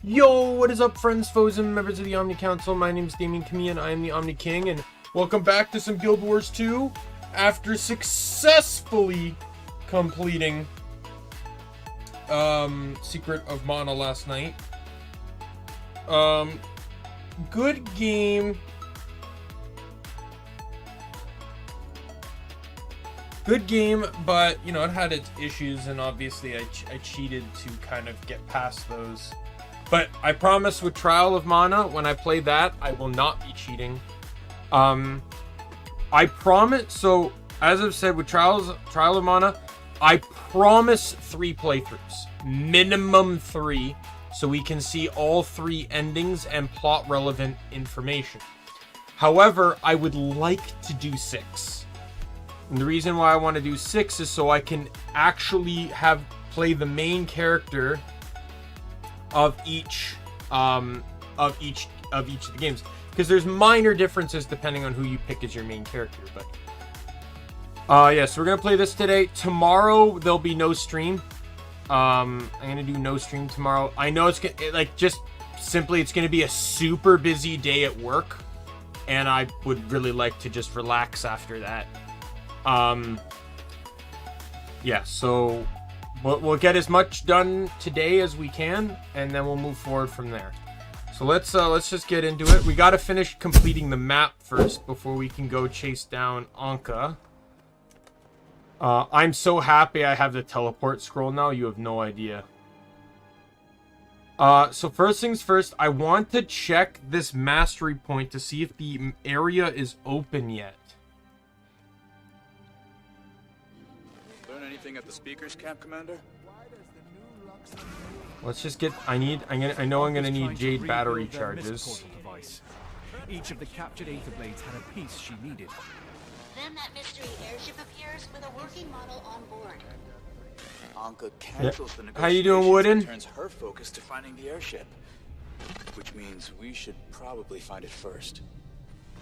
Yo, what is up, friends, foes, and members of the Omni Council? My name is Daimien Kamiya and I'm the Omni King, and welcome back to some Guild Wars 2 after successfully completing Secret of Mana last night. Good game. Good game, but, you know, it had its issues, and obviously I cheated to kind of get past those. But I promise with Trial of Mana, when I play that, I will not be cheating. I promise, so, as I've said, with Trial of Mana, I promise 3 playthroughs. Minimum 3, so we can see all 3 endings and plot-relevant information. However, I would like to do 6. And the reason why I want to do 6 is so I can actually play the main character of each of the games, because there's minor differences depending on who you pick as your main character. But yeah, so we're gonna play this today. Tomorrow there'll be no stream. I'm gonna do no stream tomorrow. I know it's gonna be a super busy day at work, and I would really like to just relax after that. Yeah, so we'll get as much done today as we can, and then we'll move forward from there. So let's just get into it. We got to finish completing the map first before we can go chase down Ankka. I'm so happy I have the teleport scroll now. You have no idea. So first things first, I want to check this mastery point to see if the area is open yet. At the speakers camp, Commander? Let's just get. I know I'm gonna need Jade battery charges. Each of the captured Aether Blades had a piece she needed. Then that mystery airship appears with a working model on board. Ankka cancels the negotiations. How you doing, Wooden? And turns her focus to finding the airship, which means we should probably find it first.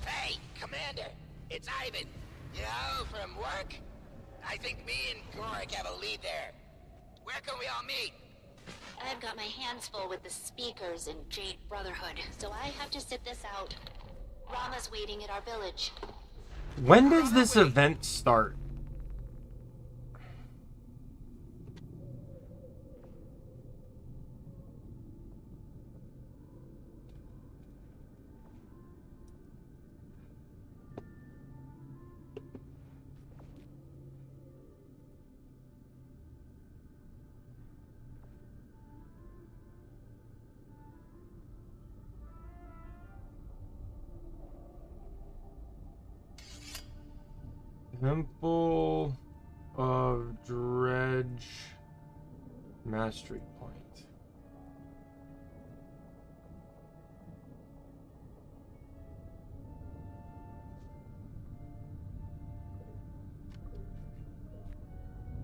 Hey, Commander, it's Ivan. You know, from work. I think me and Gorik have a lead there. Where can we all meet? I've got my hands full with the speakers and Jade Brotherhood, so I have to sit this out. Rama's waiting at our village. When does this event start? Temple of Dredge Mastery Point.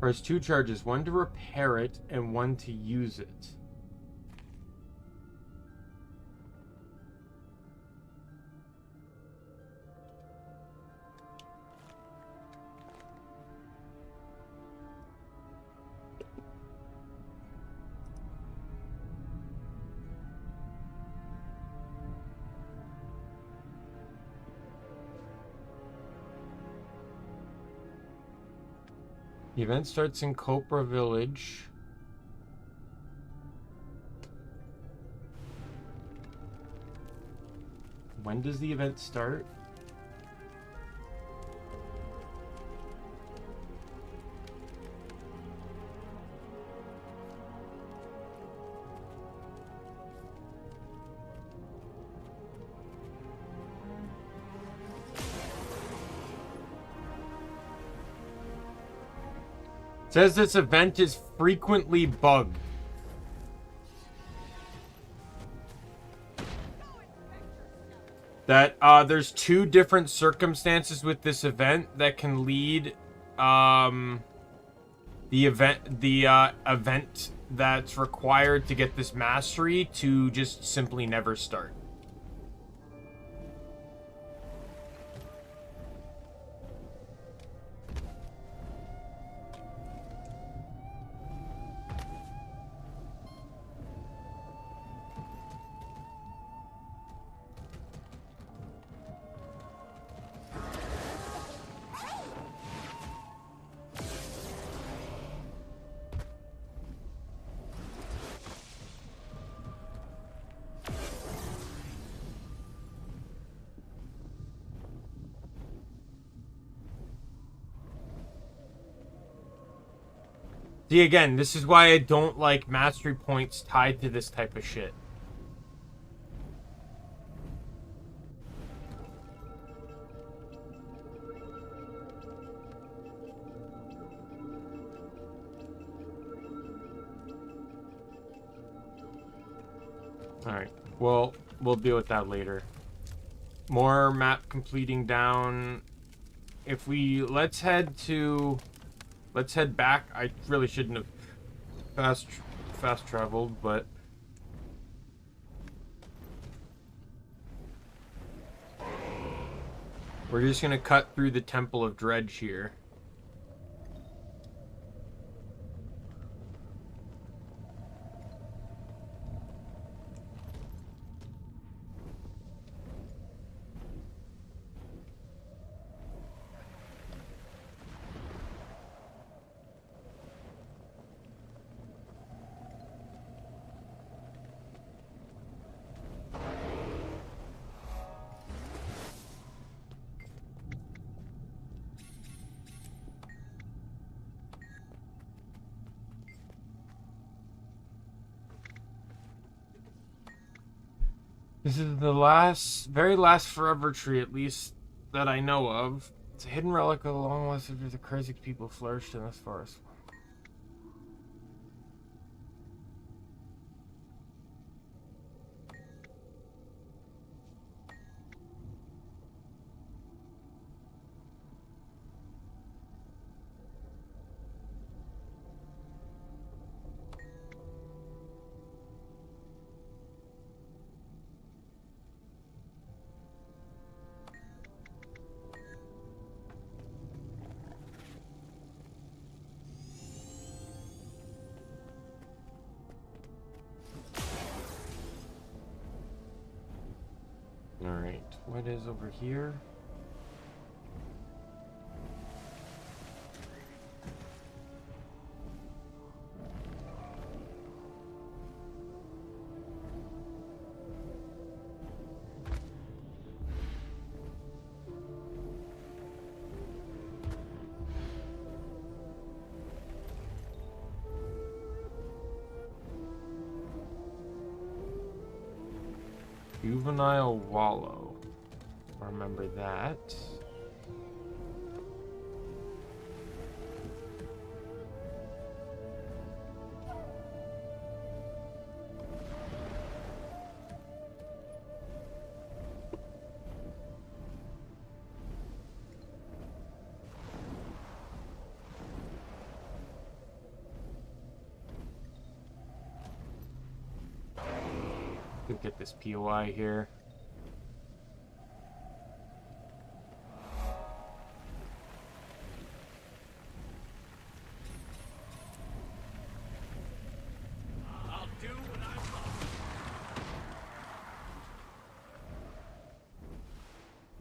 There's 2 charges, one to repair it and one to use it. The event starts in Copra Village. When does the event start? It says this event is frequently bugged. That there's 2 different circumstances with this event that can lead the event that's required to get this mastery to just simply never start. See, again, this is why I don't like mastery points tied to this type of shit. Alright, well, we'll deal with that later. More map completing down. If we... Let's head back. I really shouldn't have fast traveled, but... We're just gonna cut through the Temple of Dredge here. This is the very last forever tree, at least, that I know of. It's a hidden relic of the long list of the crazy people flourished in this forest. Alright, what is over here? Juvenile Wallow. Remember that. Could get this POI here. I'll do what I want.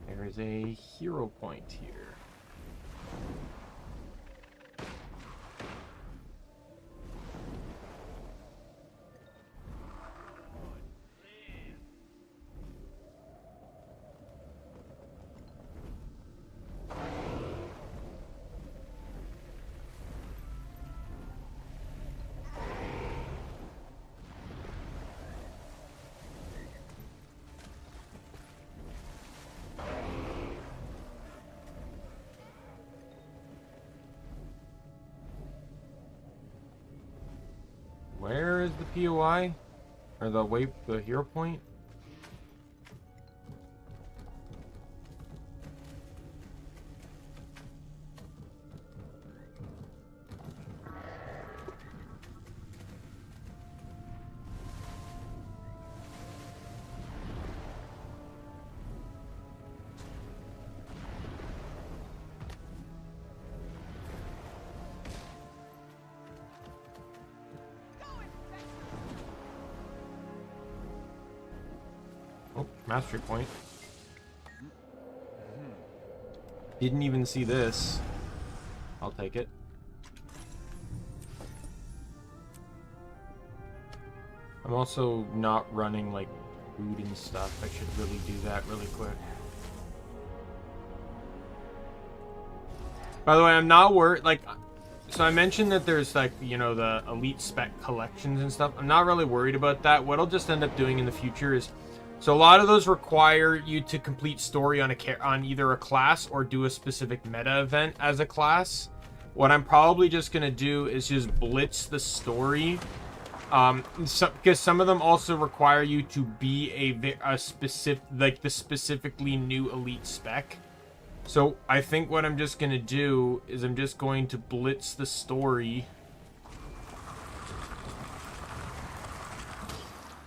There is a hero point here. Where is the POI? Or the hero point? Oh, mastery point. Didn't even see this. I'll take it. I'm also not running like food and stuff. I should really do that really quick. By the way, I'm not worried. Like, So I mentioned that there's like, you know, the elite spec collections and stuff. I'm not really worried about that. What I'll just end up doing in the future is, so a lot of those require you to complete story on on either a class or do a specific meta event as a class. What I'm probably just gonna do is just blitz the story, because some of them also require you to be a specific, like the specifically new elite spec. So I think what I'm just gonna do is I'm just going to blitz the story.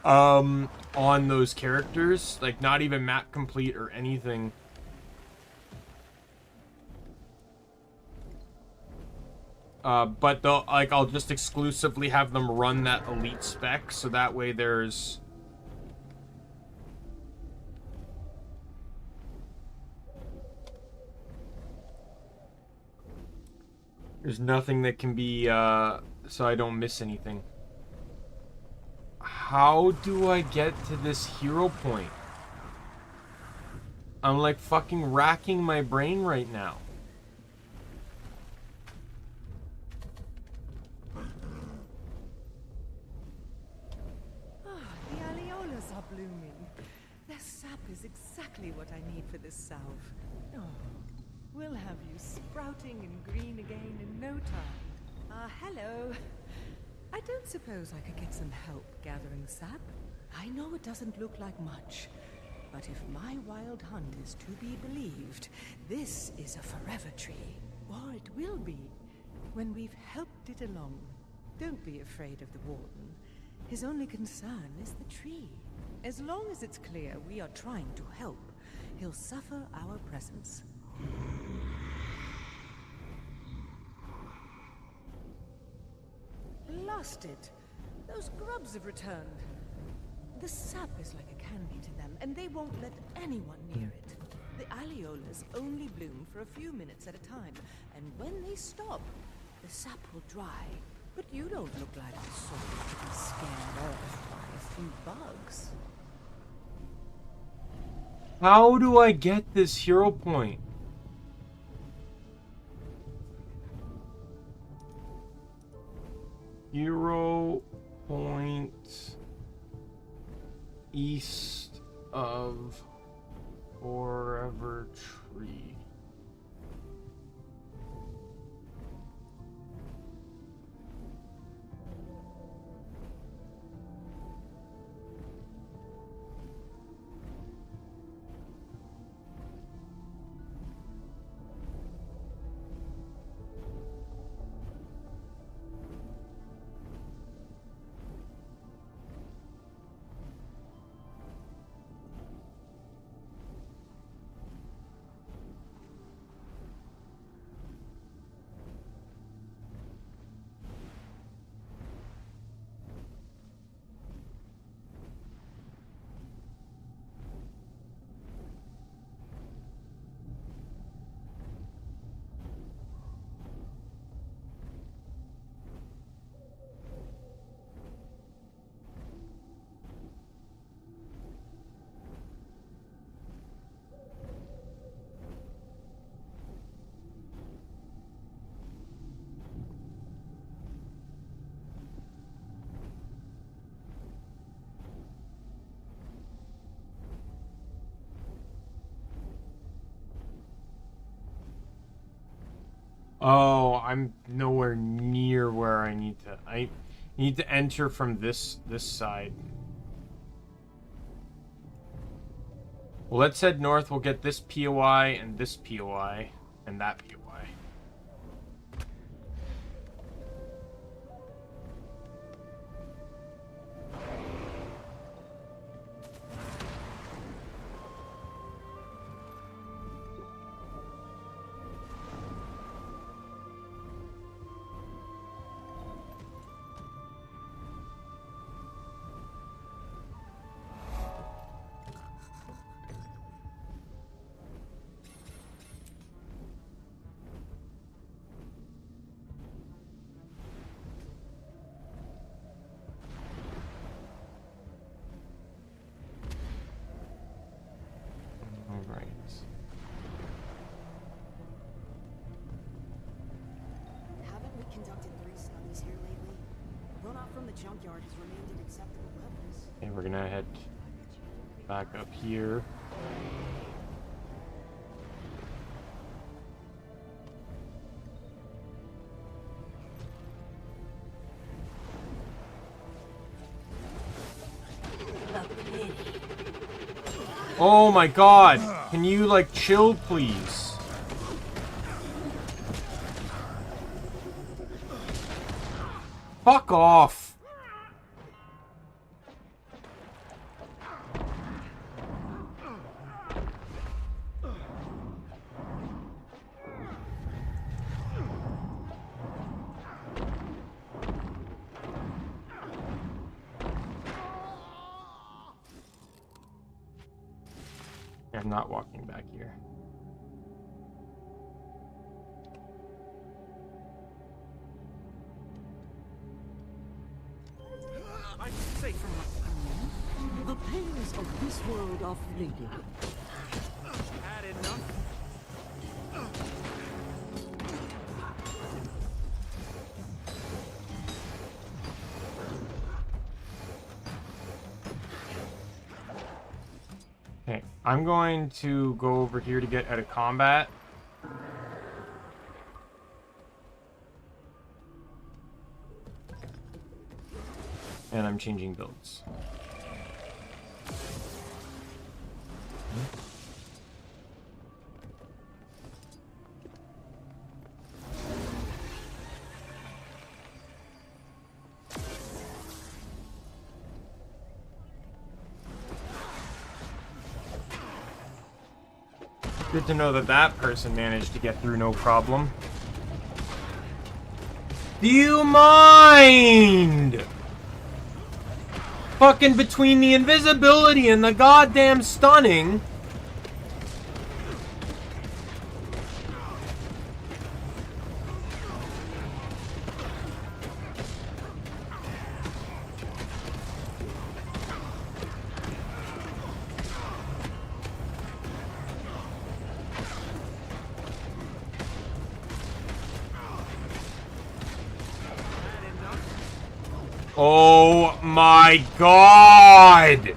On those characters, like not even map complete or anything. But they'll, like, I'll just exclusively have them run that elite spec, so that way there's nothing that can be, so I don't miss anything. How do I get to this hero point? I'm like fucking racking my brain right now. The areolas are blooming. Their sap is exactly what I need for this salve. Oh, we'll have you sprouting and green again in no time. Hello. I don't suppose I could get some help gathering sap. I know it doesn't look like much, but if my wild hunt is to be believed, this is a forever tree. Or it will be, when we've helped it along. Don't be afraid of the warden. His only concern is the tree. As long as it's clear we are trying to help, he'll suffer our presence. Blast it! Those grubs have returned. The sap is like a candy to them, and they won't let anyone near it. The areolas only bloom for a few minutes at a time, and when they stop, the sap will dry. But you don't look like the sort to be scared off by a few bugs. How do I get this hero point? Hero point east of Forever Tree. Oh, I'm nowhere near where I need to. I need to enter from this side. Well, let's head north. We'll get this POI and this POI and that POI. junkyard has remained at acceptable levels. Okay, we're gonna head back up here. Oh my god! Can you, like, chill, please? Fuck off! I'm not walking back here. I'm safe from my... The pains of this world are fleeting. Had enough? Okay, I'm going to go over here to get out of combat. And I'm changing builds. Good to know that that person managed to get through no problem. Do you mind? Fucking between the invisibility and the goddamn stunning. Oh my god!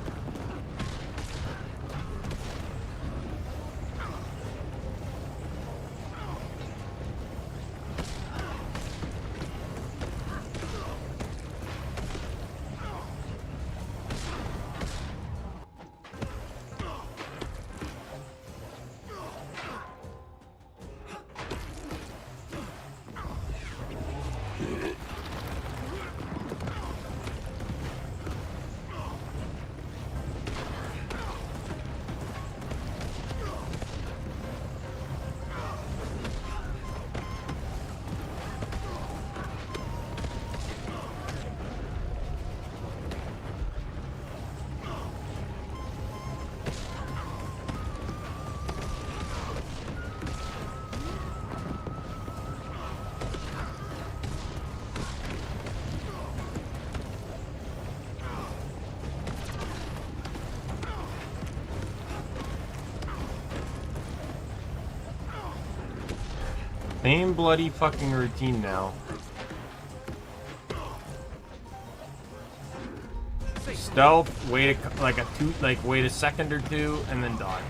Same bloody fucking routine now. Stealth, wait wait a second or two, and then dodge.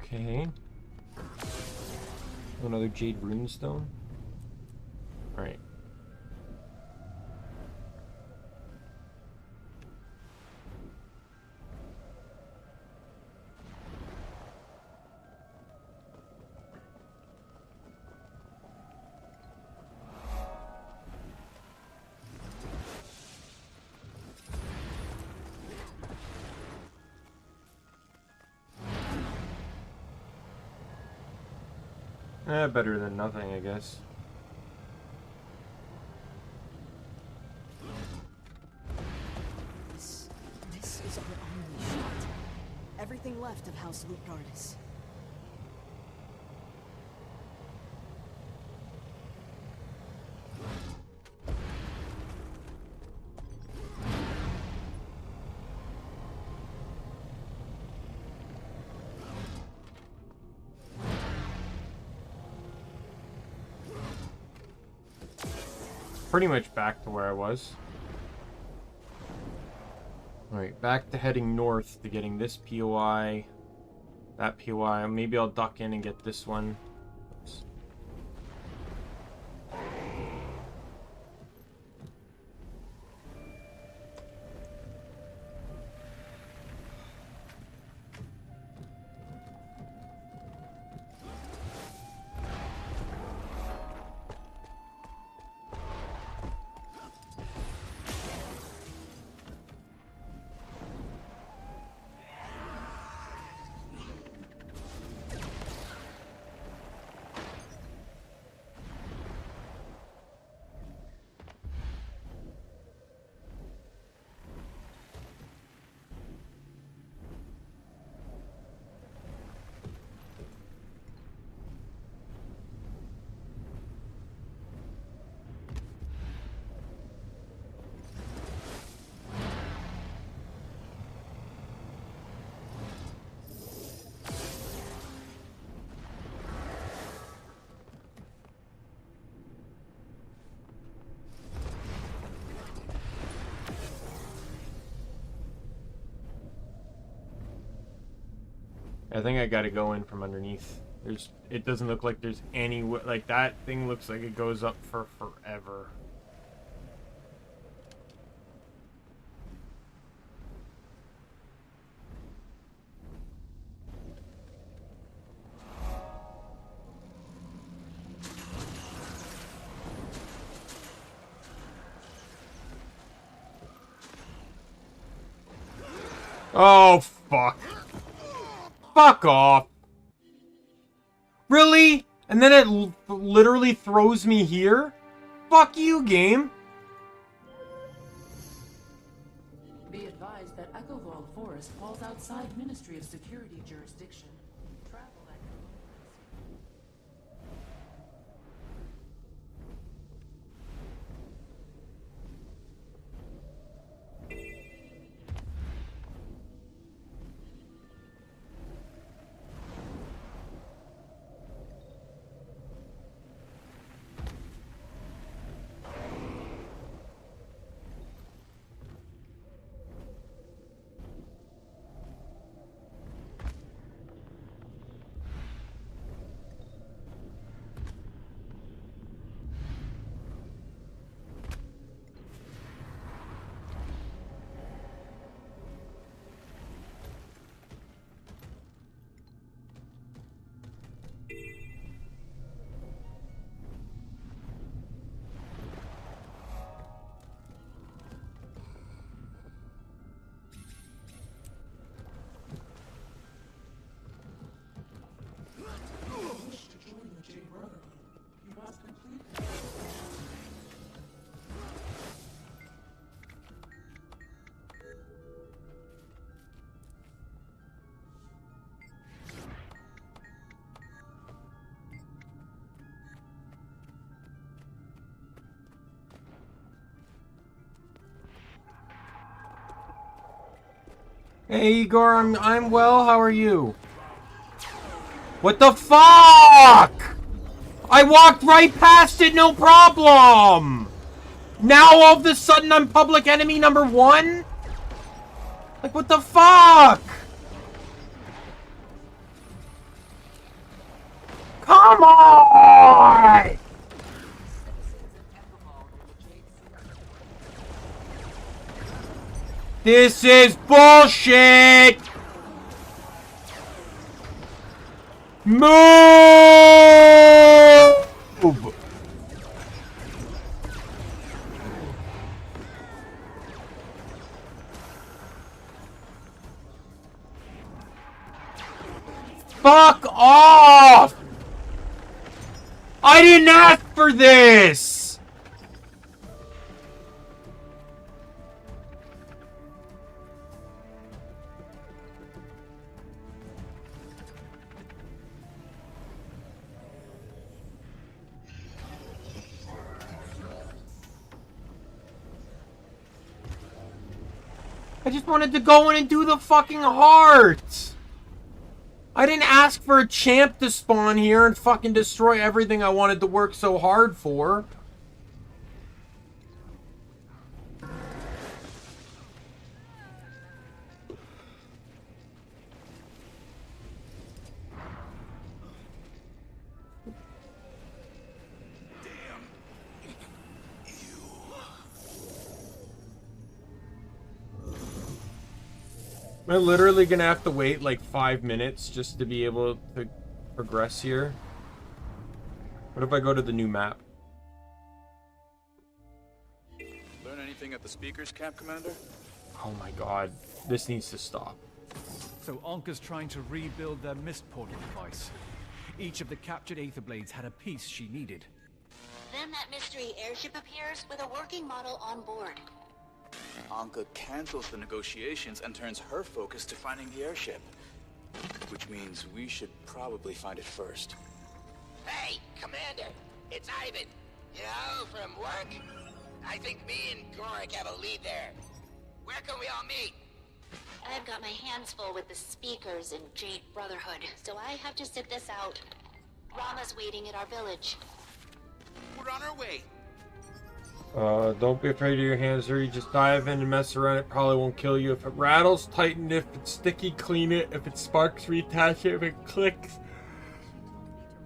Okay. Another Jade Runestone. Alright. Better than nothing, I guess. This is our only shot. Everything left of House Lutgardus. Pretty much back to where I was. Alright, back to heading north to getting this POI, that POI. Maybe I'll duck in and get this one. Oops. I think I gotta go in from underneath. It doesn't look like there's any like that thing looks like it goes up for forever. Oh, fuck. Fuck off. Really? And then it literally throws me here? Fuck you, game. Be advised that Echovold Forest falls outside Ministry of Security jurisdiction. Travel at your own risk. Hey Igor, I'm well, how are you? What the fuck? I walked right past it, no problem! Now all of a sudden I'm public enemy number 1? Like what the fuck? Come on! This is bullshit! Move! Fuck off! I didn't ask for this! I just wanted to go in and do the fucking heart! I didn't ask for a champ to spawn here and fucking destroy everything I wanted to work so hard for. Am I literally gonna have to wait like 5 minutes just to be able to progress here? What if I go to the new map? Learn anything at the speakers camp, Commander? Oh my god, this needs to stop. So Ankka's trying to rebuild their mist portal device. Each of the captured Aether Blades had a piece she needed. Then that mystery airship appears with a working model on board. Ankka cancels the negotiations and turns her focus to finding the airship. Which means we should probably find it first. Hey, Commander! It's Ivan! You know, from work? I think me and Gorik have a lead there. Where can we all meet? I've got my hands full with the speakers and Jade Brotherhood, so I have to sit this out. Rama's waiting at our village. We're on our way. Don't be afraid of your hands dirty. Just dive in and mess around. It probably won't kill you. If it rattles, tighten it. If it's sticky, clean it. If it sparks, reattach it. If it clicks,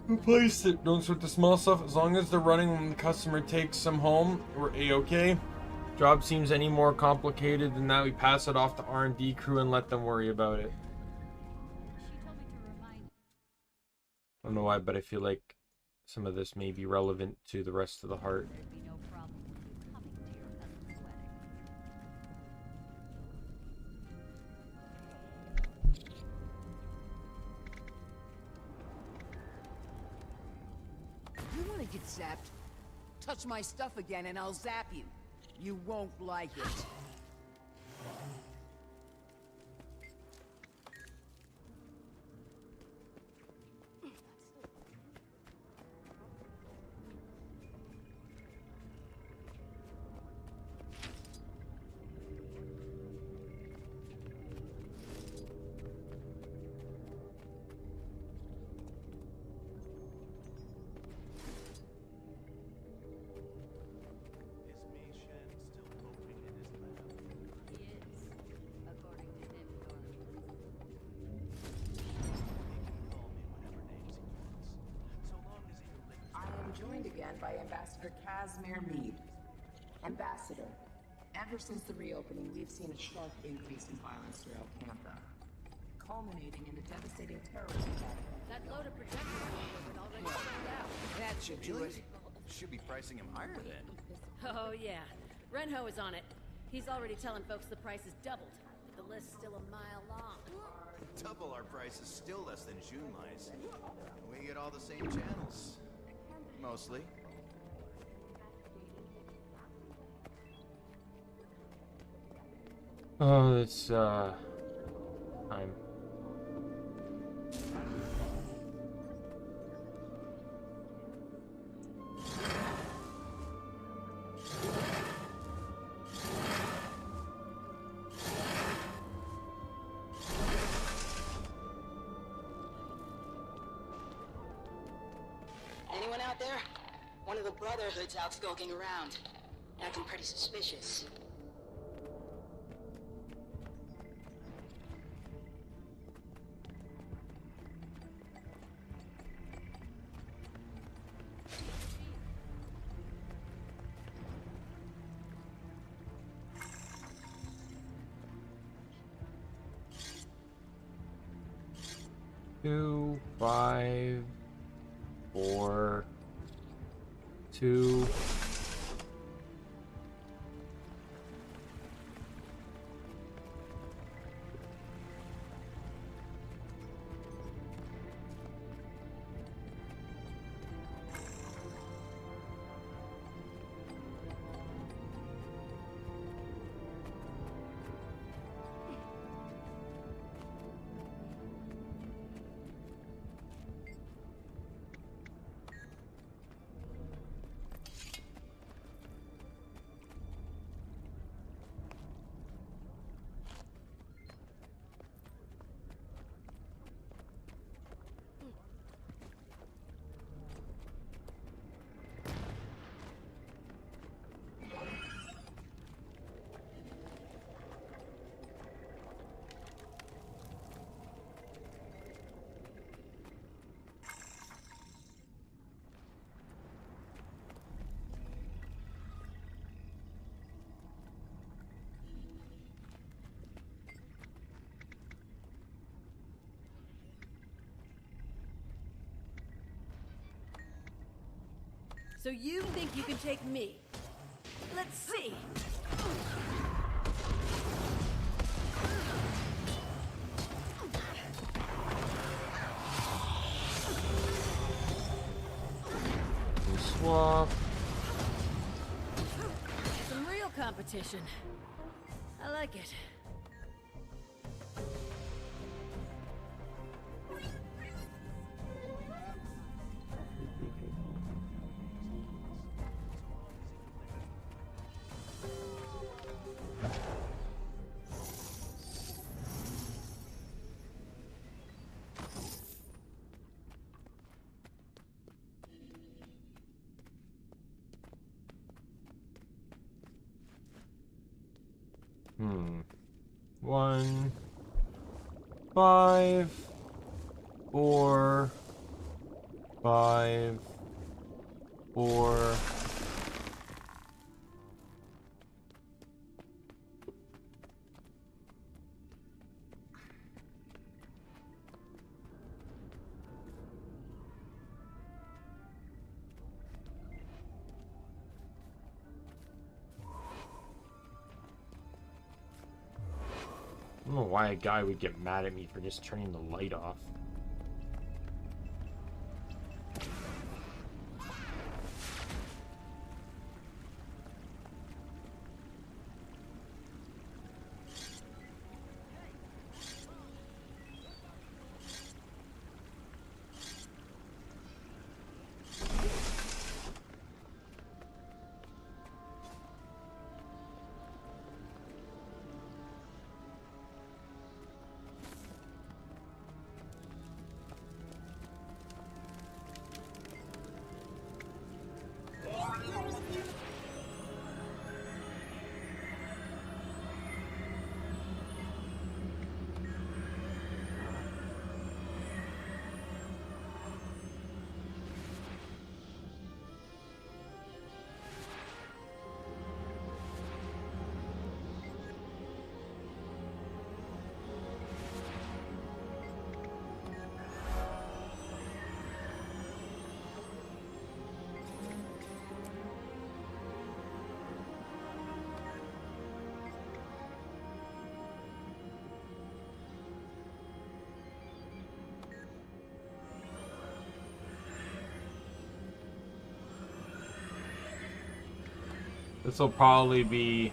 replace it. Don't sweat the small stuff. As long as they're running when the customer takes them home, we're A-okay. Job seems any more complicated than that, we pass it off to R&D crew and let them worry about it. I don't know why, but I feel like some of this may be relevant to the rest of the heart. You want to get zapped? Touch my stuff again and I'll zap you. You won't like it. Joined again by Ambassador Casimir Meade. Ambassador, ever since the reopening, we've seen a sharp increase in violence throughout Ankka, culminating in the devastating terrorist attack. That load of projectile was already sold out. That should do it. Should be pricing him higher then. Oh yeah, Renho is on it. He's already telling folks the price is doubled, but the list's still a mile long. Double our price is still less than Junmai's. We get all the same channels. Mostly. Oh, it's time. Anyone out there? One of the Brotherhood's out skulking around. Acting pretty suspicious. 2, 5, 4, 2. So you think you can take me? Let's see. Swap. Some real competition. I like it. Hmm. 1, 5, 4, 5, 4. I don't know why a guy would get mad at me for just turning the light off. This will probably be...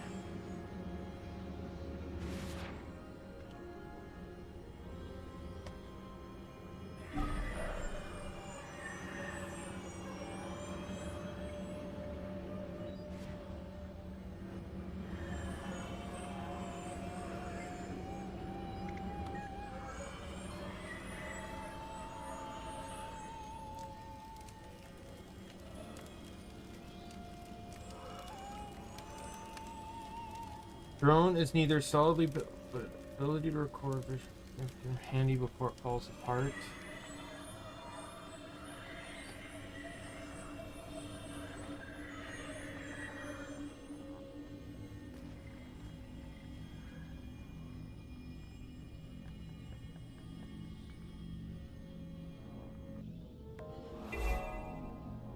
Drone is neither solidly built, but ability to record vision handy before it falls apart.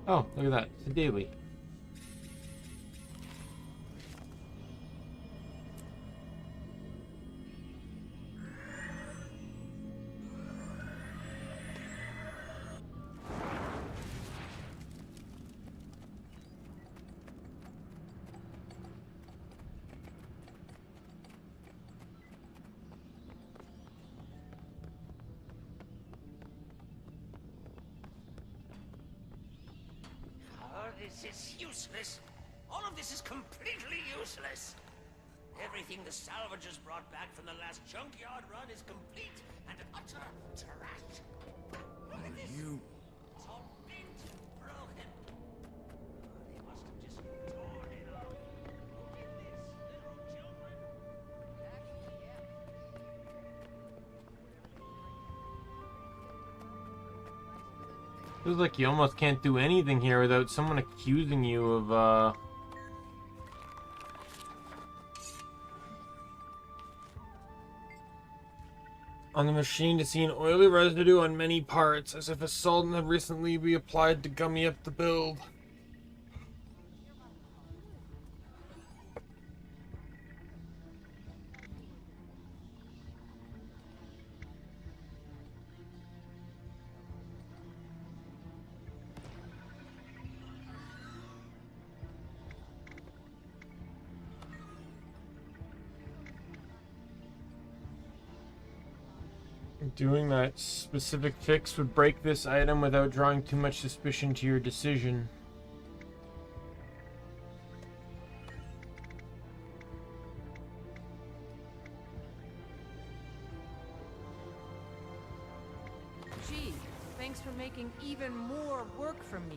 Oh, look at that. It's a daily. This is useless. All of this is completely useless. Everything the salvagers brought back from the last junkyard run is complete and utter trash. Look at this. It's all bent, broken. They must have just torn it off. Look at this, little children. Feels like you almost can't do anything here without someone accusing you of, on the machine to see an oily residue on many parts, as if a solvent had recently been applied to gummy up the build. Doing that specific fix would break this item without drawing too much suspicion to your decision. Gee, thanks for making even more work for me.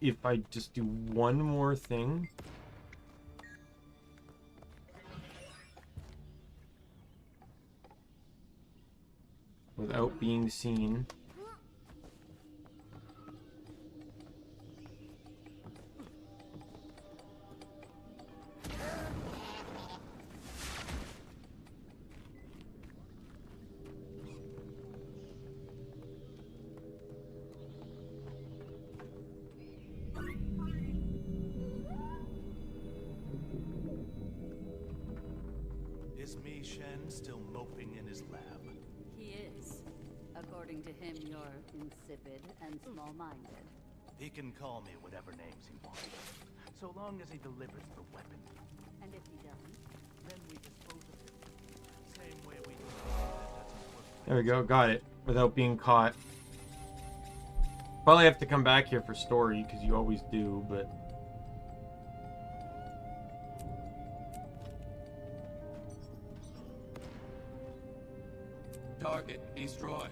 If I just do one more thing. Without being seen. Is Mi Shen still moping in his lab? He is. According to him, you're insipid and small-minded. He can call me whatever names he wants, so long as he delivers the weapon. And if he doesn't? Then we dispose of him. Same way we do that doesn't work. There we go, got it. Without being caught. Probably have to come back here for story, because you always do, but... Target destroyed.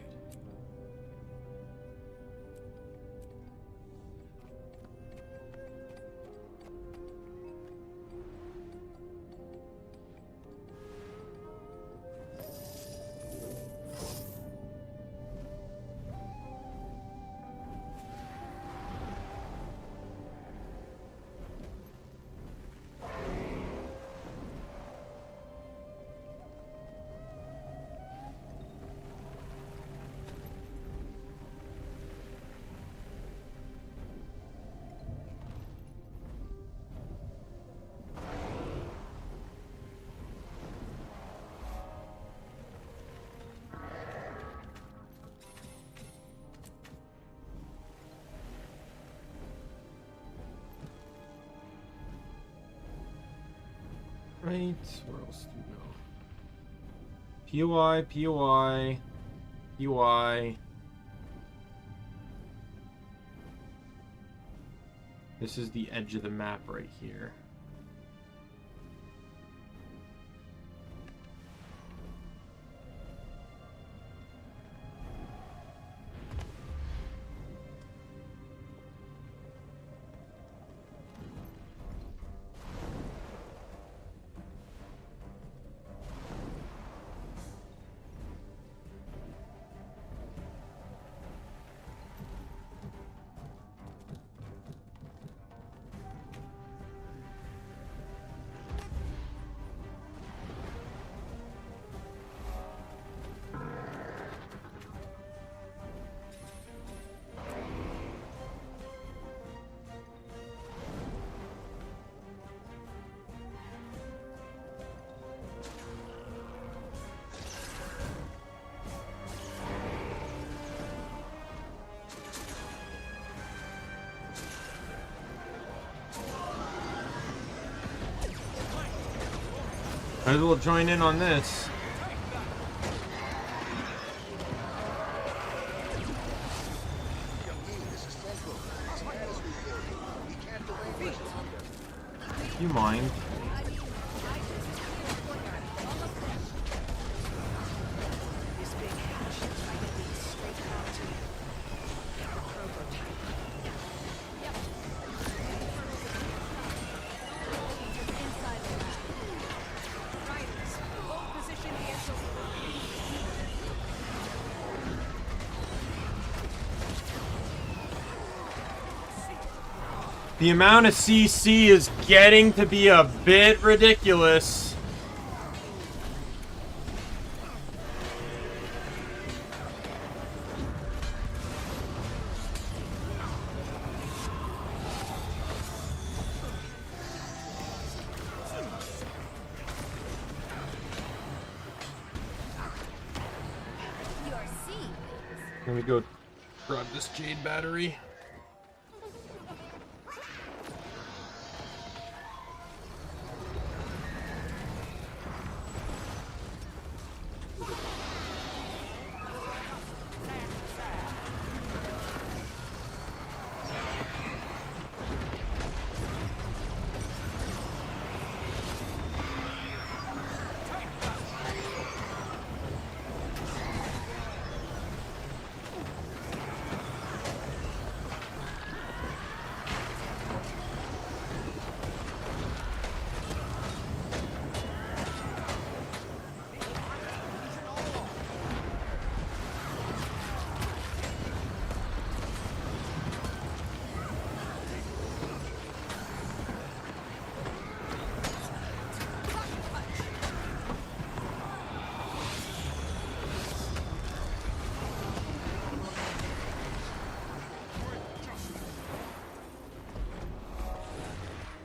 Right, where else do we go? POI, POI, POI. This is the edge of the map right here. Might as well join in on this. You mind? The amount of CC is getting to be a bit ridiculous. Let me go grab this jade battery.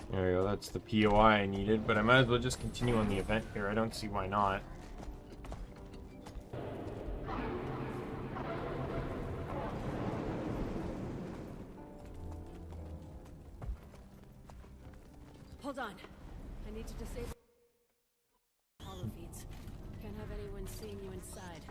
There we go, that's the POI I needed, but I might as well just continue on the event here. I don't see why not. Hold on. I need to disable hollow feeds. Can't have anyone seeing you inside.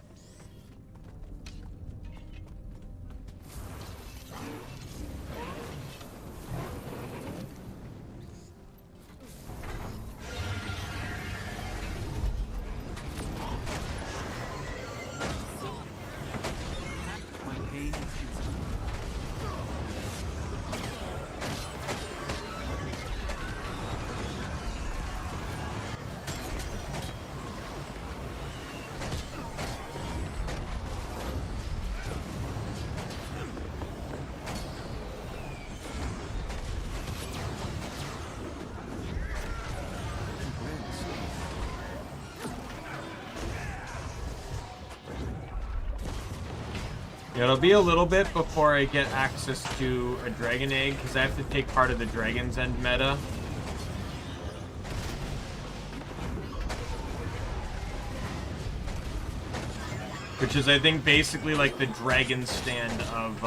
Yeah, it'll be a little bit before I get access to a dragon egg, because I have to take part of the Dragon's End meta. Which is, I think, basically like the dragon stand of,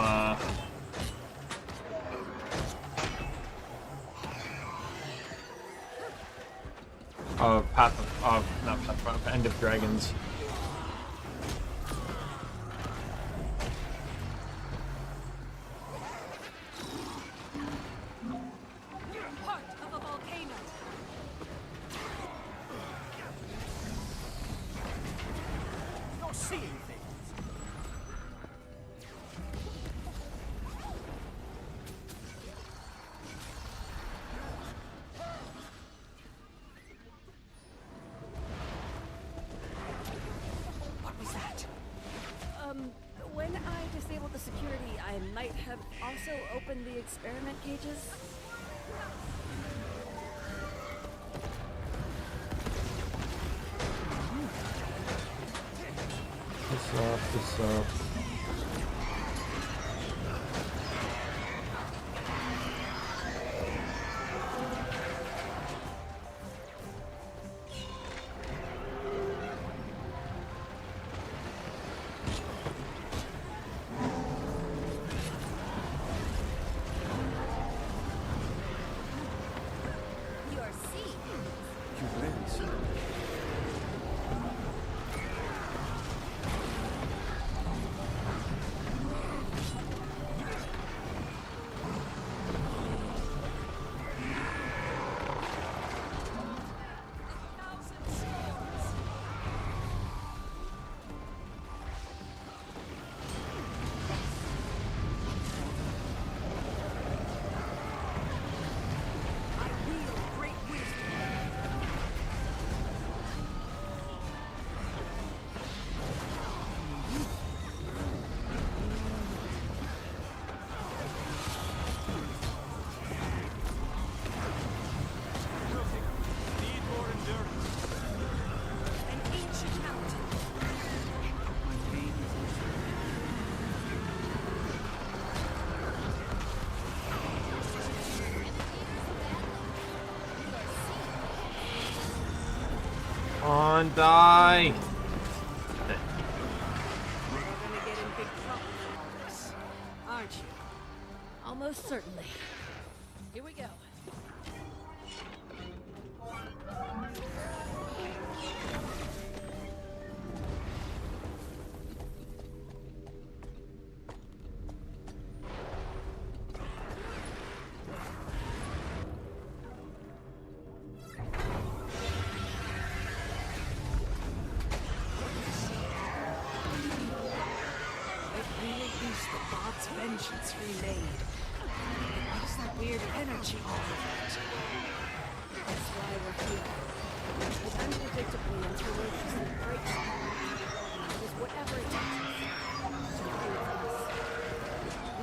End of Dragons. When I disabled the security, I might have also opened the experiment cages. This up. on, die. We're gonna get in big trouble for all this, aren't you? Almost certainly. Here we go. Vengeance remade. What is that weird energy all about? That's why we're here. It unpredictably and ferociously breaks it is whatever it takes to improve us.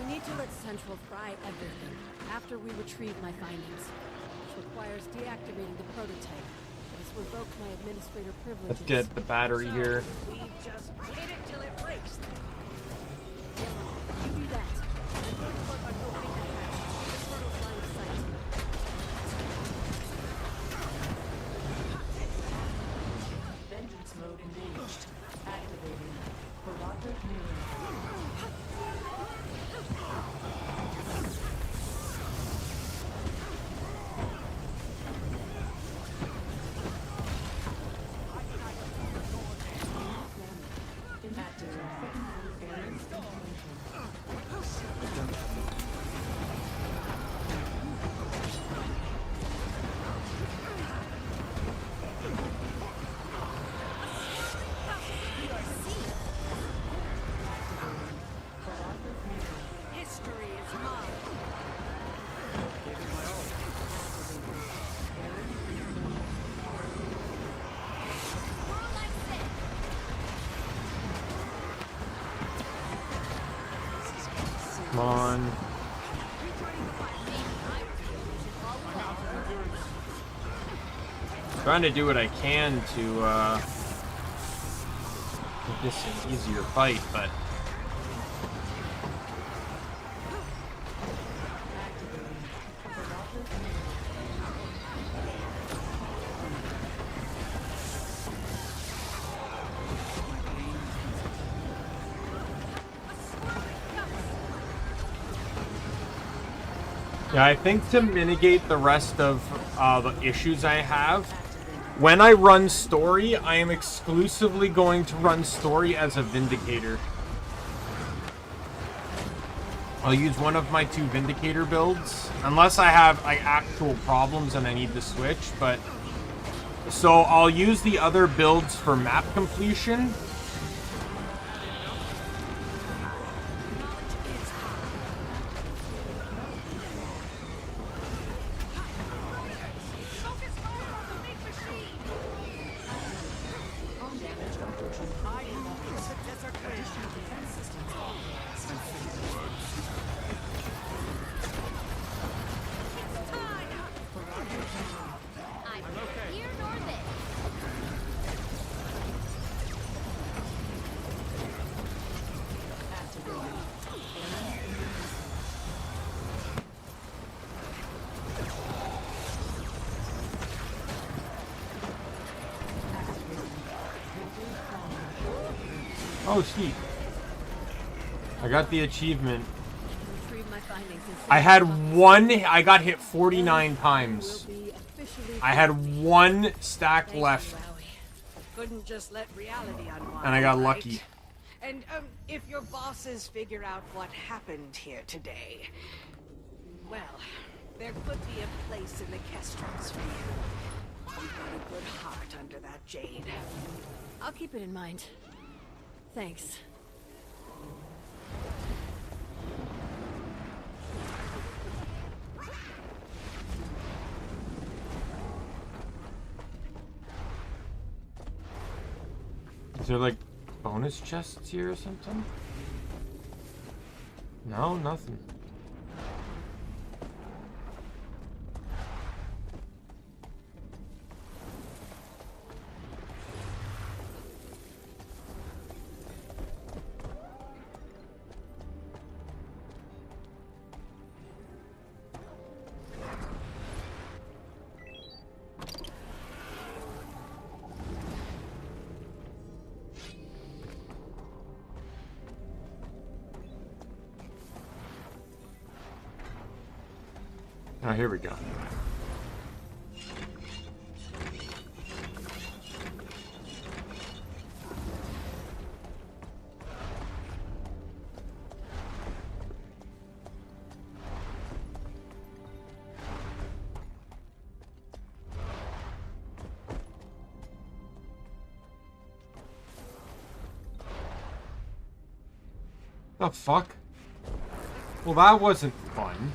We need to let Central fry everything after we retrieve my findings, which requires deactivating the prototype that has revoked my administrator privileges. Let's get the battery here. We just hit it till it breaks. You do that. I'm going to work on opening the hatch to the portal's line of sight. Vengeance mode engaged. Activating. Cooperative mirror. Come on. Trying to do what I can to make this an easier fight, but yeah, I think to mitigate the rest of the issues I have, when I run story, I am exclusively going to run story as a Vindicator. I'll use one of my 2 Vindicator builds, unless I have like actual problems and I need to switch, but so I'll use the other builds for map completion. Oh, sweet. I got the achievement. I got hit 49 times. I had 1 stack left. Couldn't just let reality unwind, And I got right? lucky. And if your bosses figure out what happened here today, well, there could be a place in the Kestrels for you. You've got a good heart under that jade. I'll keep it in mind. Thanks. Is there like bonus chests here or something? No, nothing. Oh, here we go. The fuck? Well, that wasn't fun.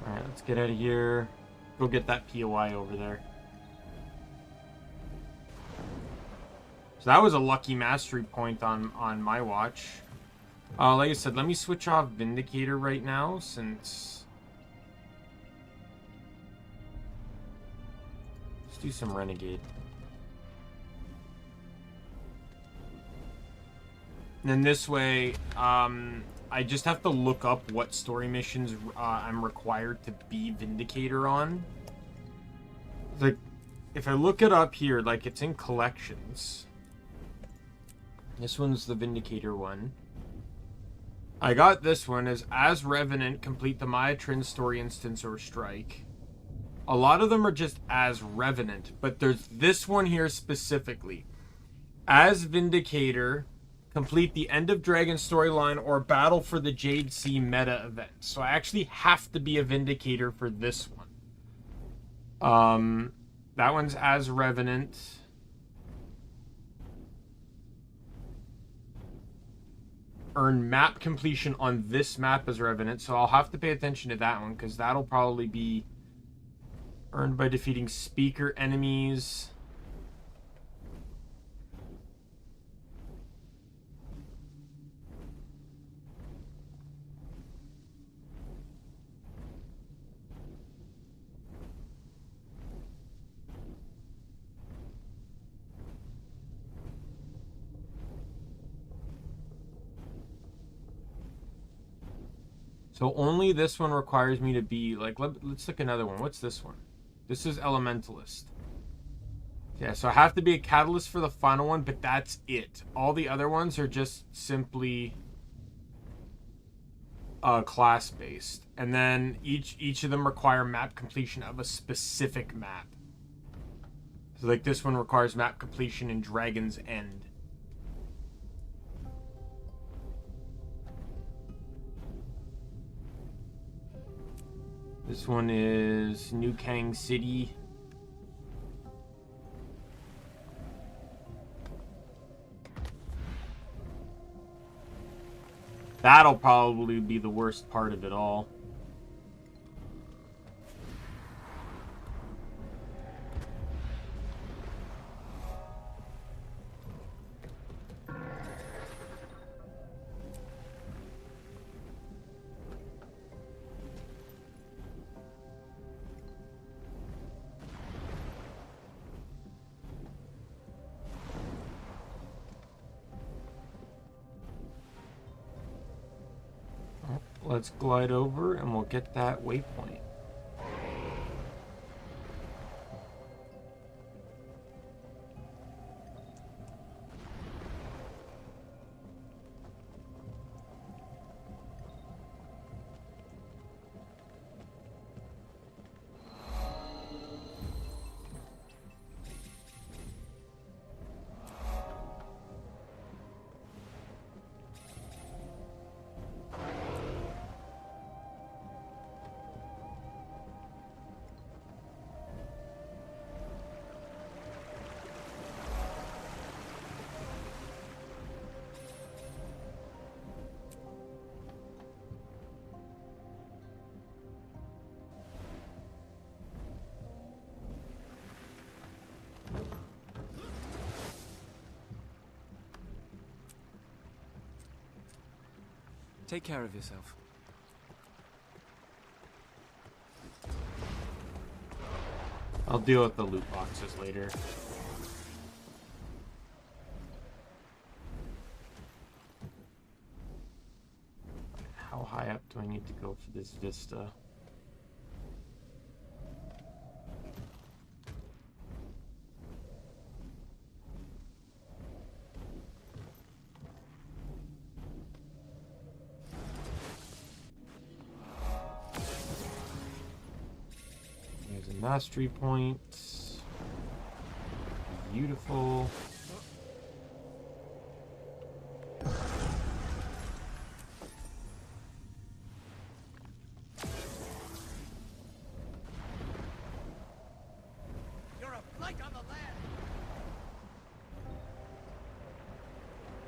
Alright, let's get out of here. Go get that POI over there. So that was a lucky mastery point on my watch. Like I said, let me switch off Vindicator right now, since... Let's do some Renegade. And then this way, I just have to look up what story missions I'm required to be Vindicator on. Like, if I look it up here, like, it's in Collections. This one's the Vindicator one. I got this one as Revenant, complete the Mai-Trin story instance or strike. A lot of them are just as Revenant, but there's this one here specifically. As Vindicator, complete the End of Dragon storyline or battle for the Jade Sea meta event. So I actually have to be a Vindicator for this one. That one's as Revenant. Earn map completion on this map as Revenant, so I'll have to pay attention to that one, because that'll probably be earned by defeating speaker enemies. So only this one requires me to be, like, let's look another one. What's this one? This is Elementalist. Yeah, so I have to be a Catalyst for the final one, but that's it. All the other ones are just simply class-based. And then each of them require map completion of a specific map. So, like, this one requires map completion in Dragon's End. This one is New Kang City. That'll probably be the worst part of it all. Let's glide over and we'll get that waypoint. Take care of yourself. I'll deal with the loot boxes later. How How high up do I need to go for this vista? There's a mastery point. Beautiful.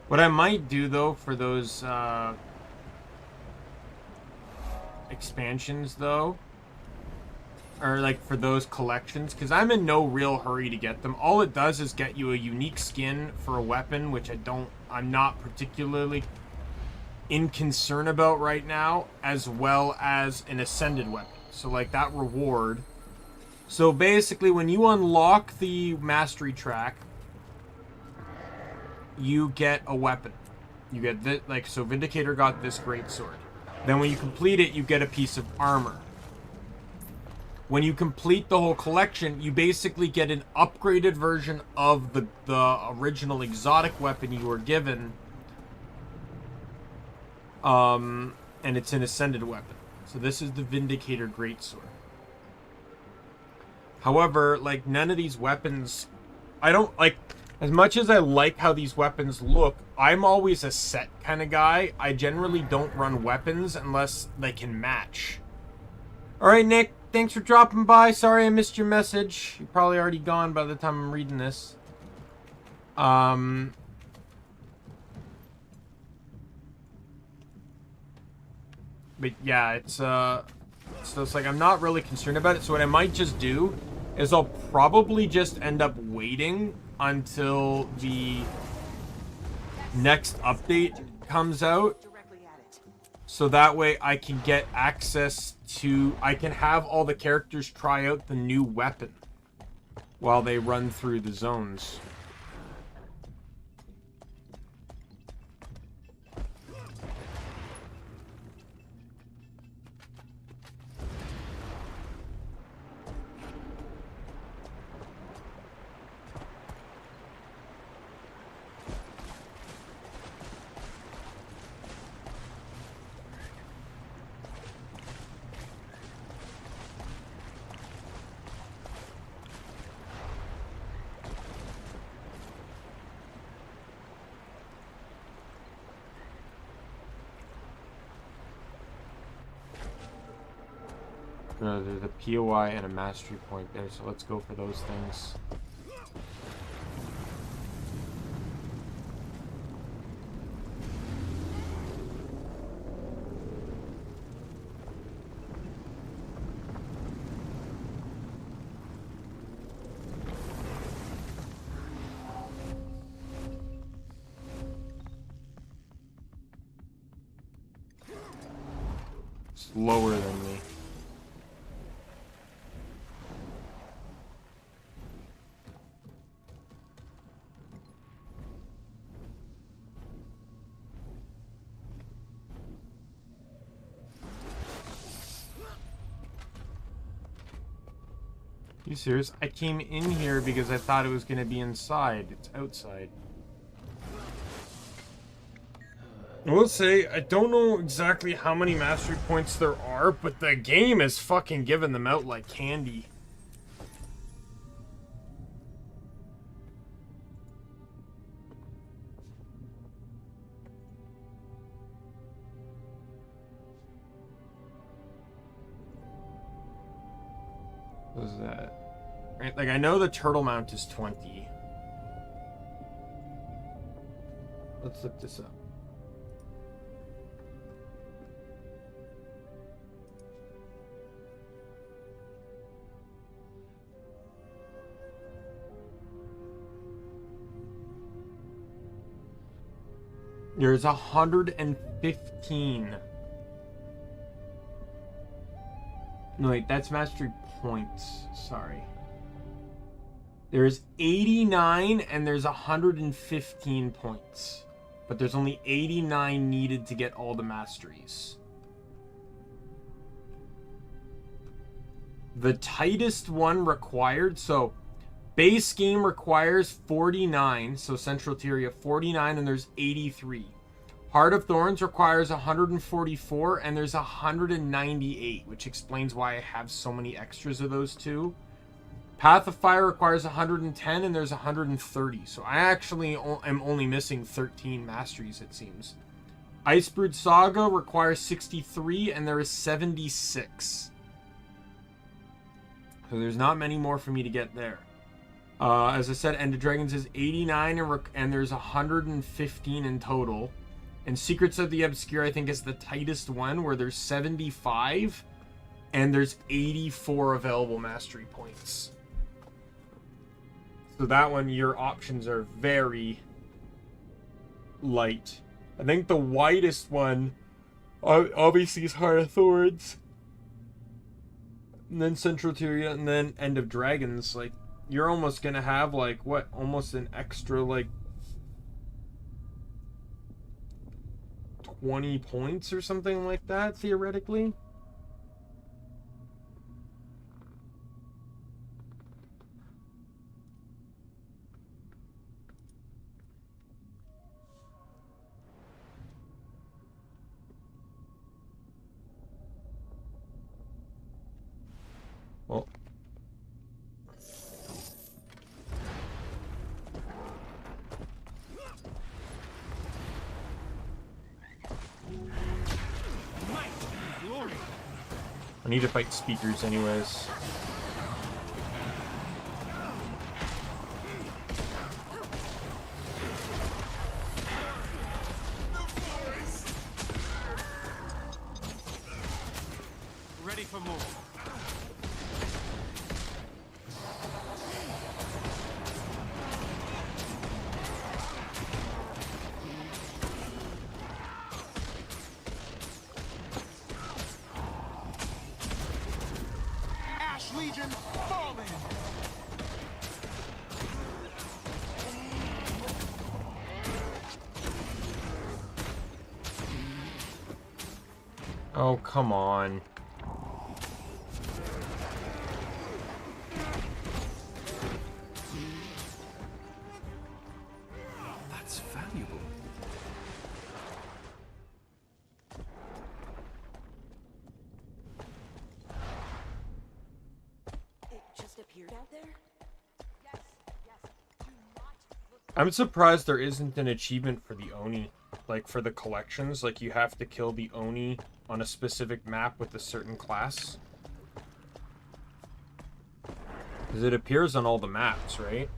What I might do though for those expansions though, or like for those collections, because I'm in no real hurry to get them. All it does is get you a unique skin for a weapon, which I'm not particularly in concern about right now, as well as an ascended weapon. So like that reward. So basically when you unlock the mastery track, you get a weapon. You get this, like, so Vindicator got this great sword. Then when you complete it, you get a piece of armor. When you complete the whole collection, you basically get an upgraded version of the original exotic weapon you were given. And it's an ascended weapon. So this is the Vindicator Greatsword. However, like, none of these weapons, I don't like. As much as I like how these weapons look, I'm always a set kind of guy. I generally don't run weapons unless they can match. Alright, Nick, thanks for dropping by. Sorry I missed your message. You're probably already gone by the time I'm reading this. But yeah, it's so it's like I'm not really concerned about it. So what I might just do is I'll probably just end up waiting until the next update comes out, so that way I can get access to, I can have all the characters try out the new weapon while they run through the zones. There's a POI and a mastery point there, so let's go for those things. It's lower than me. You serious? I came in here because I thought it was going to be inside. It's outside. I will say, I don't know exactly how many mastery points there are, but the game is fucking giving them out like candy. What is that? Right, like I know the turtle mount is 20. Let's look this up. There's 115. No, wait, that's mastery points. Sorry. There's 89 and there's 115 points. But there's only 89 needed to get all the masteries. The tightest one required, so base game requires 49, so Central Tyria 49, and there's 83. Heart of Thorns requires 144, and there's 198, which explains why I have so many extras of those two. Path of Fire requires 110, and there's 130, so I actually am only missing 13 masteries, it seems. Icebrood Saga requires 63, and there is 76. So there's not many more for me to get there. As I said, End of Dragons is 89, and there's 115 in total. And Secrets of the Obscure, I think, is the tightest one, where there's 75, and there's 84 available mastery points. So that one, your options are very light. I think the widest one, obviously, is Heart of Thorns. And then Central Tyria, and then End of Dragons. Like, you're almost gonna have, like, what? Almost an extra, like, 20 points or something like that, theoretically. Well, I need to fight speakers anyways. Ready for more. Legion falling! Oh, come on. That's valuable. Appeared out there? Yes, yes. Do not look. I'm surprised there isn't an achievement for the Oni. Like, for the collections. Like, you have to kill the Oni on a specific map with a certain class. Because it appears on all the maps, right?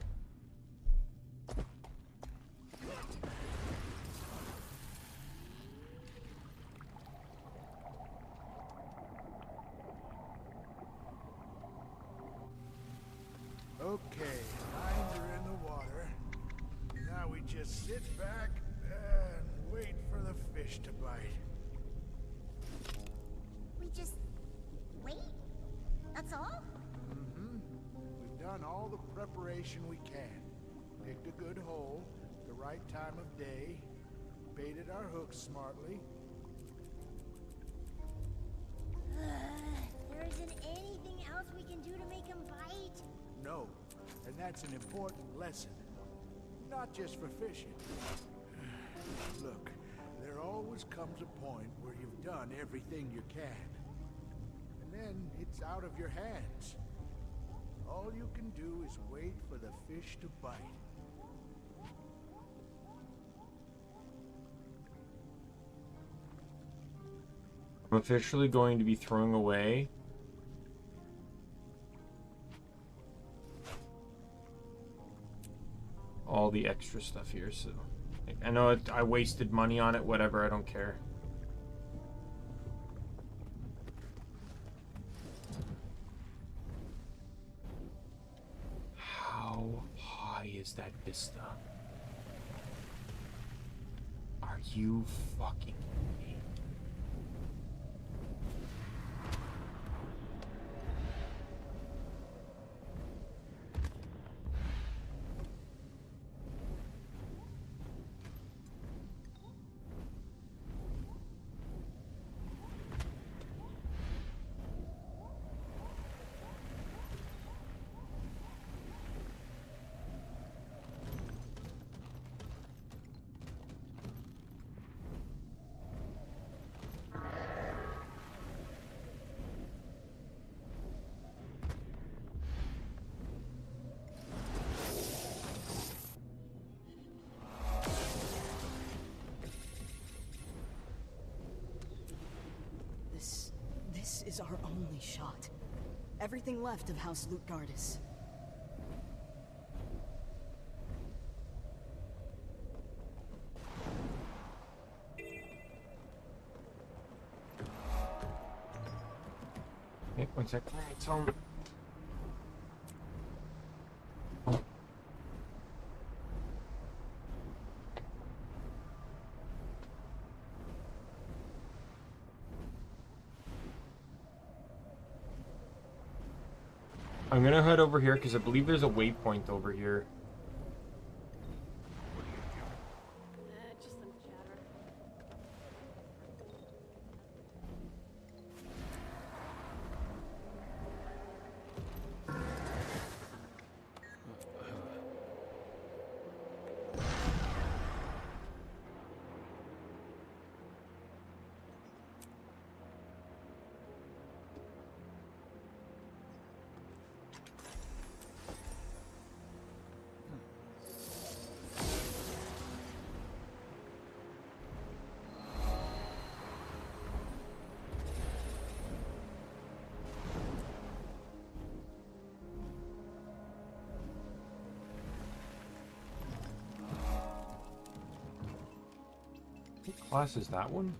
Okay, lines are in the water. Now we just sit back and wait for the fish to bite. We just wait? That's all? Mm-hmm. We've done all the preparation we can. Picked a good hole, the right time of day, baited our hooks smartly. There isn't anything else we can do to make him bite? No, and that's an important lesson. Not just for fishing. Look, there always comes a point where you've done everything you can. And then it's out of your hands. All you can do is wait for the fish to bite. I'm officially going to be throwing away all the extra stuff here, so like, I know I wasted money on it, whatever, I don't care. How high is that vista? Are you fucking kidding me? is our only shot. Everything left of House Lutgardis. Okay, 1 sec. So I'm gonna head over here because I believe there's a waypoint over here. Just some chatter. What class is that one?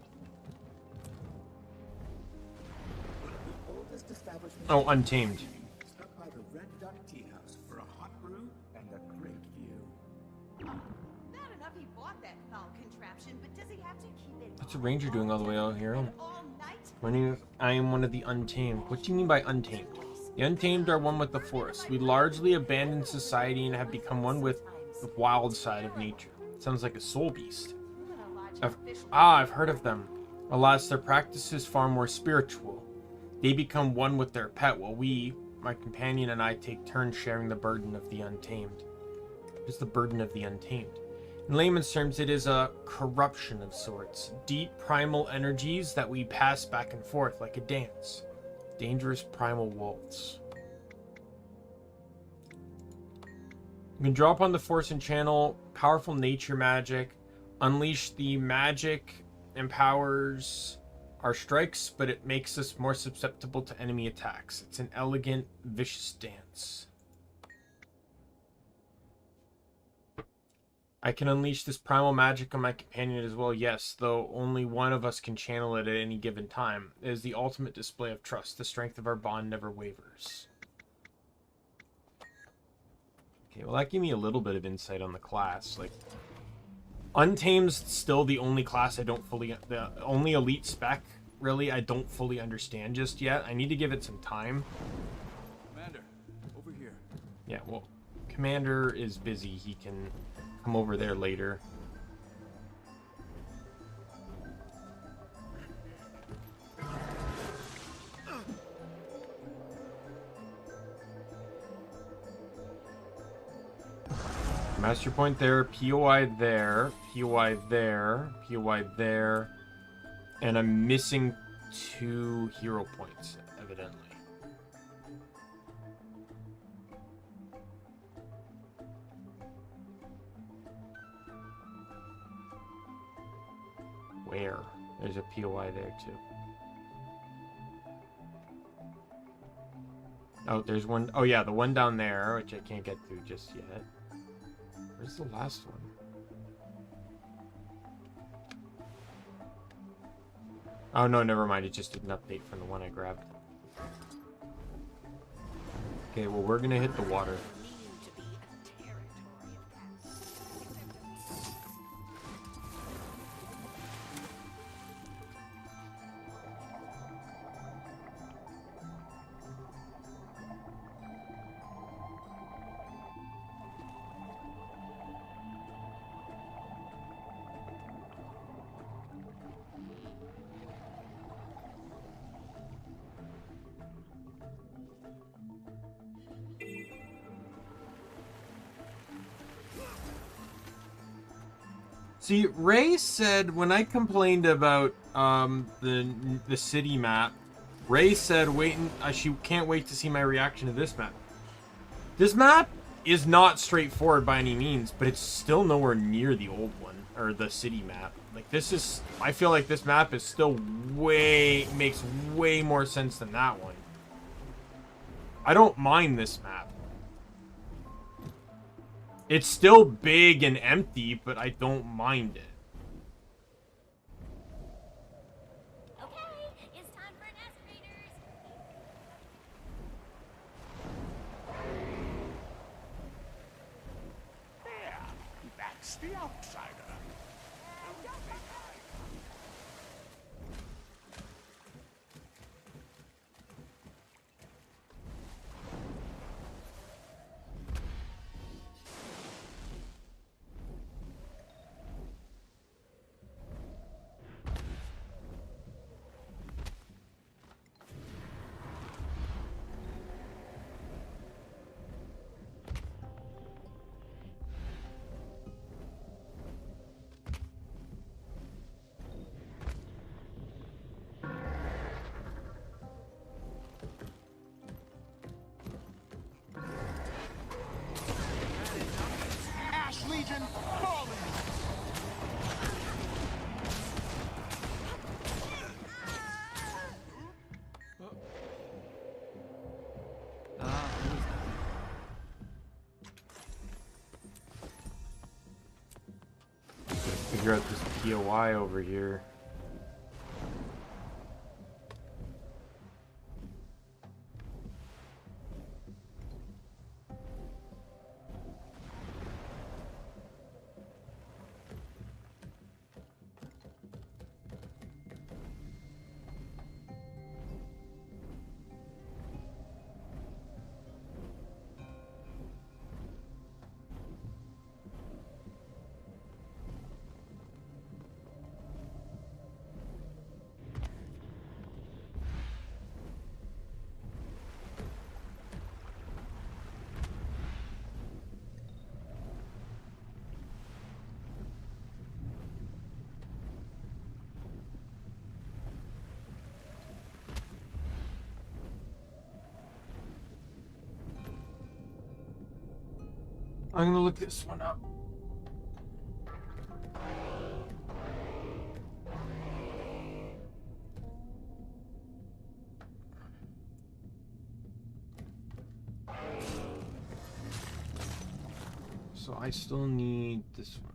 Oldest establishment. Oh, Untamed. Stuck by the Red Duck Tea House for a hot brew and a great view. Bad enough he bought that foul contraption, but does he have to keep it What's a ranger doing all the way out here? all night? My name is, I am one of the Untamed. What do you mean by Untamed? The Untamed are one with the forest. We largely abandoned society and have become one with the wild side of nature. Sounds like a soul beast. I've heard of them. Alas, their practice is far more spiritual. They become one with their pet, while we, my companion and I, take turns sharing the burden of the Untamed. What is the burden of the Untamed? In layman's terms, it is a corruption of sorts. Deep primal energies that we pass back and forth like a dance. Dangerous primal waltz. You can draw upon the force and channel powerful nature magic. Unleash the magic empowers our strikes, but it makes us more susceptible to enemy attacks. It's an elegant, vicious dance. I can unleash this primal magic on my companion as well, yes, though only one of us can channel it at any given time. It is the ultimate display of trust. The strength of our bond never wavers. Okay, well that gave me a little bit of insight on the class. Like, Untamed's still the only class I don't fully... The only elite spec, really, I don't fully understand just yet. I need to give it some time. Commander, over here. Yeah, well, Commander is busy. He can come over there later. Master point there, POI there, POI there, POI there, and I'm missing 2 hero points, evidently. Where? There's a POI there too. Oh, there's one. Oh yeah, the one down there, which I can't get through just yet. Where's the last one? Oh no, never mind. It just did an update from the one I grabbed. Okay, well we're gonna hit the water. See, Ray said when I complained about the city map, Ray said she can't wait to see my reaction to this map. This map is not straightforward by any means, but it's still nowhere near the old one or the city map. Like, this is... I feel like this map is still makes way more sense than that one. I don't mind this map. It's still big and empty, but I don't mind it. That's the outsider. Legion falling. Figure out this POI over here. I'm gonna look this one up. So I still need this one.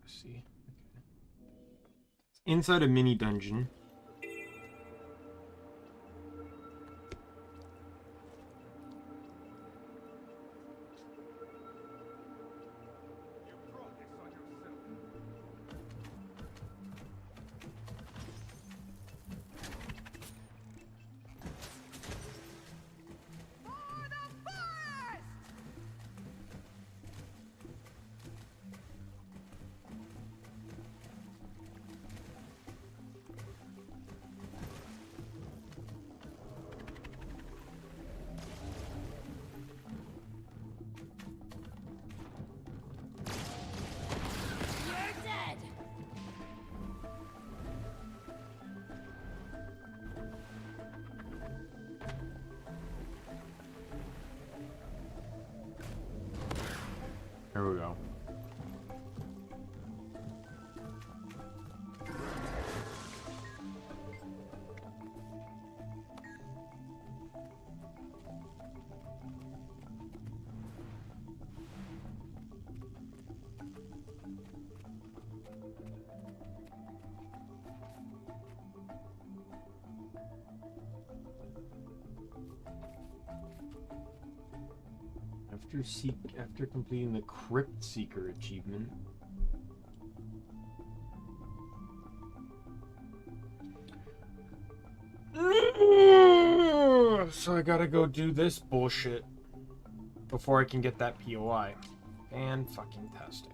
See. Okay. Inside a mini dungeon. Here we go. After completing the Crypt Seeker achievement. So I gotta go do this bullshit before I can get that POI. Fan-fucking-tastic.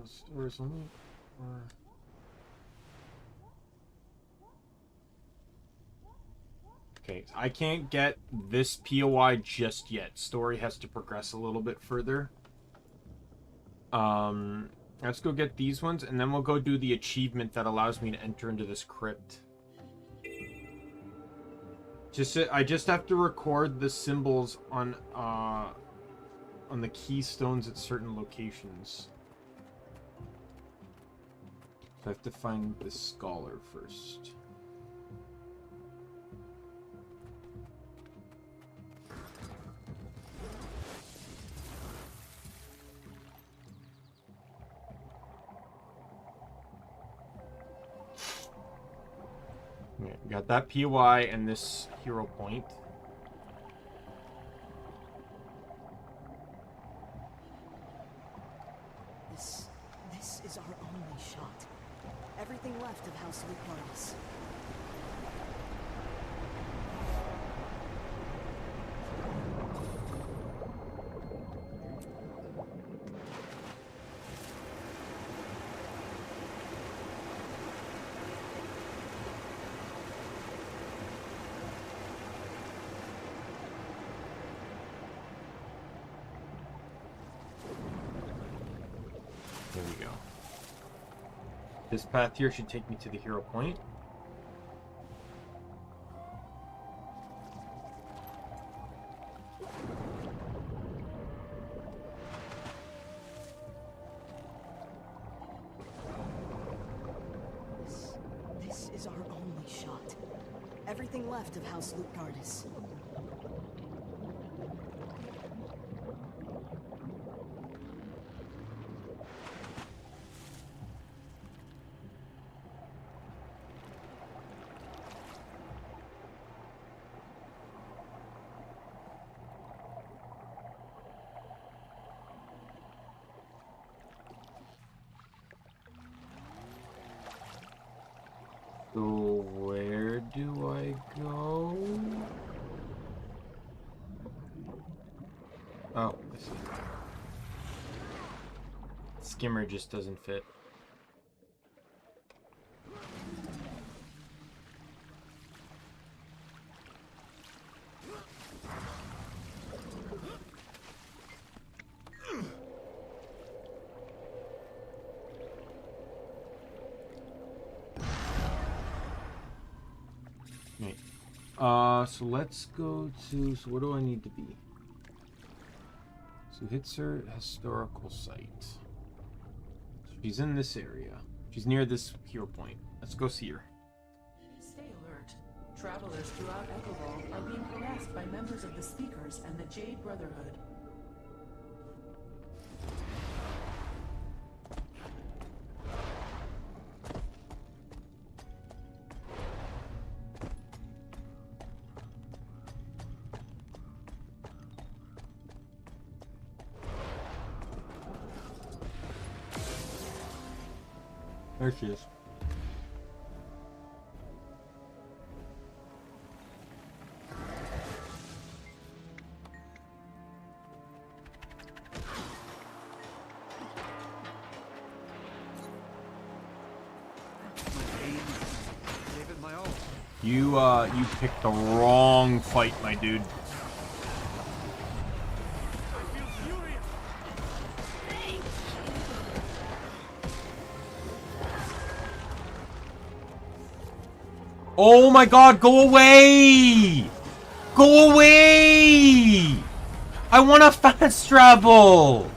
Stores only, or... Okay, I can't get this POI just yet. Story has to progress a little bit further. Let's go get these ones, and then we'll go do the achievement that allows me to enter into this crypt. I just have to record the symbols on the keystones at certain locations. So I have to find the scholar first. Okay, got that POI and this hero point. This is our only shot. Everything left of House Lucardus. There we go. This path here should take me to the hero point. This is our only shot. Everything left of House Lucardus. So where do I go? Oh, I see. Skimmer just doesn't fit. So let's go to, so what do I need to be? So Hitzer historical site. So she's in this area. She's near this hero point. Let's go see her. Stay alert. Travelers throughout Echoval are being harassed by members of the Speakers and the Jade Brotherhood. There she is. You picked the wrong fight, my dude. Oh my god, go away! Go away! I want to fast travel!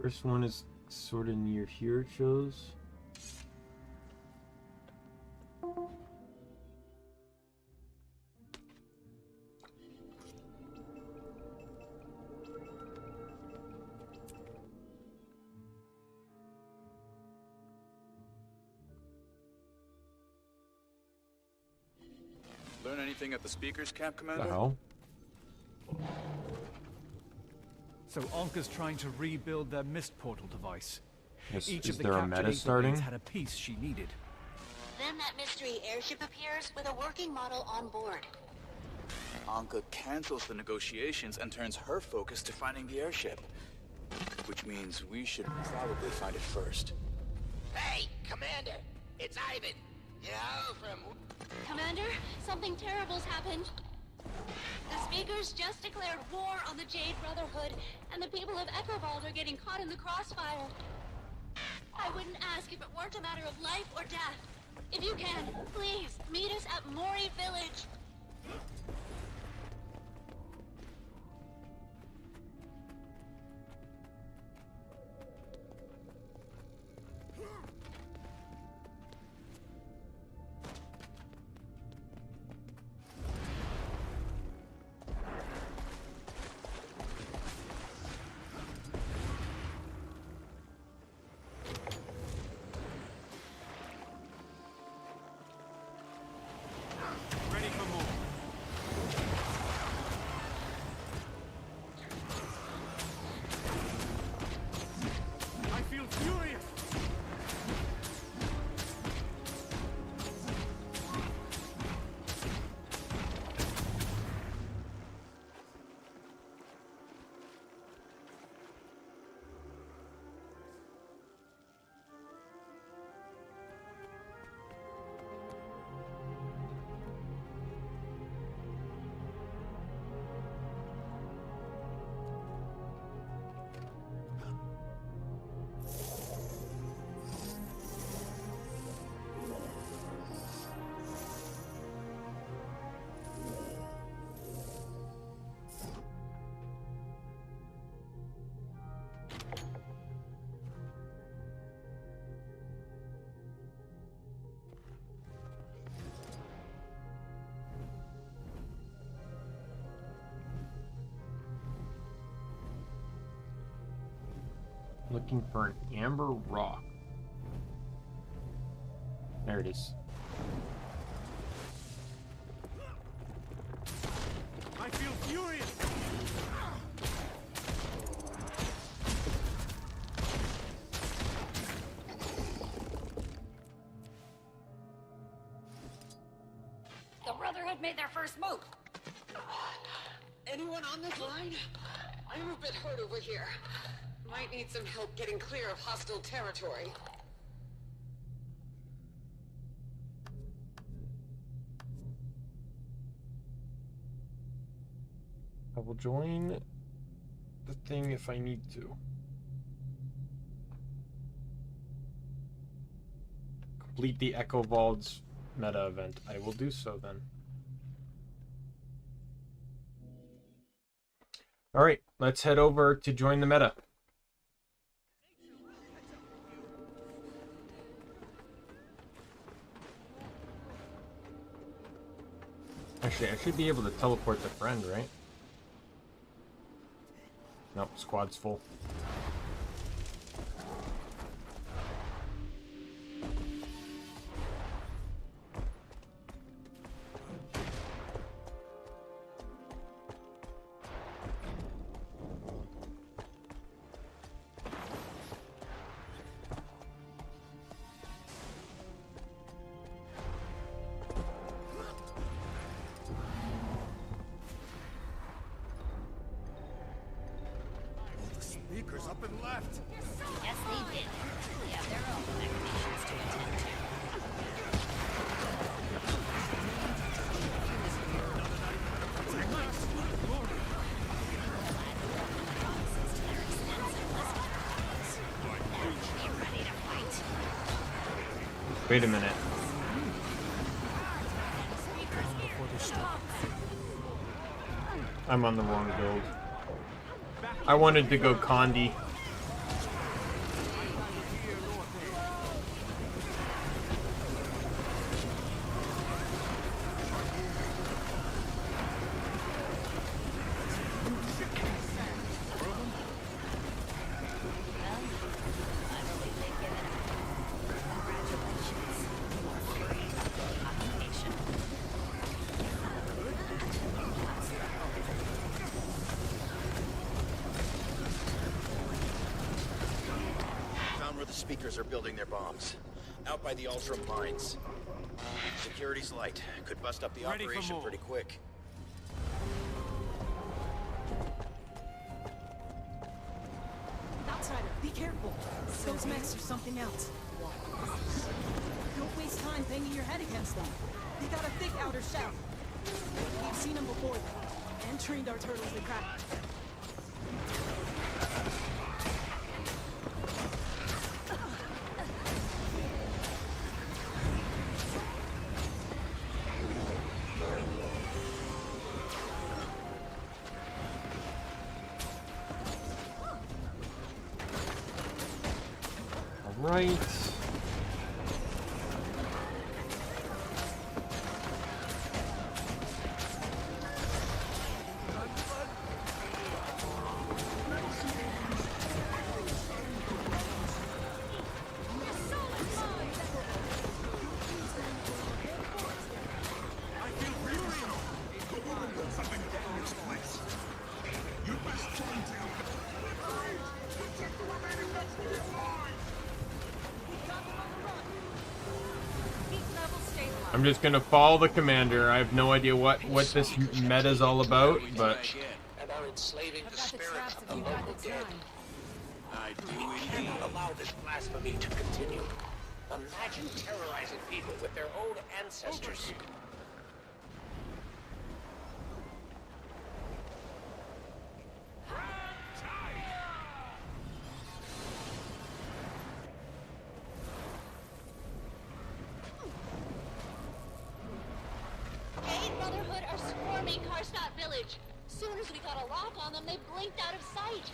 First one is sort of near here, it shows. Learn anything at the speakers camp, The Commander? hell? So Ankka's trying to rebuild their mist portal device. Each Is of the there a captured meta Aether starting? Blades had a piece she needed. Then that mystery airship appears with a working model on board. Ankka cancels the negotiations and turns her focus to finding the airship. Which means we should probably find it first. Hey, Commander! It's Ivan! You know, from... Commander, something terrible's happened. The speakers just declared war on the Jade Brotherhood, and the people of Eckerwald are getting caught in the crossfire. I wouldn't ask if it weren't a matter of life or death. If you can, please, meet us at Mori Village. Ready for more. I feel furious! Looking for an amber rock. There it is. I feel furious! The Brotherhood made their first move. Anyone on this line? I'm a bit hurt over here. Might need some help getting clear of hostile territory. I will join the thing if I need to. Complete the Eckerwald's meta event. I will do so then. Alright, let's head over to join the meta. Actually, I should be able to teleport the friend, right? Nope, squad's full. Speakers up and left. Yes, they did. They have their own machinations to attend to. Wait a minute. I'm on the wrong build. I wanted to go Condi. the speakers are building their bombs. Out by the Ultram mines. Security's light. Could bust up the operation pretty quick. Outsider, be careful. Those mechs are something else. Don't waste time banging your head against them. They got a thick outer shell. We've seen them before, and trained our turtles to crack. Right. I'm just gonna follow the commander. I have no idea what this meta's all about, but And are enslaving the spirits of the local dead. I do indeed. Cannot allow this blasphemy to continue. Imagine terrorizing people with their own ancestors. Jade Brotherhood are swarming Karstadt Village. Soon as we got a lock on them, they blinked out of sight.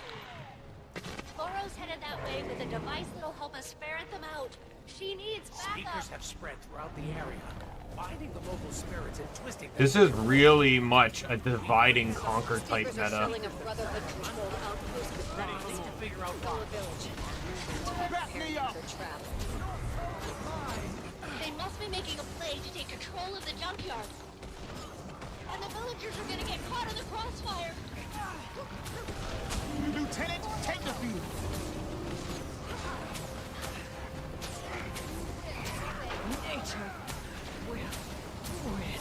Loro's headed that way with a device that'll help us ferret them out. She needs backup. Speakers have spread throughout the area, finding the local spirits and twisting them. this is really much a divide and conquer type meta. Selling a Brotherhood-controlled outpost with bombs to figure out the village. Back me up! They must be making a play to take control of the junkyard. And the villagers are gonna get caught in the crossfire. Lieutenant, take the field. Nature will win.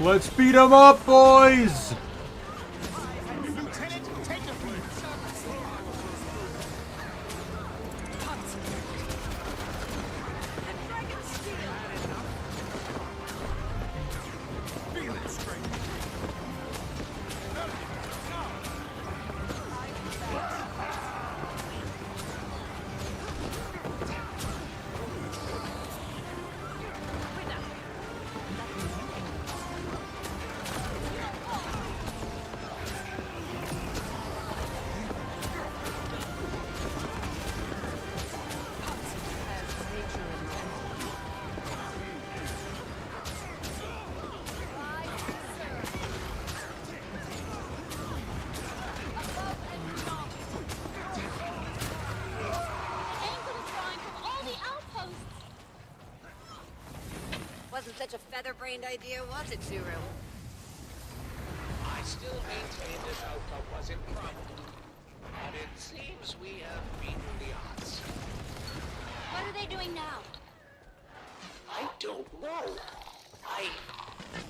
Let's beat them up, boys! Lieutenant, take the field. Feel it, strength. Wasn't such a feather-brained idea, was it, Zuru? I still maintain this outcome was improbable, but it seems we have beaten the odds. What are they doing now? I don't know.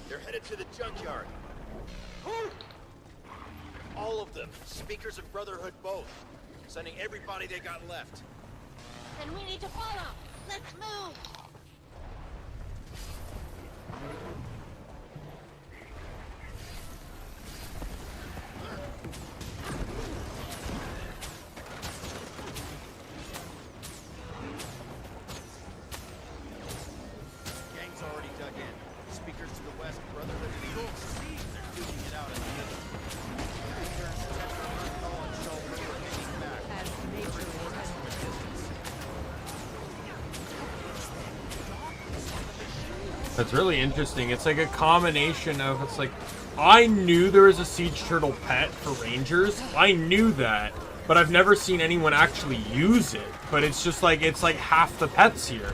They're headed to the junkyard. All of them. Speakers of Brotherhood both. Sending everybody they got left. Then we need to follow. Let's move. That's really interesting. It's like a combination of, it's like, I knew there was a siege turtle pet for rangers. I knew that, but I've never seen anyone actually use it. But it's just like, it's like half the pets here.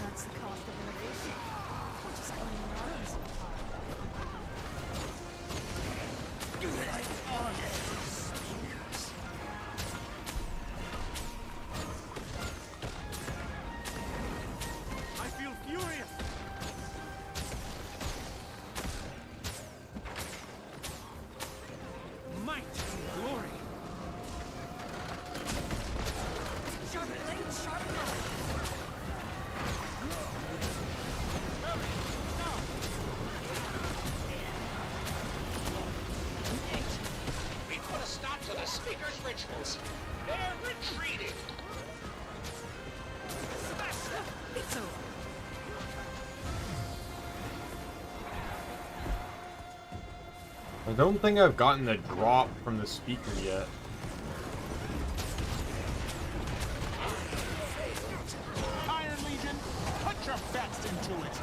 That's the cost of innovation. We're just claiming ours. I feel furious. Might and glory. Sharp blade, sharp blade. We put a stop to the speaker's rituals. They're retreating. It's over. I don't think I've gotten a drop from the speaker yet. Iron Legion, put your best into it.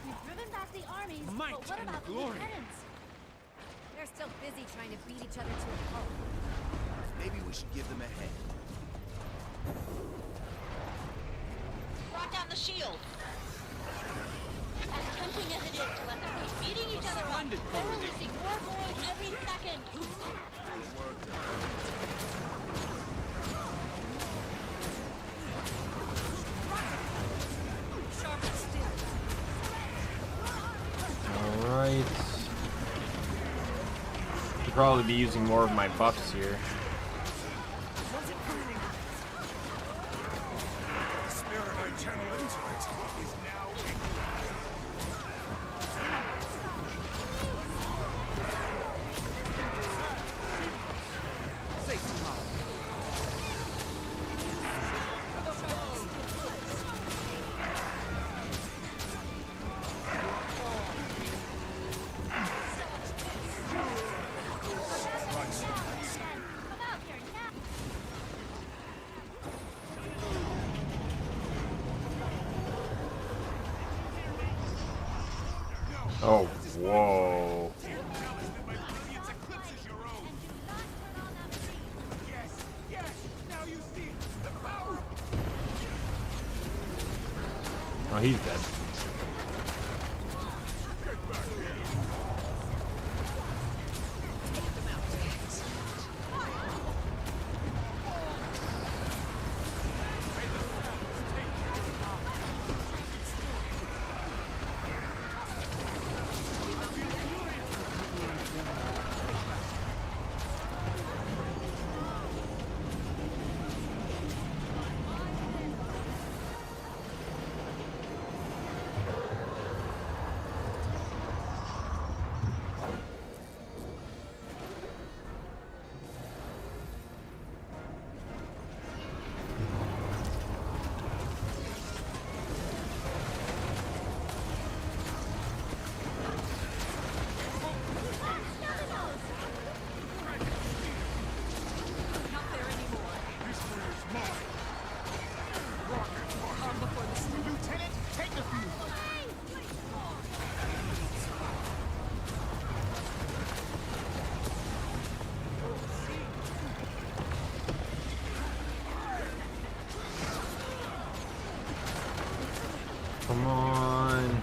We've driven back the armies, Might but what and about the glory. lieutenants? They're still busy trying to beat each other to a pulp. Maybe we should give them a hand. Brought down the shield. As tempting as it is to let them keep beating each other up, they're releasing more boys every second. Alright. Should probably be using more of my buffs here. The spirit I channel into it is now Oh, whoa. Oh, he's dead. Come on.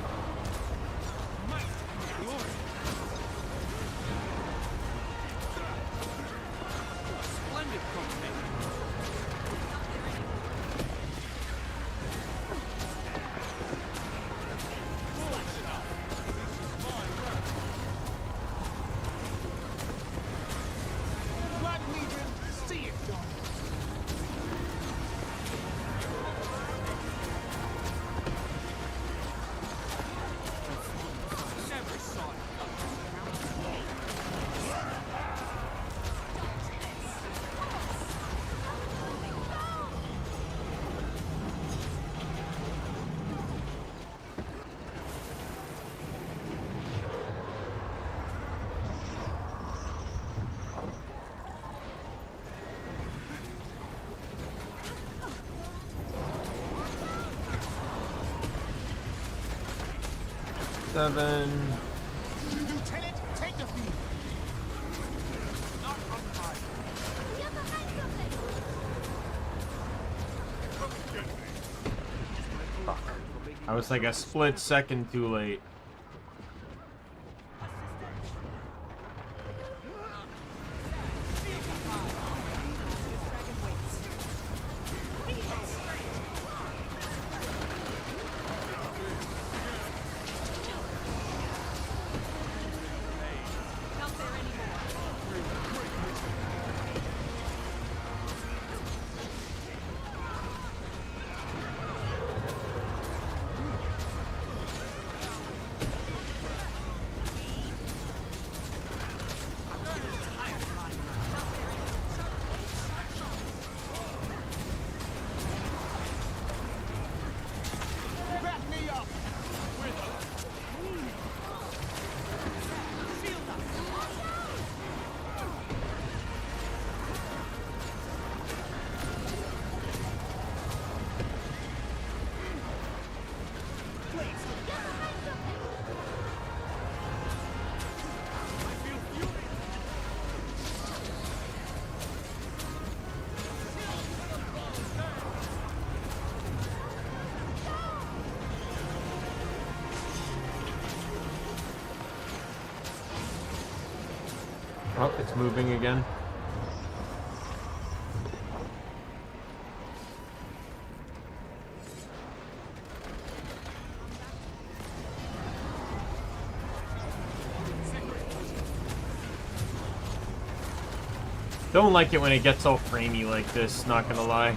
7. Lieutenant, take the feed. Not from high. Get behind something! Fuck. I was like a split second too late. Oh, it's moving again. Don't like it when it gets all framey like this, not gonna lie.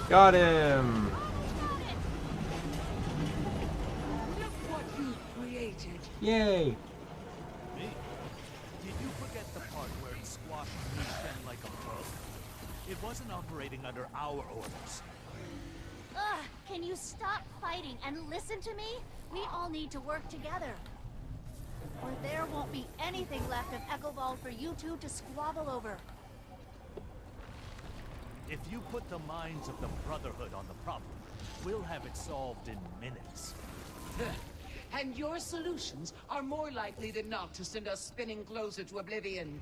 Got him! Look what you created. Yay! Me? Did you forget the part where it squashed me then like a bug? It wasn't operating under our orders. Ugh, can you stop fighting and listen to me? We all need to work together. Or there won't be anything left of Echo Ball for you two to squabble over. If you put the minds of the Brotherhood on the problem, we'll have it solved in minutes. And your solutions are more likely than not to send us spinning closer to oblivion.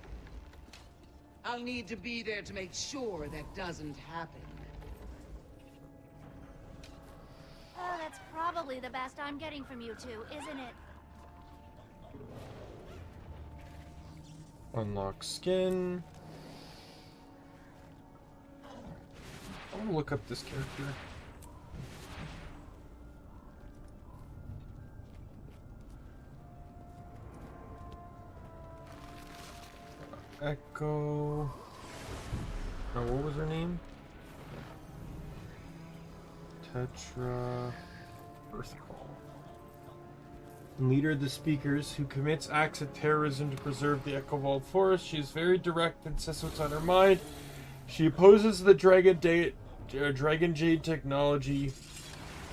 I'll need to be there to make sure that doesn't happen. Oh, that's probably the best I'm getting from you two, isn't it? Unlock skin. I want to look up this character. Echo. Oh, what was her name? Tetra. Earthcall. Leader of the Speakers, who commits acts of terrorism to preserve the Echo Vault Forest. She is very direct and says what's on her mind. She opposes the Dragon Jade technology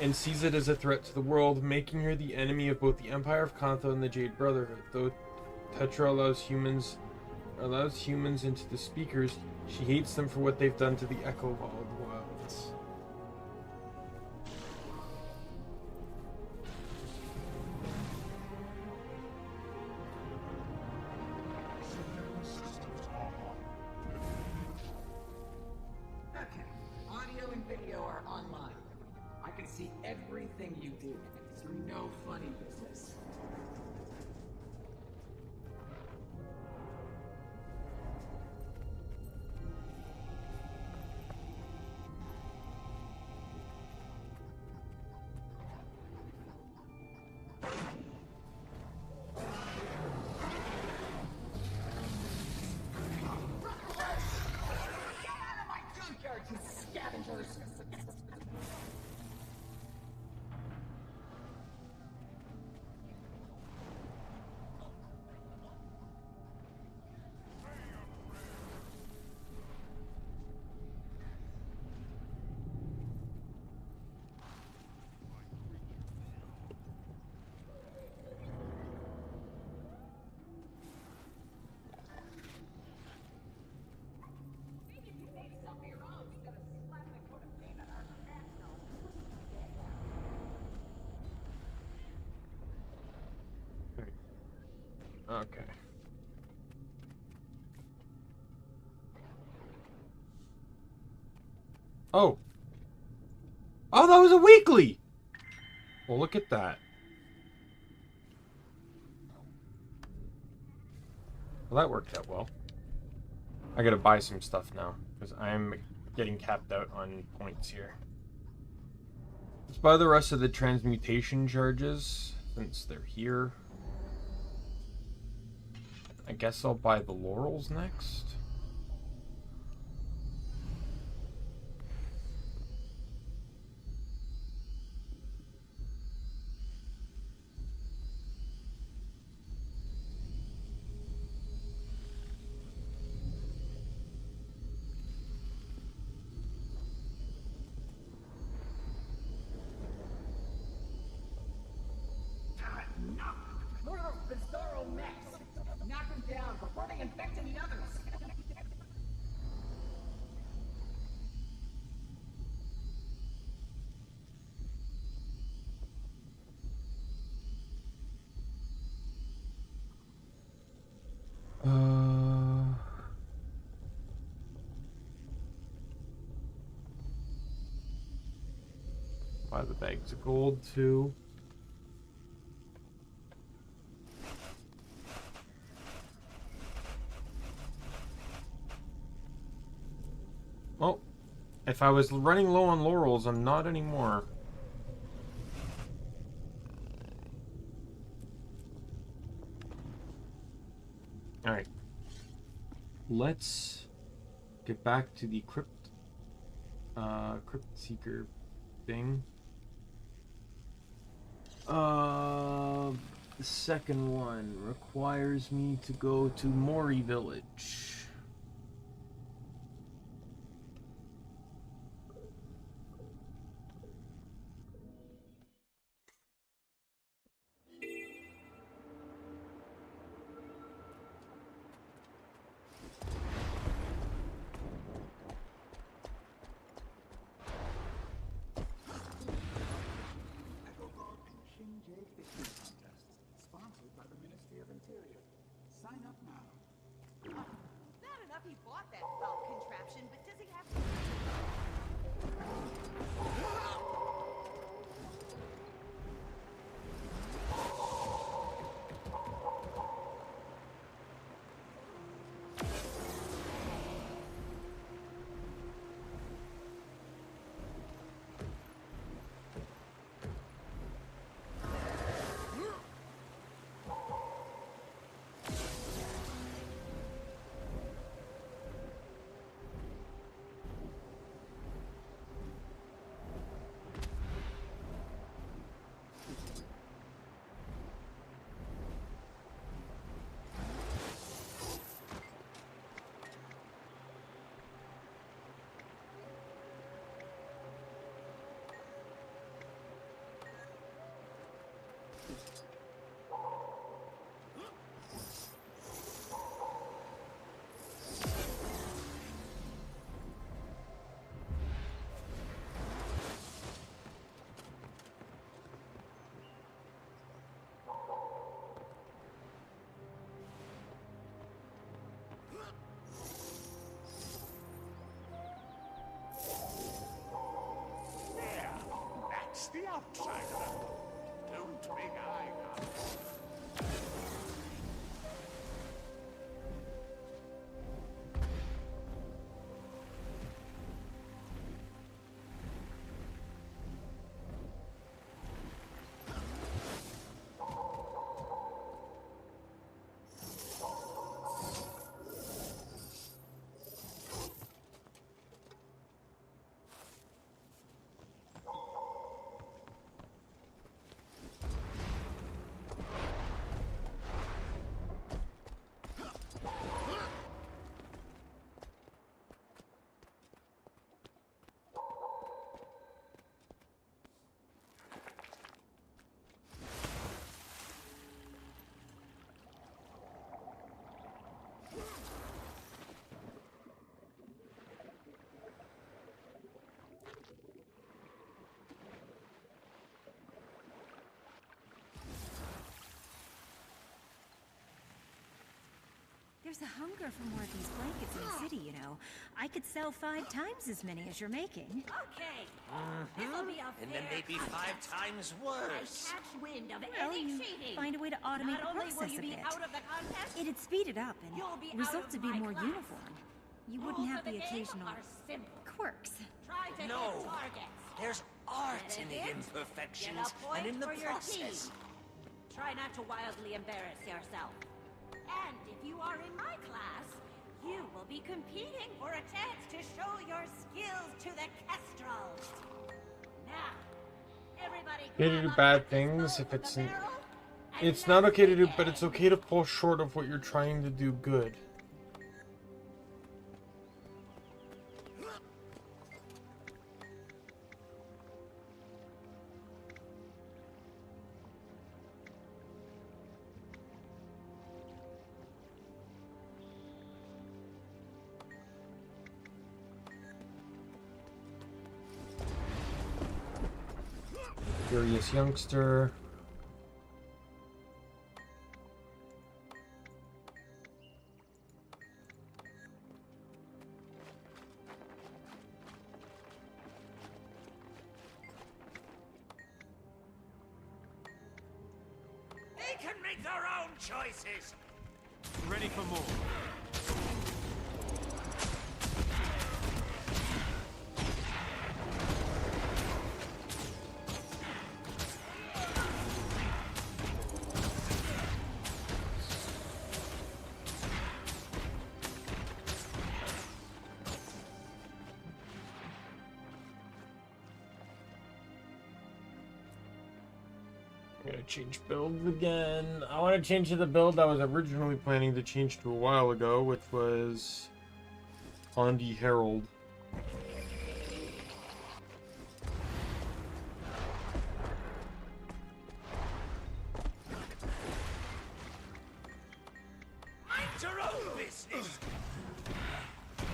and sees it as a threat to the world, making her the enemy of both the Empire of Kantha and the Jade Brotherhood. Though Tetra allows humans into the Speakers, she hates them for what they've done to the Echo Vault wilds. Okay, audio and video are on thing you do. It's no funny business. Okay. Oh. Oh, that was a weekly! Well, look at that. Well, that worked out well. I gotta buy some stuff now, because I'm getting capped out on points here. Let's buy the rest of the transmutation charges, since they're here. I guess I'll buy the laurels next. More of those bizarro mechs! Knock them down before they infect any others! Buy the bags of gold too. Well, if I was running low on laurels, I'm not anymore. Alright. Let's get back to the crypt seeker thing. The second one requires me to go to Mori Village. Sponsored by the Ministry of Interior. Sign up now. Bad enough he bought that foul contraption, but does he have to... the outside of them. Don't big eye guys. There's a hunger for more of these blankets in the city, you know. I could sell 5 times as many as you're making. Okay. This'll be a and then maybe 5 times worse. I catch wind of Well, any you cheating. find a way to automate Not the only will process you a be bit. out of the contest, It'd speed it up and you'll be result out to of be my more class. uniform. You wouldn't Rules have of the game occasional are simple. quirks. Try to No. hit targets. There's art Get in a the hit, imperfections get a point and in the for your process. team. Try not to wildly embarrass yourself. And if you are in my class, you will be competing for a chance to show your skills to the Kestrels. Now, everybody Okay to do bad things if it's not okay to do, but it's okay to fall short of what you're trying to do good. Curious youngster. They can make their own choices. Ready for more. I'm gonna change builds again. I want to change to the build I was originally planning to change to a while ago, which was Ondi Herald. Mind your own business.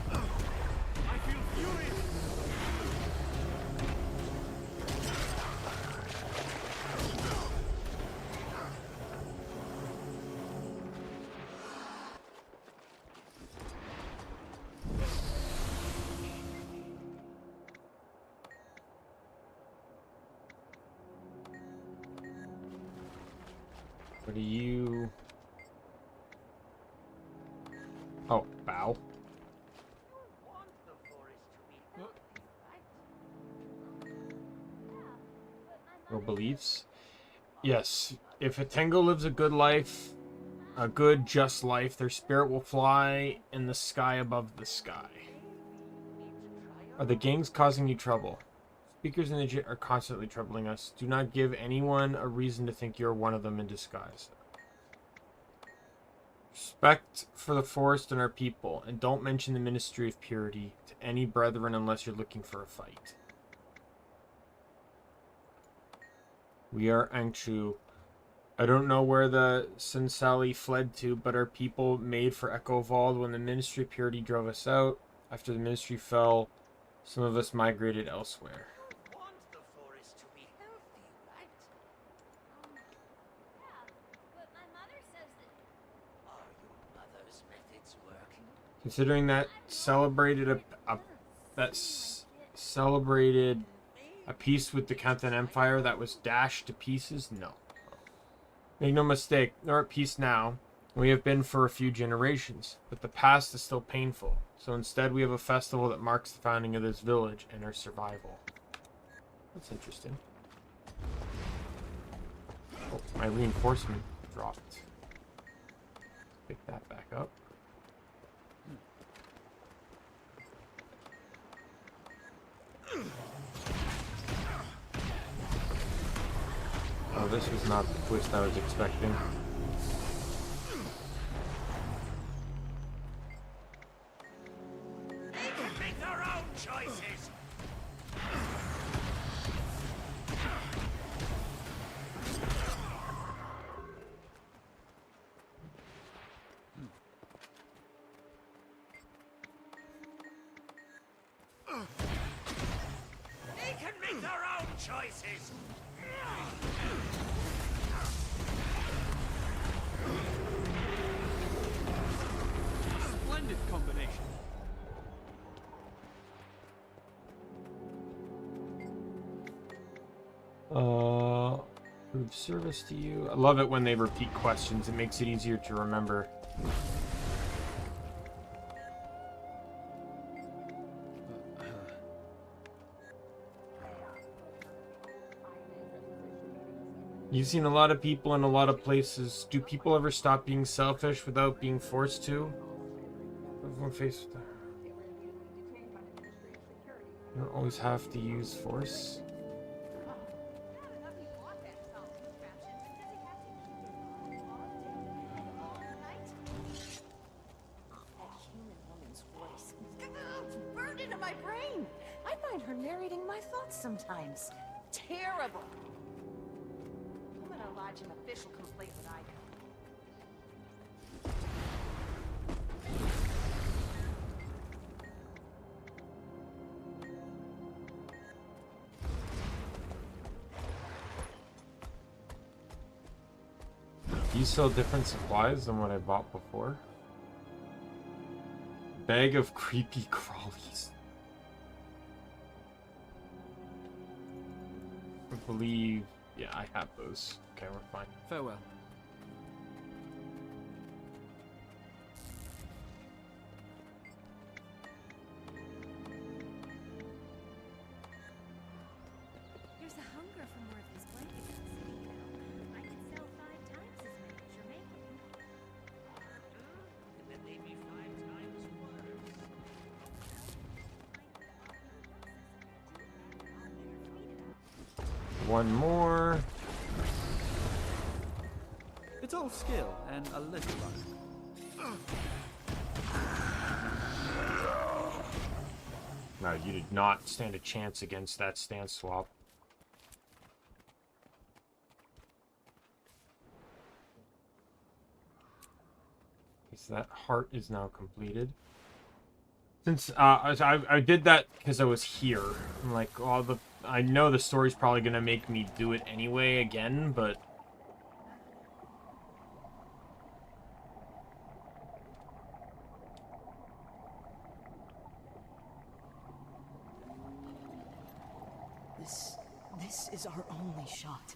I feel furious. What do you... Oh, bow. No beliefs? Yes. If a Tengu lives a good life, a good, just life, their spirit will fly in the sky above the sky. Are the gangs causing you trouble? Speakers in the JIT are constantly troubling us. Do not give anyone a reason to think you're one of them in disguise. Respect for the forest and our people, and don't mention the Ministry of Purity to any brethren unless you're looking for a fight. We are Ankchu. I don't know where the Sensali fled to, but our people made for Echo Vault when the Ministry of Purity drove us out. After the Ministry fell, some of us migrated elsewhere. Considering that celebrated A peace with the Kanthan Empire that was dashed to pieces? No. Make no mistake, they're at peace now. We have been for a few generations, but the past is still painful. So instead we have a festival that marks the founding of this village and our survival. That's interesting. Oh, my reinforcement dropped. Pick that back up. Oh, this was not the twist I was expecting. They can make their own choices. They can make their own choices. Splendid combination. Prove service to you. I love it when they repeat questions. It makes it easier to remember. You've seen a lot of people in a lot of places. Do people ever stop being selfish without being forced to? Everyone faced with that. You don't always have to use force. Burned into my brain. I find her narrating my thoughts sometimes. Terrible. I'm gonna lodge an official complaint with Ida. These sell different supplies than what I bought before. Bag of creepy crawlies. I believe... yeah, I have those. Okay, we're fine. Farewell. There's a hunger for more of these blankets in the city now. I could sell 5 times as many as you're making. And then they'd be 5 times worse. One more. It's all skill and a little luck. No, you did not stand a chance against that stance swap. So that heart is now completed. Since I did that because I was here. I'm like, oh, I know the story's probably gonna make me do it anyway again, but This is our only shot.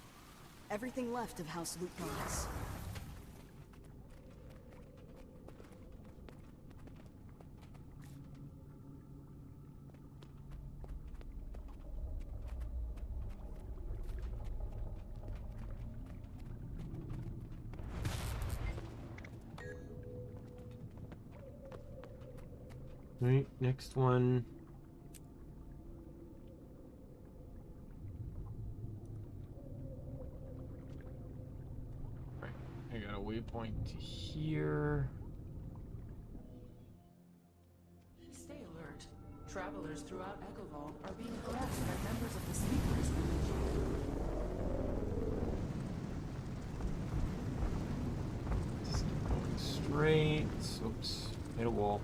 Everything left of House Lutgar's. right, next one. I got a waypoint to here. Stay alert. Travelers throughout Echoval are being harassed by members of the Speakers and the Jade. Just keep going straight. Oops, hit a wall.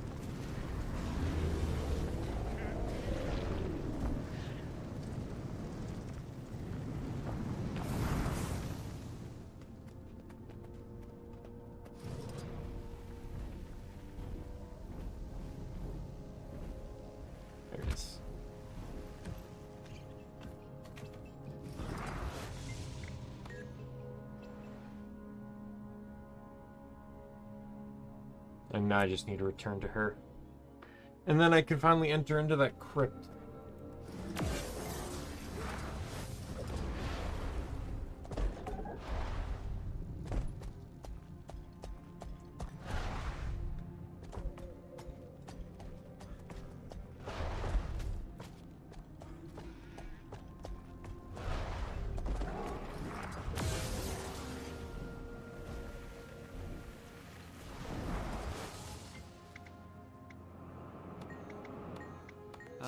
And now I just need to return to her. And then I can finally enter into that crypt.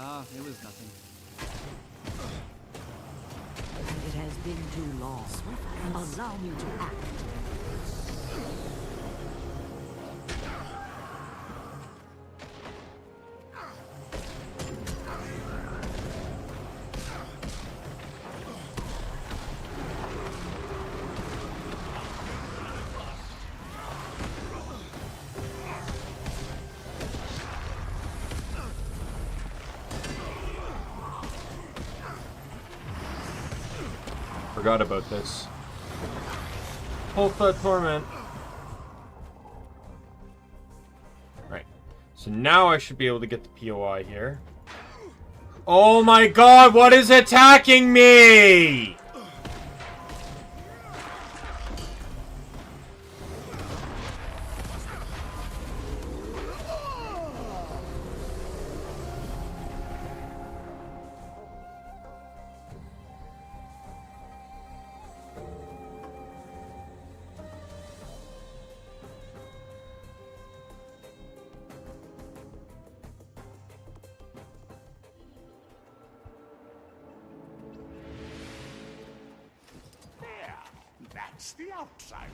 Ah, it was nothing. It has been too long. Allow me to act. Forgot about this. Pulsa Torment. Right. So now I should be able to get the POI here. Oh my god, what is attacking me? That's the outsider.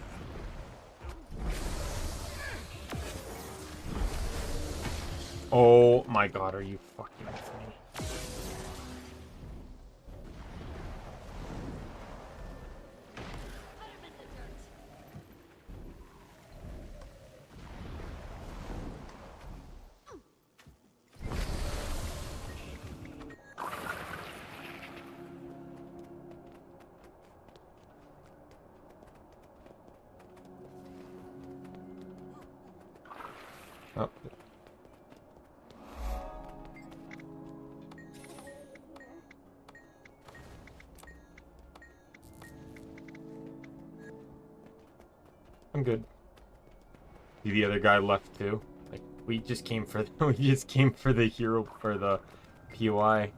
Oh my god, are you fucking with me? Oh. I'm good. The other guy left too. Like we just came for the hero for the POI.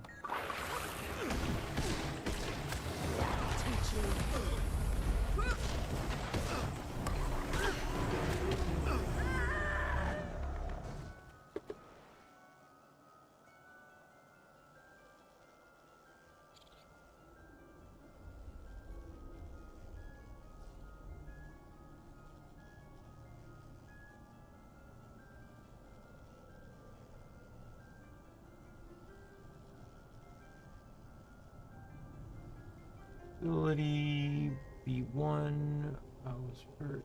Ability B1. I was Birch.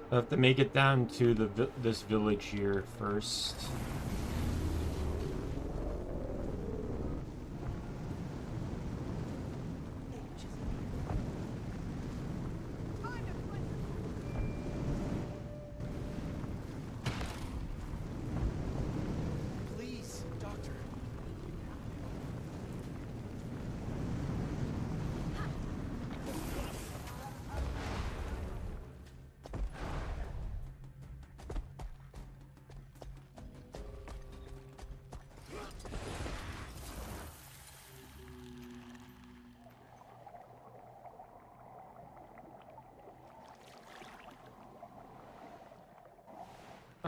I have to make it down to this village here first. Please, Doctor.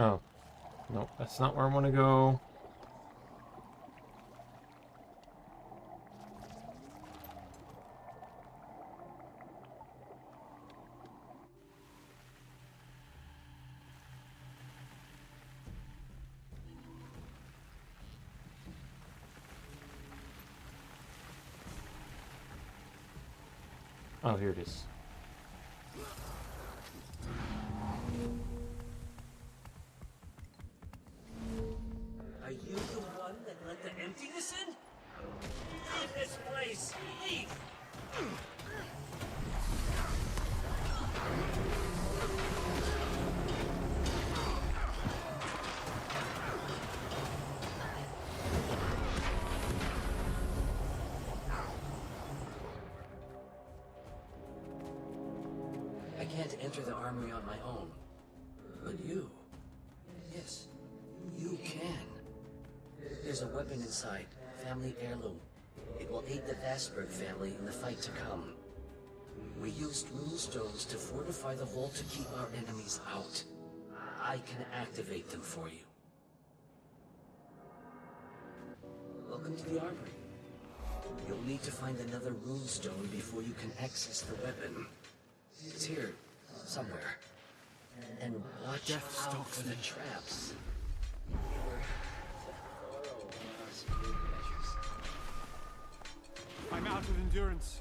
Oh. No, that's not where I want to go. Oh, here it is. Are you the one that let the emptiness in? Leave this place! Leave! I can't enter the armory on my own. But you... Yes, you can. There's a weapon inside. Family heirloom. It will aid the Vastberg family in the fight to come. We used runestones to fortify the vault to keep our enemies out. I can activate them for you. Welcome to the armory. You'll need to find another runestone before you can access the weapon. It's here, somewhere. And watch out for the traps. I'm out of endurance.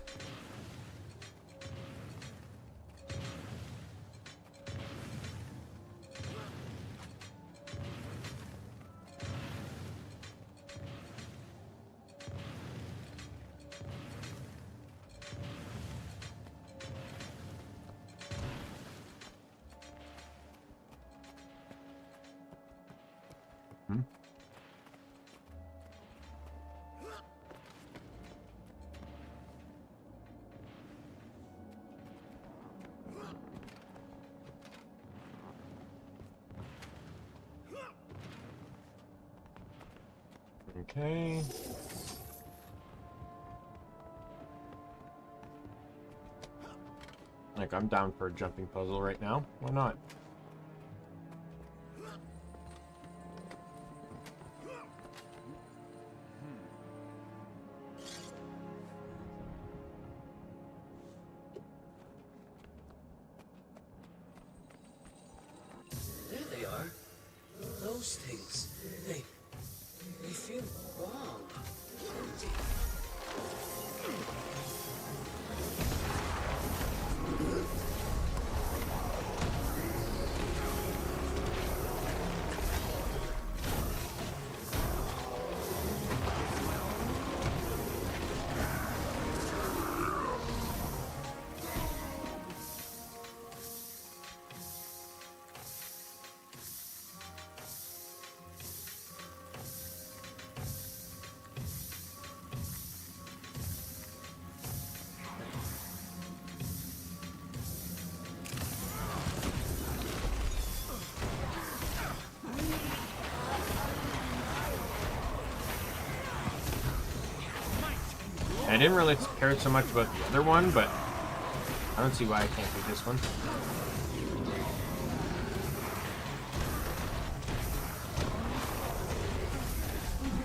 Okay. Like, I'm down for a jumping puzzle right now. Why not? There they are. Those things. They feel wrong. Empty. I didn't really care so much about the other one, but I don't see why I can't do this one.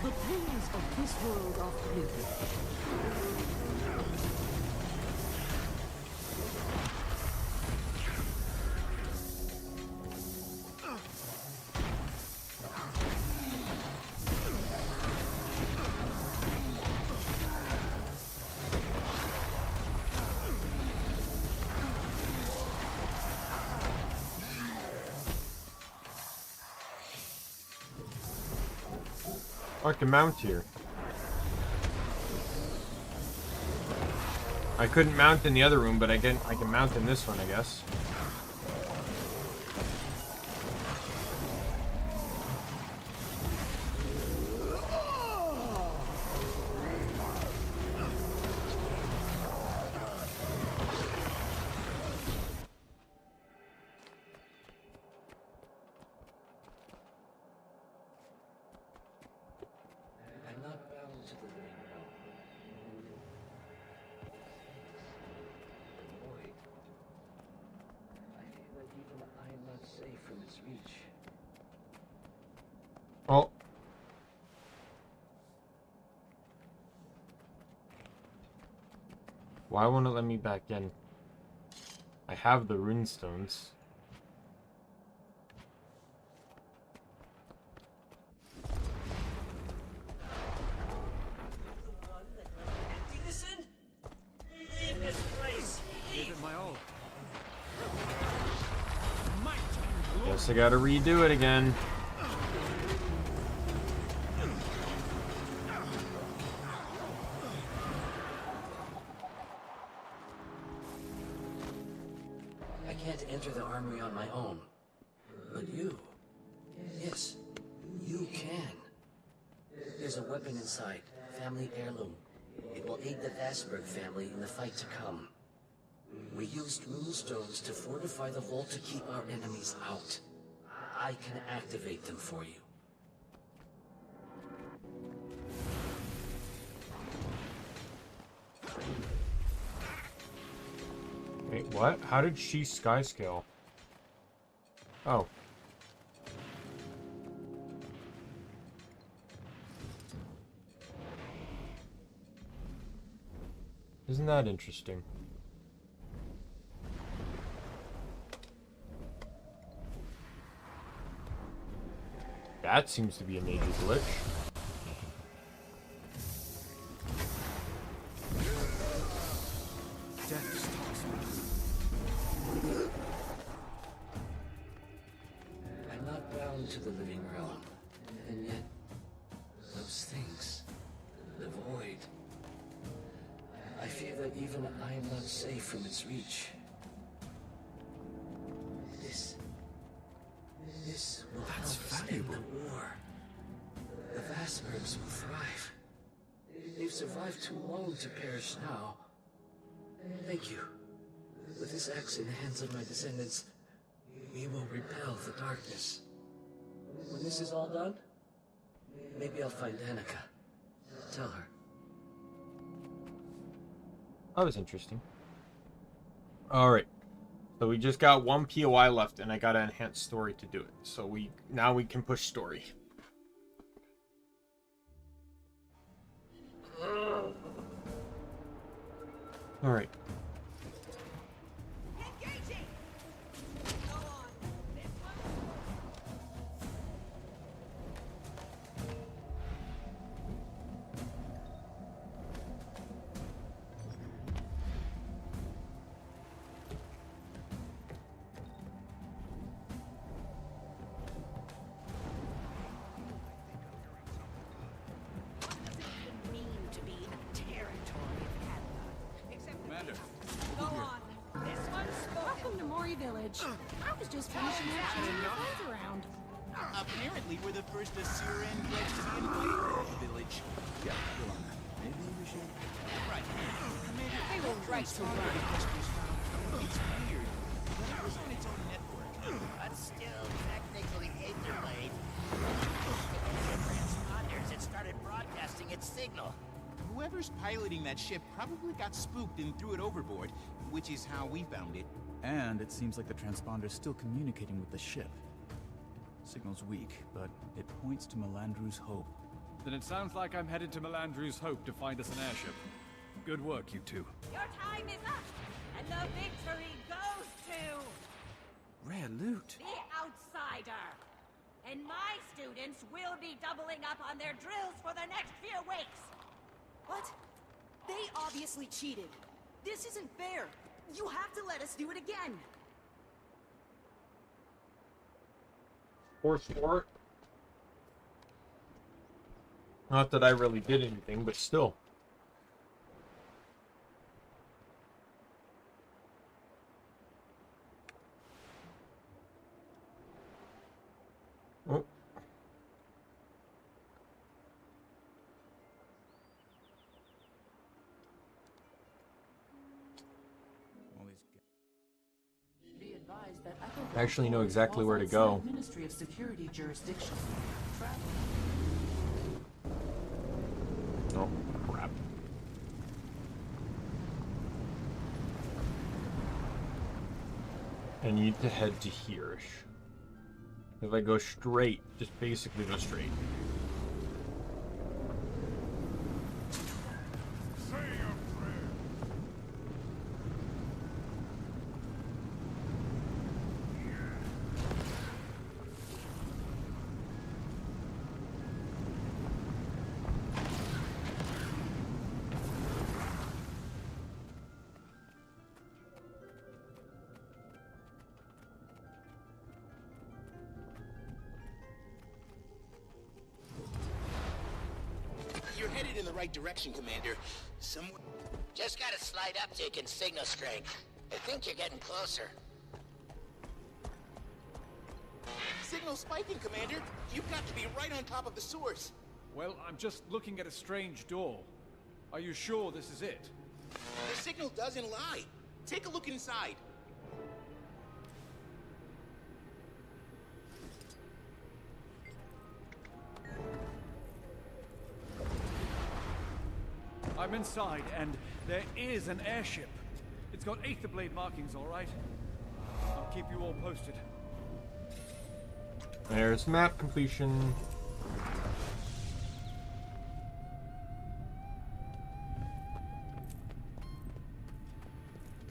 The pains of this world are fleeting. I can mount here. I couldn't mount in the other room, but I can mount in this one, I guess. Oh. Why won't it let me back in? I have the runestones. Empty this in? Leave this place! Guess I gotta redo it again. I can't enter the armory on my own. But you... Yes, you can. There's a weapon inside. Family heirloom. It will aid the Vasberg family in the fight to come. We used runestones to fortify the vault to keep our enemies out. I can activate them for you. Wait, what? How did she sky scale? Oh. Isn't that interesting? That seems to be a major glitch. I'm not bound to the living realm, and yet those things, the void. I fear that even I am not safe from its reach. This will help us end the war. The Vasbergs will thrive. They've survived too long to perish now. Thank you. With this axe in the hands of my descendants, we will repel the darkness. When this is all done, maybe I'll find Ankka. Tell her. That was interesting. Alright. So we just got one POI left, and I gotta enhance story to do it. So now we can push story. Alright. I was just finishing up changing your friends around. Apparently, we're the first Asuran pledged to be invited to the village. Yeah, Yolanda. Maybe we should... Right. Maybe They were right to run. It's weird, but it was on its own network. But still, technically Aetherblade. The transponders, it started broadcasting its signal. Whoever's piloting that ship probably got spooked and threw it overboard, which is how we found it. And it seems like the transponder's still communicating with the ship. Signal's weak, but it points to Melandru's Hope. Then it sounds like I'm headed to Melandru's Hope to find us an airship. Good work, you two. Your time is up, and the victory goes to... Rare loot. the outsider. And my students will be doubling up on their drills for the next few weeks. What? They obviously cheated. This isn't fair. You have to let us do it again. Poor sport. Not that I really did anything, but still. Oh. Be advised that Echo I actually know exactly where to go. Ministry of Security jurisdiction. Oh, crap. I need to head to here-ish. If I go straight, just basically go straight. the right direction, Commander. Somewhere... Just got a slight uptick in signal strength. I think you're getting closer. Signal spiking, Commander. You've got to be right on top of the source. Well, I'm just looking at a strange door. Are you sure this is it? The signal doesn't lie. Take a look inside. I'm inside, and there is an airship. It's got Aetherblade markings, all right. I'll keep you all posted. There's map completion.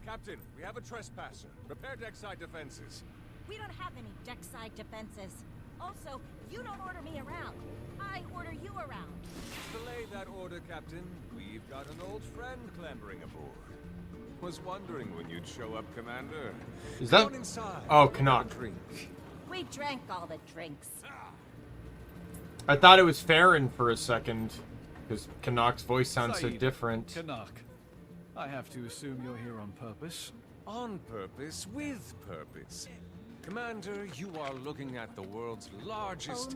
Captain, we have a trespasser. Prepare deckside defenses. We don't have any deckside defenses. Also, you don't order me around. I order you around. Delay that order, Captain. We've got an old friend clambering aboard. Was wondering when you'd show up, Commander. Is that... Come on inside. Oh, Canuck. We drank all the drinks. I thought it was Farron for a second. Because Canuck's voice sounds so Saeed, different. Canuck, I have to assume you're here on purpose. On purpose, with purpose. Commander, you are looking at the world's largest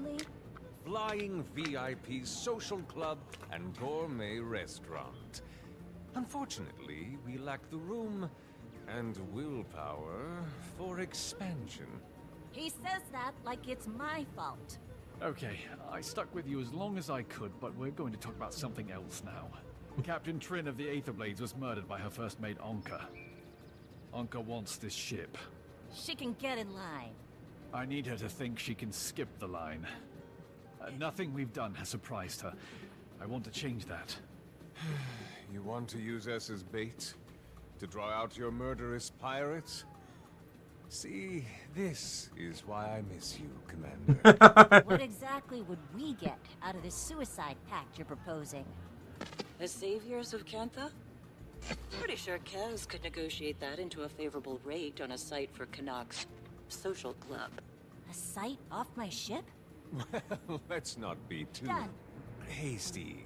flying VIP social club and gourmet restaurant. Unfortunately, we lack the room and willpower for expansion. He says that like it's my fault. Okay, I stuck with you as long as I could, but we're going to talk about something else now. Captain Trin of the Aetherblades was murdered by her first mate, Ankka. Ankka wants this ship. She can get in line. I need her to think she can skip the line. Nothing we've done has surprised her. I want to change that. You want to use us as bait? To draw out your murderous pirates? See, this is why I miss you, Commander. What exactly would we get out of this suicide pact you're proposing? The saviors of Kantha? Pretty sure Kaz could negotiate that into a favorable rate on a site for Canuck's social club. A site off my ship? Well, let's not be too Done. hasty.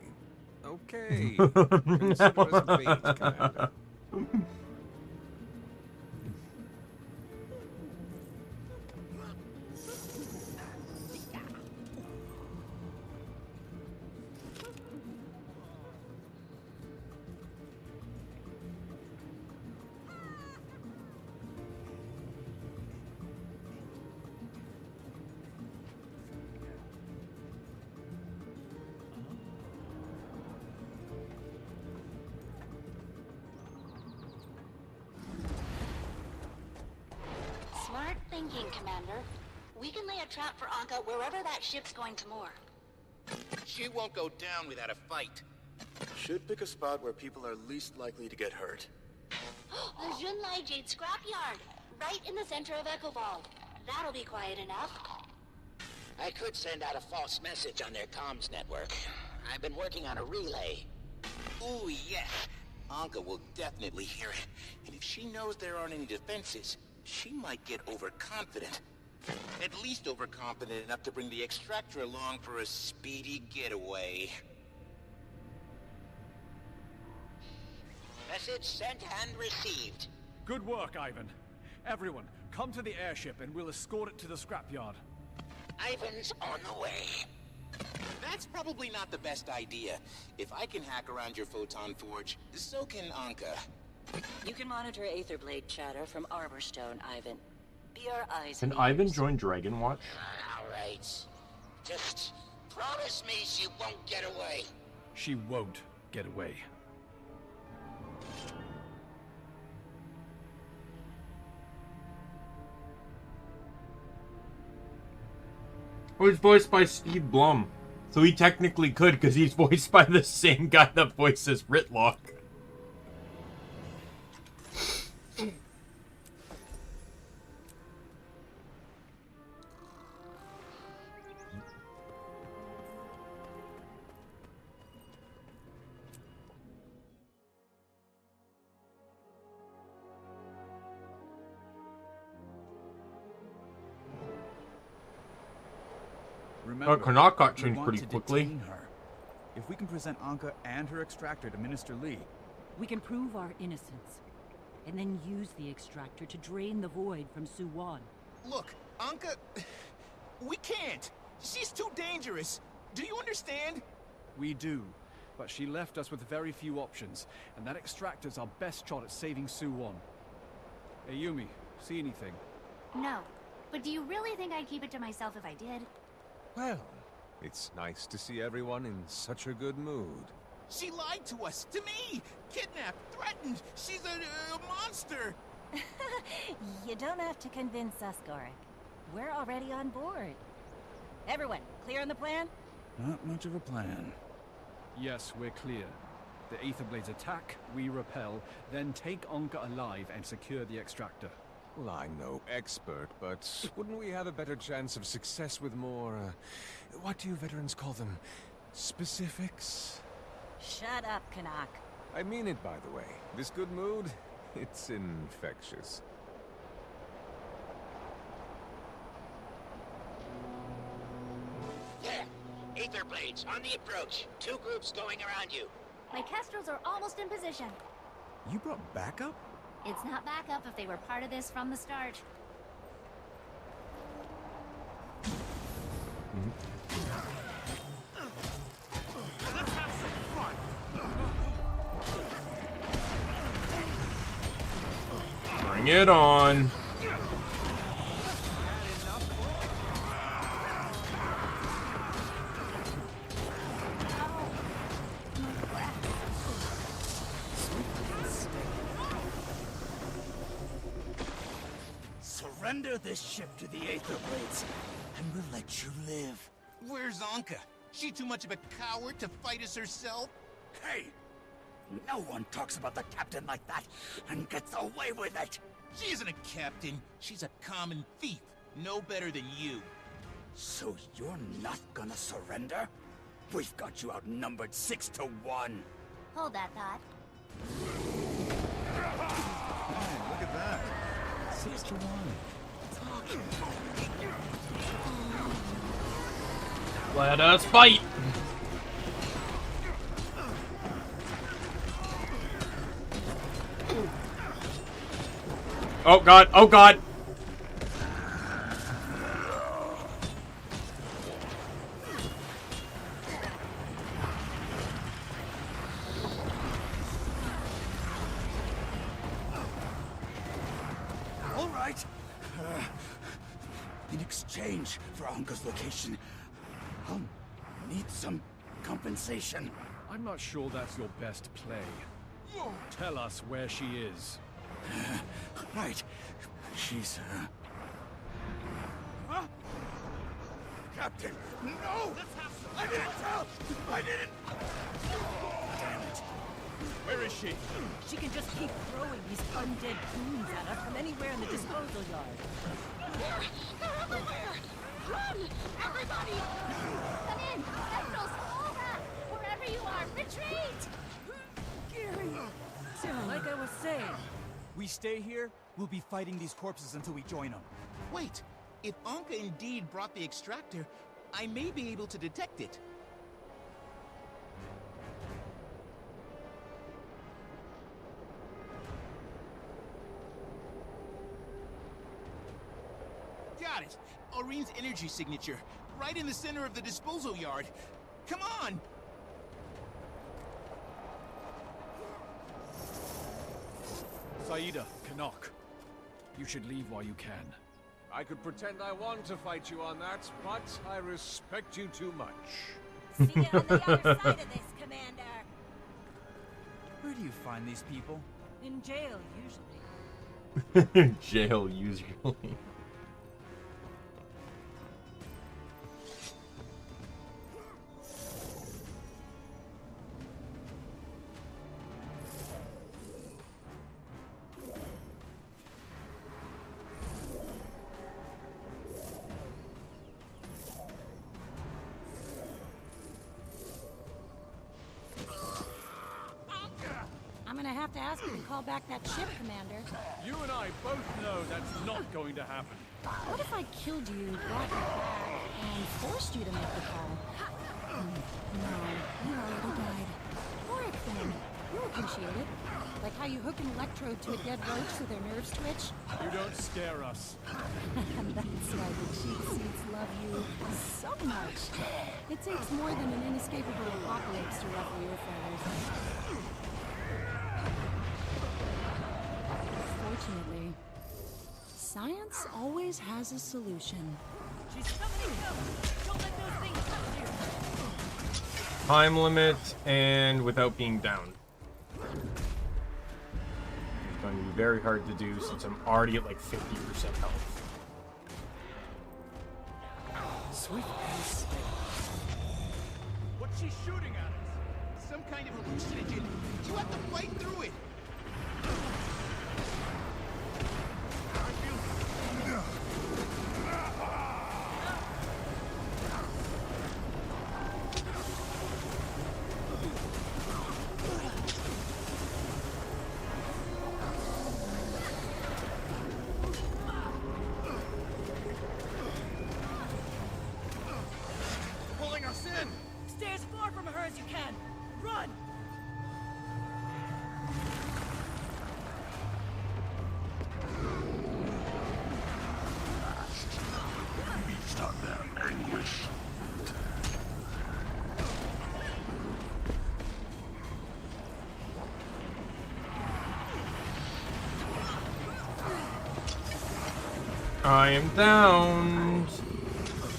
Okay. Consider us bait, Commander. Smart thinking, Commander. We can lay a trap for Ankka wherever that ship's going to moor. She won't go down without a fight. Should pick a spot where people are least likely to get hurt. The Junlai Jade scrapyard, right in the center of Echoval. That'll be quiet enough. I could send out a false message on their comms network. I've been working on a relay. Ooh, yes. Ankka will definitely hear it. And if she knows there aren't any defenses, she might get overconfident. At least overconfident enough to bring the extractor along for a speedy getaway. Message sent and received. Good work, Ivan. Everyone, come to the airship and we'll escort it to the scrapyard. Ivan's on the way. That's probably not the best idea. If I can hack around your photon forge, so can Ankka. You can monitor Aetherblade chatter from Arborstone, Ivan. Be our eyes Can and Ivan ears. join Dragon Watch? All right. Just promise me she won't get away. She won't get away. Oh, he's voiced by Steve Blum. So he technically could, because he's voiced by the same guy that voices Ritlock. Remember, Canuck got we changed want pretty to quickly. detain her. If if we can present Ankka and her extractor to Minister Lee. We can prove our innocence, and then use the extractor to drain the void from Suwon. Look, Ankka... We can't! She's too dangerous! Do you understand? We do, but she left us with very few options, and that extractor's our best shot at saving Suwon. Hey Yumi, see anything? No. But do you really think I'd keep it to myself if I did? Well, it's nice to see everyone in such a good mood. She lied to us, to me! Kidnapped, threatened! She's a monster! You don't have to convince us, Gorik. We're already on board. Everyone, clear on the plan? Not much of a plan. Yes, we're clear. The Aether Blades attack, we repel, then take Ankka alive and secure the extractor. Well, I'm no expert, but wouldn't we have a better chance of success with more, what do you veterans call them? Specifics? Shut up, Canuck. I mean it, by the way. This good mood, it's infectious. There! Aether Blades, on the approach. 2 groups going around you. My Kestrels are almost in position. You brought backup? It's not backup if they were part of this from the start. Let's have some fun! Bring it on. Surrender this ship to the Aether Blades, and we'll let you live. Where's Ankka? She too much of a coward to fight us herself? Hey! No one talks about the captain like that and gets away with it! She isn't a captain. She's a common thief. No better than you. So you're not gonna surrender? We've got you outnumbered 6 to 1. Hold that thought. Hey, look at that. 6 to 1. Let us fight! Oh god, oh god! All right. In exchange for Ankka's location, I'll need some compensation. I'm not sure that's your best play. Tell us where she is. Right. She's, Huh? Captain, no! I didn't tell! I didn't! Damn it. Where is she? She can just keep throwing these undead goons at us from anywhere in the disposal yard. They're everywhere! Run! Everybody! Come in! Kestrels, all that! Wherever you are, retreat! Gary! Like I was saying. We stay here, we'll be fighting these corpses until we join them. Wait, if Ankka indeed brought the extractor, I may be able to detect it. Got it! Aurine's energy signature, right in the center of the disposal yard. Come on! Saida, Canuck. You should leave while you can. I could pretend I want to fight you on that, but I respect you too much. See you on the other side of this, Commander. Where do you find these people? In jail, usually. Jail, usually. I'm gonna have to ask you to call back that ship, Commander. You and I both know that's not going to happen. What if I killed you, brought you back, and forced you to make the call? No, you already died. Warwick, then. You'll appreciate it. Like how you hook an electrode to a dead roach so their nerves twitch. You don't scare us. And that's why the cheap seats love you so much. It takes more than an inescapable apocalypse to ruffle your feathers. Fortunately, science always has a solution. She's summoning them. Don't let those things touch you. Time limit and without being down. It's going to be very hard to do since I'm already at like 50% health. Sweet ass. What's she shooting at us? Some kind of hallucinogen. You have to fight through it. Pulling us in. Stay as far from her as you can. Run! Beast on them, English. I am down.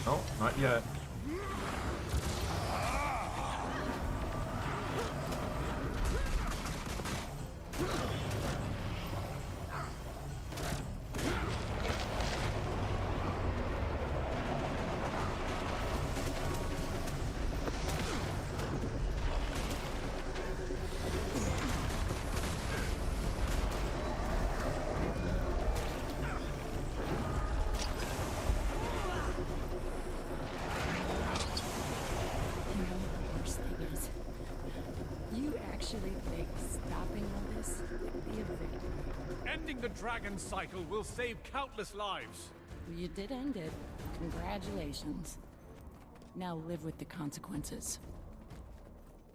Oh, not yet. You actually think stopping all this would be a victory? Ending the dragon cycle will save countless lives. You did end it. Congratulations. Now live with the consequences.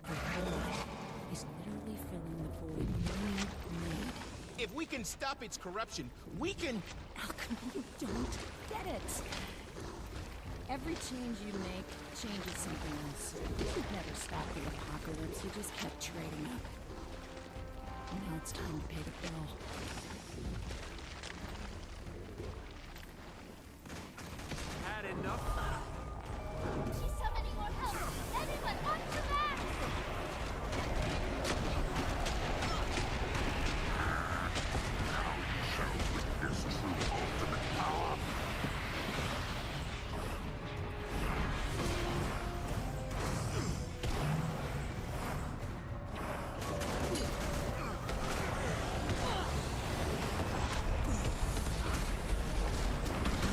The void is literally filling the void you made. If we can stop its corruption, we can... Alchemy, you don't get it. Every change you make changes something else. You never stopped the apocalypse, you just kept trading up. And now it's time to pay the bill. Had enough? She's summoning more help. Everyone, watch your back! This true ultimate power.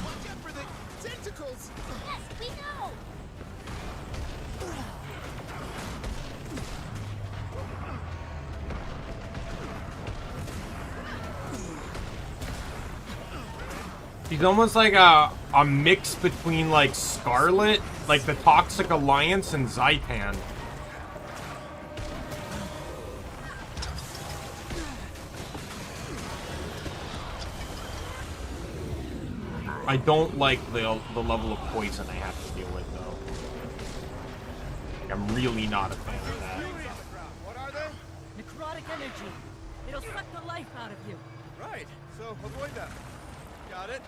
Watch out for the tentacles! Yes, we know! She's almost like a mix between like Scarlet, like the Toxic Alliance, and Zaitan. I don't like the level of poison I have to deal with though. Like, I'm really not a fan of that. What are they? Necrotic energy. It'll suck the life out of you. Right, so avoid that. Got it?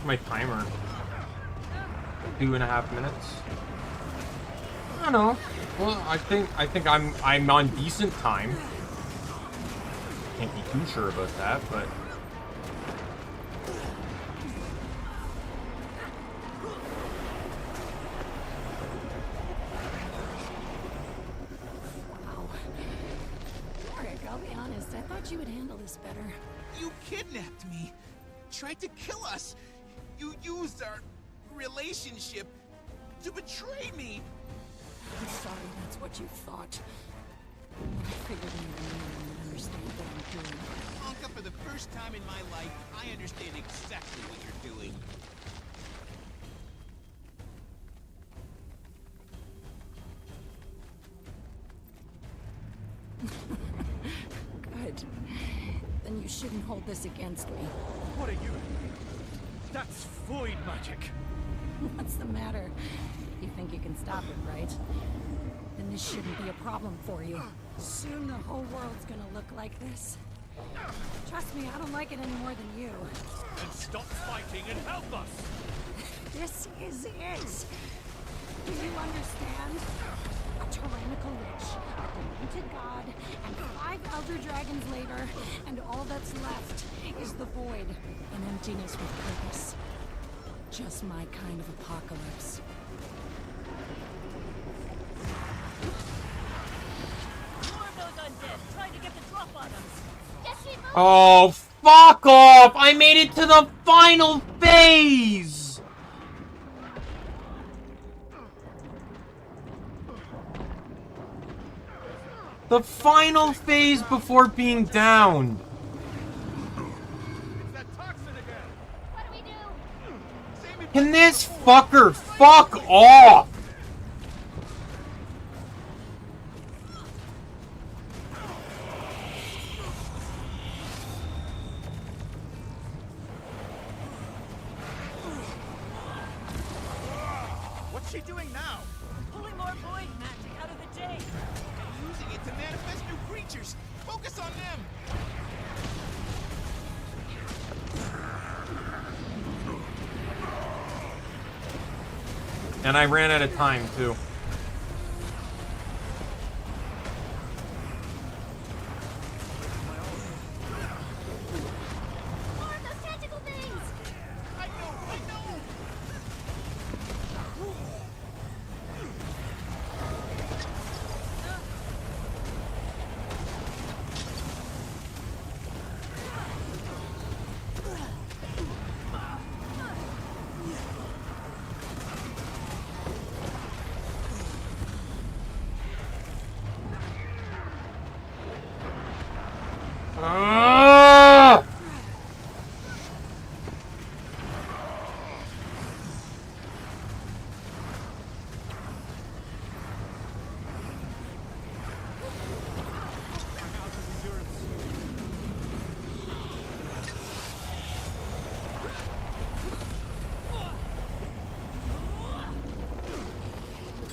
My timer. 2.5 minutes. I don't know. Well, I think I'm on decent time. Can't be too sure about that, but Wow. Rick, I'll be honest, I thought you would handle this better. You kidnapped me. Tried to kill us. You used our relationship to betray me. I'm sorry that's what you thought. I figured maybe you wouldn't understand what I'm doing. Ankka, for the first time in my life, I understand exactly what you're doing. Good. Then you shouldn't hold this against me. What are you? That's void magic. What's the matter? You think you can stop it, right? Then this shouldn't be a problem for you. Soon the whole world's gonna look like this. Trust me, I don't like it any more than you. Then stop fighting and help us! This is it! Do you understand? A tyrannical lich, a demented god, and 5 elder dragons later, and all that's left is the void, an emptiness with purpose. Just my kind of apocalypse. More of those undead trying to get the drop on them. oh, fuck off! I made it to the final phase! The final phase before being downed. Can this fucker fuck off? What's she doing now? Pulling more void magic out of the Jade. Using it to manifest new creatures. Focus on them. And I ran out of time, too. More of those tentacle things! I know! Ah!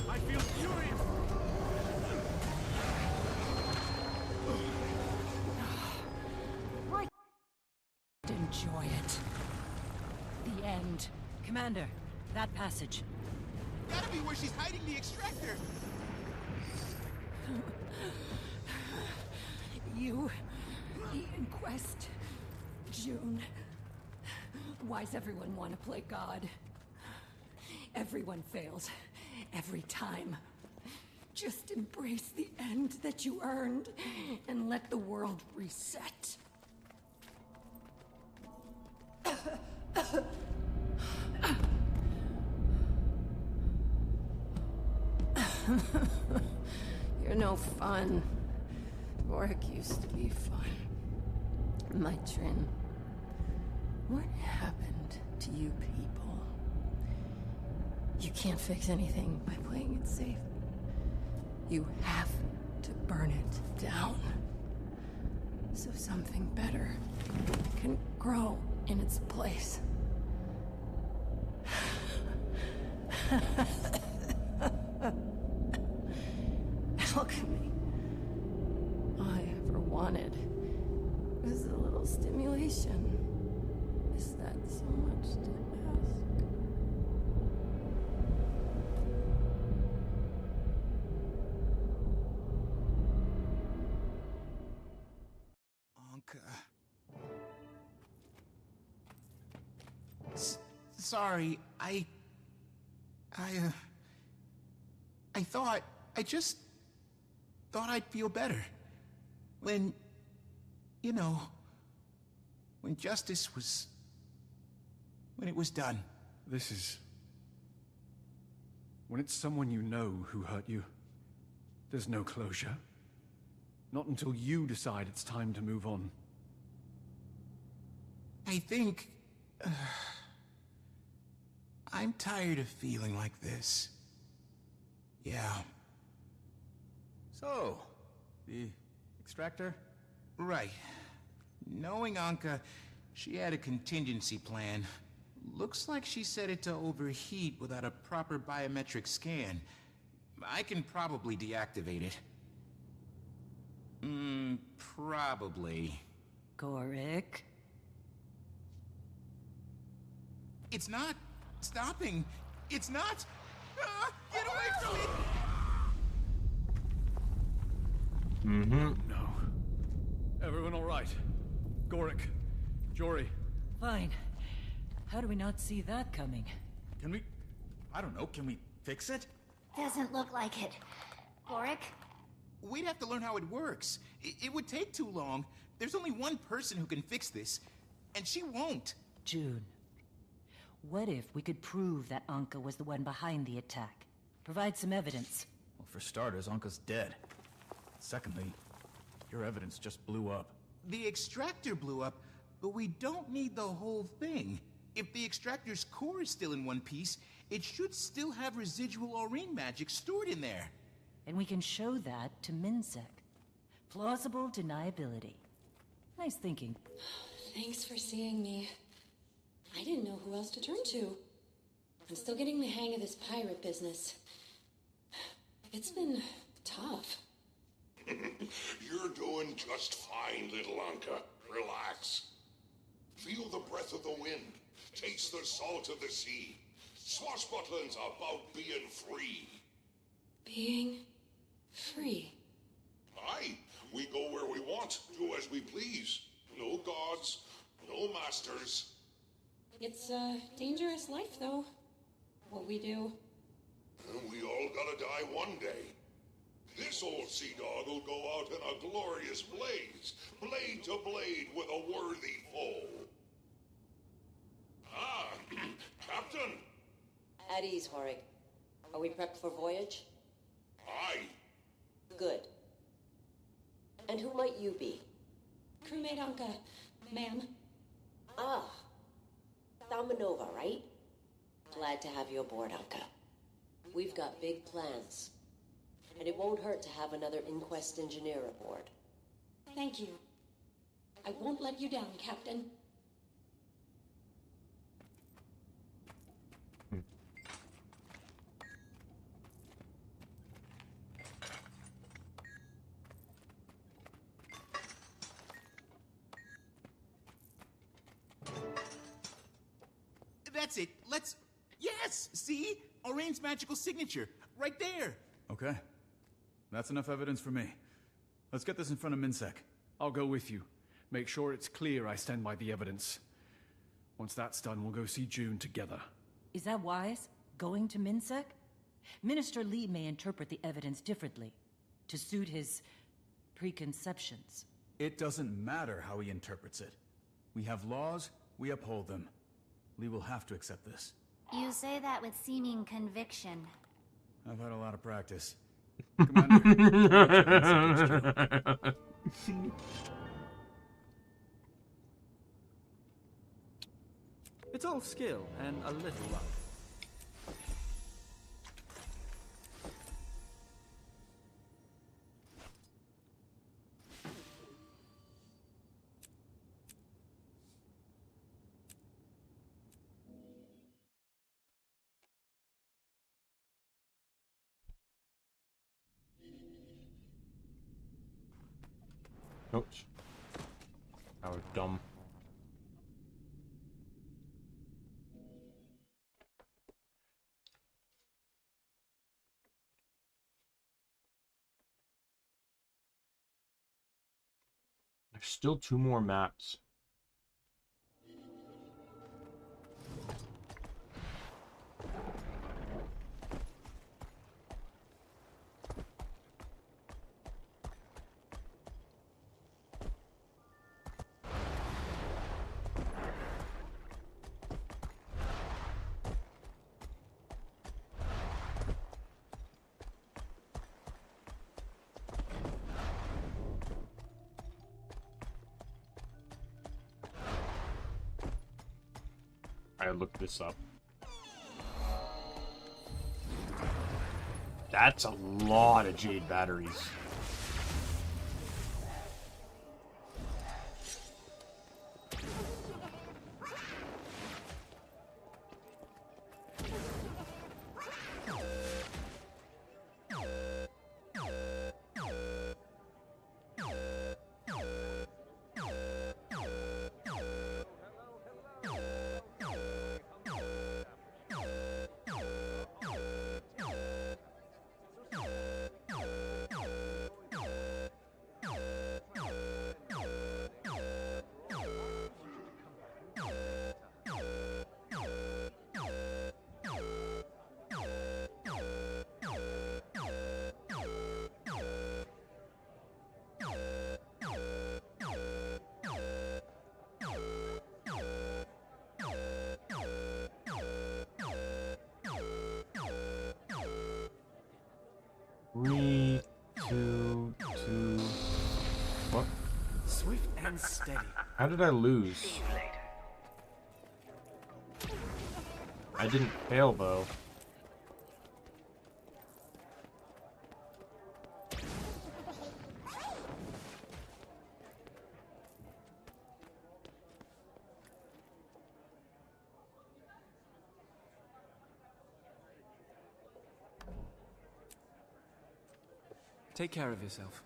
I feel furious. Right. Enjoy it. The end. Commander, that passage. Gotta be where she's hiding the extractor. You, the Inquest, June. Why's everyone want to play God? Everyone fails. Every time. Just embrace the end that you earned and let the world reset. You're no fun. Warwick used to be fun. Mai-Trin. What happened to you people? You can't fix anything by playing it safe. You have to burn it down. So something better can grow in its place. Alchemy. All I ever wanted was a little stimulation. Is that so much to ask? Ankka. Sorry, I just thought I'd feel better. When, you know, when justice was... when it was done. This is... when it's someone you know who hurt you, there's no closure. Not until you decide it's time to move on. I think... I'm tired of feeling like this. Yeah. So, the extractor? Right. Knowing Ankka, she had a contingency plan. Looks like she set it to overheat without a proper biometric scan. I can probably deactivate it. Probably. Gorik? It's not stopping. It's not. Get away from me! No. Everyone all right? Gorik, Jory. Fine. How do we not see that coming? Can we... I don't know, can we fix it? Doesn't look like it. Gorik? We'd have to learn how it works. It would take too long. There's only one person who can fix this, and she won't. June. What if we could prove that Ankka was the one behind the attack? Provide some evidence. Well, for starters, Ankka's dead. Secondly, your evidence just blew up. The extractor blew up, but we don't need the whole thing. If the extractor's core is still in one piece, it should still have residual Aurene magic stored in there. And we can show that to Minsec. Plausible deniability. Nice thinking. Thanks for seeing me. I didn't know who else to turn to. I'm still getting the hang of this pirate business. It's been tough. You're doing just fine, little Ankka. Relax. Feel the breath of the wind. Taste the salt of the sea. Swashbuckling's about being free. Being free. Aye, we go where we want, do as we please. No gods, no masters. It's a dangerous life, though. What we do. We all gotta die one day. This old sea dog will go out in a glorious blaze, blade to blade with a worthy foe. Ah, Captain! At ease, Horik. Are we prepped for voyage? Aye. Good. And who might you be? Crewmate Ankka, ma'am. Ah. Thalmanova, right? Glad to have you aboard, Ankka. We've got big plans. And it won't hurt to have another inquest engineer aboard. Thank you. I won't let you down, Captain. That's it. Let's... Yes! See? Aurene's magical signature. Right there. Okay. That's enough evidence for me. Let's get this in front of Minsec. I'll go with you. Make sure it's clear I stand by the evidence. Once that's done, we'll go see June together. Is that wise? Going to Minsec? Minister Lee may interpret the evidence differently, to suit his preconceptions. It doesn't matter how he interprets it. We have laws, we uphold them. Lee will have to accept this. You say that with seeming conviction. I've had a lot of practice. It's all skill and a little luck. Oops. I was dumb. I There's still 2 more maps. I looked this up. That's a lot of jade batteries. Three, two. What? Swift and steady. How did I lose? I didn't fail though. Take care of yourself.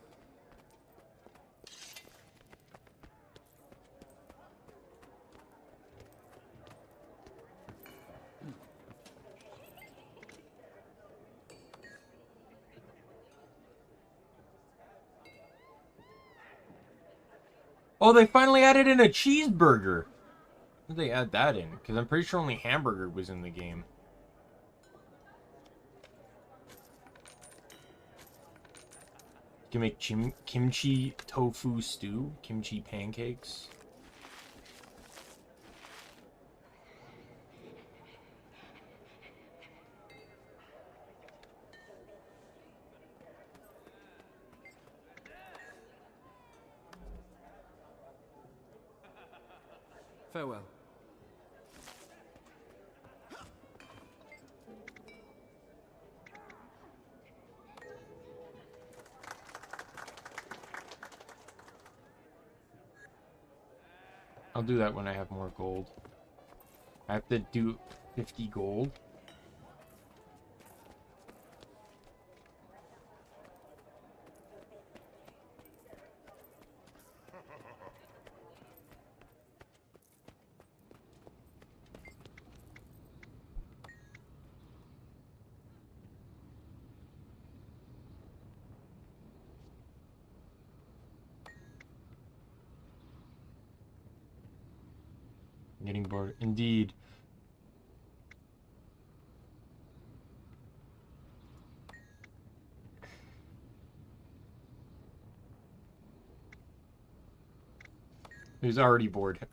Oh, they finally added in a cheeseburger. How did they add that in? Because I'm pretty sure only hamburger was in the game. You can make kimchi tofu stew, kimchi pancakes. Farewell. I'll do that when I have more gold. I have to do 50 gold. Getting bored. Indeed. He's already bored.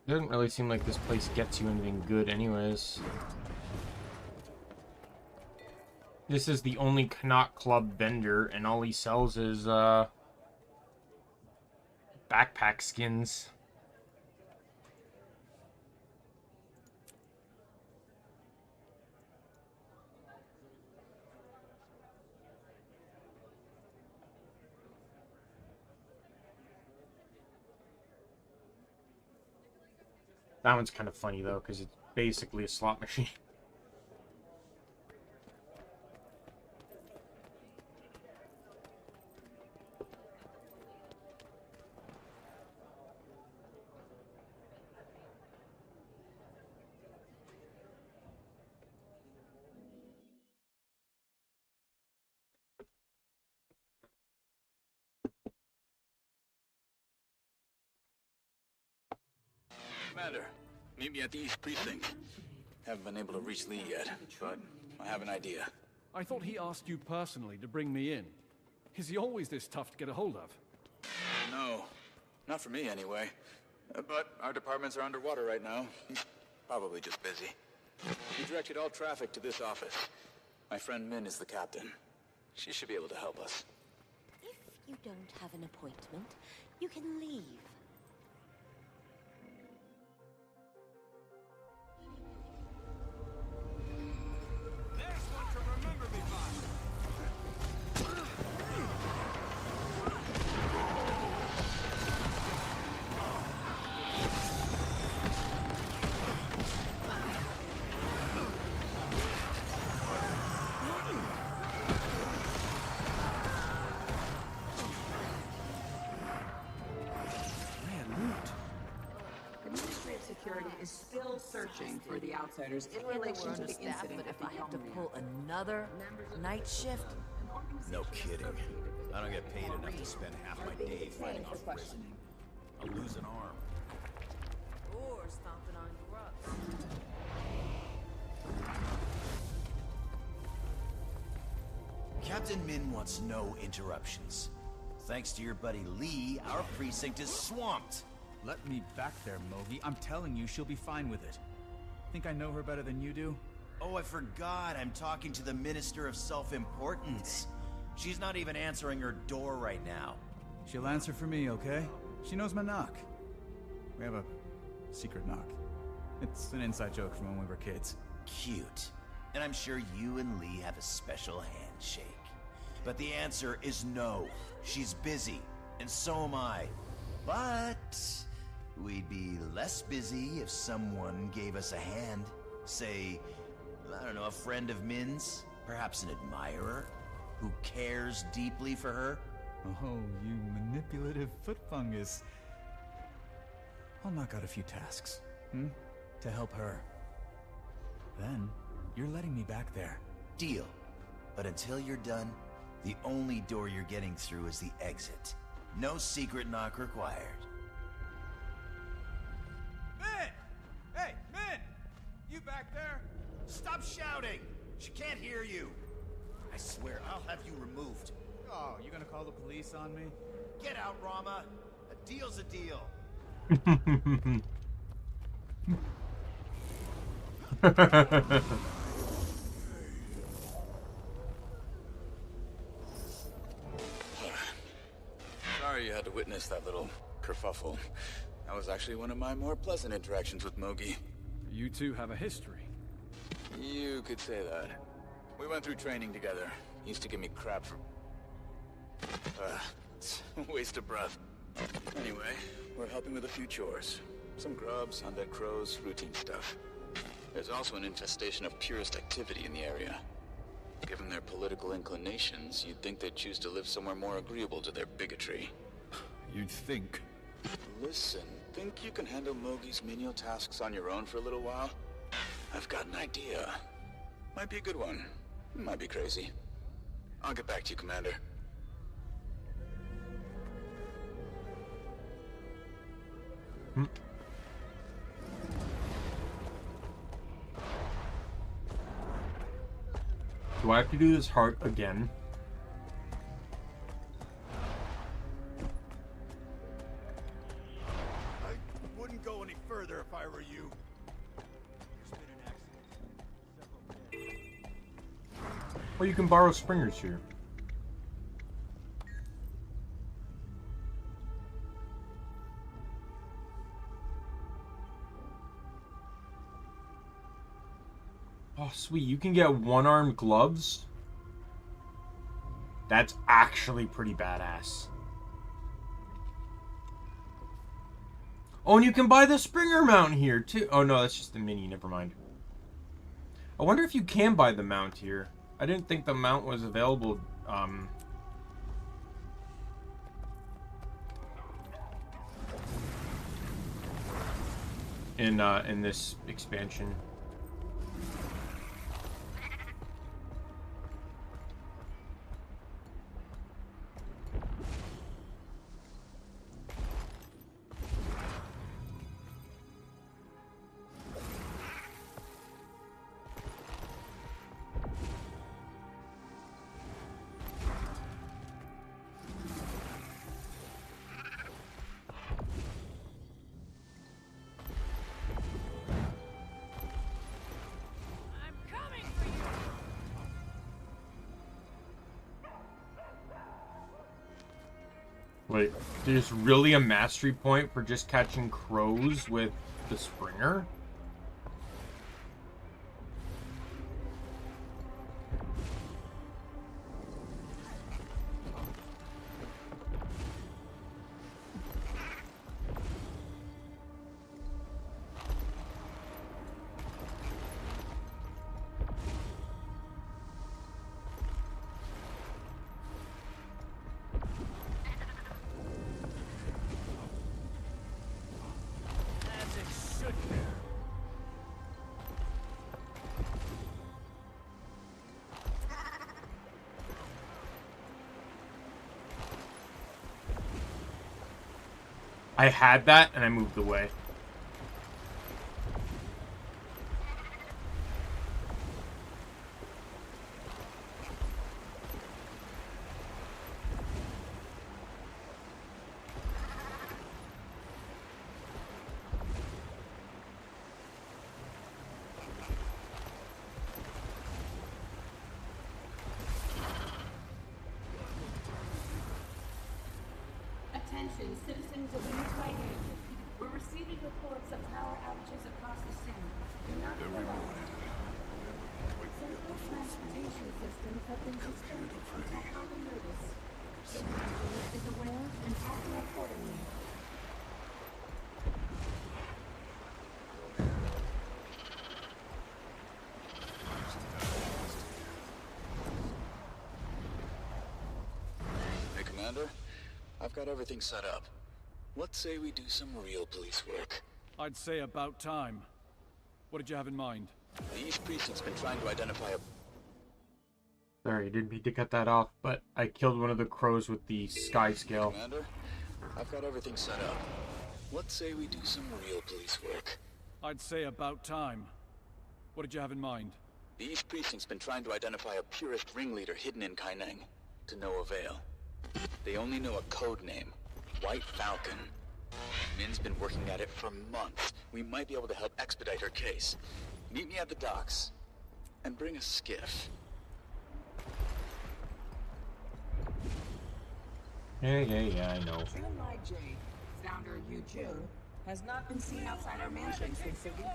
Doesn't really seem like this place gets you anything good anyways. This is the only Canuck Club vendor, and all he sells is backpack skins. That one's kind of funny, though, because it's basically a slot machine. Commander, meet me at the East Precinct. Haven't been able to reach Lee yet, but I have an idea. I thought he asked you personally to bring me in. Is he always this tough to get a hold of? No, not for me anyway. But our departments are underwater right now. He's probably just busy. He directed all traffic to this office. My friend Min is the captain. She should be able to help us. If you don't have an appointment, you can leave. There's one to remember me by. Administrative security is still searching for the outsiders in relation to the incident But if I have to pull another night shift, No kidding. I don't get paid enough to spend half my day fighting off prison. I'll lose an arm. or stomping on grubs. Captain Min wants no interruptions. Thanks to your buddy Lee, our precinct is swamped. Let me back there, Mogi. I'm telling you, she'll be fine with it. Think I know her better than you do? Oh, I forgot. I'm talking to the Minister of Self-Importance. She's not even answering her door right now. She'll answer for me, okay? She knows my knock. We have a secret knock. It's an inside joke from when we were kids. Cute. And I'm sure you and Lee have a special handshake. But the answer is no. She's busy, and so am I. But we'd be less busy if someone gave us a hand. Say, I don't know, a friend of Min's? Perhaps an admirer? Who cares deeply for her? Oh, you manipulative foot fungus. I'll knock out a few tasks, to help her. Then, you're letting me back there. Deal. But until you're done, the only door you're getting through is the exit. No secret knock required. Min! Hey, Min! You back there? Stop shouting! She can't hear you. I swear, I'll have you removed. Oh, you gonna call the police on me? Get out, Rama. A deal's a deal. Sorry you had to witness that little kerfuffle. That was actually one of my more pleasant interactions with Mogi. You two have a history. You could say that. We went through training together. He used to give me crap for... it's a waste of breath. Anyway, we're helping with a few chores. Some grubs, undead crows, routine stuff. There's also an infestation of purist activity in the area. Given their political inclinations, you'd think they'd choose to live somewhere more agreeable to their bigotry. You'd think. Listen, think you can handle Mogi's menial tasks on your own for a little while? I've got an idea. Might be a good one. Might be crazy. I'll get back to you, Commander. Do I have to do this heart again? I wouldn't go any further if I were you. Or you can borrow Springer's here. Oh, sweet. You can get one-armed gloves? That's actually pretty badass. Oh, and you can buy the Springer mount here, too. Oh, no, that's just the mini. Never mind. I wonder if you can buy the mount here. I didn't think the mount was available, in this expansion. Wait, there's really a mastery point for just catching crows with the Springer? I had that and I moved away. Attention, citizens of Mai-Trin. We're receiving reports of power outages across the city. Do not Every allow morning, central transportation systems have been suspended until further notice. Mai-Trin is aware and acting accordingly. Hey, Commander. I've got everything set up. Let's say we do some real police work. I'd say about time. What did you have in mind? The East Precinct's been trying to identify a... Sorry, I didn't mean to cut that off, but I killed one of the crows with the sky scale. Commander, I've got everything set up. Let's say we do some real police work. I'd say about time. What did you have in mind? The East Precinct's been trying to identify a purist ringleader hidden in Kaineng, to no avail. They only know a code name, White Falcon. Min's been working at it for months. We might be able to help expedite her case. Meet me at the docks, and bring a skiff. Yeah, I know. Trin Jade, founder Yu Ju, has not been seen outside our mansion since the weekend.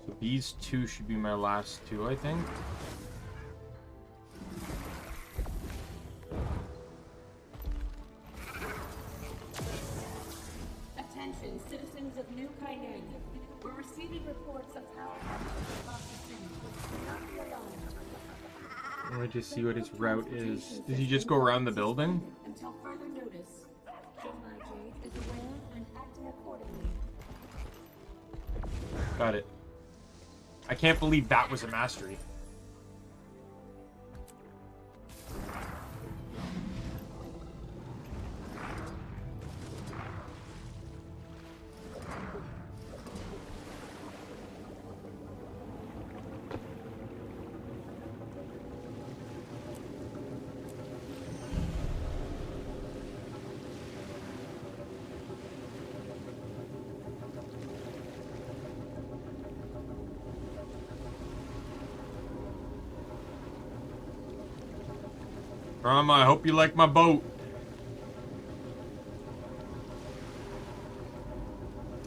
So these two should be my last two, I think. Attention, citizens of New Kaineng. We're receiving reports of power outages across the city. Do not be alarmed. Let me just see what his route is. Does he just go around the building? Until further notice, Trin Jade is aware and acting accordingly. Got it. I can't believe that was a mastery. Grandma, I hope you like my boat.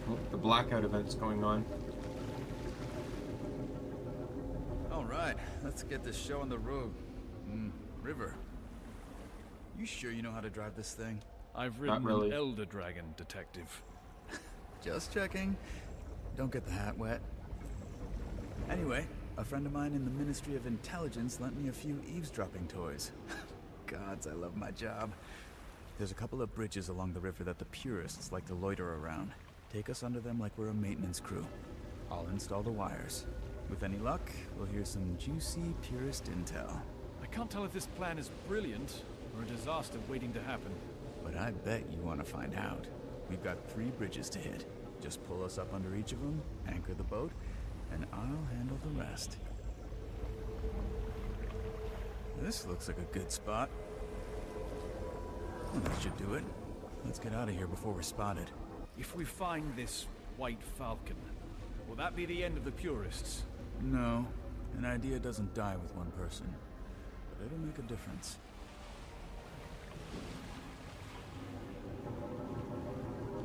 Oh, the blackout event's going on. All right, let's get this show on the road. River. You sure you know how to drive this thing? I've ridden really. an Elder Dragon, detective. Just checking. Don't get the hat wet. Anyway, a friend of mine in the Ministry of Intelligence lent me a few eavesdropping toys. Gods, I love my job. There's a couple of bridges along the river that the purists like to loiter around. Take us under them like we're a maintenance crew. I'll install the wires. With any luck, we'll hear some juicy purist intel. I can't tell if this plan is brilliant or a disaster waiting to happen. But I bet you want to find out. We've got 3 bridges to hit. Just pull us up under each of them, anchor the boat, and I'll handle the rest. This looks like a good spot. Well, that should do it. Let's get out of here before we're spotted. If we find this White Falcon, will that be the end of the purists? No, an idea doesn't die with one person, but it'll make a difference.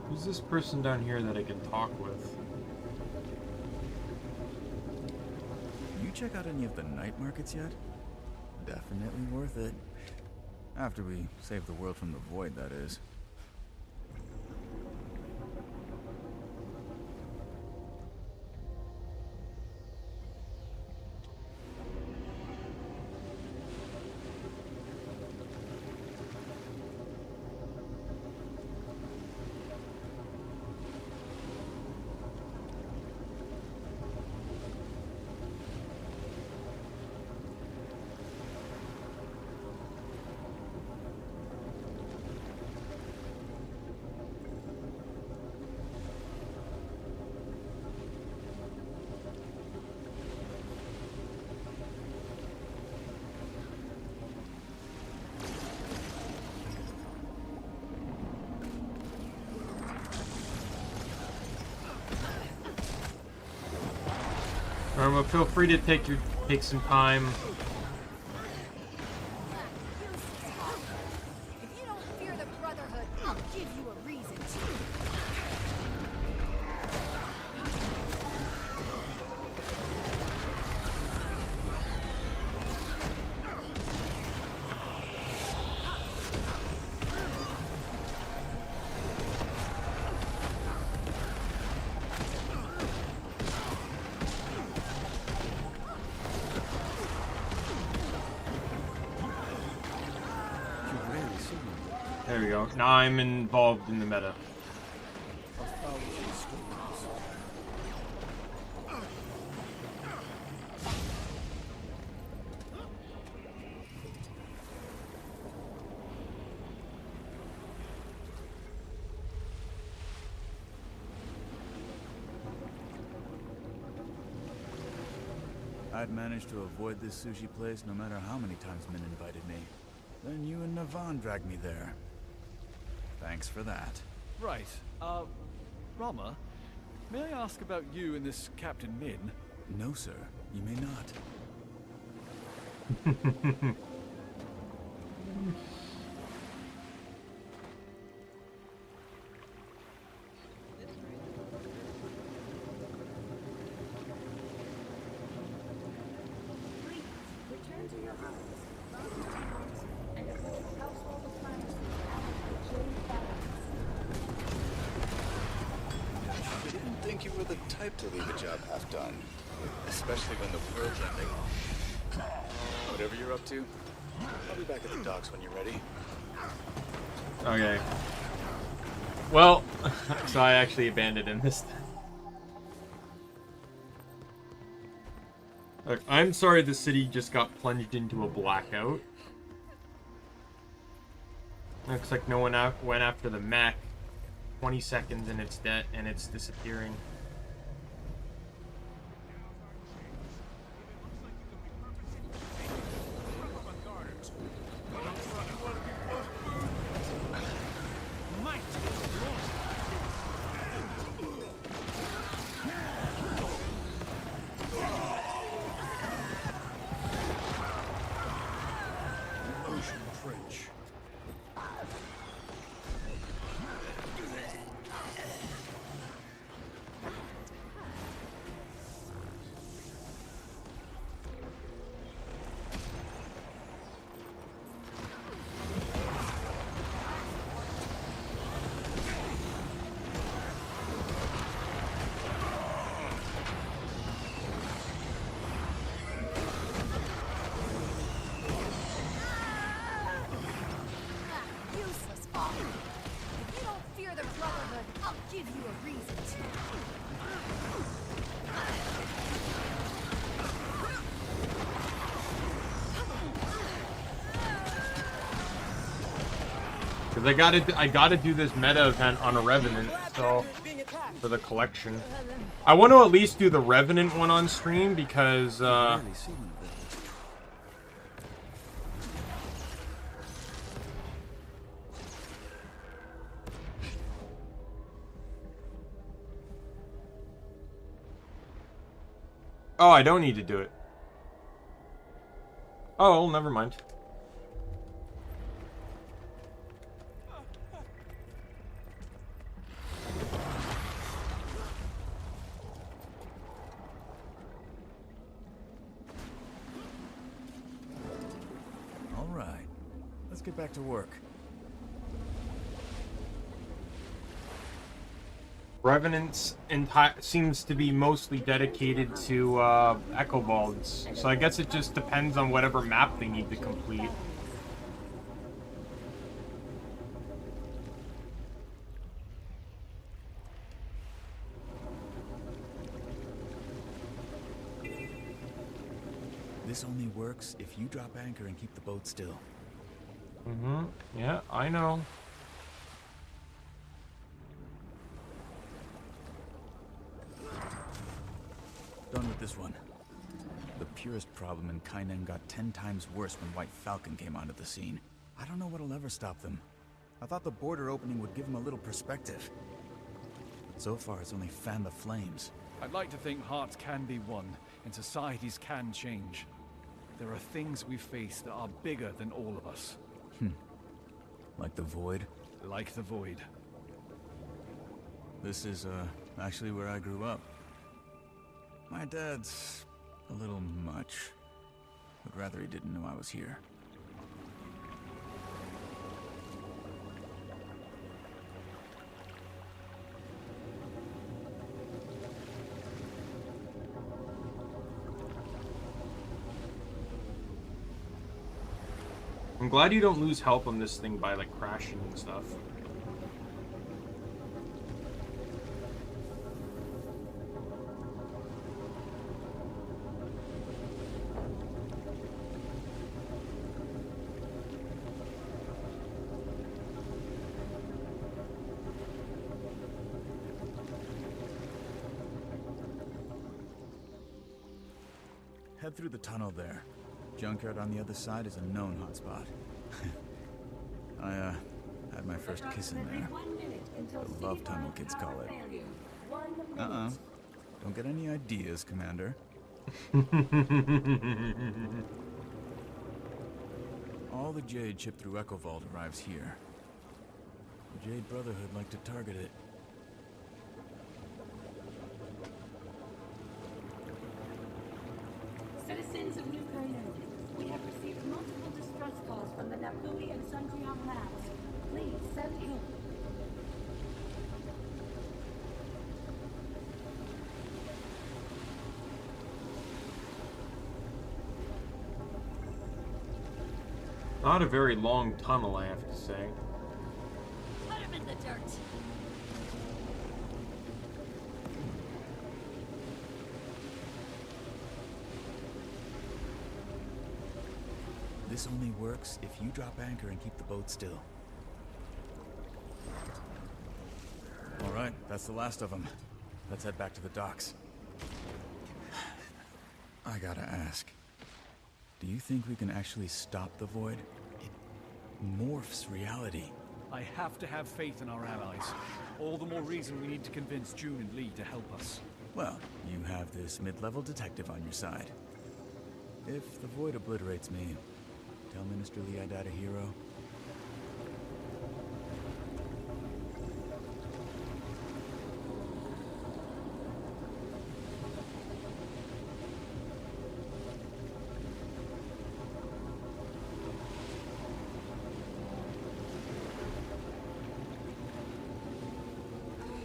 Who's this person down here that I can talk with? You check out any of the night markets yet? Definitely worth it. After we save the world from the void, that is. Well, feel free to take some time. If you don't fear the Brotherhood, I'll give you a reason to. There we go. Now I'm involved in the meta. I'd managed to avoid this sushi place no matter how many times Min invited me. Then you and Navan dragged me there. Thanks for that. Right. Rama, may I ask about you and this Captain Min? No, sir. You may not. Return to your homes. And avoid household appliances I didn't think you were the type to leave a job half done. Especially when the world's ending. Whatever you're up to, I'll be back at the docks when you're ready. Okay. Well, so I actually abandoned him this time. Look, I'm sorry the city just got plunged into a blackout. Looks like no one went after the mech. 20 seconds and it's dead and it's disappearing. fridge. Useless all. If you don't fear the Brotherhood, I'll give you a reason Cause I gotta do this meta event on a Revenant, so for the collection. I want to at least do the Revenant one on stream because oh, I don't need to do it. Oh, never mind. All right, let's get back to work. Revenant's seems to be mostly dedicated to Echo Balds, so I guess it just depends on whatever map they need to complete. This only works if you drop anchor and keep the boat still. Mm-hmm. Yeah, I know. Done with this one. The purest problem in Kainen got 10 times worse when White Falcon came onto the scene. I don't know what'll ever stop them. I thought the border opening would give them a little perspective. But so far, it's only fanned the flames. I'd like to think hearts can be won, and societies can change. There are things we face that are bigger than all of us. Like the Void? Like the Void. This is, actually where I grew up. My dad's a little much. Would rather he didn't know I was here. I'm glad you don't lose help on this thing by like crashing and stuff. Head through the tunnel there. Junkyard on the other side is a known hotspot. I, had my first kiss in there. The love tunnel, kids call it. Don't get any ideas, Commander. All the Jade shipped through Echo Vault arrives here. The Jade Brotherhood like to target it. Citizens of New Kainen, we have received multiple distress calls from the Napui and Sundrian labs. Please send help. Not a very long tunnel, I have to say. Put him in the dirt. This only works if you drop anchor and keep the boat still. All right, that's the last of them. Let's head back to the docks. I gotta ask. Do you think we can actually stop the Void? It morphs reality. I have to have faith in our allies. All the more reason we need to convince June and Lee to help us. Well, you have this mid-level detective on your side. If the Void obliterates me, Tell Minister Lee I died a hero.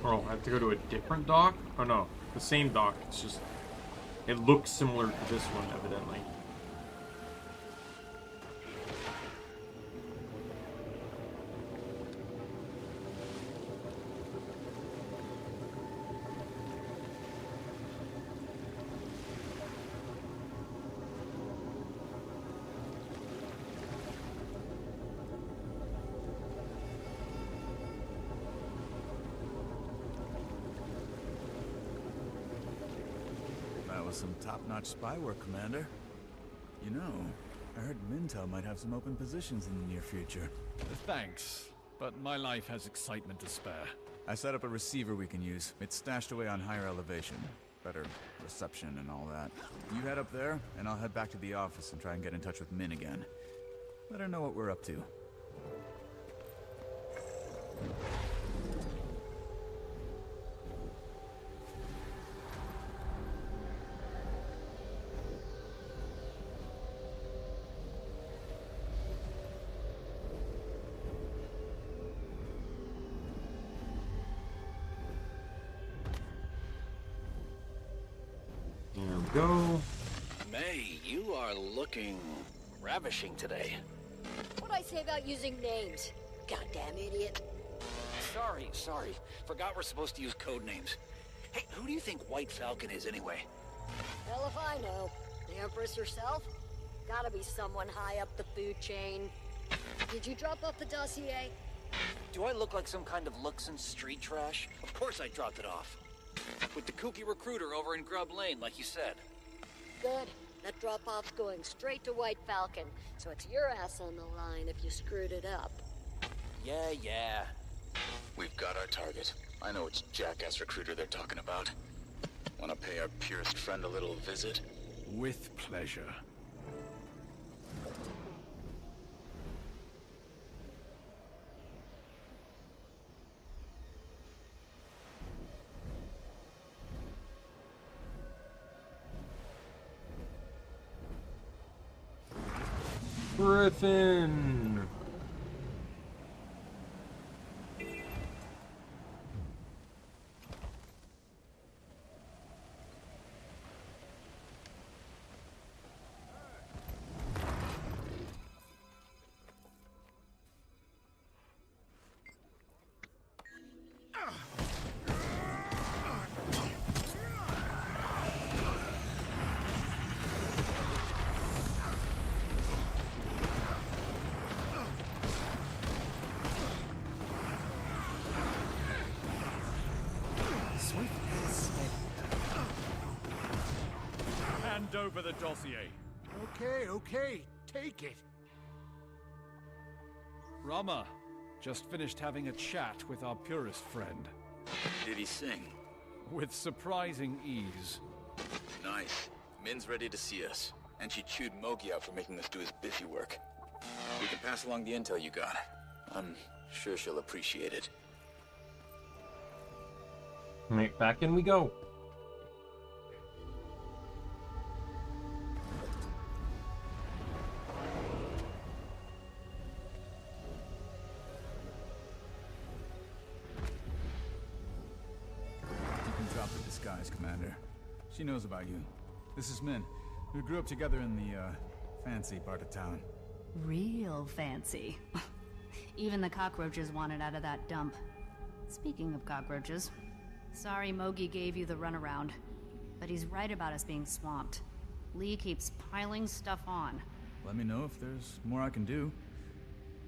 Oh, I have to go to a different dock? Oh no, the same dock. It's just, it looks similar to this one, evidently. Some top-notch spy work, Commander. You know, I heard Mintel might have some open positions in the near future. Thanks, but my life has excitement to spare. I set up a receiver we can use. It's stashed away on higher elevation. Better reception and all that. You head up there, and I'll head back to the office and try and get in touch with Min again. Let her know what we're up to. Go. May, you are looking ravishing today. What'd I say about using names? Goddamn idiot. Sorry. Forgot we're supposed to use code names. Hey, who do you think White Falcon is anyway? Hell if I know. The Empress herself? Gotta be someone high up the food chain. Did you drop off the dossier? Do I look like some kind of Luxon street trash? Of course I dropped it off. With the kooky recruiter over in Grub Lane, like you said. Good. That drop-off's going straight to White Falcon, so it's your ass on the line if you screwed it up. Yeah. We've got our target. I know which jackass recruiter they're talking about. Want to pay our purest friend a little visit? With pleasure. Griffin! Hand over the dossier. Okay, take it. Rama, just finished having a chat with our purist friend. Did he sing? With surprising ease. Nice. Min's ready to see us. And she chewed Mogi out for making us do his biffy work. We can pass along the intel you got. I'm sure she'll appreciate it. Right, back in we go. Disguise, Commander. She knows about you. This is Min. We grew up together in the, fancy part of town. Real fancy. Even the cockroaches wanted out of that dump. Speaking of cockroaches, sorry Mogi gave you the runaround, but he's right about us being swamped. Lee keeps piling stuff on. Let me know if there's more I can do.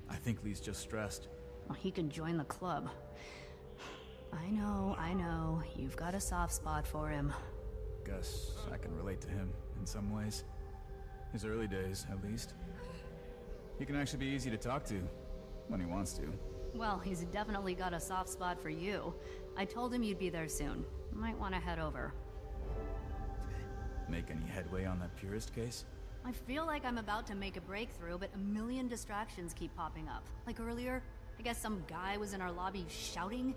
I think Lee's just stressed. Well, he can join the club. I know. You've got a soft spot for him. Guess I can relate to him in some ways. His early days, at least. He can actually be easy to talk to, when he wants to. Well, he's definitely got a soft spot for you. I told him you'd be there soon. Might want to head over. Make any headway on that purist case? I feel like I'm about to make a breakthrough, but a million distractions keep popping up. Like earlier, I guess some guy was in our lobby shouting.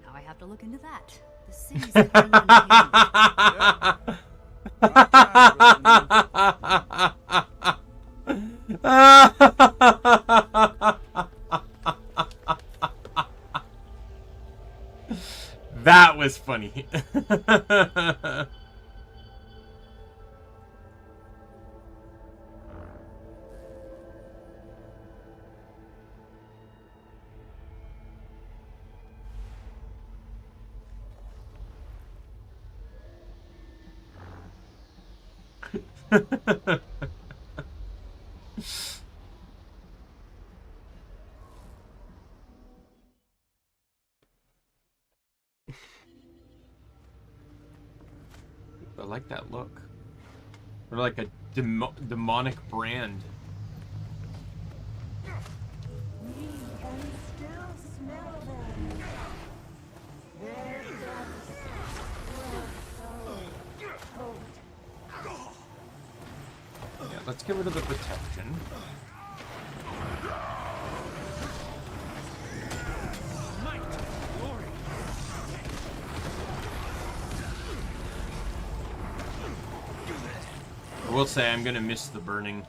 Now I have to look into that. The city's That was funny. I like that look. Or like a demonic brand. We can still smell them. Their depths were so cold. Yeah, let's get rid of the protection. I will say I'm gonna miss the burning.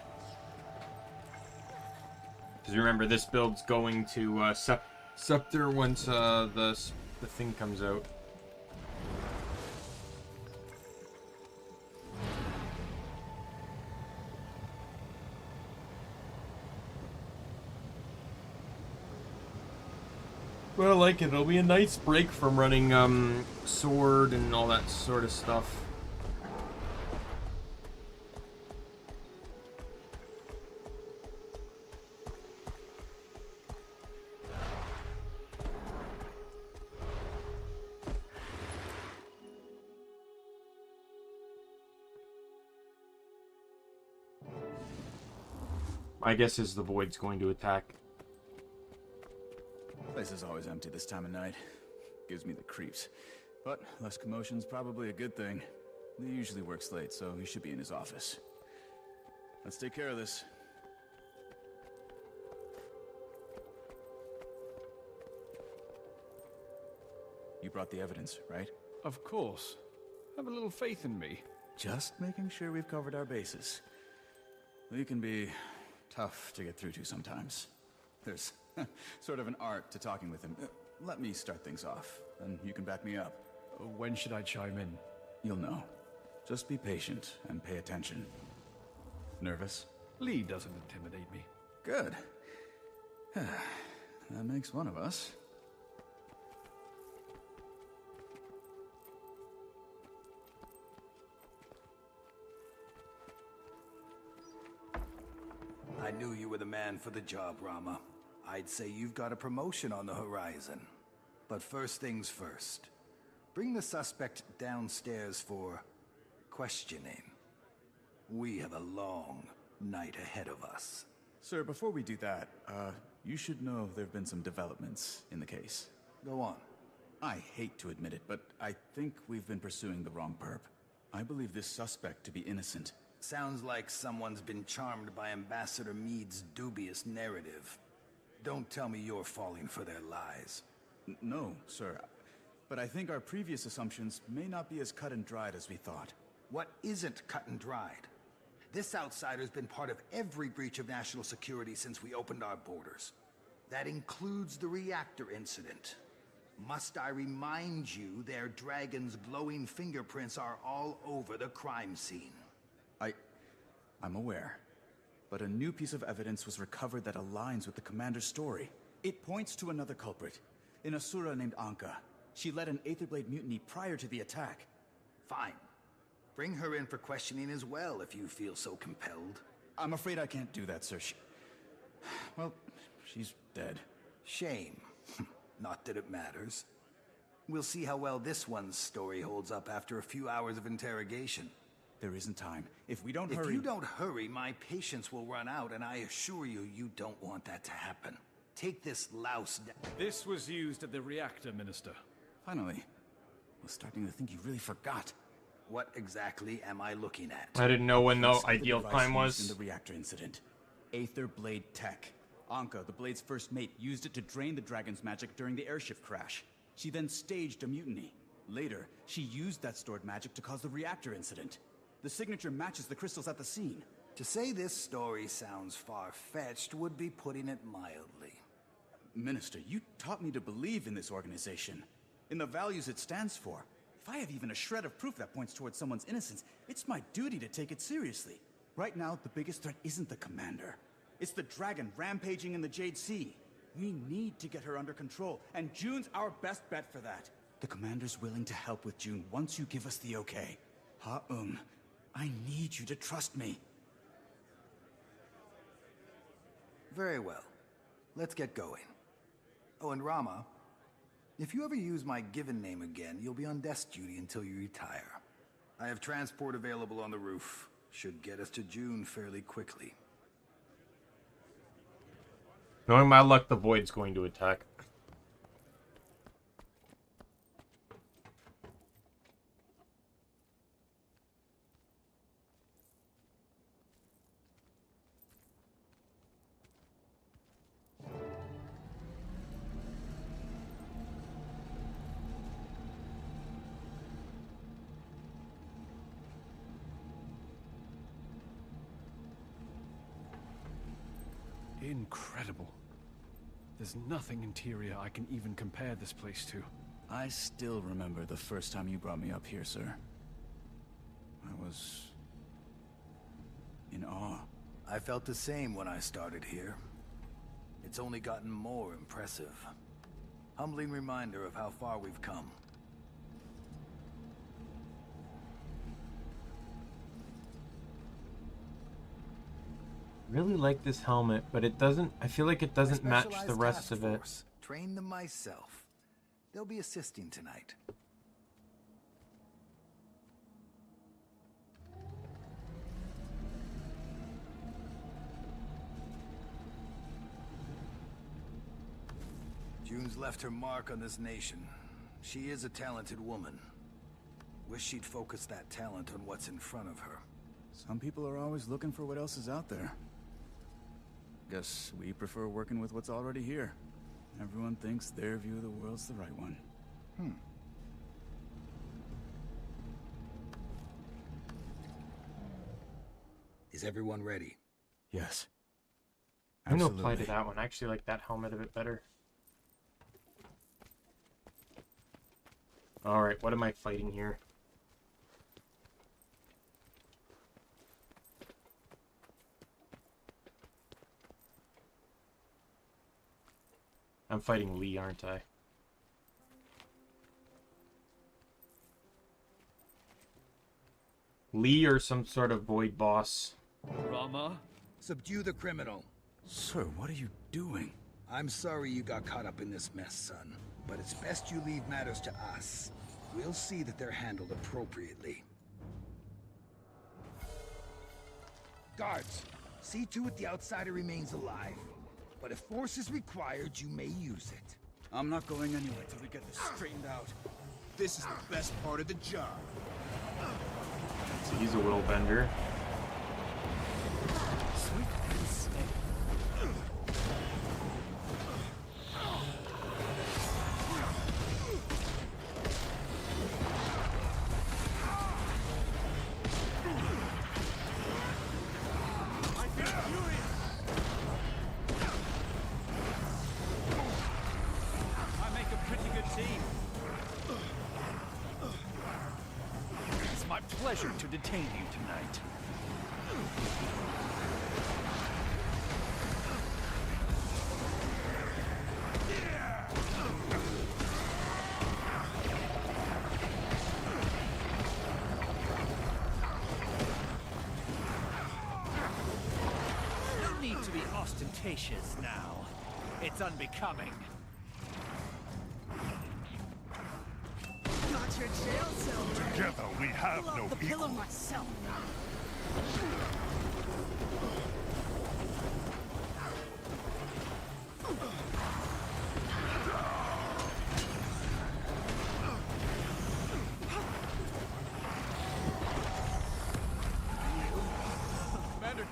Because remember, this build's going to Scepter once the thing comes out. But I like it. It'll be a nice break from running sword and all that sort of stuff. My guess is the Void's going to attack. Place is always empty this time of night. Gives me the creeps. But less commotion's probably a good thing. He usually works late, so he should be in his office. Let's take care of this. You brought the evidence, right? Of course. Have a little faith in me. Just making sure we've covered our bases. Lee can be tough to get through to sometimes. There's sort of an art to talking with him. Let me start things off, and you can back me up. When should I chime in? You'll know. Just be patient and pay attention. Nervous? Lee doesn't intimidate me. Good. That makes one of us. I knew you were the man for the job, Rama. I'd say you've got a promotion on the horizon. But first things first. Bring the suspect downstairs for questioning. We have a long night ahead of us. Sir, before we do that, you should know there have been some developments in the case. Go on. I hate to admit it, but I think we've been pursuing the wrong perp. I believe this suspect to be innocent. Sounds like someone's been charmed by Ambassador Meade's dubious narrative. Don't tell me you're falling for their lies. No, sir. But I think our previous assumptions may not be as cut and dried as we thought. What isn't cut and dried? This outsider's been part of every breach of national security since we opened our borders. That includes the reactor incident. Must I remind you their dragon's glowing fingerprints are all over the crime scene? I'm aware. But a new piece of evidence was recovered that aligns with the commander's story. It points to another culprit, an Asura named Ankka. She led an Aetherblade mutiny prior to the attack. Fine. Bring her in for questioning as well, if you feel so compelled. I'm afraid I can't do that, sir. Well, she's dead. Shame. Not that it matters. We'll see how well this one's story holds up after a few hours of interrogation. There isn't time. If we don't hurry... If you don't hurry, my patience will run out, and I assure you, you don't want that to happen. Take this louse down. This was used at the reactor, Minister. Finally. I was starting to think you really forgot. What exactly am I looking at? I didn't know when the That's ideal device time used was. in the reactor incident. Aether Blade Tech. Ankka, the Blade's first mate, used it to drain the dragon's magic during the airship crash. She then staged a mutiny. Later, she used that stored magic to cause the reactor incident. The signature matches the crystals at the scene. To say this story sounds far-fetched would be putting it mildly. Minister, you taught me to believe in this organization, in the values it stands for. If I have even a shred of proof that points towards someone's innocence, it's my duty to take it seriously. Right now, the biggest threat isn't the commander. It's the dragon rampaging in the Jade Sea. We need to get her under control, and June's our best bet for that. The commander's willing to help with June once you give us the okay. Ha-Um, I need you to trust me. Very well. Let's get going. Oh, and Rama, if you ever use my given name again, you'll be on desk duty until you retire. I have transport available on the roof. Should get us to June fairly quickly. Knowing my luck, the Void's going to attack. Incredible. There's nothing interior I can even compare this place to. I still remember the first time you brought me up here, sir. I was in awe. I felt the same when I started here. It's only gotten more impressive. Humbling reminder of how far we've come. Really like this helmet, but it doesn't. I feel like it doesn't match the rest of it. Trained them myself. They'll be assisting tonight. June's left her mark on this nation. She is a talented woman. Wish she'd focus that talent on what's in front of her. Some people are always looking for what else is out there. Guess we prefer working with what's already here. Everyone thinks their view of the world's the right one. Is everyone ready? Yes. I'm gonna apply to that one. I actually like that helmet a bit better. Alright, what am I fighting here? I'm fighting Lee, aren't I? Lee or some sort of void boss. Rama? Subdue the criminal. Sir, what are you doing? I'm sorry you got caught up in this mess, son. But it's best you leave matters to us. We'll see that they're handled appropriately. Guards, see to it the outsider remains alive. But if force is required, you may use it. I'm not going anywhere till we get this straightened out. This is the best part of the job. So he's a will bender. Sweet and steady. Pleasure to detain you tonight. No need to be ostentatious now. It's unbecoming. Not your jail cell. Together we have no the pillow equal. myself.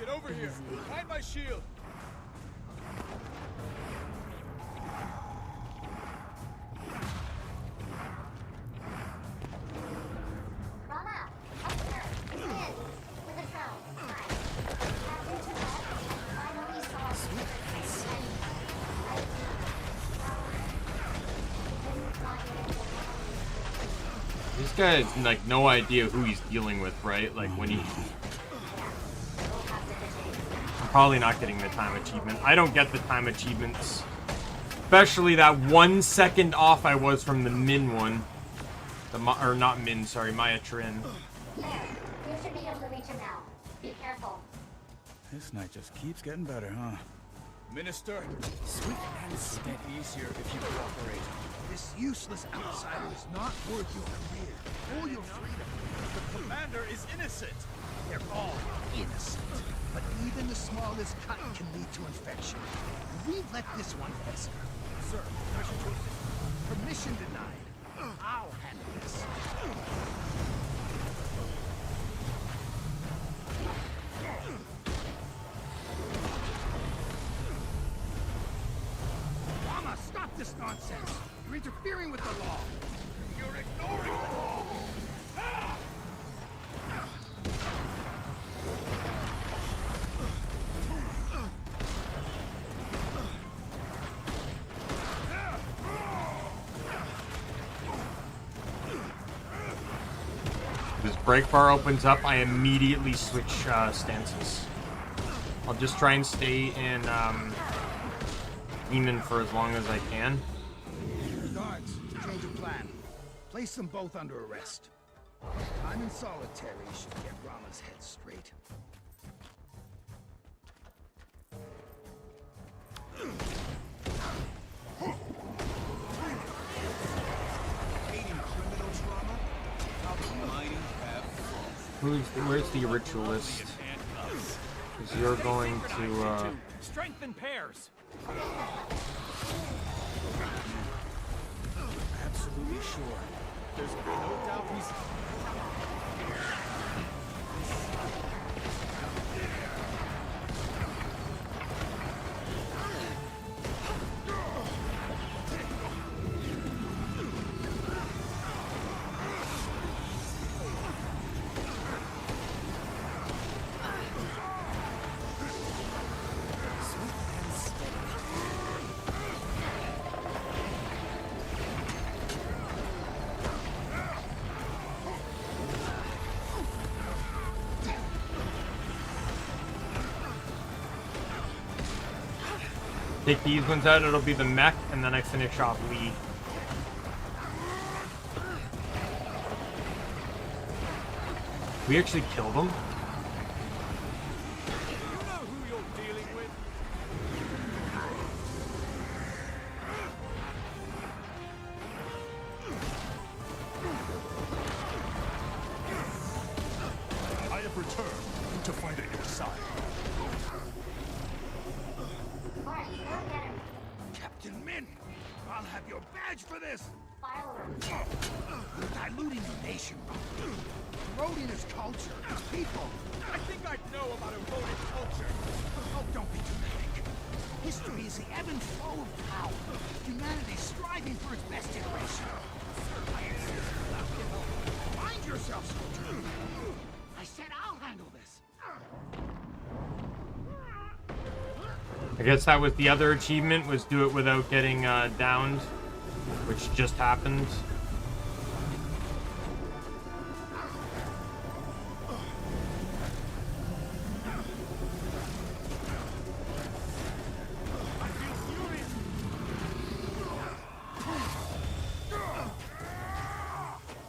Get over here. Find my shield. This guy has like no idea who he's dealing with, right? Like when he... I'm probably not getting the time achievement. I don't get the time achievements. Especially that 1 second off I was from the Min one. Or not Min, sorry, Mai-Trin. You should be able to reach him now. Be careful. This night just keeps getting better, huh? Minister, swift and steady is here if you cooperate. This useless outsider is not worth your career or your freedom. The commander is innocent. They're all innocent. But even the smallest cut can lead to infection. And we've let this one fester. Sir, permission denied. I'll handle this. Mama, stop this nonsense! You're interfering with the law! You're ignoring the law! This break bar opens up, I immediately switch stances. I'll just try and stay in Demon for as long as I can. Guards, change of plan. Place them both under arrest. I'm in solitary, should get Rama's head straight. Where's the ritualist? Because you're going to strengthen pairs. Absolutely sure. There's no doubt he's... take these ones out, it'll be the mech, and then I finish off Lee. We actually killed him? You know who you're dealing with? I have returned to fight at your side. Captain Min, I'll have your badge for this! You're diluting the nation, eroding its culture, its people. I think I know about eroded culture. Oh, don't be dramatic. History is the ebb and flow of power. Humanity striving for its best generation. Mind yourself, soldier. I said I'll handle this. I guess that was the other achievement, was do it without getting downed, which just happened.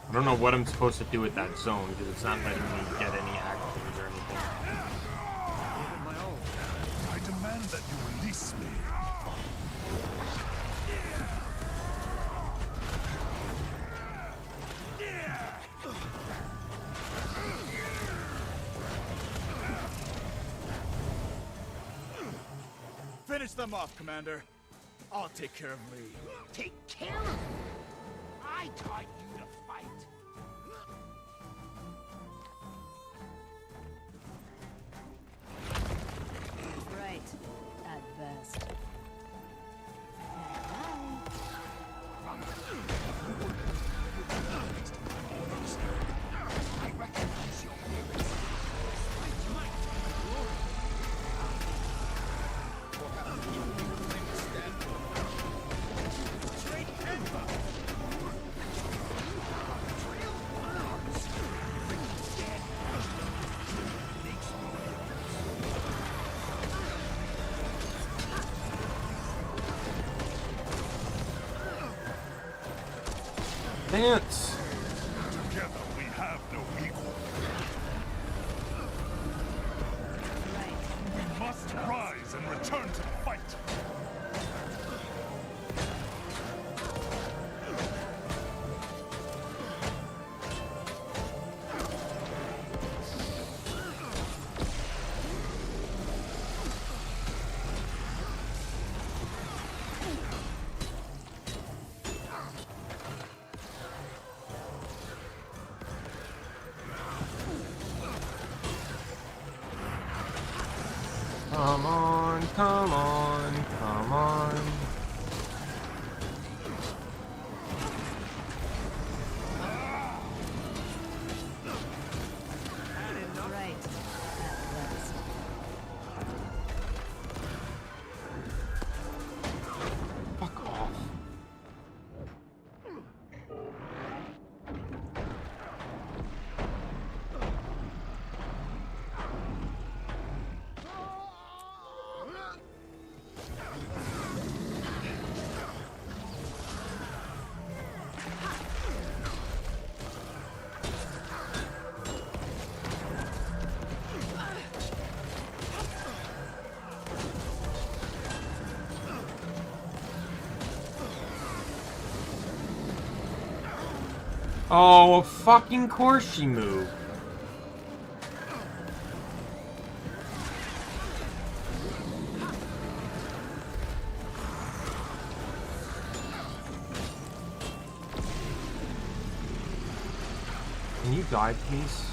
I don't know what I'm supposed to do with that zone, because it's not letting me get any actions or anything. I demand that you release me. Finish them off, Commander. I'll take care of Lee. Take care of me? I taught you to fight. Dance. Together we have no equal. We must rise and return to the fight. Come on, come on, come on. Right. Fuck off. Oh, of fucking course she moved. Can you die, please?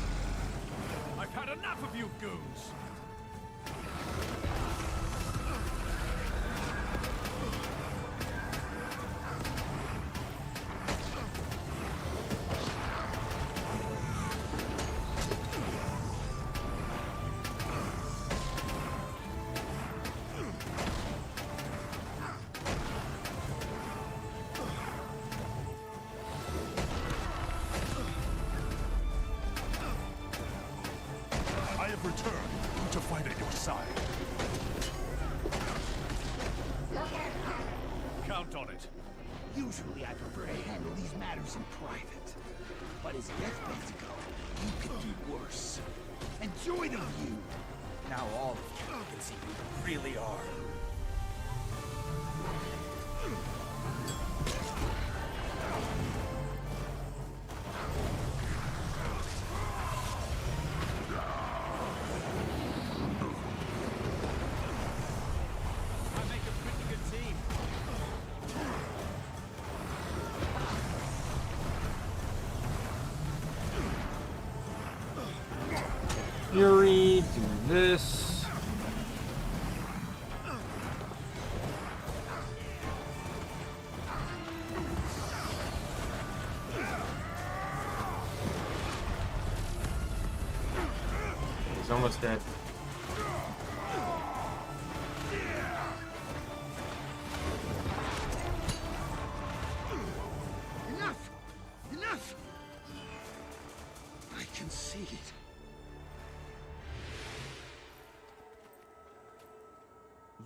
I've had enough of you goons! I have returned to fight at your side. Count on it. Usually I prefer to handle these matters in private. But as deathbeds go, you could do worse. Enjoy the view. Now all of you can see who you really are. Fury, do this. He's almost dead. Enough! Enough! I can see it.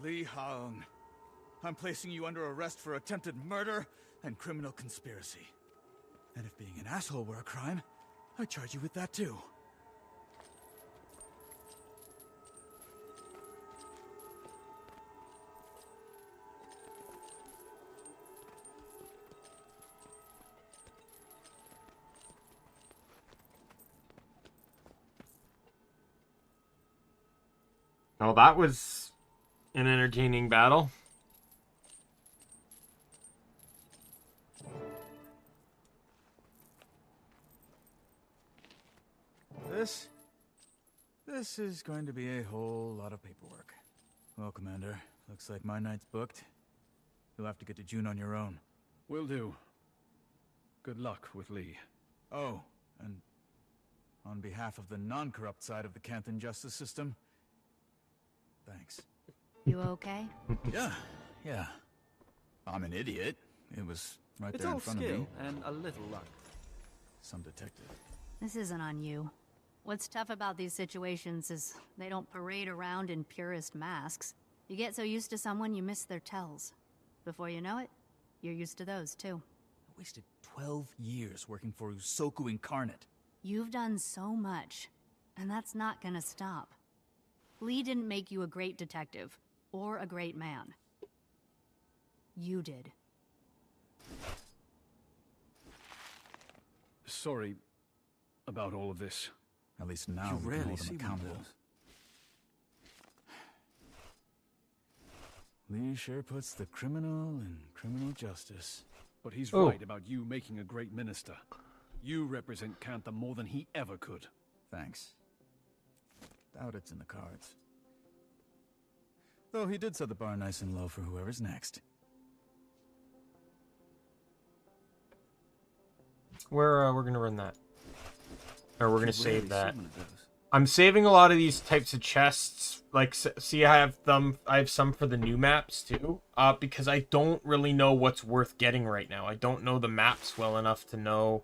Li Haung, I'm placing you under arrest for attempted murder and criminal conspiracy. And if being an asshole were a crime, I charge you with that too. Oh, that was an entertaining battle. This is going to be a whole lot of paperwork. Well, Commander, Looks like my night's booked. You'll have to get to June on your own. Will do. Good luck with Lee. Oh, and on behalf of the non-corrupt side of the Canthan justice system, thanks. You okay? Yeah. I'm an idiot. It was right It's there in all front of skill me. and a little luck. Some detective. This isn't on you. What's tough about these situations is they don't parade around in purist masks. You get so used to someone you miss their tells. Before you know it, you're used to those too. I wasted 12 years working for Usoku Incarnate. You've done so much, and that's not gonna stop. Lee didn't make you a great detective, or a great man. You did. Sorry about all of this. At least now You we can rarely hold him see one of accountable. those. Lee sure puts the criminal in criminal justice. But he's right about you making a great minister. You represent Cantha more than he ever could. Thanks. Doubt it's in the cards. Though he did set the bar nice and low for whoever's next. We're gonna run that. Or we're gonna save that. I'm saving a lot of these types of chests. Like, see, I have some for the new maps too. Because I don't really know what's worth getting right now. I don't know the maps well enough to know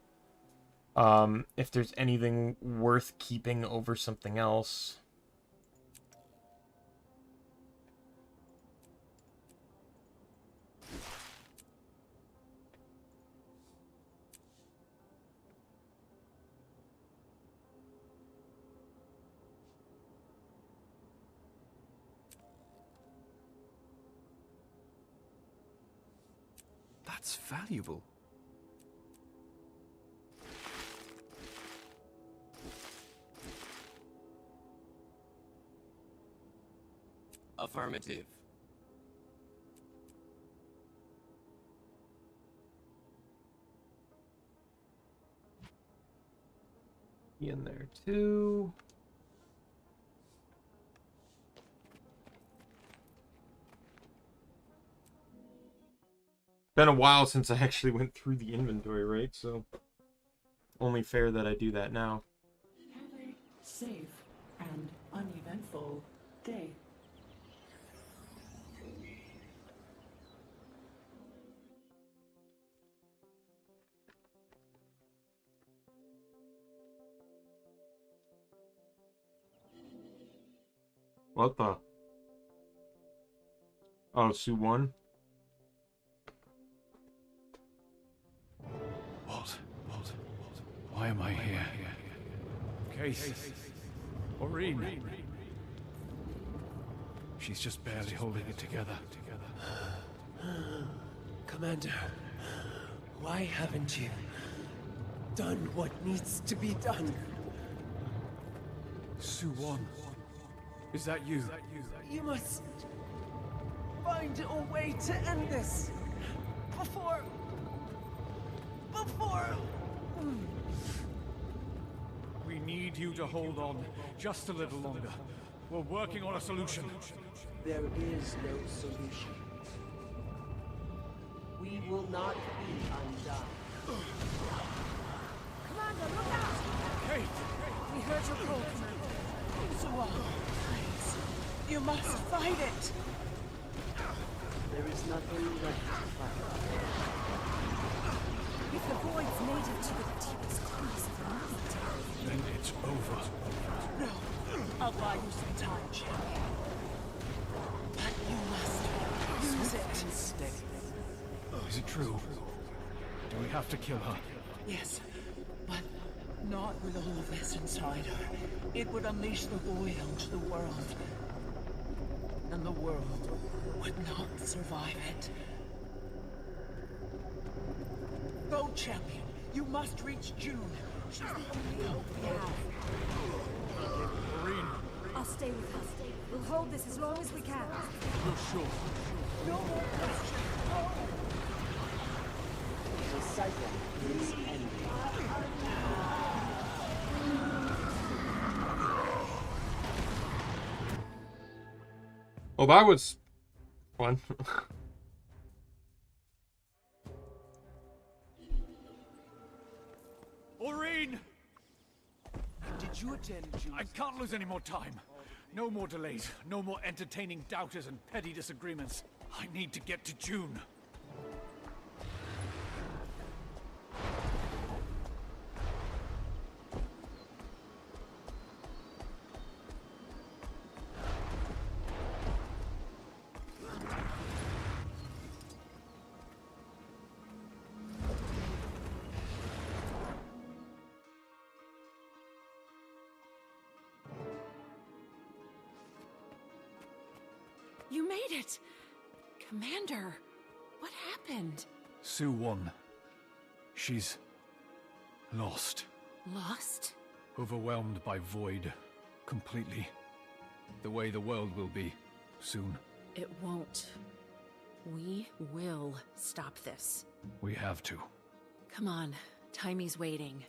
if there's anything worth keeping over something else. That's valuable. Affirmative. Be in there too. Been a while since I actually went through the inventory, right? So only fair that I do that now. Have a safe and uneventful day. What the? Oh, Sue won? What? Why am I here? Case. Aurene. She's just barely holding it together. Commander, why haven't you done what needs to be done? Su-Won. Is that you? You must find a way to end this before. We need you to hold on just a little longer. We're working on a solution. There is no solution. We will not be undone. Commander, look out! Kate! We heard your call, Commander. Suwa, please. You must fight it. There is nothing left to fight. If the void's native to the deepest corners of the night, Then it's over. No, I'll buy you some time, champion. But you must use it instead. Is it true? Do we have to kill her? Yes, but not with all of this inside her. It would unleash the void onto the world. And the world would not survive it. Go, champion. You must reach June. She's the only hope we have. Aurene. I'll stay with her. We'll hold this as long as we can. You're sure? No more questions. The cycle is ending. Well, that was One. Aurene! Did you attend June's... I can't lose any more time. No more delays. No more entertaining doubters and petty disagreements. I need to get to June. You made it! Commander, what happened? Sue won. She's... lost. Lost? Overwhelmed by void. Completely. The way the world will be. Soon. It won't. We will stop this. We have to. Come on, Taimi's waiting.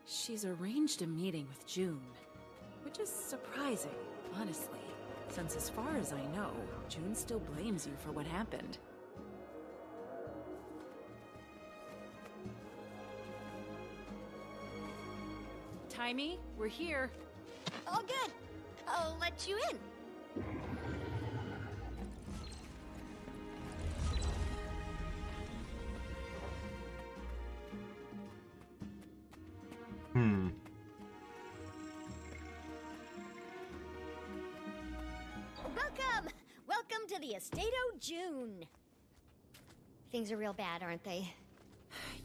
She's arranged a meeting with June. Which is surprising, honestly. Since as far as I know, June still blames you for what happened. Taimi, we're here. All good. I'll let you in. Welcome to the Estate o' June. Things are real bad, aren't they?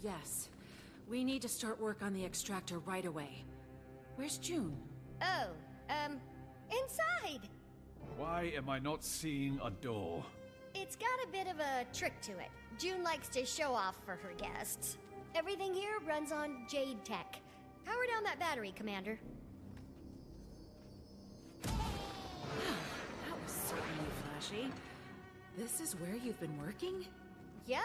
Yes. We need to start work on the extractor right away. Where's June? Oh, inside. Why am I not seeing a door? It's got a bit of a trick to it. June likes to show off for her guests. Everything here runs on Jade Tech. Power down that battery, Commander. That was certainly flashy. This is where you've been working? Yeah,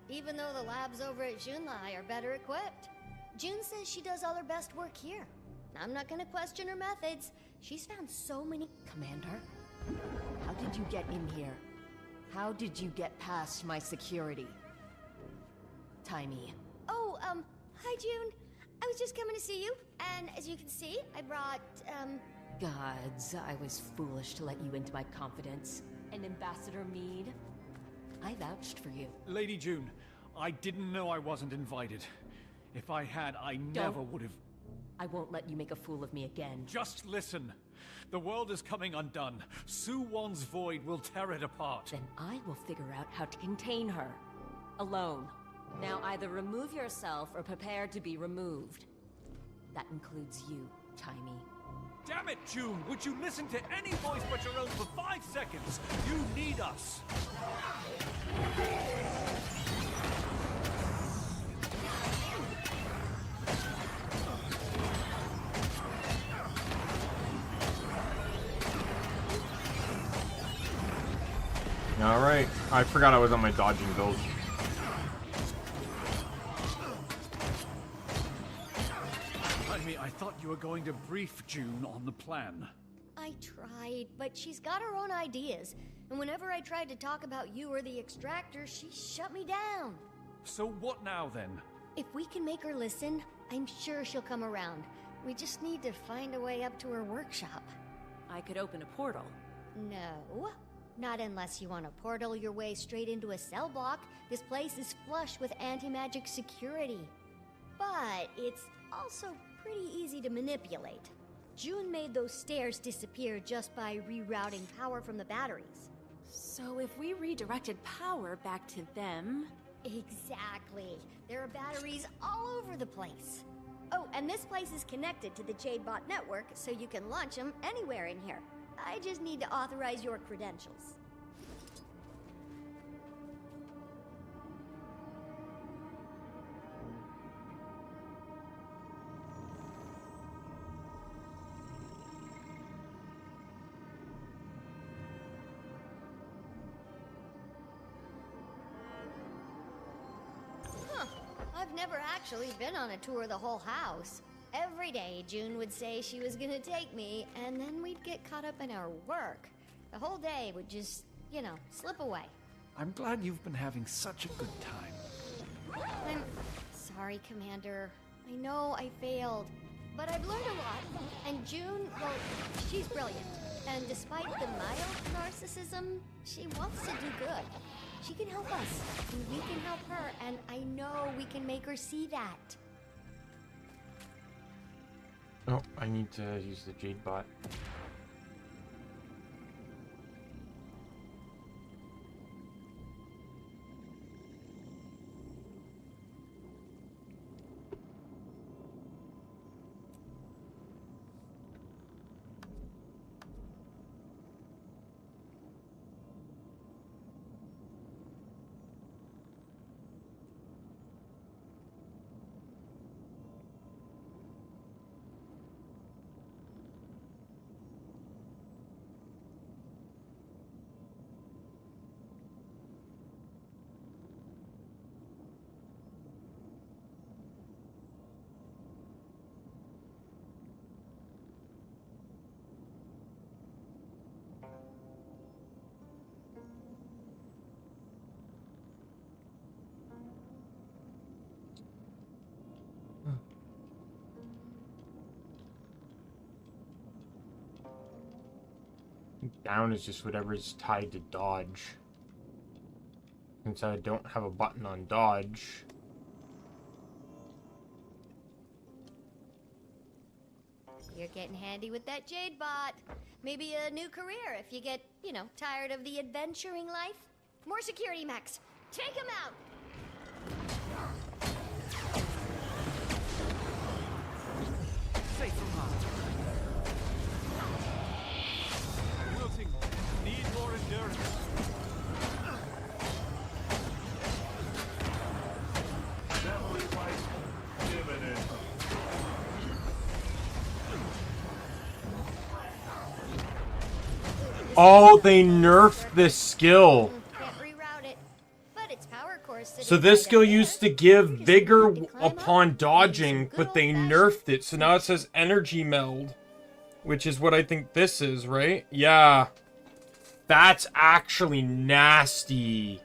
even though the labs over at Junlai are better equipped. June says she does all her best work here. I'm not gonna question her methods. She's found so many... Commander? How did you get in here? How did you get past my security? Taimi. Oh, hi June. I was just coming to see you, and as you can see, I brought, Gods, I was foolish to let you into my confidence. And Ambassador Meade, I vouched for you. Lady June, I didn't know I wasn't invited. If I had, I never would have... I won't let you make a fool of me again. Just listen. The world is coming undone. Sue Won's void will tear it apart. Then I will figure out how to contain her. Alone. Now either remove yourself or prepare to be removed. That includes you, Taimi. Damn it, June! Would you listen to any voice but your own for 5 seconds? You need us! Alright. I forgot I was on my dodging build. I thought you were going to brief June on the plan. I tried, but she's got her own ideas. And whenever I tried to talk about you or the extractor, she shut me down. So what now, then? If we can make her listen, I'm sure she'll come around. We just need to find a way up to her workshop. I could open a portal. No. Not unless you want to portal your way straight into a cell block. This place is flush with anti-magic security. But it's also pretty easy to manipulate. June made those stairs disappear just by rerouting power from the batteries. So if we redirected power back to them... Exactly. There are batteries all over the place. Oh, and this place is connected to the Jadebot network, so you can launch them anywhere in here. I just need to authorize your credentials. I've never actually been on a tour of the whole house. Every day, June would say she was gonna take me, and then we'd get caught up in our work. The whole day would just you know, slip away. I'm glad you've been having such a good time. I'm sorry, Commander. I know I failed, but I've learned a lot. And June, well, she's brilliant. And despite the mild narcissism, she wants to do good. She can help us, and we can help her, and I know we can make her see that. Oh, I need to use the Jade bot. Down is just whatever is tied to dodge. Since I don't have a button on dodge. You're getting handy with that Jade bot. Maybe a new career if you get, you know, tired of the adventuring life. More security mechs. Take them out! Safe from harm. Wilting, need more endurance. That was like dividend. Oh, they nerfed this skill. Can't reroute it, but its power core sitting So this right skill up there. used to give vigor upon dodging, but they nerfed it. So now it says energy meld, which is what I think this is, right? Yeah. That's actually nasty.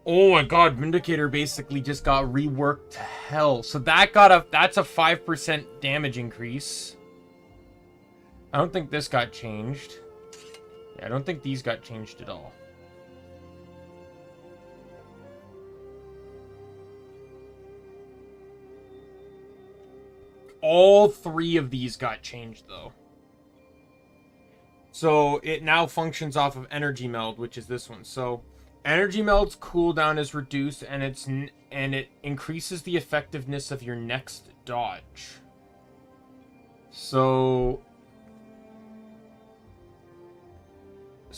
Oh my god, Vindicator basically just got reworked to hell. So that's a 5% damage increase. I don't think this got changed. Yeah, I don't think these got changed at all. All three of these got changed though. So it now functions off of energy meld, which is this one. So energy meld's cooldown is reduced, and it increases the effectiveness of your next dodge. So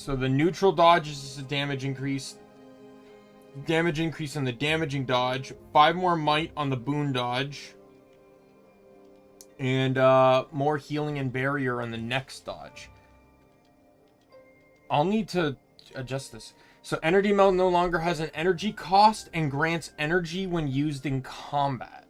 the neutral dodge is a damage increase. Damage increase on the damaging dodge. 5 more might on the boon dodge. And more healing and barrier on the next dodge. I'll need to adjust this. So energy meld no longer has an energy cost and grants energy when used in combat.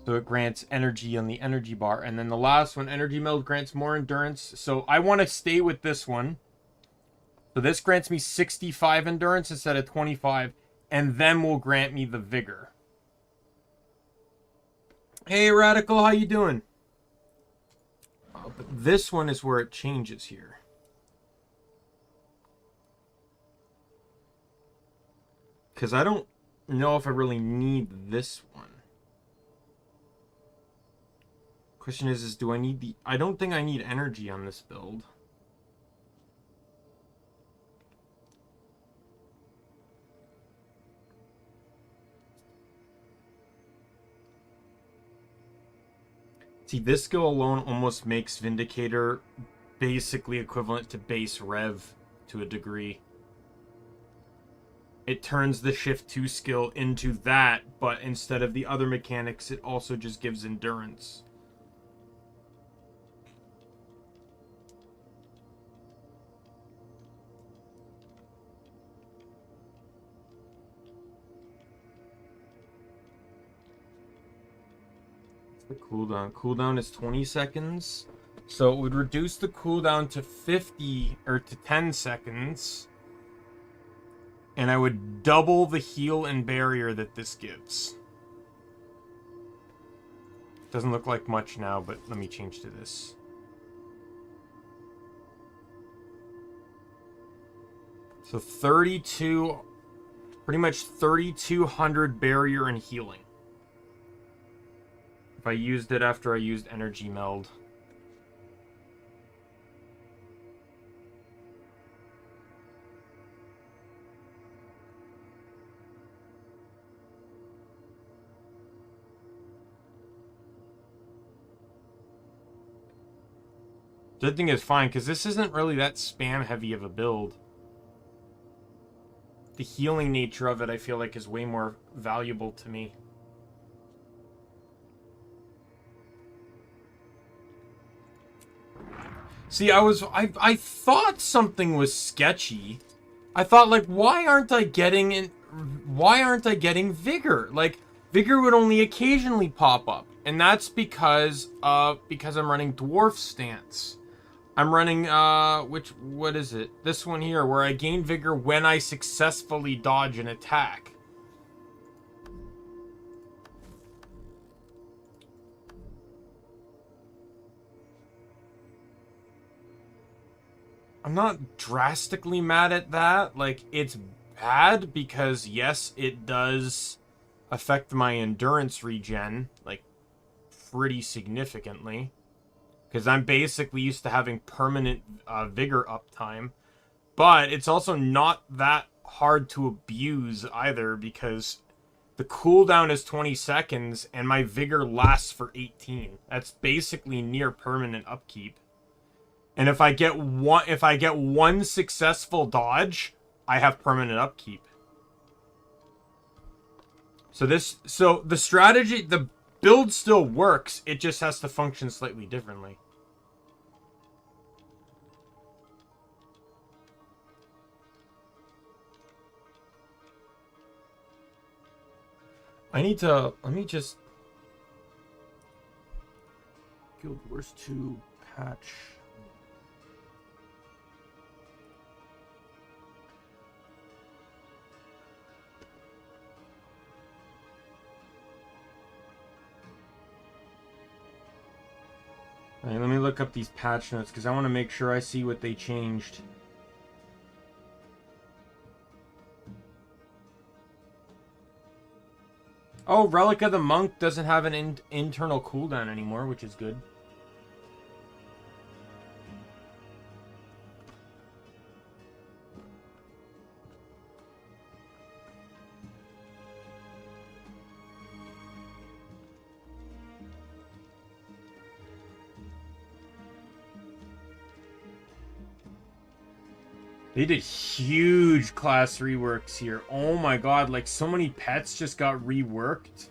So it grants energy on the energy bar. And then the last one, energy meld grants more endurance. So I want to stay with this one. So this grants me 65 endurance instead of 25. And then will grant me the vigor. Hey Radical, how you doing? Oh, but this one is where it changes here. Because I don't know if I really need this one. Question is do I need the... I don't think I need energy on this build. See, this skill alone almost makes Vindicator basically equivalent to base rev to a degree. It turns the Shift 2 skill into that, but instead of the other mechanics, it also just gives endurance. The cooldown. Cooldown is 20 seconds. So it would reduce the cooldown to 50 or to 10 seconds. And I would double the heal and barrier that this gives. Doesn't look like much now, but let me change to this. So 32, pretty much 3,200 barrier and healing. If I used it after I used energy meld. Good thing is fine, because this isn't really that spam heavy of a build. The healing nature of it, I feel like, is way more valuable to me. See, I thought something was sketchy. I thought, like, why aren't I getting vigor? Like, vigor would only occasionally pop up, and that's because I'm running dwarf stance. I'm running, what is it? This one here, where I gain vigor when I successfully dodge an attack. I'm not drastically mad at that. Like, it's bad because, yes, it does affect my endurance regen, like, pretty significantly. Because I'm basically used to having permanent vigor uptime. But it's also not that hard to abuse either, because the cooldown is 20 seconds and my vigor lasts for 18. That's basically near permanent upkeep. And if I get one successful dodge, I have permanent upkeep. So the strategy, the build still works, it just has to function slightly differently. Let me just Guild Wars 2 patch. Alright, let me look up these patch notes because I want to make sure I see what they changed. Oh, Relic of the Monk doesn't have an internal cooldown anymore, which is good. They did huge class reworks here. Oh my god, like so many pets just got reworked.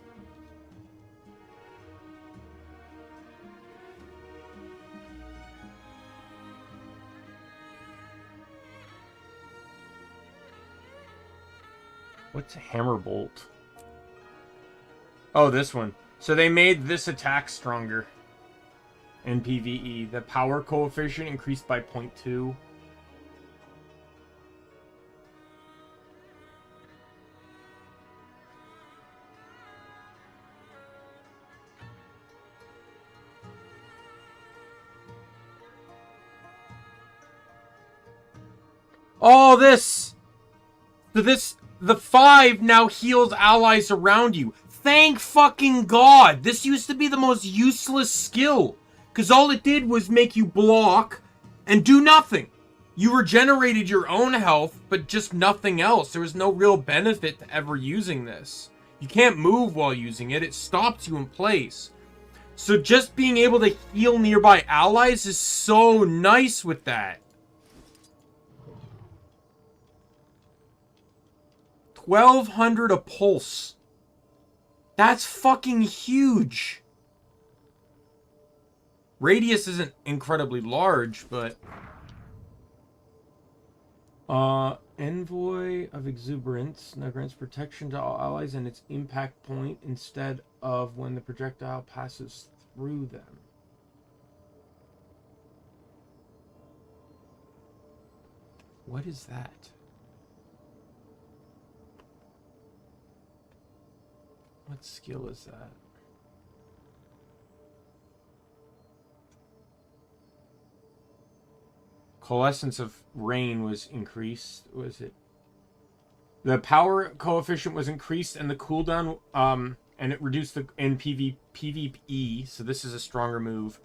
What's Hammerbolt? Oh, this one. So they made this attack stronger in PvE. The power coefficient increased by 0.2. Oh, this! The 5 now heals allies around you. Thank fucking God! This used to be the most useless skill. Because all it did was make you block and do nothing. You regenerated your own health, but just nothing else. There was no real benefit to ever using this. You can't move while using it. It stops you in place. So just being able to heal nearby allies is so nice with that. 1,200 a pulse. That's fucking huge. Radius isn't incredibly large, but... Envoy of Exuberance now grants protection to all allies and its impact point instead of when the projectile passes through them. What is that? What skill is that? Coalescence of rain was increased. Was it? The power coefficient was increased, and the cooldown, and it reduced the in PvE. So this is a stronger move,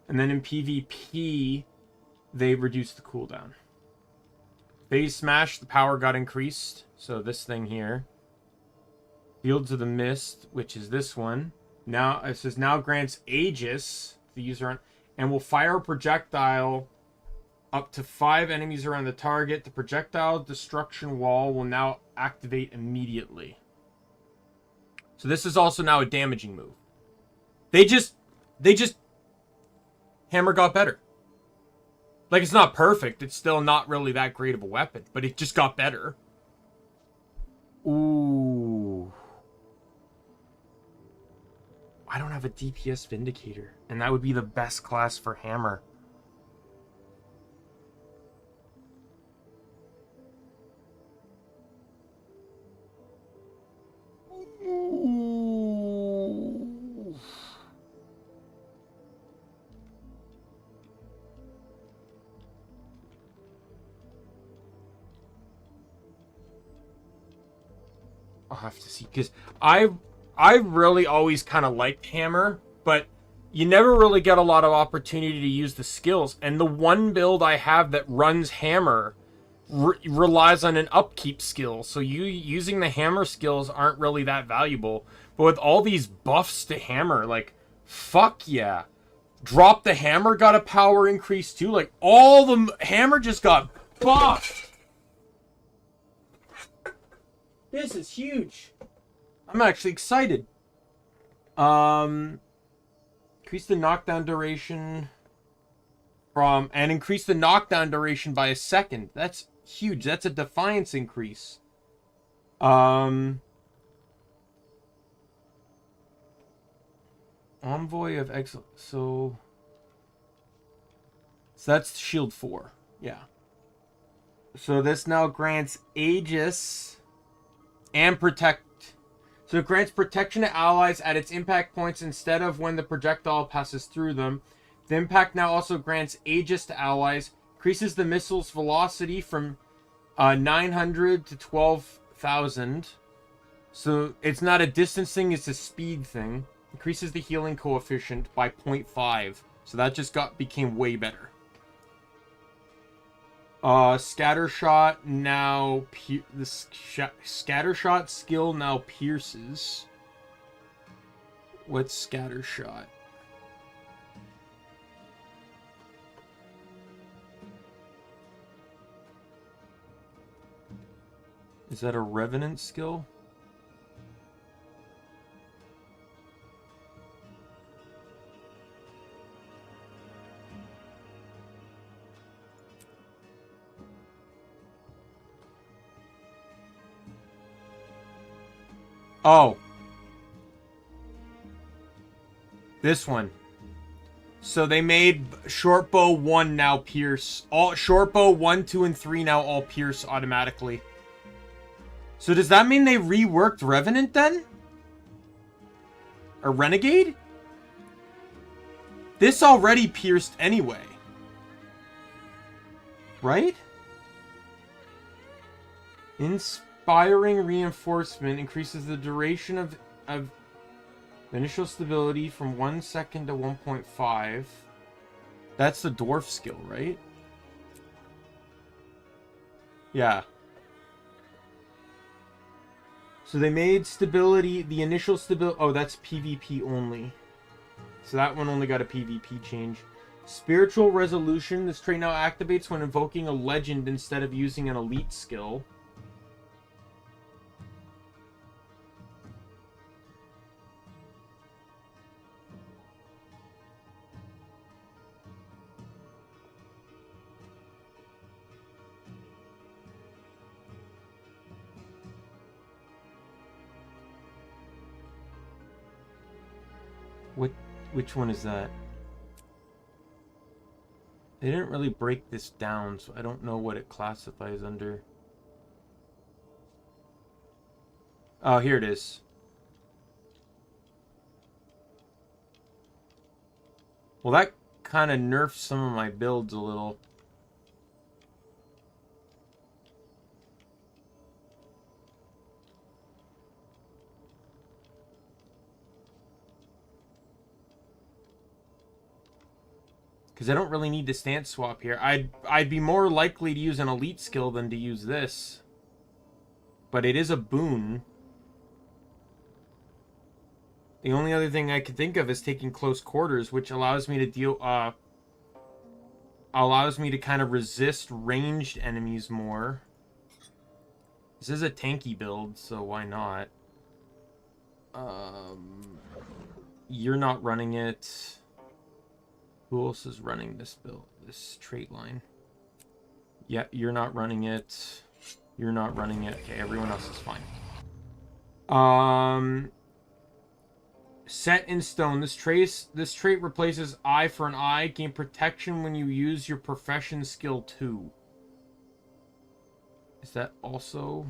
and then in PvP, they reduced the cooldown. Phase smash, the power got increased. So this thing here, Fields of the Mist, which is this one. Now it says now grants Aegis the user, and will fire a projectile up to 5 enemies around the target. The projectile destruction wall will now activate immediately. So this is also now a damaging move. They just Hammer got better. Like, it's not perfect. It's still not really that great of a weapon, but it just got better. Ooh. I don't have a DPS Vindicator, and that would be the best class for Hammer. I'll have to see, because I really always kind of liked Hammer, but you never really get a lot of opportunity to use the skills. And the one build I have that runs Hammer relies on an upkeep skill, so using the Hammer skills aren't really that valuable. But with all these buffs to Hammer, like, fuck yeah. Drop the Hammer got a power increase too. Like, all the Hammer just got buffed. This is huge. I'm actually excited. Increase the knockdown duration by a second. That's huge. That's a defiance increase. Envoy of Excellence. So that's shield 4. Yeah. So this now grants Aegis and protect. So it grants protection to allies at its impact points instead of when the projectile passes through them. The impact now also grants Aegis to allies, increases the missile's velocity from 900 to 12,000. So it's not a distance thing, it's a speed thing. Increases the healing coefficient by 0.5. So that just became way better. Scattershot now the Scattershot skill now pierces. What's Scattershot? Is that a Revenant skill? Oh. This one. So they made Shortbow 1 now pierce. All Shortbow 1, 2, and 3 now all pierce automatically. So does that mean they reworked Revenant then? Or Renegade? This already pierced anyway. Right? Inspiring Reinforcement increases the duration of initial stability from 1 second to 1.5. That's the dwarf skill, right? Yeah. So they made stability, the initial stability... Oh, that's PvP only. So that one only got a PvP change. Spiritual Resolution. This trait now activates when invoking a legend instead of using an elite skill. Which one is that? They didn't really break this down, so I don't know what it classifies under. Oh, here it is. Well, that kind of nerfs some of my builds a little. Because I don't really need to stance swap here. I'd be more likely to use an elite skill than to use this. But it is a boon. The only other thing I could think of is taking close quarters, which allows me to deal allows me to kind of resist ranged enemies more. This is a tanky build, so why not? You're not running it. Who else is running this build, this trait line? Yeah, you're not running it. You're not running it. Okay, everyone else is fine. Set in stone. This trait replaces eye for an eye. Gain protection when you use your profession skill 2. Is that also...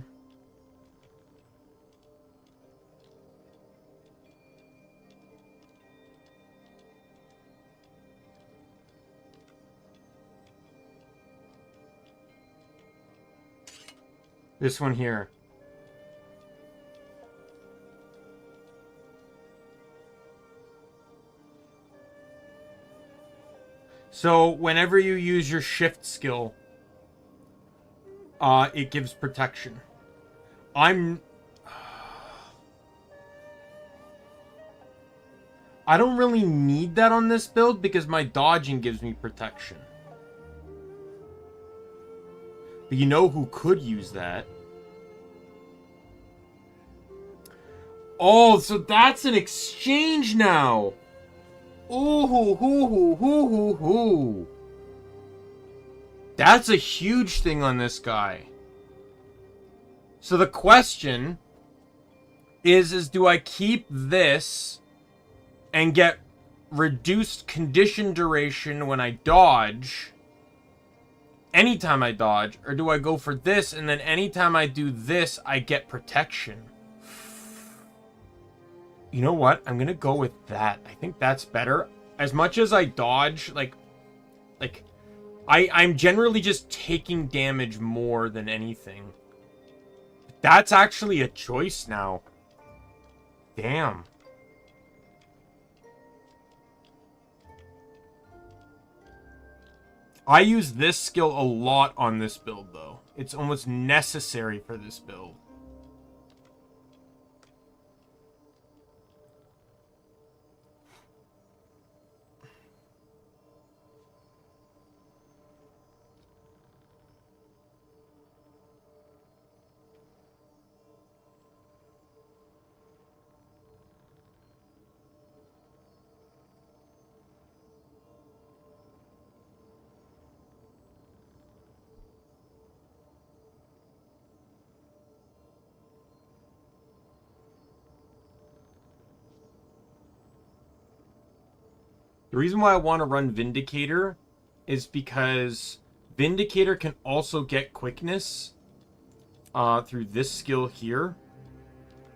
This one here. So, whenever you use your shift skill, it gives protection. I don't really need that on this build because my dodging gives me protection. But you know who could use that? Oh, so that's an exchange now. Ooh, hoo, hoo, hoo, hoo, hoo, hoo. That's a huge thing on this guy. So the question is do I keep this and get reduced condition duration when I dodge? Anytime I dodge, or do I go for this and then anytime I do this I get protection? You know what? I'm gonna go with that. I think that's better. As much as I dodge, I'm generally just taking damage more than anything. That's actually a choice now. Damn. I use this skill a lot on this build, though. It's almost necessary for this build. The reason why I want to run Vindicator is because Vindicator can also get quickness through this skill here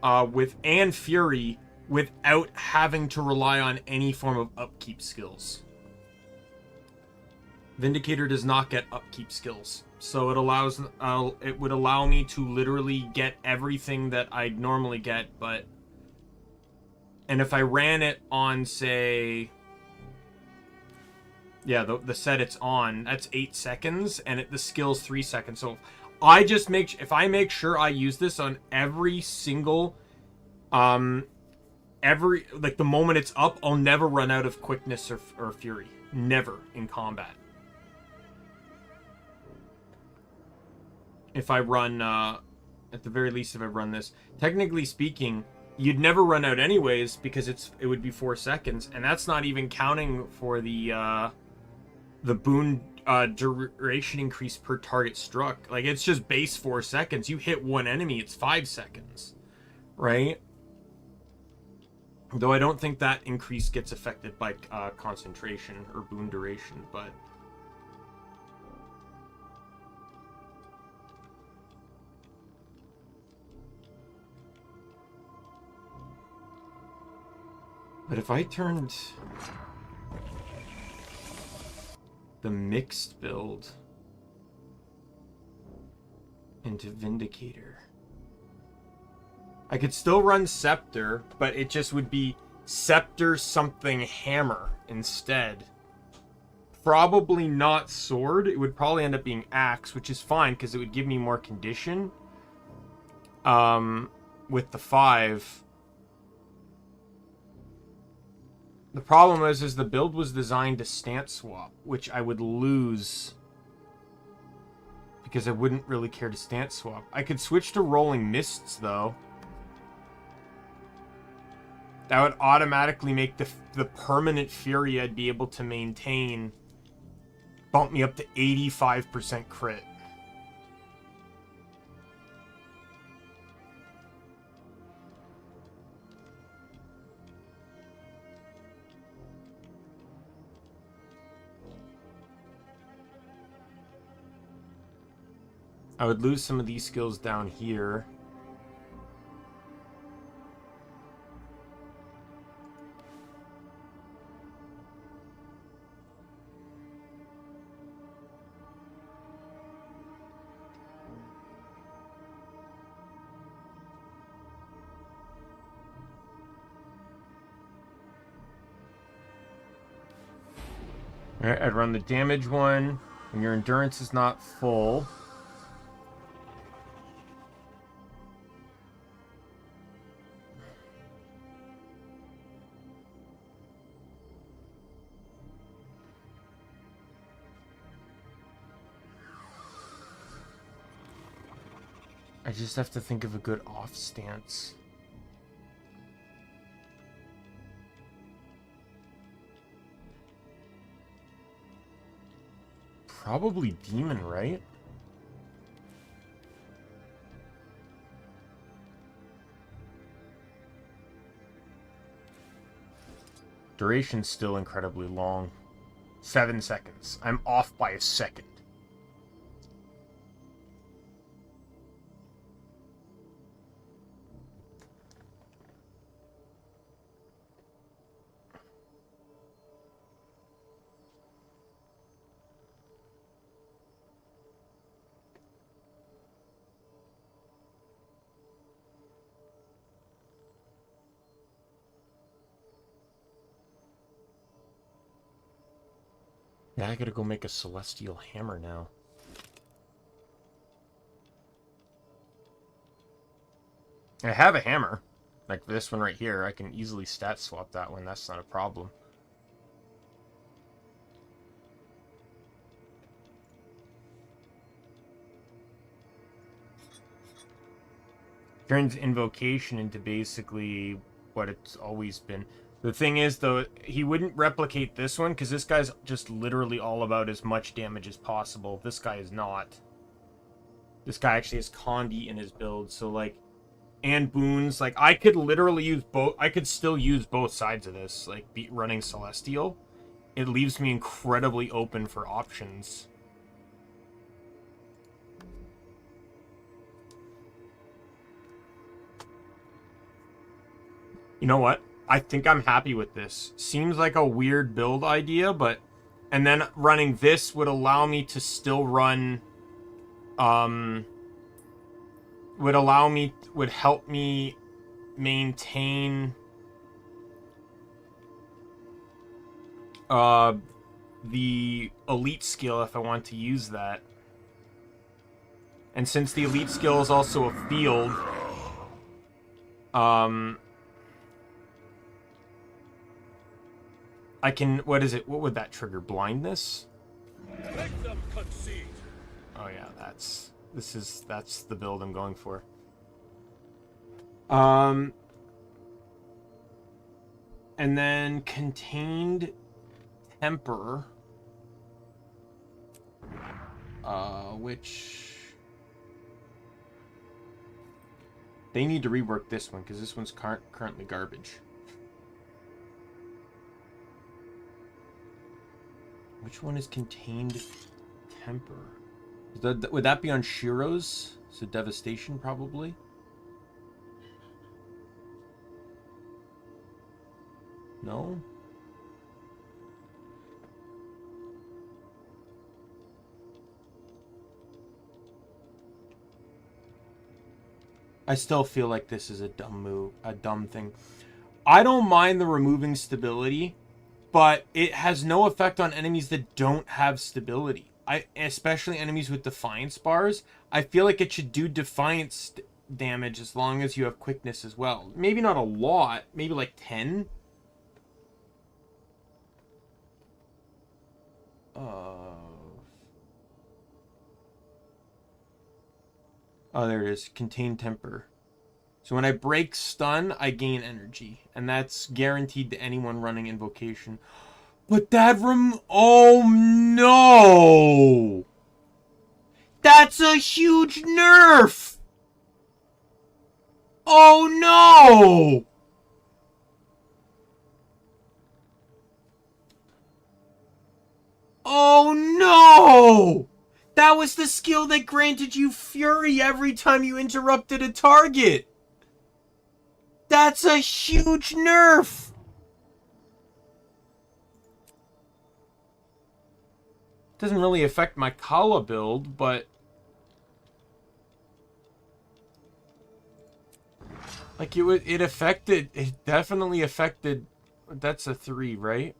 and Fury without having to rely on any form of upkeep skills. Vindicator does not get upkeep skills, so it would allow me to literally get everything that I'd normally get, and if I ran it on, say... Yeah, the set it's on, that's 8 seconds, and the skill's 3 seconds. So if I make sure I use this on every single, the moment it's up, I'll never run out of quickness or fury. Never in combat. If I run, at the very least, if I run this. Technically speaking, you'd never run out anyways, because it would be 4 seconds, and that's not even counting for the boon duration increase per target struck. Like, it's just base 4 seconds. You hit one enemy, it's 5 seconds. Right? Though I don't think that increase gets affected by concentration or boon duration, but... But if I turned the mixed build into Vindicator, I could still run Scepter, but it just would be Scepter something Hammer instead. Probably not Sword. It would probably end up being Axe, which is fine because it would give me more condition with the 5. The problem is the build was designed to stance swap, which I would lose because I wouldn't really care to stance swap. I could switch to Rolling Mists, though. That would automatically make the permanent Fury I'd be able to maintain bump me up to 85% crit. I would lose some of these skills down here. Alright, I'd run the damage one when your endurance is not full. I just have to think of a good off stance. Probably Demon, right? Duration's still incredibly long. 7 seconds. I'm off by a second. Yeah, I gotta go make a Celestial Hammer now. I have a hammer. Like this one right here. I can easily stat swap that one. That's not a problem. Turns Invocation into basically what it's always been. The thing is, though, he wouldn't replicate this one, because this guy's just literally all about as much damage as possible. This guy is not. This guy actually has Condi in his build, so, like, and boons. Like, I could literally use both. I could still use both sides of this, like, running Celestial. It leaves me incredibly open for options. You know what? I think I'm happy with this. Seems like a weird build idea, but... And then running this would allow me to still run... Would help me maintain... the elite skill if I want to use that. And since the elite skill is also a field... I can, what is it? What would that trigger? Blindness? Make them concede. Oh yeah, that's the build I'm going for. And then Contained Temper. Which... They need to rework this one, because this one's currently garbage. Which one is contained temper? Would that be on Shiro's? So devastation, probably. No? I still feel like this is a dumb move, a dumb thing. I don't mind the removing stability, but it has no effect on enemies that don't have stability. Especially enemies with Defiance bars. I feel like it should do Defiance damage as long as you have quickness as well. Maybe not a lot, maybe like 10. Oh, there it is. Contain temper. So when I break stun, I gain energy. And that's guaranteed to anyone running invocation. But that oh no! That's a huge nerf! Oh no! Oh no! That was the skill that granted you fury every time you interrupted a target! That's a huge nerf! Doesn't really affect my Kala build, but... like, it definitely affected... That's a 3, right?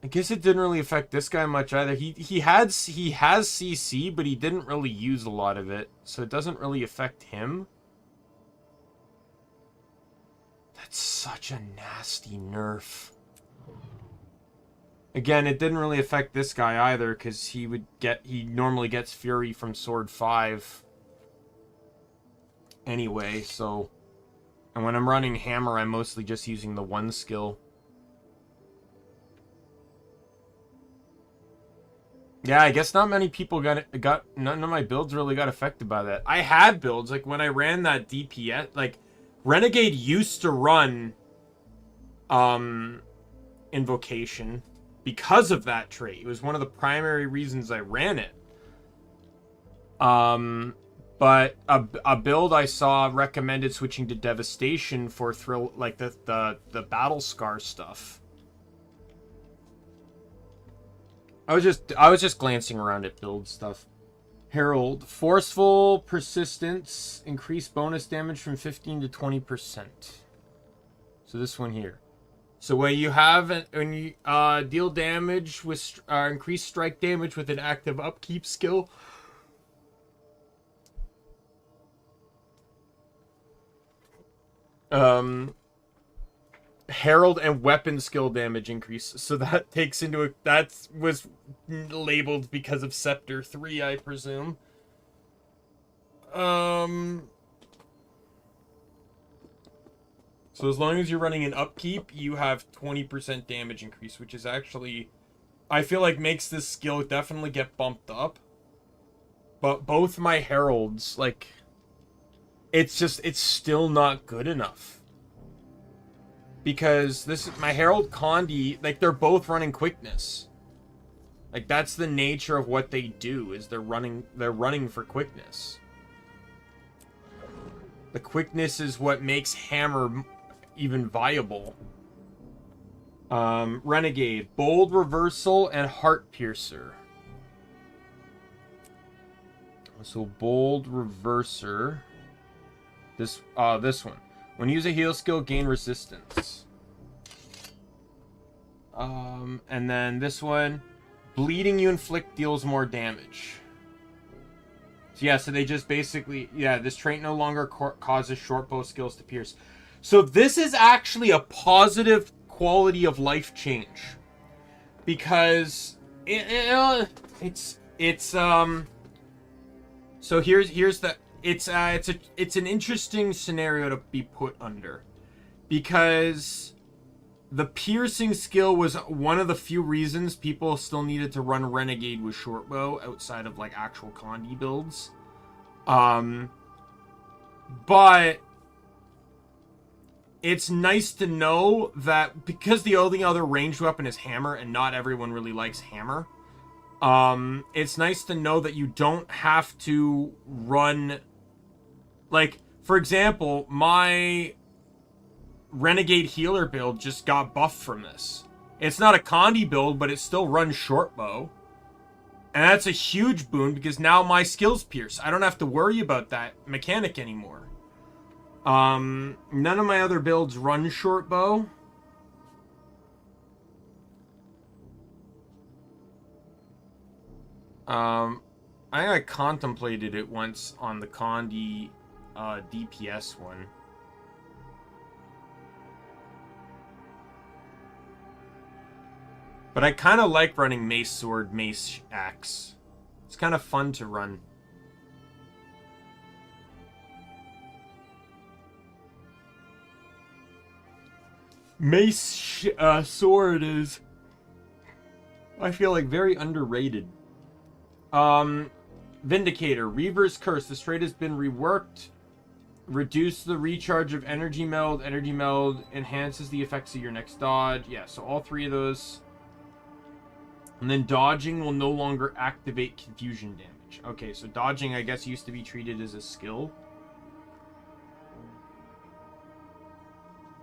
I guess it didn't really affect this guy much either. He has CC, but he didn't really use a lot of it, so it doesn't really affect him. That's such a nasty nerf. Again, it didn't really affect this guy either, because he normally gets Fury from Sword 5 anyway, so... And when I'm running Hammer, I'm mostly just using the one skill. Yeah, I guess not many people none of my builds really got affected by that. I had builds, like when I ran that DPS, like, Renegade used to run, Invocation because of that trait. It was one of the primary reasons I ran it. But a build I saw recommended switching to Devastation for thrill, like the Battle Scar stuff. I was just glancing around at build stuff. Herald, forceful persistence, increased bonus damage from 15 to 20%. So this one here. So when you deal damage with increased strike damage with an active upkeep skill. Herald and weapon skill damage increase. So that takes into that was labeled because of Scepter 3, I presume. So as long as you're running an upkeep, you have 20% damage increase, which is actually, I feel like makes this skill definitely get bumped up. But both my Heralds, like, it's still not good enough. Because my Herald Condi, like, they're both running quickness. Like, that's the nature of what they do, is they're running for quickness. The quickness is what makes Hammer even viable. Renegade, Bold Reversal, and Heart Piercer. So Bold Reverser. This one. When you use a heal skill, gain resistance. And then this one, bleeding you inflict deals more damage. So yeah, so they just basically, yeah, this trait no longer causes short bow skills to pierce. So this is actually a positive quality of life change. Because so here's the it's an interesting scenario to be put under, because the piercing skill was one of the few reasons people still needed to run Renegade with short bow outside of like actual Condi builds. But it's nice to know that because the only other ranged weapon is hammer, and not everyone really likes hammer. It's nice to know that you don't have to run. Like, for example, my Renegade healer build just got buffed from this. It's not a Condi build, but it still runs short bow. And that's a huge boon because now my skills pierce. I don't have to worry about that mechanic anymore. None of my other builds run short bow. I think I contemplated it once on the Condi DPS one. But I kind of like running mace sword, mace axe. It's kind of fun to run. Mace sword is, I feel like, very underrated. Vindicator. Reaver's Curse. This trait has been reworked. Reduce the recharge of energy meld. Energy meld enhances the effects of your next dodge. Yeah, so all three of those. And then dodging will no longer activate confusion damage. Okay, so dodging, I guess, used to be treated as a skill.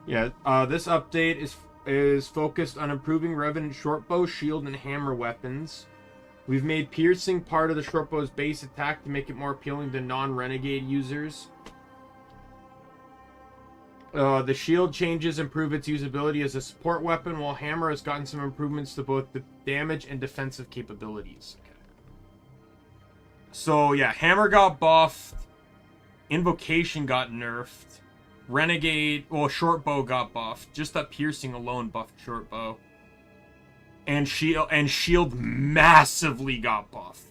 Yeah, this update is focused on improving Revenant shortbow, shield, and hammer weapons. We've made piercing part of the shortbow's base attack to make it more appealing to non-renegade users. The shield changes improve its usability as a support weapon, while hammer has gotten some improvements to both the damage and defensive capabilities. Okay. So yeah, hammer got buffed, invocation got nerfed, renegade, well, short bow got buffed. Just that piercing alone buffed short bow, and shield massively got buffed.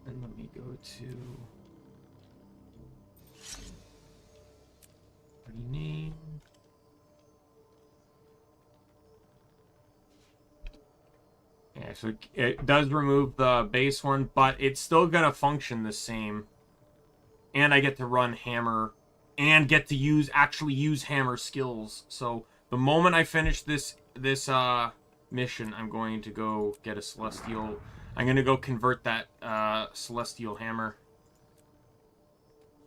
And let me go to rename. Yeah, so it does remove the base one, but it's still gonna function the same. And I get to run hammer and get to actually use hammer skills. So the moment I finish this mission, I'm going to go get a celestial. I'm going to go convert that celestial hammer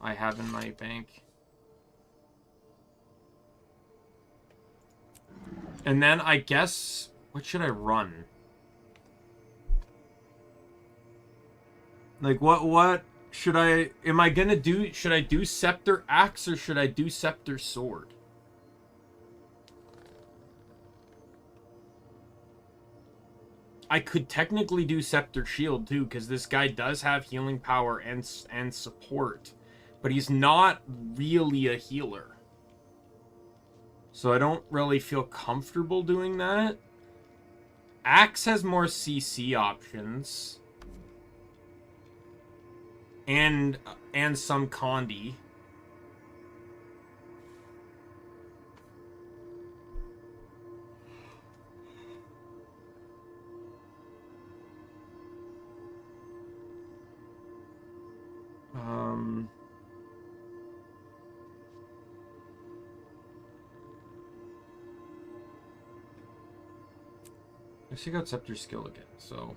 I have in my bank. And then I guess, what should I run? Like, what should I do? Should I do Scepter Axe or should I do Scepter Sword? I could technically do Scepter Shield too, because this guy does have healing power and support, but he's not really a healer. So I don't really feel comfortable doing that. Axe has more CC options. And some Condi. I see got Scepter skill again, so.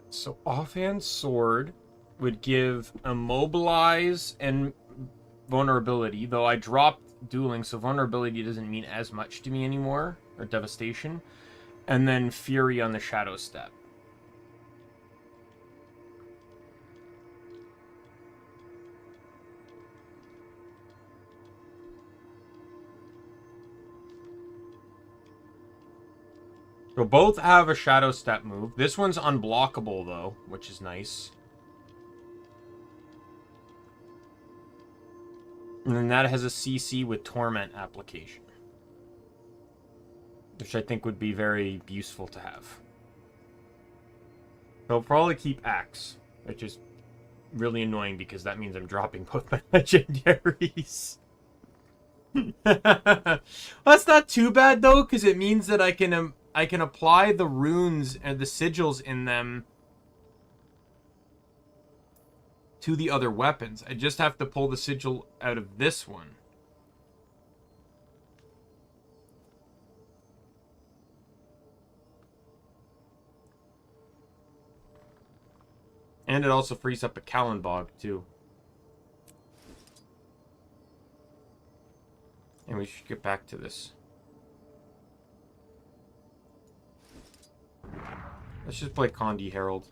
So offhand sword would give immobilize and vulnerability, though I dropped dueling, so vulnerability doesn't mean as much to me anymore, or devastation. And then fury on the shadow step. So both have a shadow step move. This one's unblockable though, which is nice. And then that has a CC with Torment application, which I think would be very useful to have. They'll probably keep Axe, which is really annoying because that means I'm dropping both my legendaries. That's not too bad though, because it means that I can apply the runes and the sigils in them to the other weapons. I just have to pull the sigil out of this one. And it also frees up a Kallenbog, too. And we should get back to this. Let's just play Condi Herald.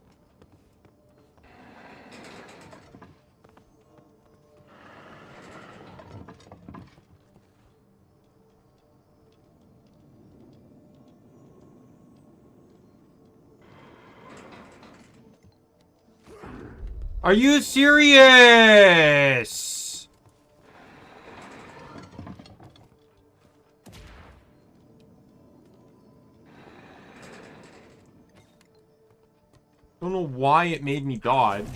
Are you serious? Don't know why it made me dodge.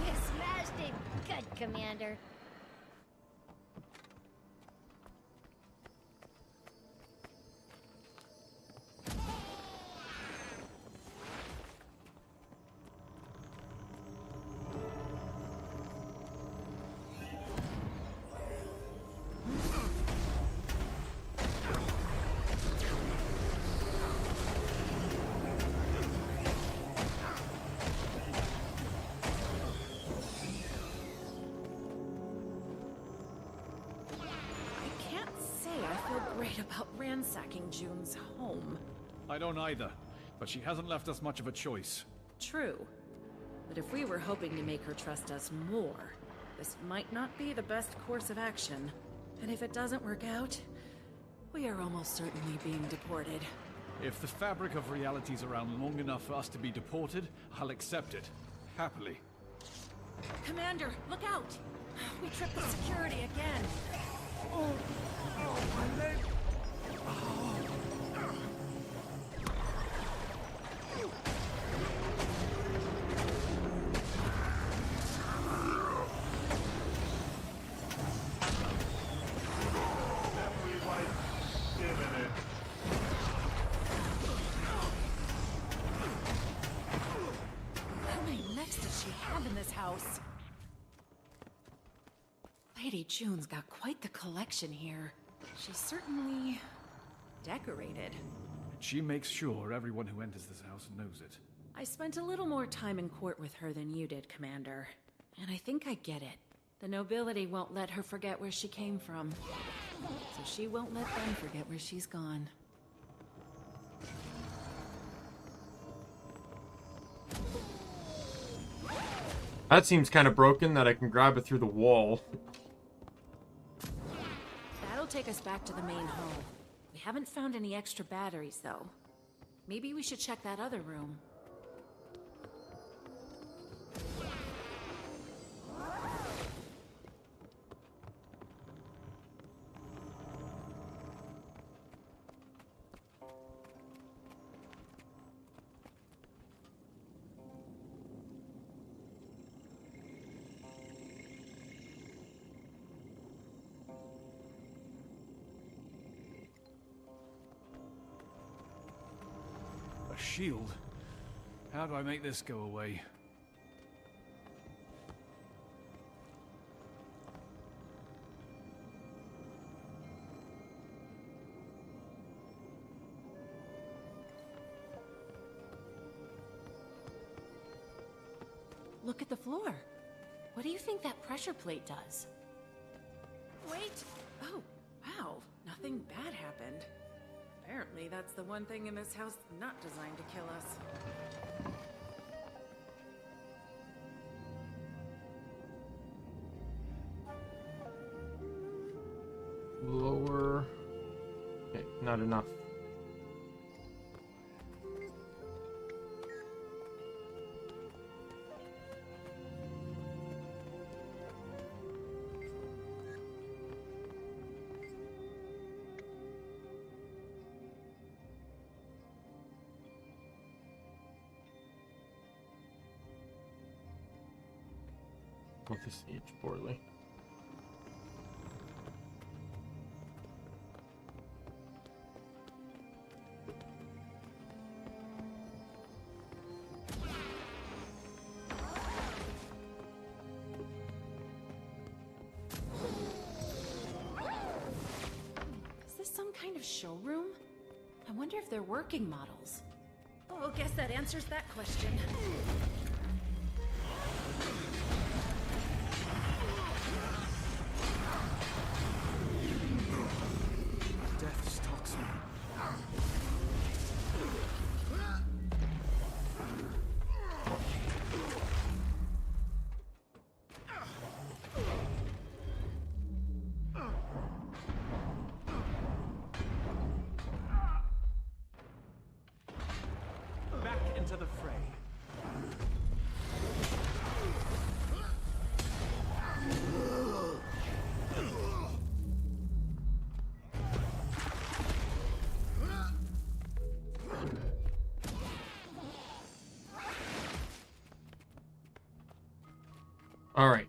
You smashed it. Good, Commander. About ransacking June's home. I don't either, but she hasn't left us much of a choice. True. But if we were hoping to make her trust us more, this might not be the best course of action. And if it doesn't work out, we are almost certainly being deported. If the fabric of reality's around long enough for us to be deported, I'll accept it. Happily. Commander, look out! We tripped the security again. Oh, my leg. How many mechs does she have in this house? Lady June's got quite the collection here. She's certainly decorated. She makes sure everyone who enters this house knows it. I spent a little more time in court with her than you did, Commander. And I think I get it. The nobility won't let her forget where she came from. So she won't let them forget where she's gone. That seems kind of broken that I can grab it through the wall. That'll take us back to the main hall. We haven't found any extra batteries, though. Maybe we should check that other room. A shield? How do I make this go away? Look at the floor. What do you think that pressure plate does? Wait! Oh, wow. Nothing bad happened. Apparently, that's the one thing in this house not designed to kill us. not enough. Well, this aged poorly. Is this some kind of showroom? I wonder if they're working models. Oh, guess that answers that question. Death stalks me. Back into the fray. All right.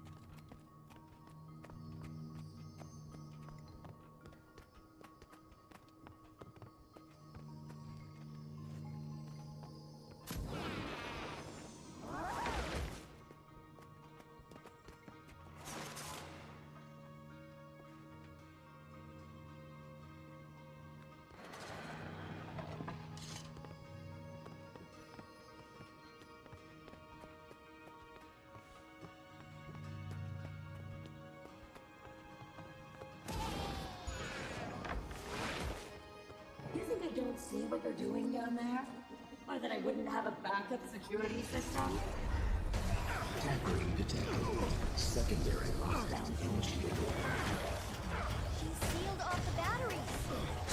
You think I don't see what you're doing down there? Or that I wouldn't have a backup security system? Tampering detected. Secondary lockdown initiated. She sealed off the batteries.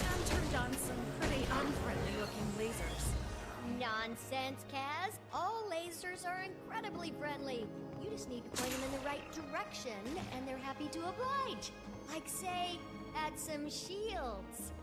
And turned on some pretty unfriendly looking lasers. Nonsense, Kaz. All lasers are incredibly friendly. You just need to point them in the right direction, and they're happy to oblige. Like, say, add some shields.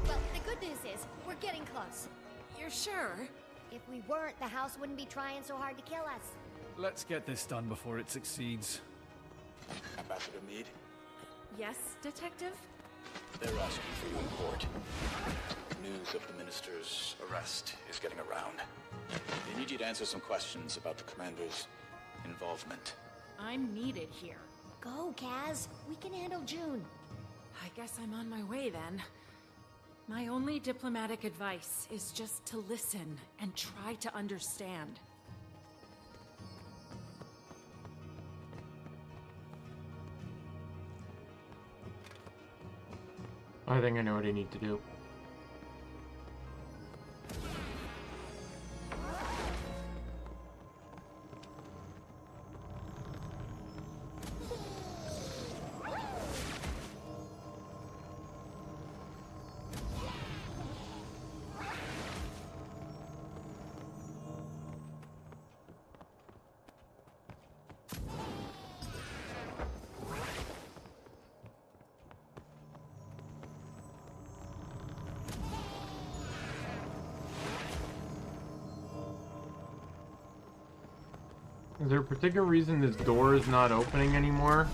Well, the good news is, we're getting close. You're sure? If we weren't, the house wouldn't be trying so hard to kill us. Let's get this done before it succeeds. Ambassador Meade, Yes, Detective? they're asking for you on board. News of the minister's arrest is getting around. They need you to answer some questions about the commander's involvement. I'm needed here. Go, Kaz. We can handle June. I guess I'm on my way then. My only diplomatic advice is just to listen and try to understand. I think I know what I need to do. Is there a particular reason this door is not opening anymore?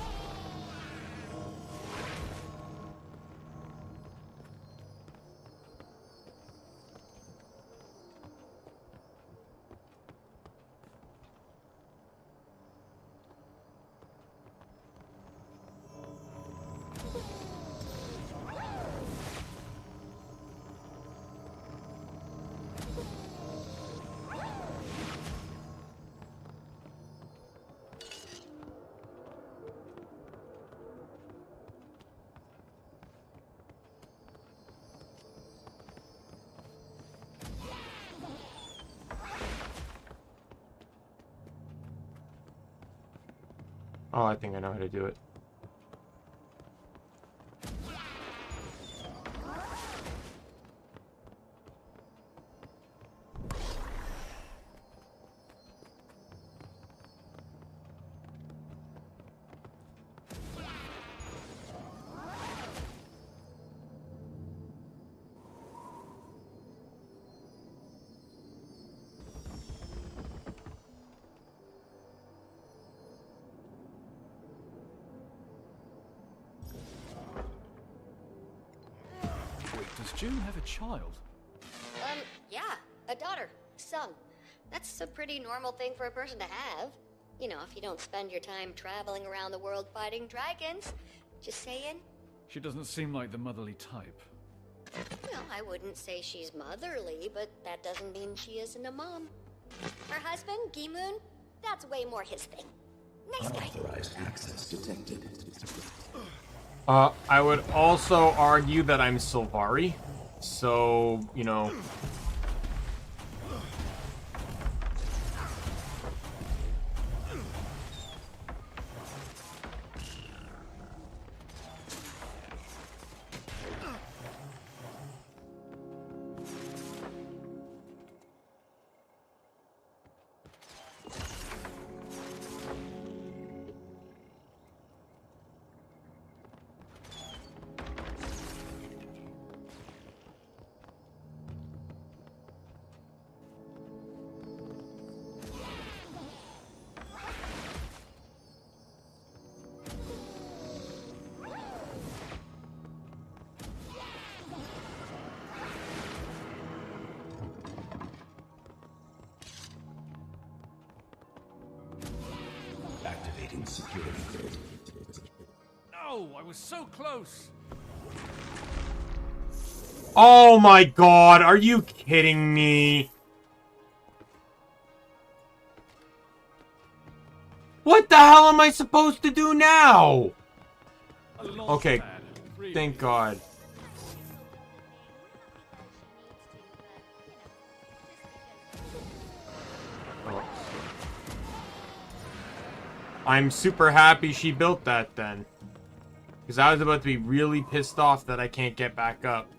Oh, I think I know how to do it. Does June have a child? Yeah, a daughter, son. That's a pretty normal thing for a person to have. You know, if you don't spend your time traveling around the world fighting dragons. Just saying. She doesn't seem like the motherly type. Well, I wouldn't say she's motherly, but that doesn't mean she isn't a mom. Her husband, Gi-moon, that's way more his thing. Nice guy. Unauthorized access detected. I would also argue that I'm Sylvari. So, you know... Activating security grid. No, I was so close. Oh my god, are you kidding me? What the hell am I supposed to do now? Okay, thank god. Oh. I'm super happy she built that then. Because I was about to be really pissed off that I can't get back up.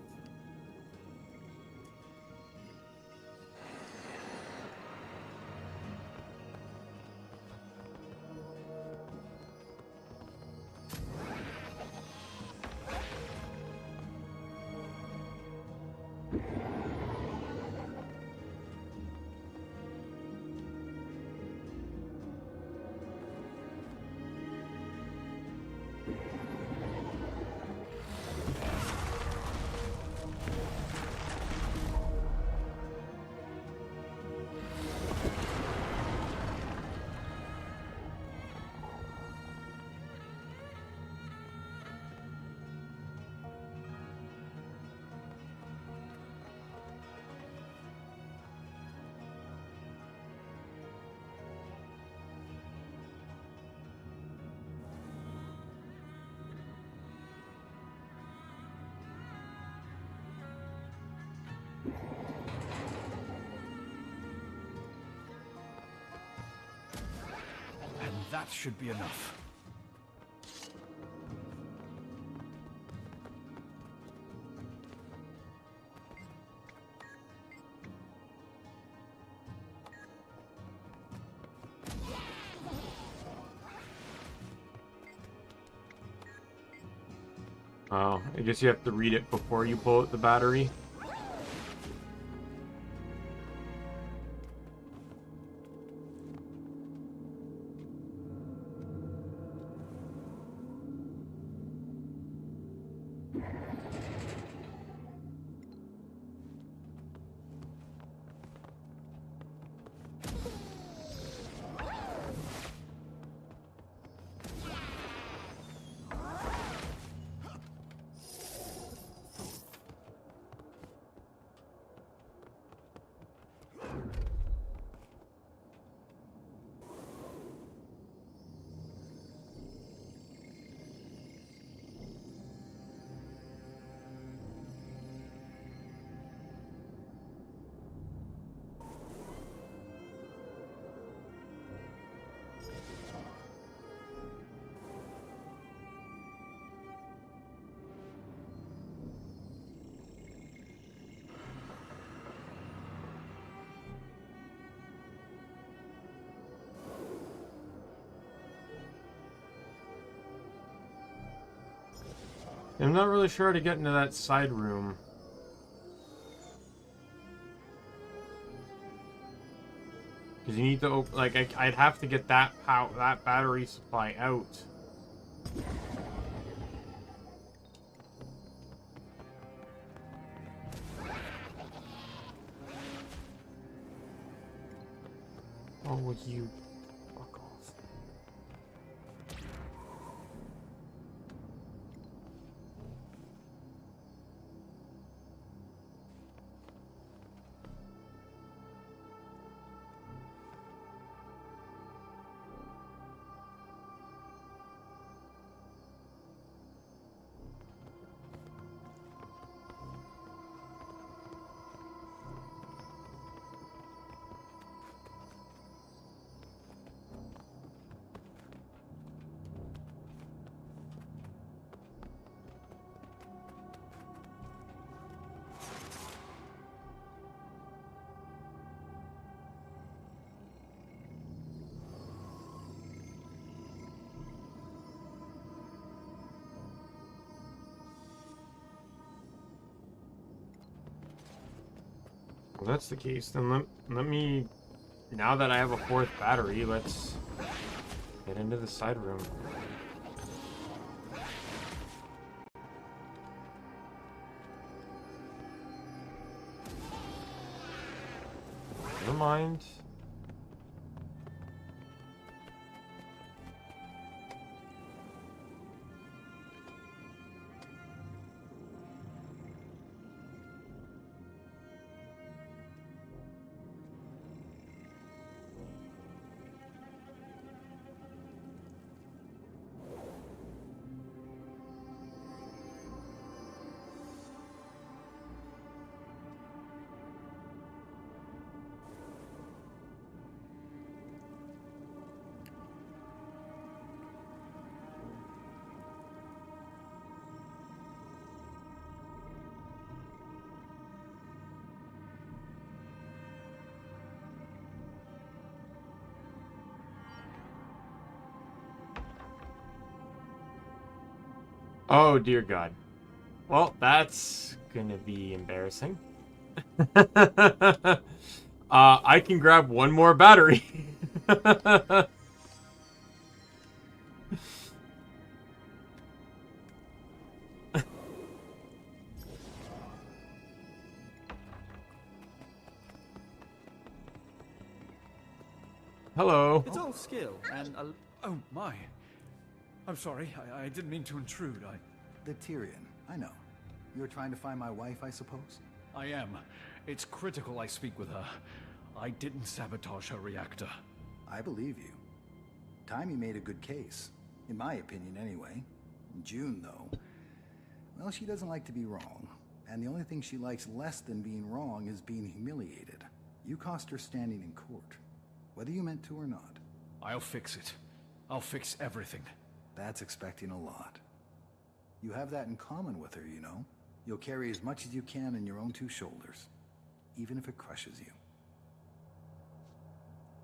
And that should be enough. Oh, I guess you have to read it before you pull out the battery. I'm not really sure how to get into that side room. Because you need to, like, I'd have to get that that battery supply out. Oh, would you fuck off? Well, that's the case. Then let me, now that I have a 4th battery, let's get into the side room. Never mind. Oh, dear God. Well, that's gonna be embarrassing. I can grab one more battery. Hello. It's all skill and oh my. I'm sorry. I didn't mean to intrude. The Tyrion, I know. You were trying to find my wife, I suppose? I am. It's critical I speak with her. I didn't sabotage her reactor. I believe you. Taimi made a good case. In my opinion, anyway. June, though. Well, she doesn't like to be wrong. And the only thing she likes less than being wrong is being humiliated. You cost her standing in court. Whether you meant to or not. I'll fix it. I'll fix everything. That's expecting a lot. You have that in common with her, you know. You'll carry as much as you can on your own 2 shoulders. Even if it crushes you.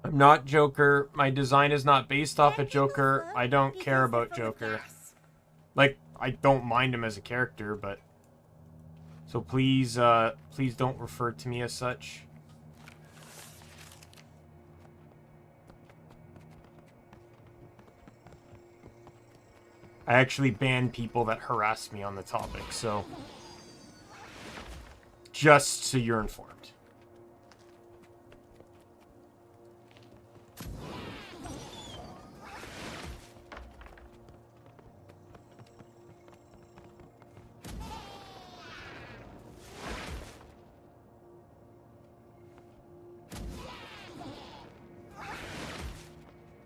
I'm not Joker. My design is not based off of Joker. I don't care about Joker. Like, I don't mind him as a character, but... So please, please don't refer to me as such. I actually ban people that harass me on the topic, so... Just so you're informed.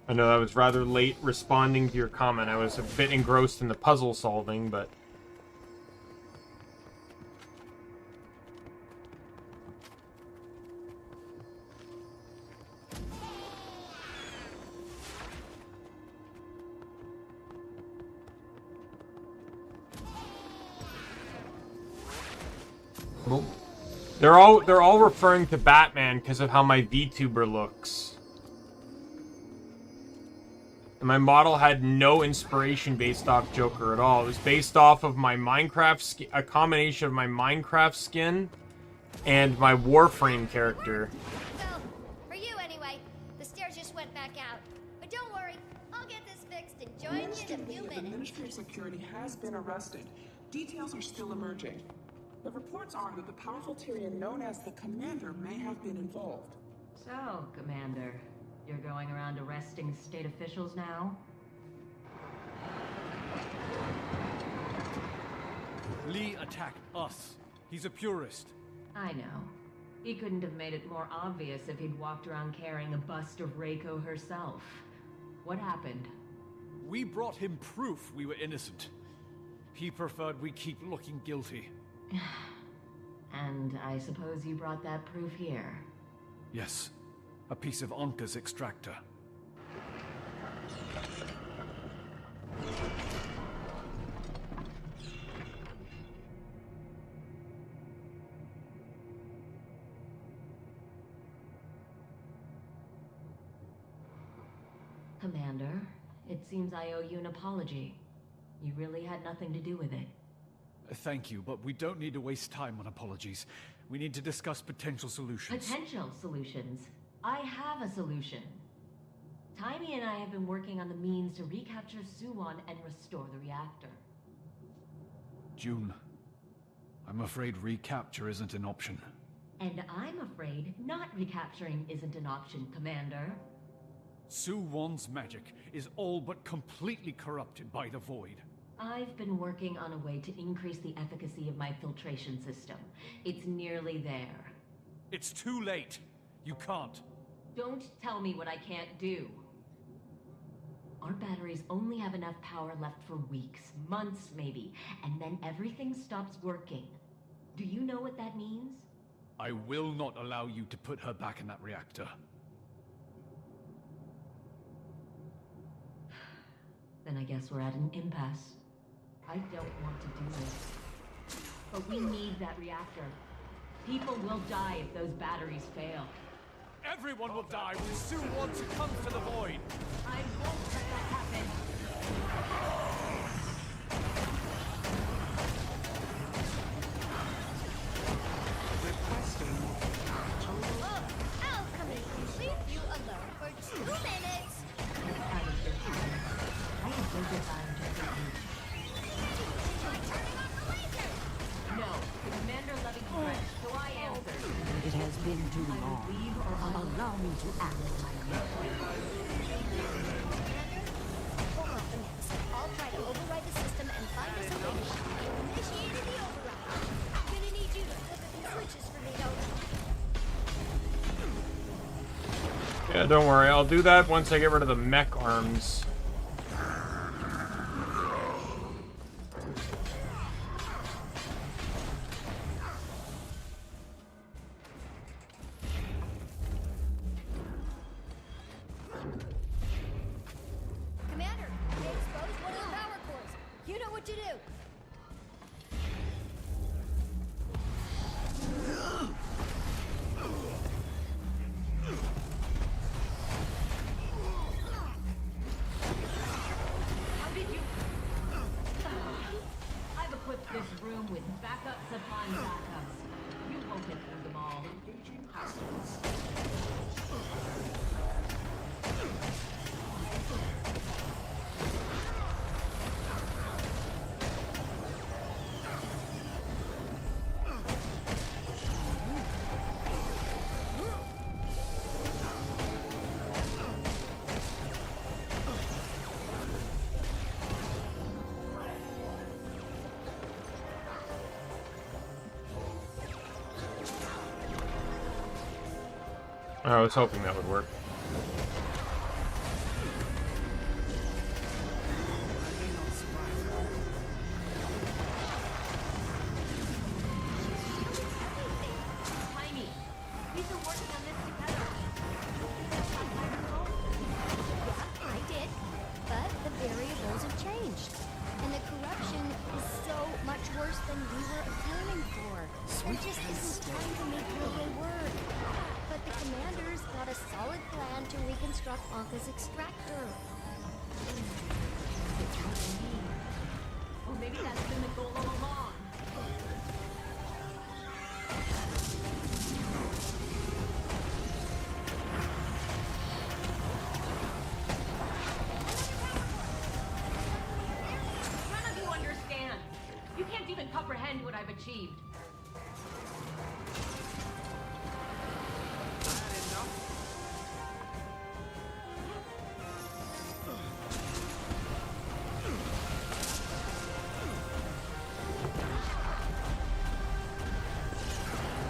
I know that was rather late responding to your comment. I was a bit engrossed in the puzzle solving, but... Well, they're all referring to Batman because of how my VTuber looks. And my model had no inspiration based off Joker at all. It was based off of my Minecraft skin, a combination of my Minecraft skin and my Warframe character. So, for you anyway, the stairs just went back out. But don't worry, I'll get this fixed and join you in a few minutes. The Ministry of Security has been arrested. Details are still emerging. The reports are that the powerful Tyrian known as the Commander may have been involved. So, Commander, you're going around arresting state officials now? Lee attacked us. He's a purist. I know. He couldn't have made it more obvious if he'd walked around carrying a bust of Reiko herself. What happened? We brought him proof we were innocent. He preferred we keep looking guilty. And I suppose you brought that proof here? Yes. A piece of Ankka's extractor. Commander, it seems I owe you an apology. You really had nothing to do with it. Thank you, but we don't need to waste time on apologies. We need to discuss potential solutions. Potential solutions? I have a solution. Taimi and I have been working on the means to recapture Suwon and restore the reactor. June, I'm afraid recapture isn't an option. And I'm afraid not recapturing isn't an option, Commander. Suwon's magic is all but completely corrupted by the Void. I've been working on a way to increase the efficacy of my filtration system. It's nearly there. It's too late. You can't. Don't tell me what I can't do. Our batteries only have enough power left for weeks, months maybe, and then everything stops working. Do you know what that means? I will not allow you to put her back in that reactor. Then I guess we're at an impasse. I don't want to do this. But we need that reactor. People will die if those batteries fail. Everyone will die when Suwon succumbs to the Void! I won't let that happen! Requesting Oh, I'll come in and leave you alone for 2 minutes. I have no desire to hurt you. No, the Commander loving threat, so I answered. It has been too long. Leave or Allow me to act like Hold on a minute. I'll try to override the system and find us a way to initiate the override. I'm gonna need you to flip a few switches for me, though. Yeah, don't worry. I'll do that once I get rid of the mech arms. Commander, they exposed one of the power cores. You know what to do. How did you... I've equipped this room with backups upon backups. You won't get through them all. I was hoping that would work. Taimi, we've been working on this together. Yeah, I did. But the variables have changed. And the corruption is so much worse than we were accounting for. There just isn't time to make your way work. But the Commander's got a solid plan to reconstruct Ankka's extractor. Or maybe that's been the goal all along. None of you understand. You can't even comprehend what I've achieved.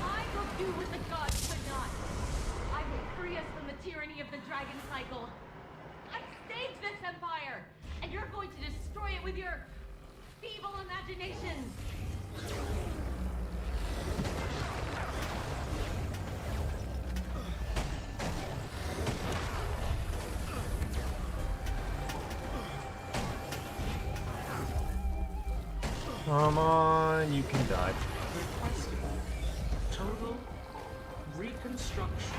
I will do what the gods could not. I will free us from the tyranny of the dragon cycle. I saved this empire, and you're going to destroy it with your feeble imaginations. Come on, you can die. Requesting total reconstruction.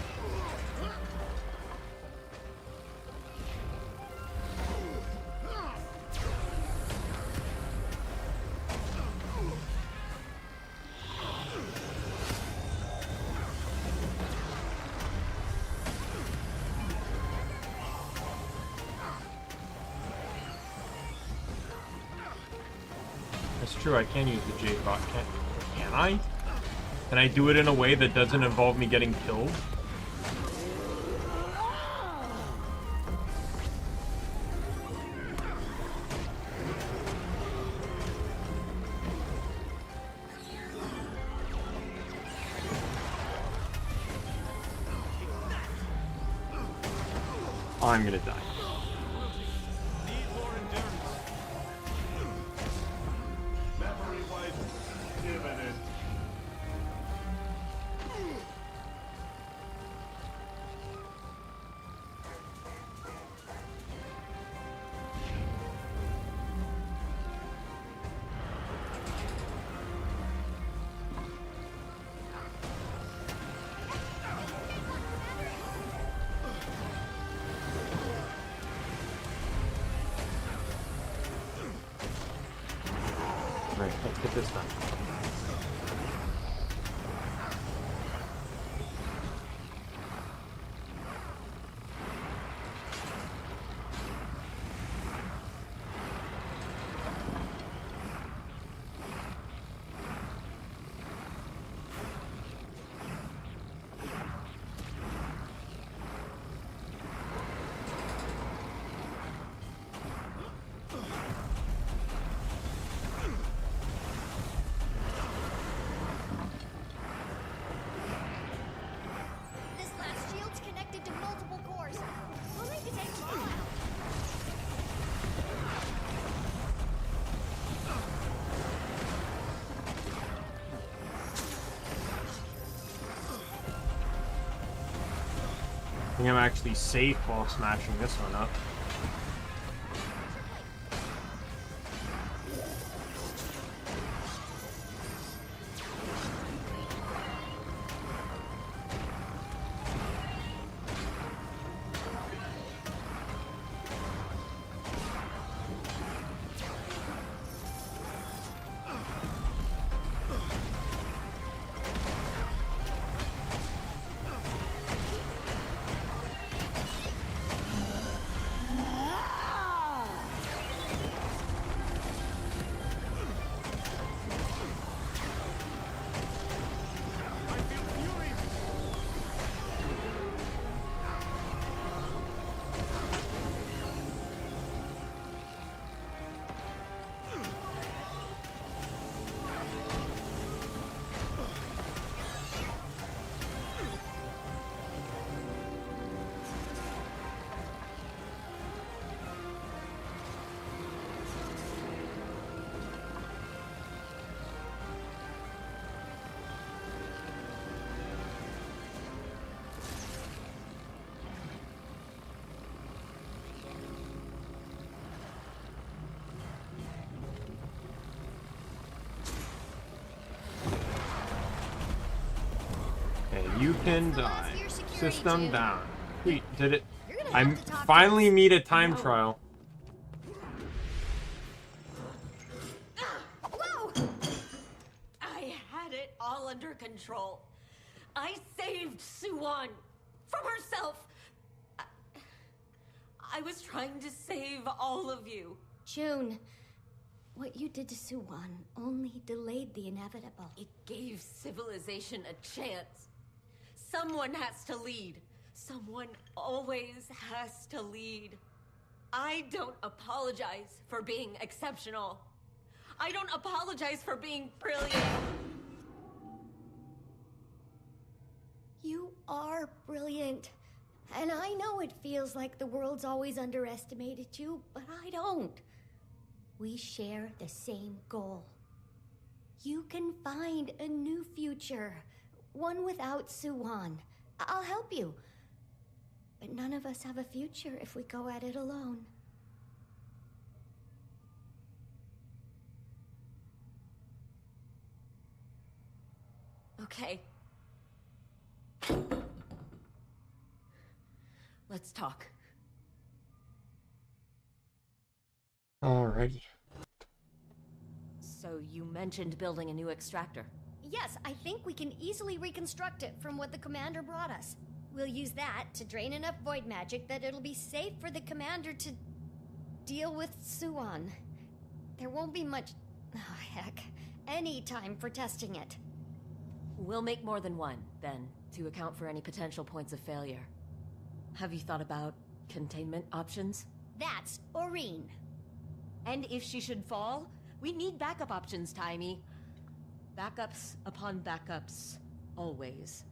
That's true, I can use the Jade bot, can I? Can I do it in a way that doesn't involve me getting killed? I'm gonna die. Right, let's get this done. I think I'm actually safe while smashing this one up. You can die. System down. Wait, did it? I finally meet a time trial. under control. I saved Suwon from herself. I was trying to save all of you. June, what you did to Suwon only delayed the inevitable. It gave civilization a chance. Someone has to lead. Someone always has to lead. I don't apologize for being exceptional. I don't apologize for being brilliant. You are brilliant. And I know it feels like the world's always underestimated you, but I don't. We share the same goal. You can find a new future, one without Suwon. I'll help you. But none of us have a future if we go at it alone. Okay. Let's talk. Alrighty. So you mentioned building a new extractor. Yes, I think we can easily reconstruct it from what the commander brought us. We'll use that to drain enough void magic that it'll be safe for the commander to deal with Suwon. There won't be much, any time for testing it. We'll make more than one, then, to account for any potential points of failure. Have you thought about containment options? That's Aurene. And if she should fall, we need backup options, Taimi. Backups upon backups, always.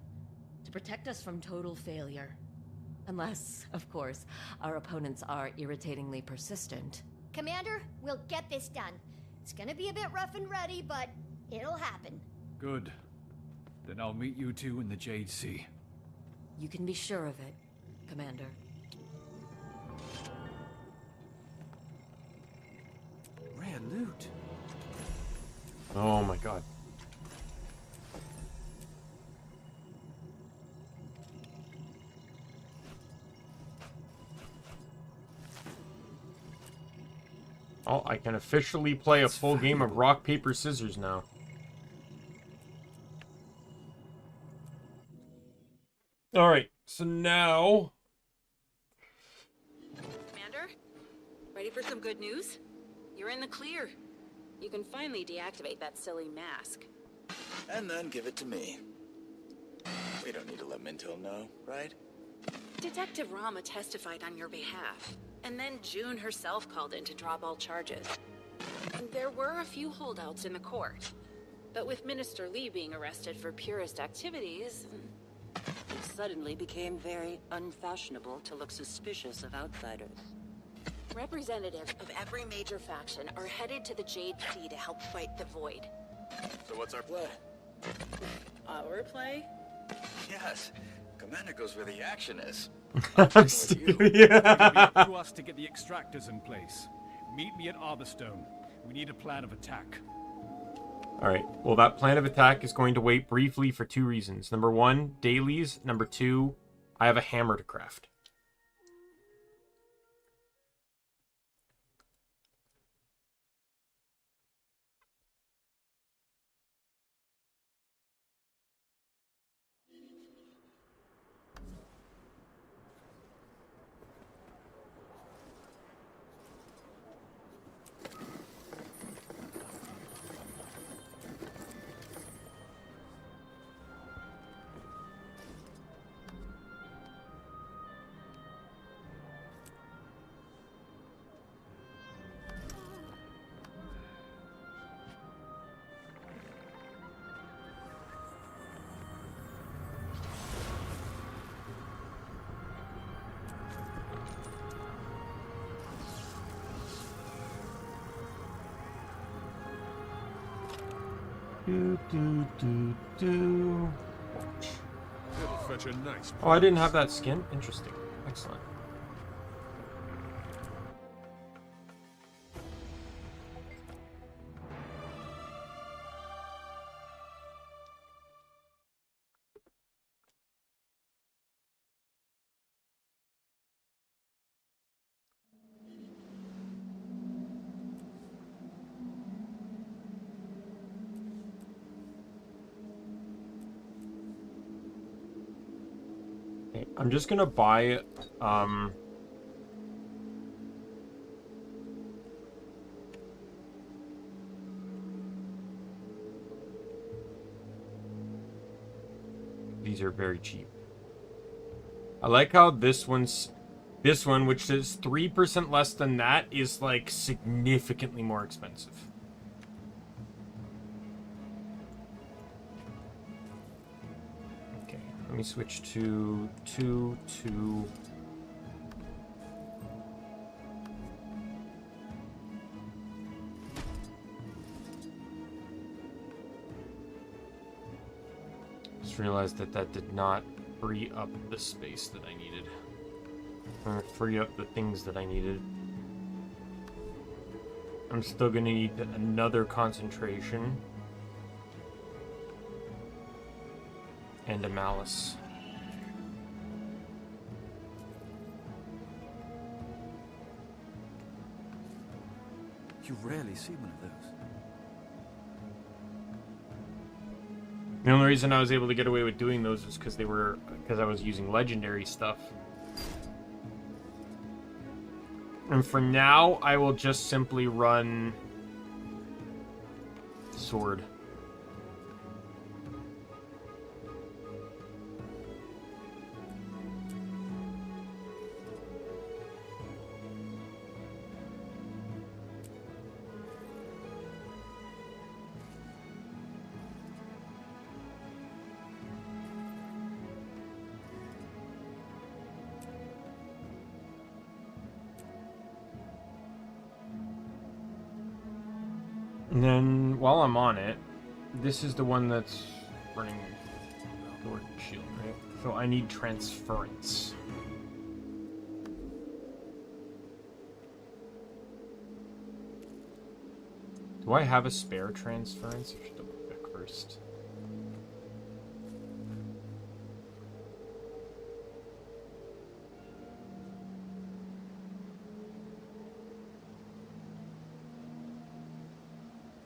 To protect us from total failure. Unless, of course, our opponents are irritatingly persistent. Commander, we'll get this done. It's gonna be a bit rough and ready, but it'll happen. Good. Then I'll meet you two in the Jade Sea. You can be sure of it, Commander. Rare loot. Oh my god. Oh, I can officially play a full game of rock, paper, scissors now. Alright, so now... Commander? Ready for some good news? You're in the clear. You can finally deactivate that silly mask. And then give it to me. We don't need to let Mintil know, right? Detective Rama testified on your behalf, and then June herself called in to drop all charges. There were a few holdouts in the court, but with Minister Lee being arrested for purist activities, it suddenly became very unfashionable to look suspicious of outsiders. Representatives of every major faction are headed to the Jade Sea to help fight the Void. So what's our play? Our play? Yes. Commander goes where the action is. Yeah. To us to get the extractors in place. Meet me at Arborstone. We need a plan of attack. Alright, well that plan of attack is going to wait briefly for two reasons. Number one, dailies. Number two, I have a hammer to craft. It'll fetch a nice Oh, I didn't have that skin? Interesting. Excellent. I'm just gonna buy, these are very cheap. I like how this one, which says 3% less than that, is like significantly more expensive. Okay, let me switch to 2, 2. Just realized that that did not free up the space that I needed. Or free up the things that I needed. I'm still gonna need another concentration. And a malice. You rarely see one of those. The only reason I was able to get away with doing those is because I was using legendary stuff. And for now, I will just simply run sword. And then, while I'm on it, this is the one that's running Lord Shield, right? So I need transference. Do I have a spare transference? I should double check first.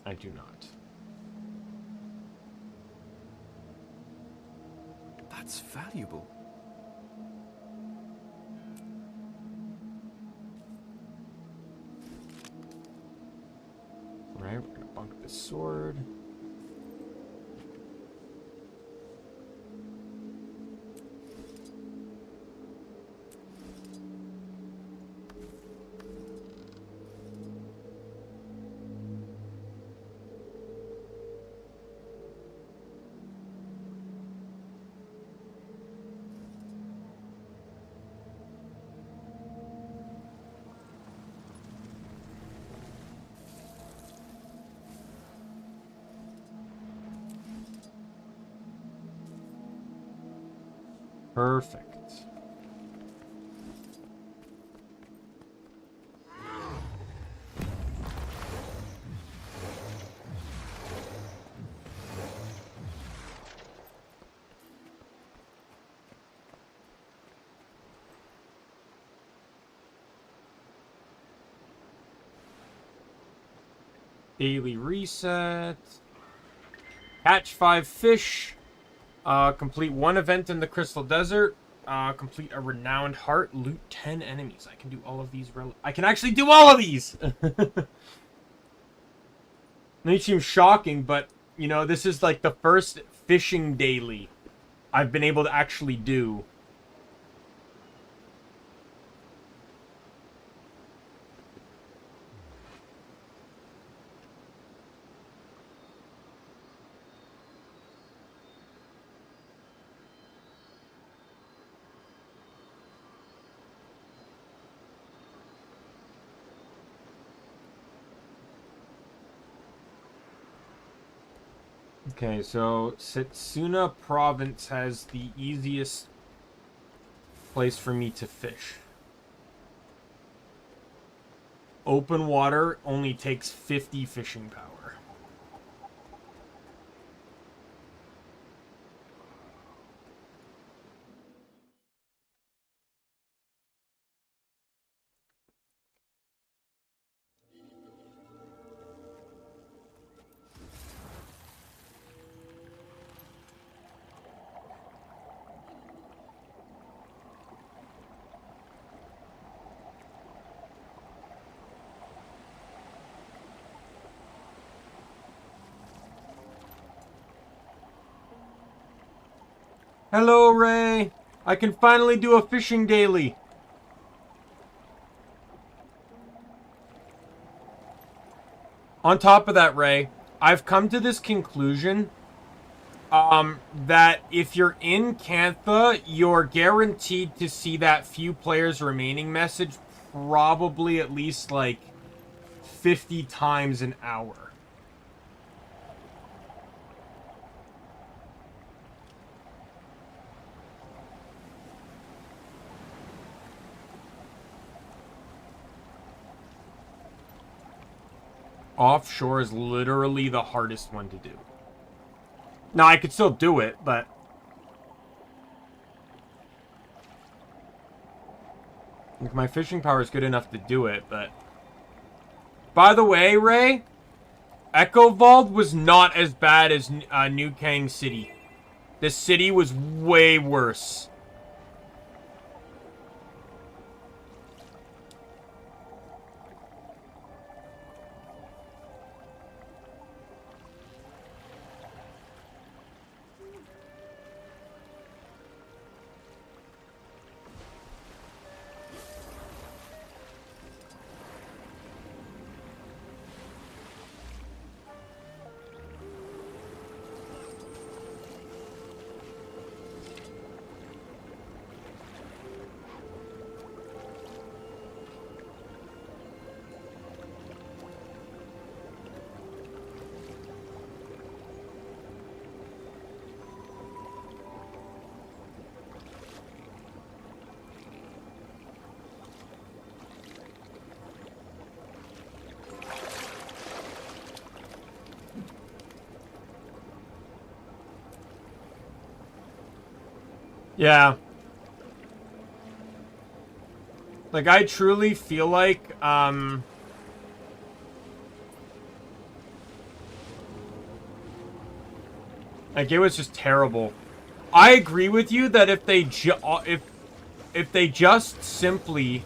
I do not. That's valuable. Alright, we're gonna bunk this sword. Perfect. Daily reset. Catch 5 fish. Complete 1 event in the Crystal Desert. Complete a renowned heart. Loot 10 enemies. I can do all of these. I can actually do all of these! May seem shocking, but, you know, this is like the first fishing daily I've been able to actually do. Okay, so Setsuna Province has the easiest place for me to fish. Open water only takes 50 fishing power. Hello, Ray. I can finally do a fishing daily. On top of that, Ray, I've come to this conclusion that if you're in Cantha, you're guaranteed to see that few players remaining message probably at least like 50 times an hour. Offshore is literally the hardest one to do. Now, I could still do it, but... like, my fishing power is good enough to do it, but... By the way, Ray, Echo Vault was not as bad as New Kang City. This city was way worse. Yeah. Like, I truly feel like, like, it was just terrible. I agree with you that if they if they just simply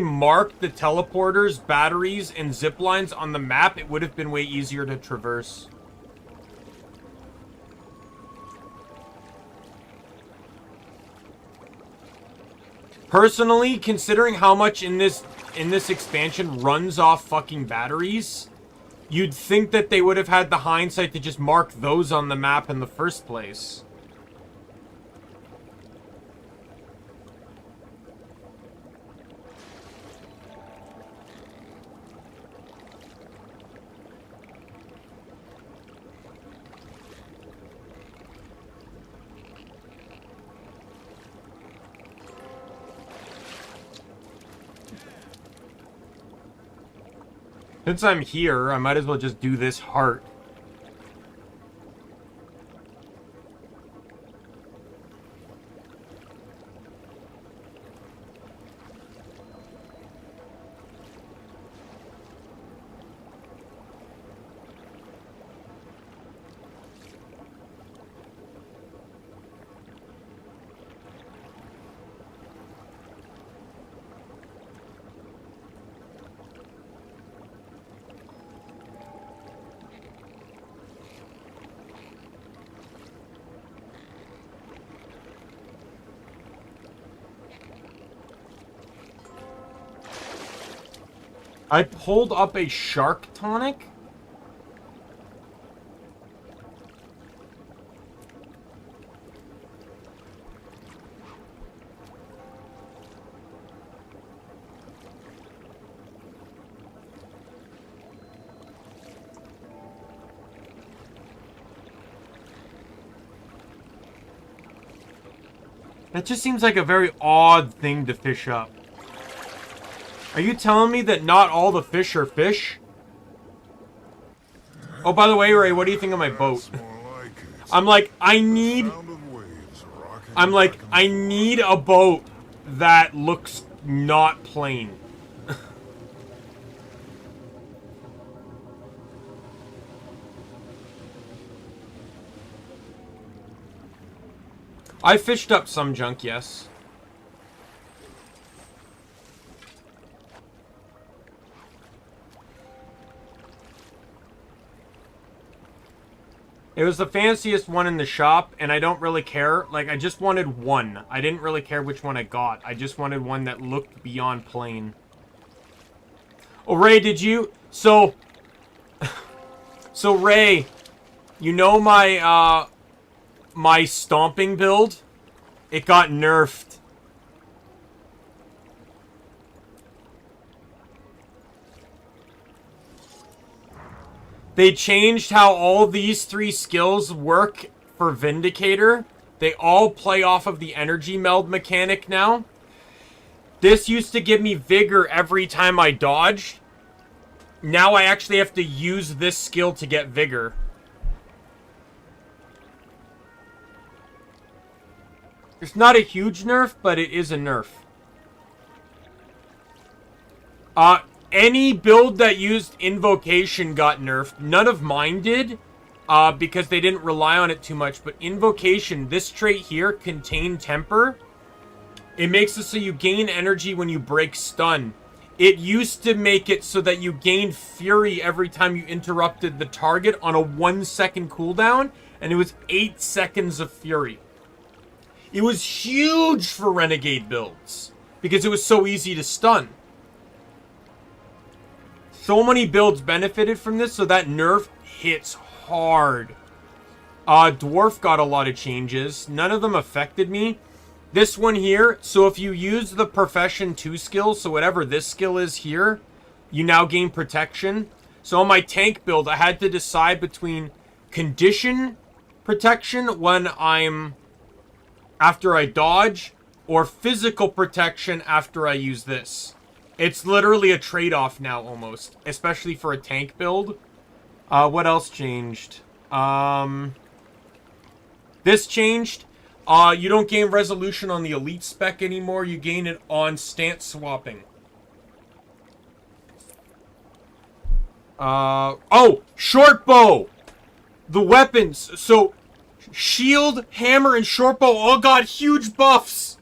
marked the teleporters, batteries, and zip lines on the map, it would have been way easier to traverse. Personally, considering how much in this expansion runs off fucking batteries, you'd think that they would have had the hindsight to just mark those on the map in the first place. Since I'm here, I might as well just do this heart. I pulled up a shark tonic? That just seems like a very odd thing to fish up. Are you telling me that not all the fish are fish? Oh, by the way, Ray, what do you think of my boat? I'm like, I need a boat that looks not plain. I fished up some junk, yes. was the fanciest one in the shop, and I don't really care. Like, I just wanted one. I didn't really care which one I got. I just wanted one that looked beyond plain. Oh, Ray, did you... So... So, Ray, you know my, my stomping build? It got nerfed. They changed how all these 3 skills work for Vindicator. They all play off of the energy meld mechanic now. This used to give me vigor every time I dodged. Now I actually have to use this skill to get vigor. It's not a huge nerf, but it is a nerf. Any build that used Invocation got nerfed. None of mine did, because they didn't rely on it too much. But Invocation, this trait here, Contain Temper, it makes it so you gain energy when you break stun. It used to make it so that you gained Fury every time you interrupted the target on a 1-second cooldown, and it was 8 seconds of Fury. It was huge for Renegade builds, because it was so easy to stun. So many builds benefited from this, so that nerf hits hard. Dwarf got a lot of changes. None of them affected me. This one here, so if you use the Profession 2 skill, so whatever this skill is here, you now gain protection. So on my tank build, I had to decide between condition protection when I'm... after I dodge, or physical protection after I use this. It's literally a trade-off now, almost. Especially for a tank build. What else changed? This changed. You don't gain resolution on the elite spec anymore. You gain it on stance swapping. Oh! Short bow! The weapons. So, shield, hammer, and short bow all got huge buffs.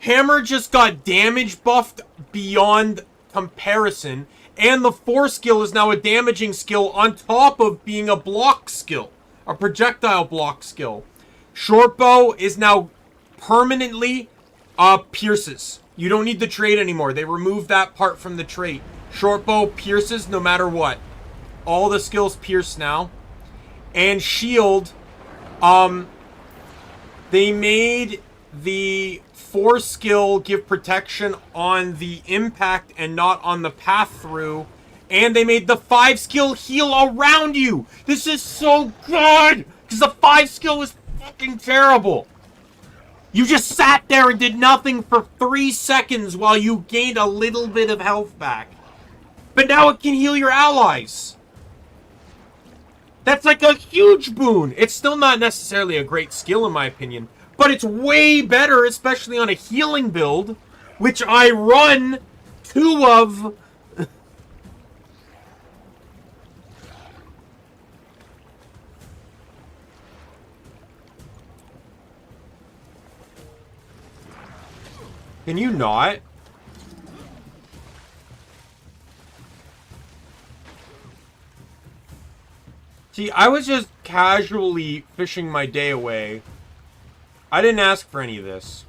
Hammer just got damage buffed beyond comparison. And the 4 skill is now a damaging skill on top of being a block skill. A projectile block skill. Short bow is now permanently pierces. You don't need the trait anymore. They removed that part from the trait. Short bow pierces no matter what. All the skills pierce now. And shield, they made the 4 skill give protection on the impact and not on the path through. And they made the 5 skill heal around you. This is so good. Because the 5 skill was fucking terrible. You just sat there and did nothing for 3 seconds while you gained a little bit of health back. But now it can heal your allies. That's like a huge boon. It's still not necessarily a great skill in my opinion. But it's way better, especially on a healing build, which I run 2 of. Can you not? See, I was just casually fishing my day away. I didn't ask for any of this.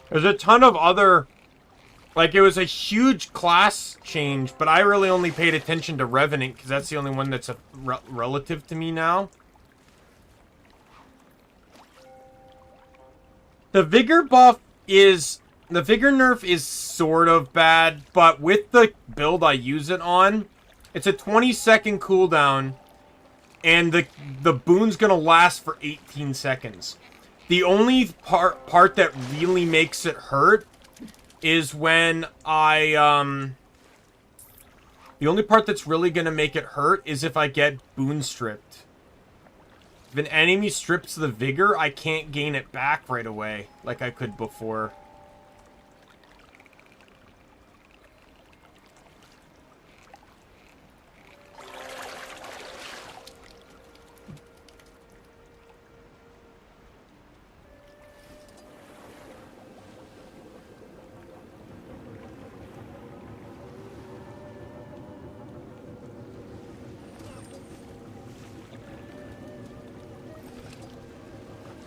There's a ton of other... Like, it was a huge class change, but I really only paid attention to Revenant, because that's the only one that's relative to me now. The Vigor buff is... The Vigor nerf is sort of bad, but with the build I use it on, It's a 20-second cooldown, and the boon's gonna last for 18 seconds. The only part that really makes it hurt is when I, the only part that's really gonna make it hurt is if I get boon stripped. If an enemy strips the vigor, I can't gain it back right away, like I could before.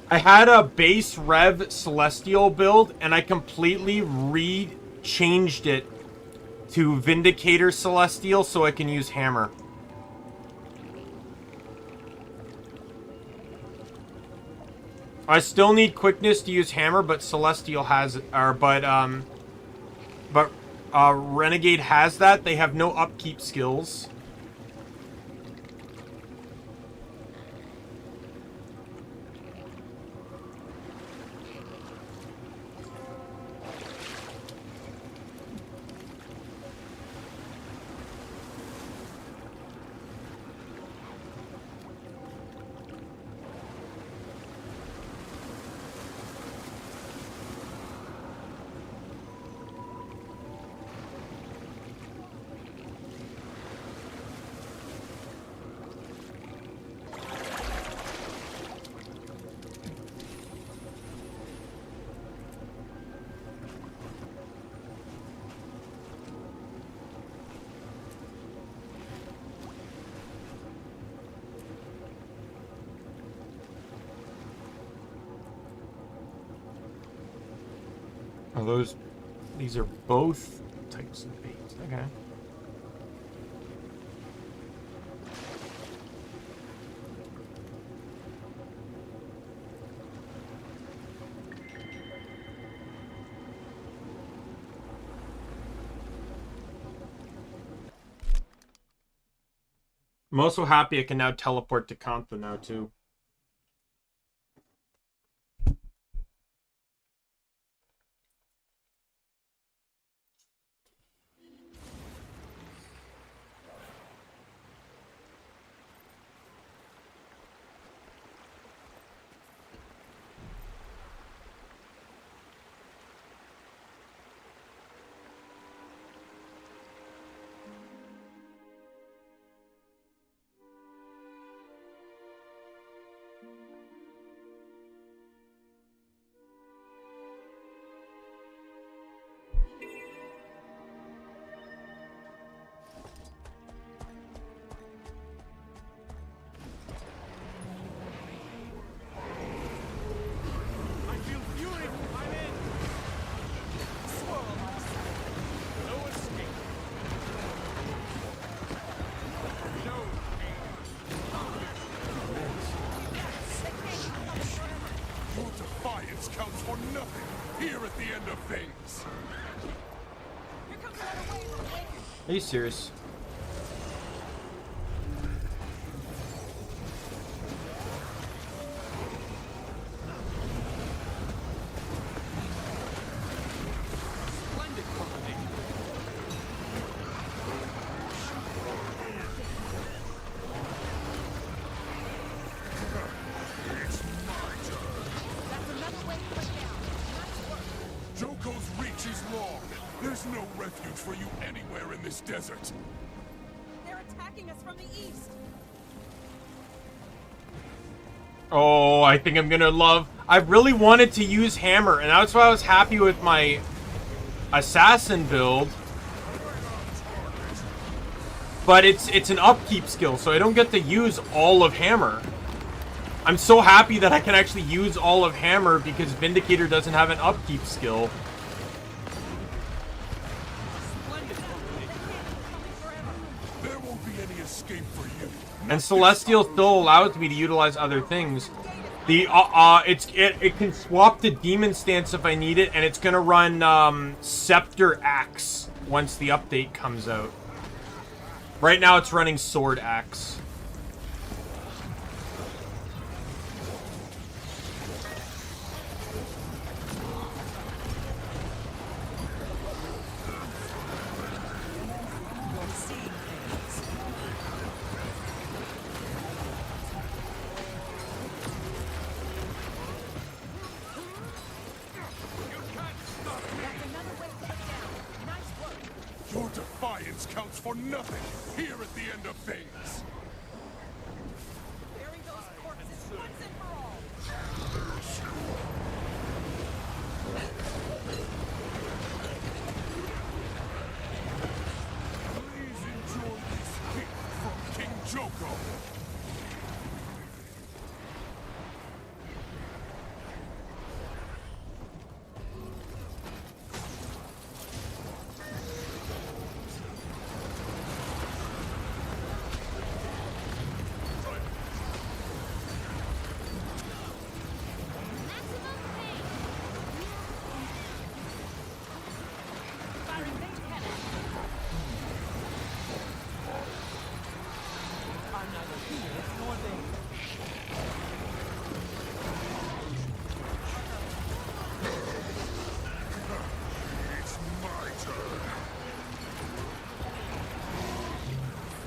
I had a base Rev Celestial build, and I completely changed it to Vindicator Celestial so I can use Hammer. I still need quickness to use Hammer, but Celestial has, Renegade has that. They have no upkeep skills. These are both types of baits. Okay. I'm also happy I can now teleport to Kantha now too. Counts for nothing here at the end of things. Are you serious? For you anywhere in this desert. They're attacking us from the east. Oh, I think I'm gonna love... I really wanted to use Hammer, and that's why I was happy with my Assassin build. But it's an upkeep skill, so I don't get to use all of Hammer. I'm so happy that I can actually use all of Hammer because Vindicator doesn't have an upkeep skill. And Celestial still allows me to utilize other things. The it can swap to Demon Stance if I need it, and it's gonna run Scepter Axe once the update comes out. Right now it's running sword axe. Your defiance counts for nothing here at the end of things. Bury those corpses once and for all. Please enjoy this gift from King Joko. It's my turn.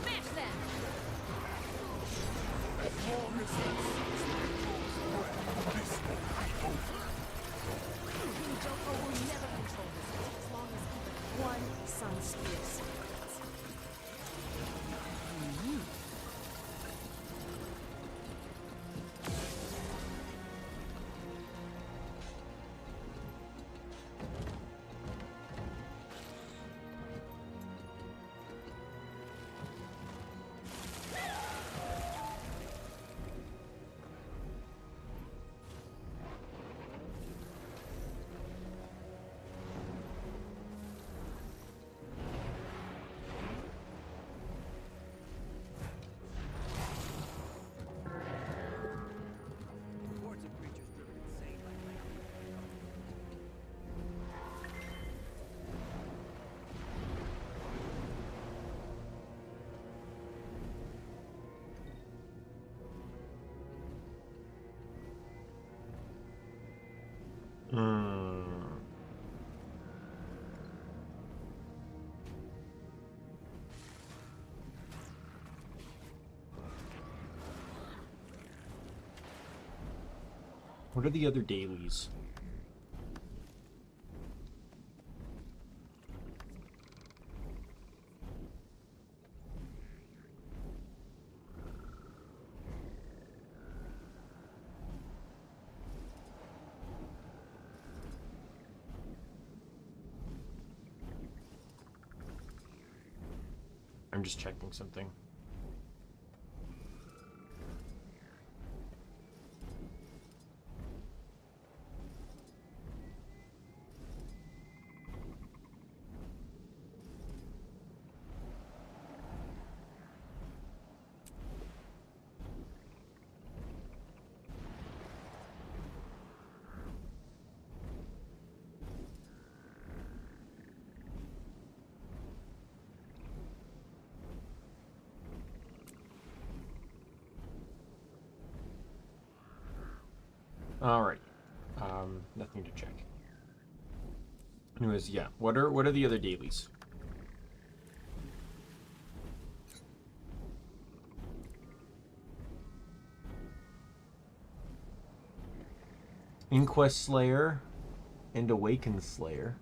Smash them! As long as that sees my force spread, this will be over. King Joko will never control this place as long as even one Sun Spear survives. What are the other dailies? I'm just checking something. Alright. Nothing to check. Anyways, yeah. What are the other dailies? Inquest Slayer and Awakened Slayer.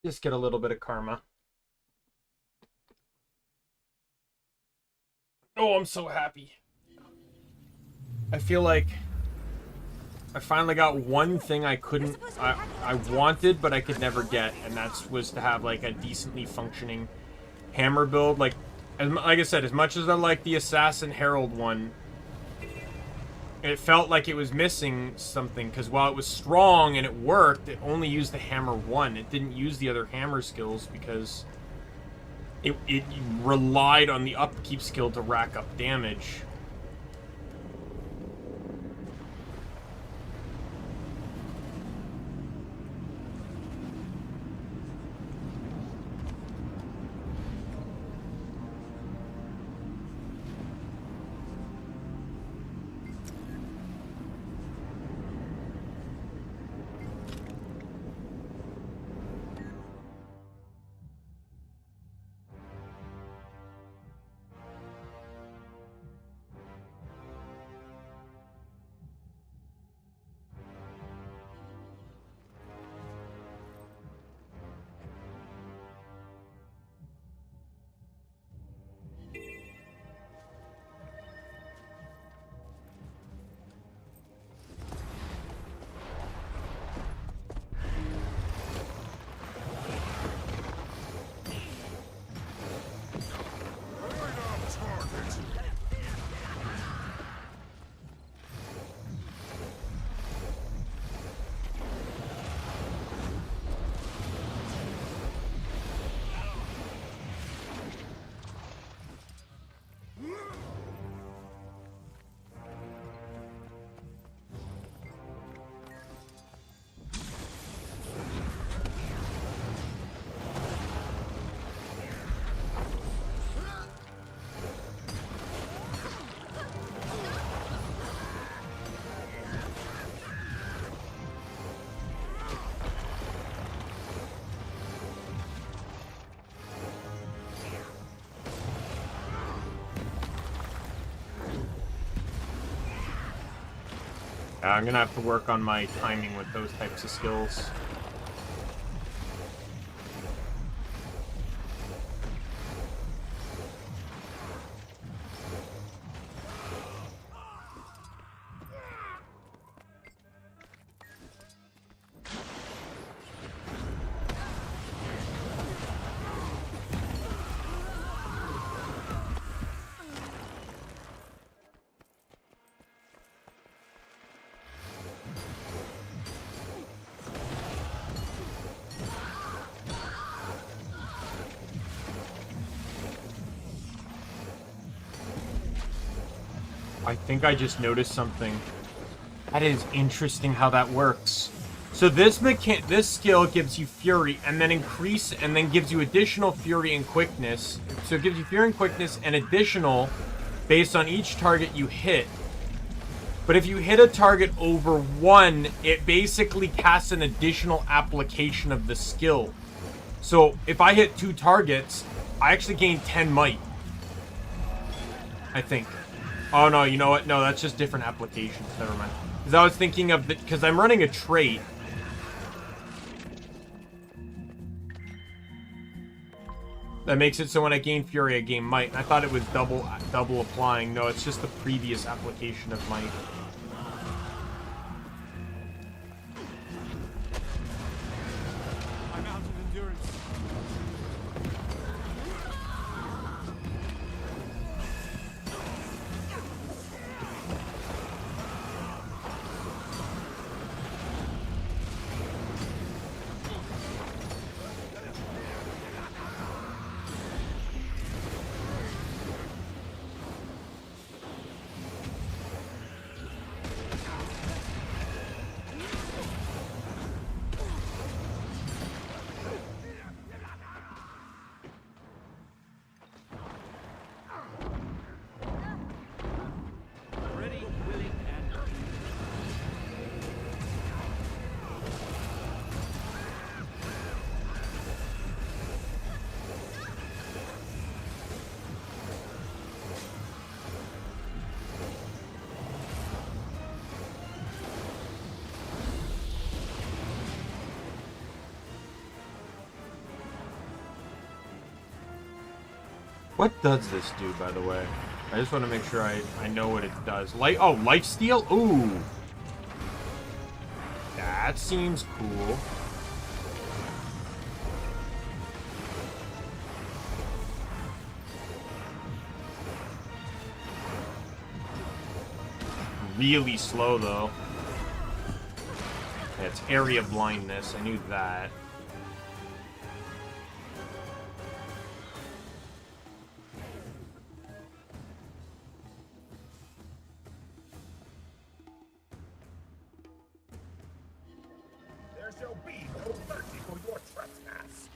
Just get a little bit of karma. Oh, I'm so happy. I feel like I finally got one thing I wanted, but I could never get, and that was to have like a decently functioning hammer build. Like I said, as much as I like the Assassin Herald one, It felt like it was missing something, because while it was strong and it worked, it only used the hammer 1. It didn't use the other hammer skills because it relied on the upkeep skill to rack up damage. I'm gonna have to work on my timing with those types of skills. I think I just noticed something. That is interesting how that works. So this skill gives you fury and then gives you additional fury and quickness. So it gives you fury and quickness and additional based on each target you hit. But if you hit a target over 1, it basically casts an additional application of the skill. So if I hit 2 targets, I actually gain 10 might. I think. Oh, no, you know what? No, that's just different applications. Never mind. Because I was thinking of the... Because I'm running a trait. That makes it so when I gain Fury, I gain Might. And I thought it was double applying. No, it's just the previous application of Might. I'm out of endurance. What does this do, by the way? I just want to make sure I know what it does. Lifesteal? Ooh. That seems cool. really slow, though. Yeah, it's area blindness. I knew that. There shall be no mercy for your trespass.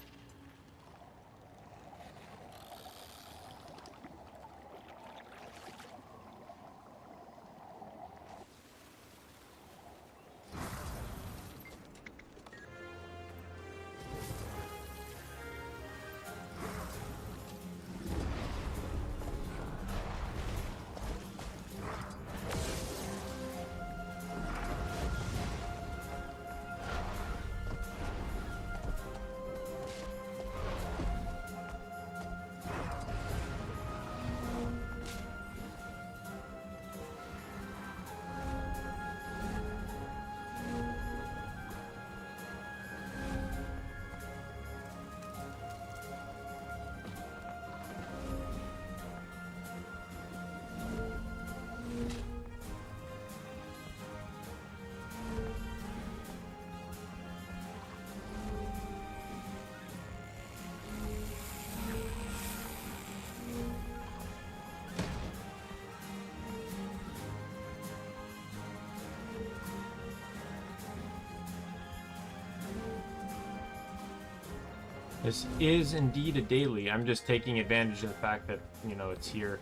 This is indeed a daily. I'm just taking advantage of the fact that, you know, it's here.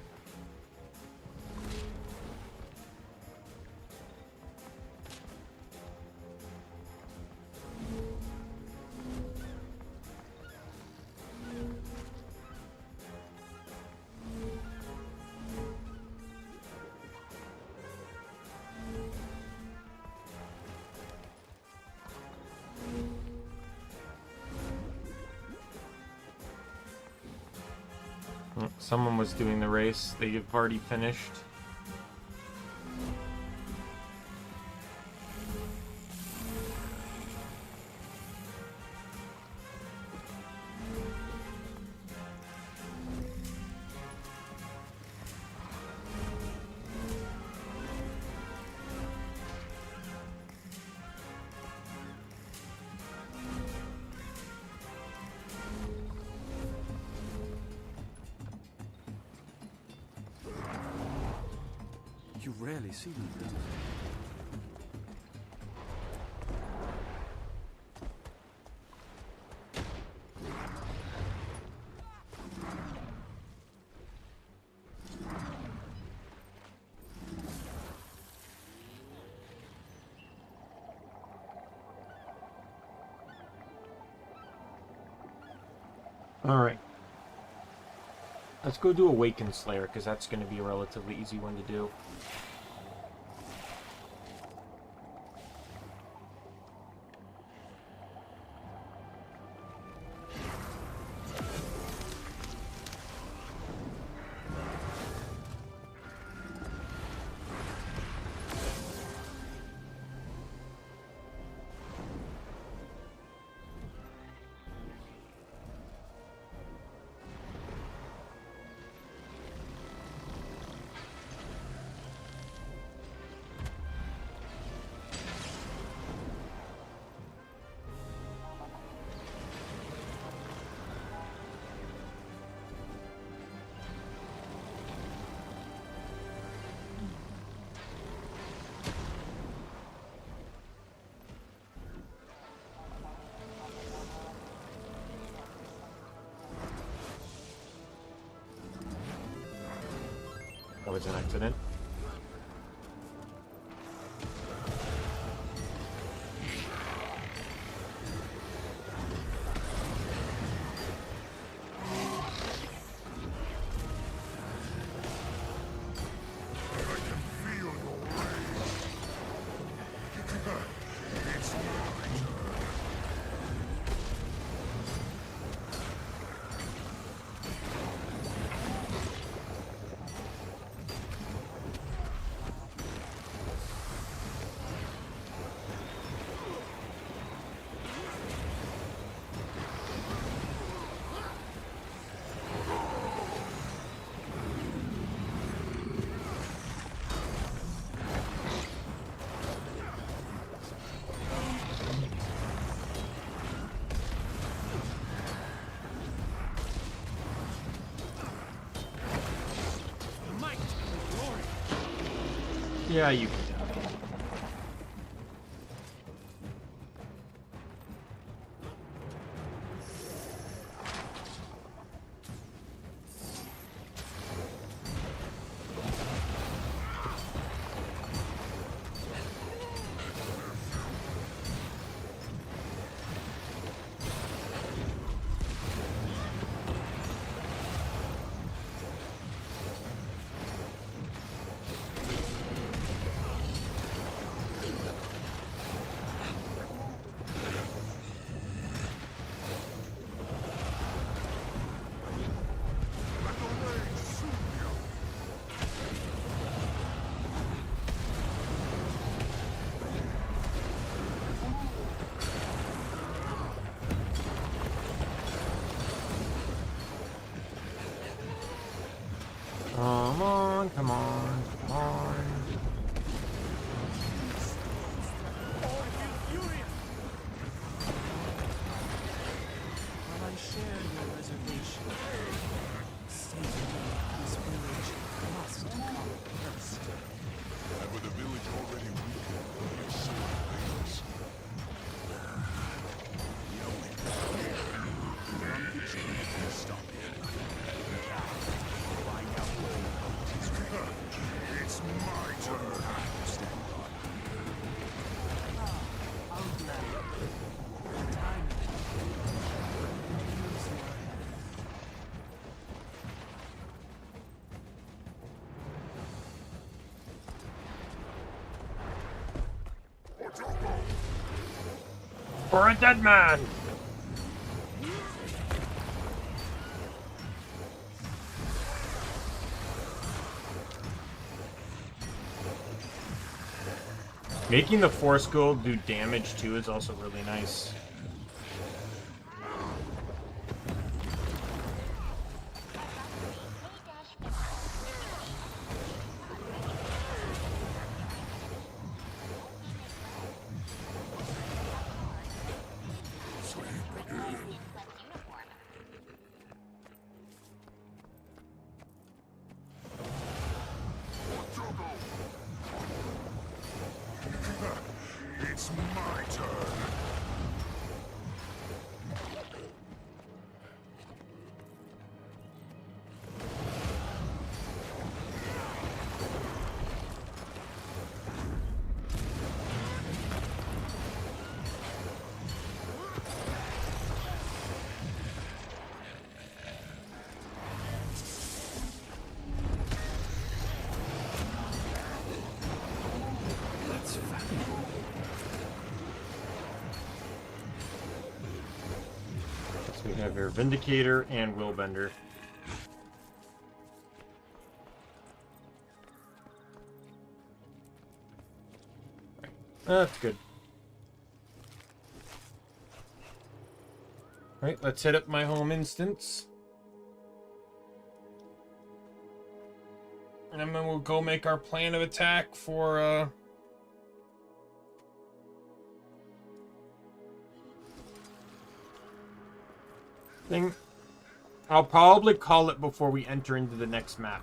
Someone was doing the race. They've already finished. You rarely see one of those. Alright. Let's go do Awakened Slayer, because that's going to be a relatively easy one to do. That was an accident. Yeah, you can tap. Come on, come on, come on. While I share your reservation, saving this village must come first. And with the village already weakened, your soul remains. The only unfortunate can stop him. Find out what the boat is ready. It's my turn. Stand by. I'll gladly. Time use your hand. For a dead man! Making the Force Gold do damage too is also really nice. It's my turn. So we have your Vindicator and Willbender. That's good. Alright, let's hit up my home instance. And then we'll go make our plan of attack for, thing. I'll probably call it before we enter into the next map.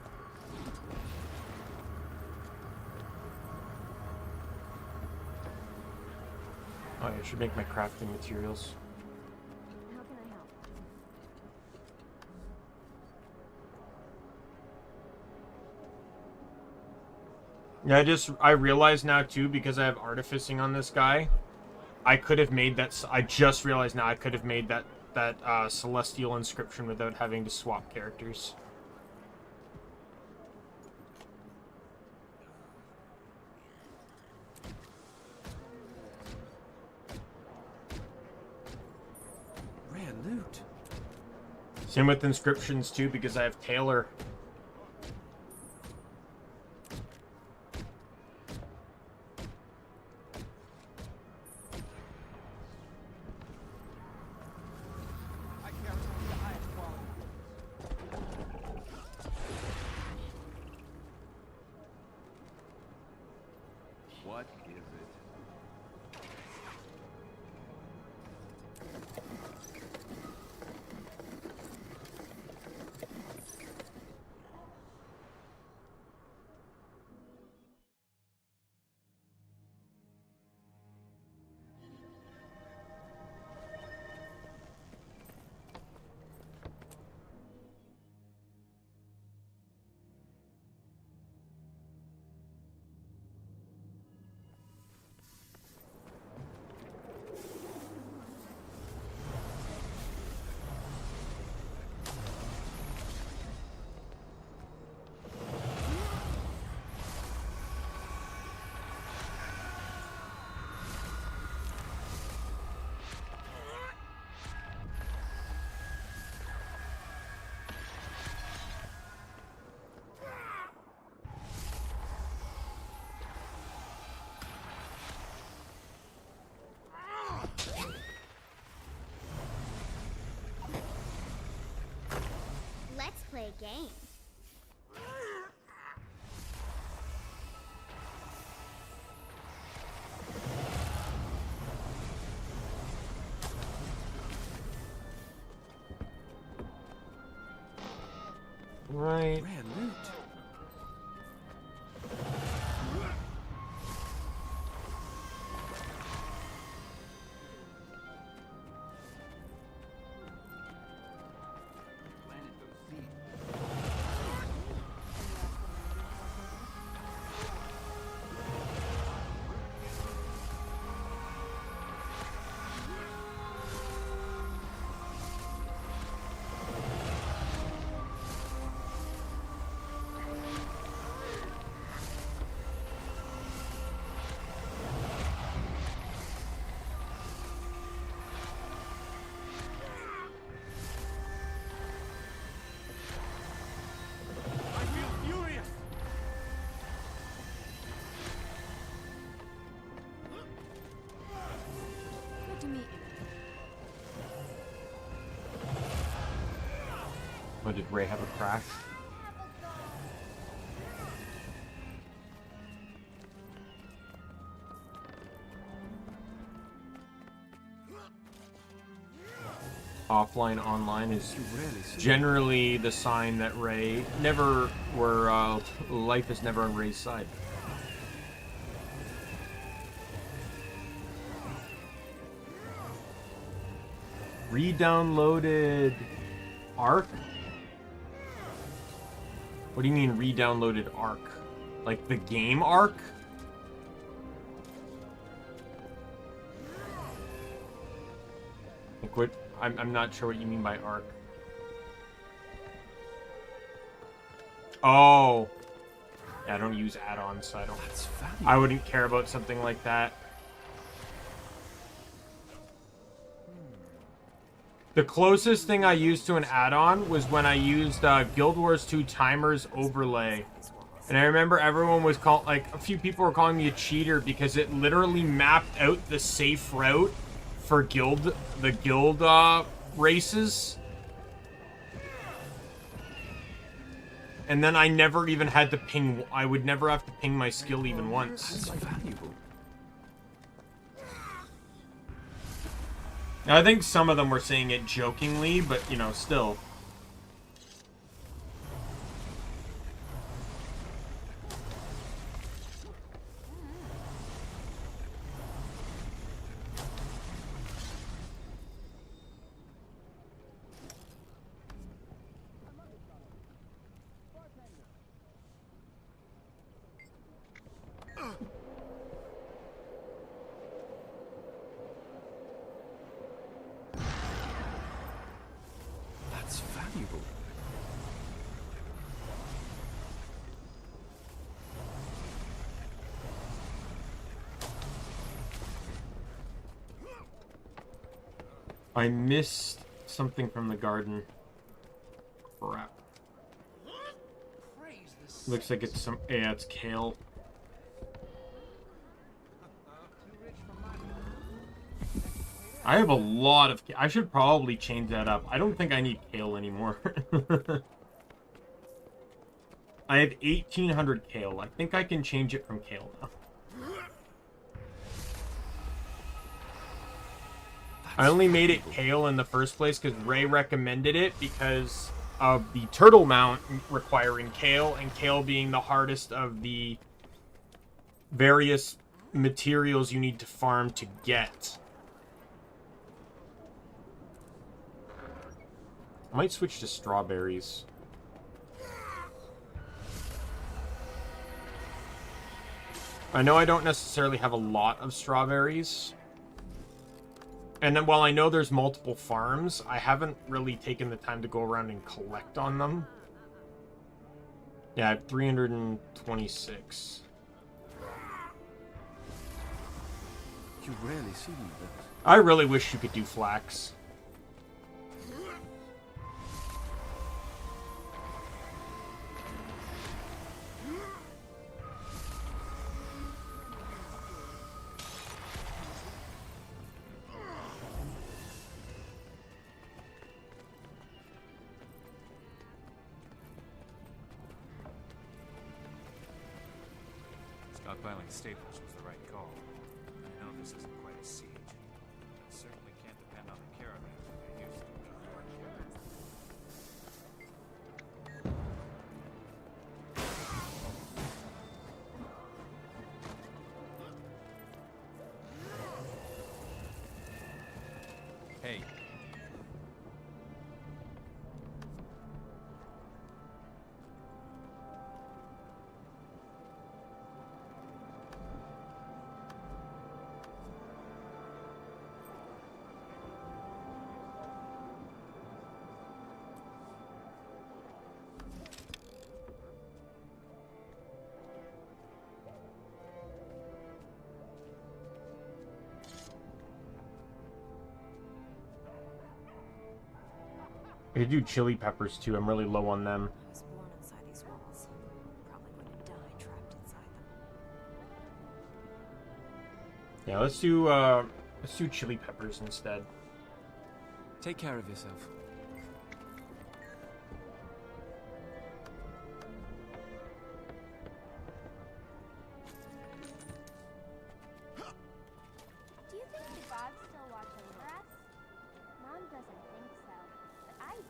Oh, I should make my crafting materials. How can I help? Yeah, I realize now too, because I have artificing on this guy, I could have made that, I just realized now I could have made that celestial inscription without having to swap characters. Rare loot. Same with inscriptions too, because I have Taylor. What is it? game. Right. Rare loot. Good to meet you. Oh, did Ray have a crash? Offline online is generally the sign that Ray never were life is never on Ray's side. Re-downloaded Ark? What do you mean re-downloaded Ark? Like the game Ark? Like what? I'm not sure what you mean by Ark. Oh. Yeah, I don't use add-ons, so I wouldn't care about something like that. The closest thing I used to an add-on was when I used Guild Wars 2 Timers Overlay. And I remember everyone was a few people were calling me a cheater because it literally mapped out the safe route for the guild races. And then I never even had to ping, I would never have to ping my skill even once. That's valuable. Now, I think some of them were saying it jokingly, but, you know, still. That's valuable. I missed something from the garden. Crap. Looks like it's some. Yeah, it's kale. I have a lot of. I should probably change that up. I don't think I need kale anymore. I have 1,800 kale. I think I can change it from kale now. I only made it kale in the first place because Ray recommended it because of the turtle mount requiring kale, and kale being the hardest of the various materials you need to farm to get. I might switch to strawberries. I know I don't necessarily have a lot of strawberries. And then while I know there's multiple farms, I haven't really taken the time to go around and collect on them. Yeah, I have 326. You rarely see one of those. I really wish you could do flax. Stockpiling staples was the right call. I know this isn't quite a siege, but certainly can't depend on the caravans we used to. Hey. I could do chili peppers too. I'm really low on them. I was born inside these walls. Probably going to die trapped inside them. Yeah, let's do chili peppers instead. Take care of yourself. Do you think the gods still watch over us? Mom doesn't think so, but I do.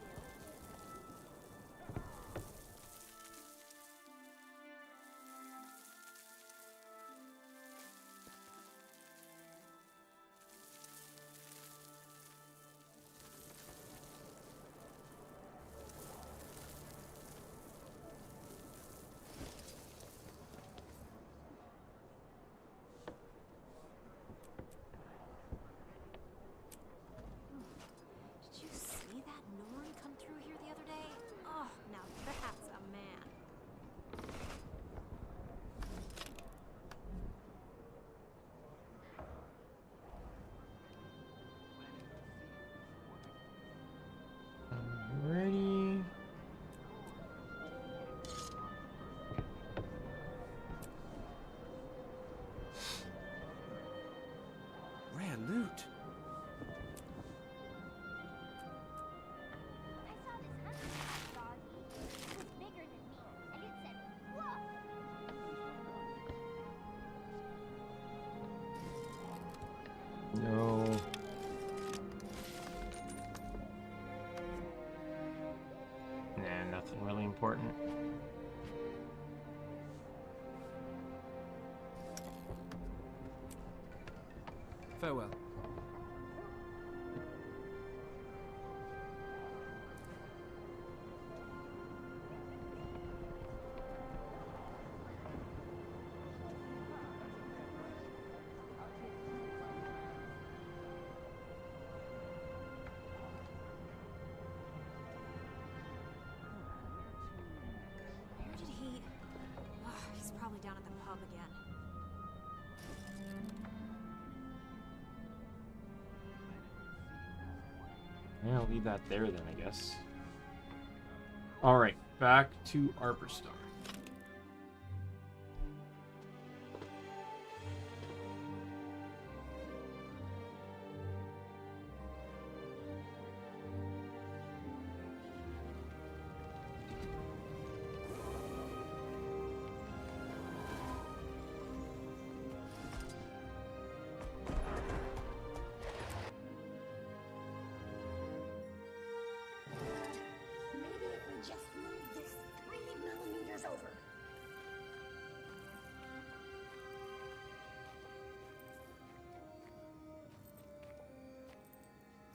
Did you see that Norn come through here the other day? Oh, now that's a man. Ready? Rare loot. I saw this hunting dog. It was bigger than me, and it said, "Woof." No. Nah, nothing really important. Farewell. Where did he... Oh, he's probably down at the pub again. Yeah, I'll leave that there then, I guess. Alright, back to Arborstar. Maybe if we just move this 3 millimeters over.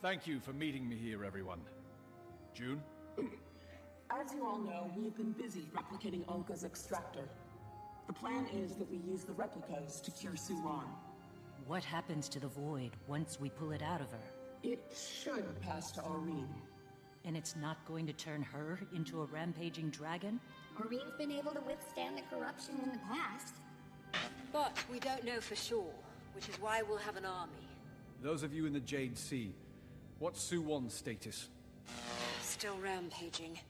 Thank you for meeting me here, everyone. June? As you all know, we've been busy replicating Ankka's extractor. The plan is that we use the replicas to cure Suwan. What happens to the Void once we pull it out of her? It should pass to Aurene. And it's not going to turn her into a rampaging dragon? Aurene's been able to withstand the corruption in the past. But we don't know for sure, which is why we'll have an army. Those of you in the Jade Sea, what's Suwan's status? Still rampaging.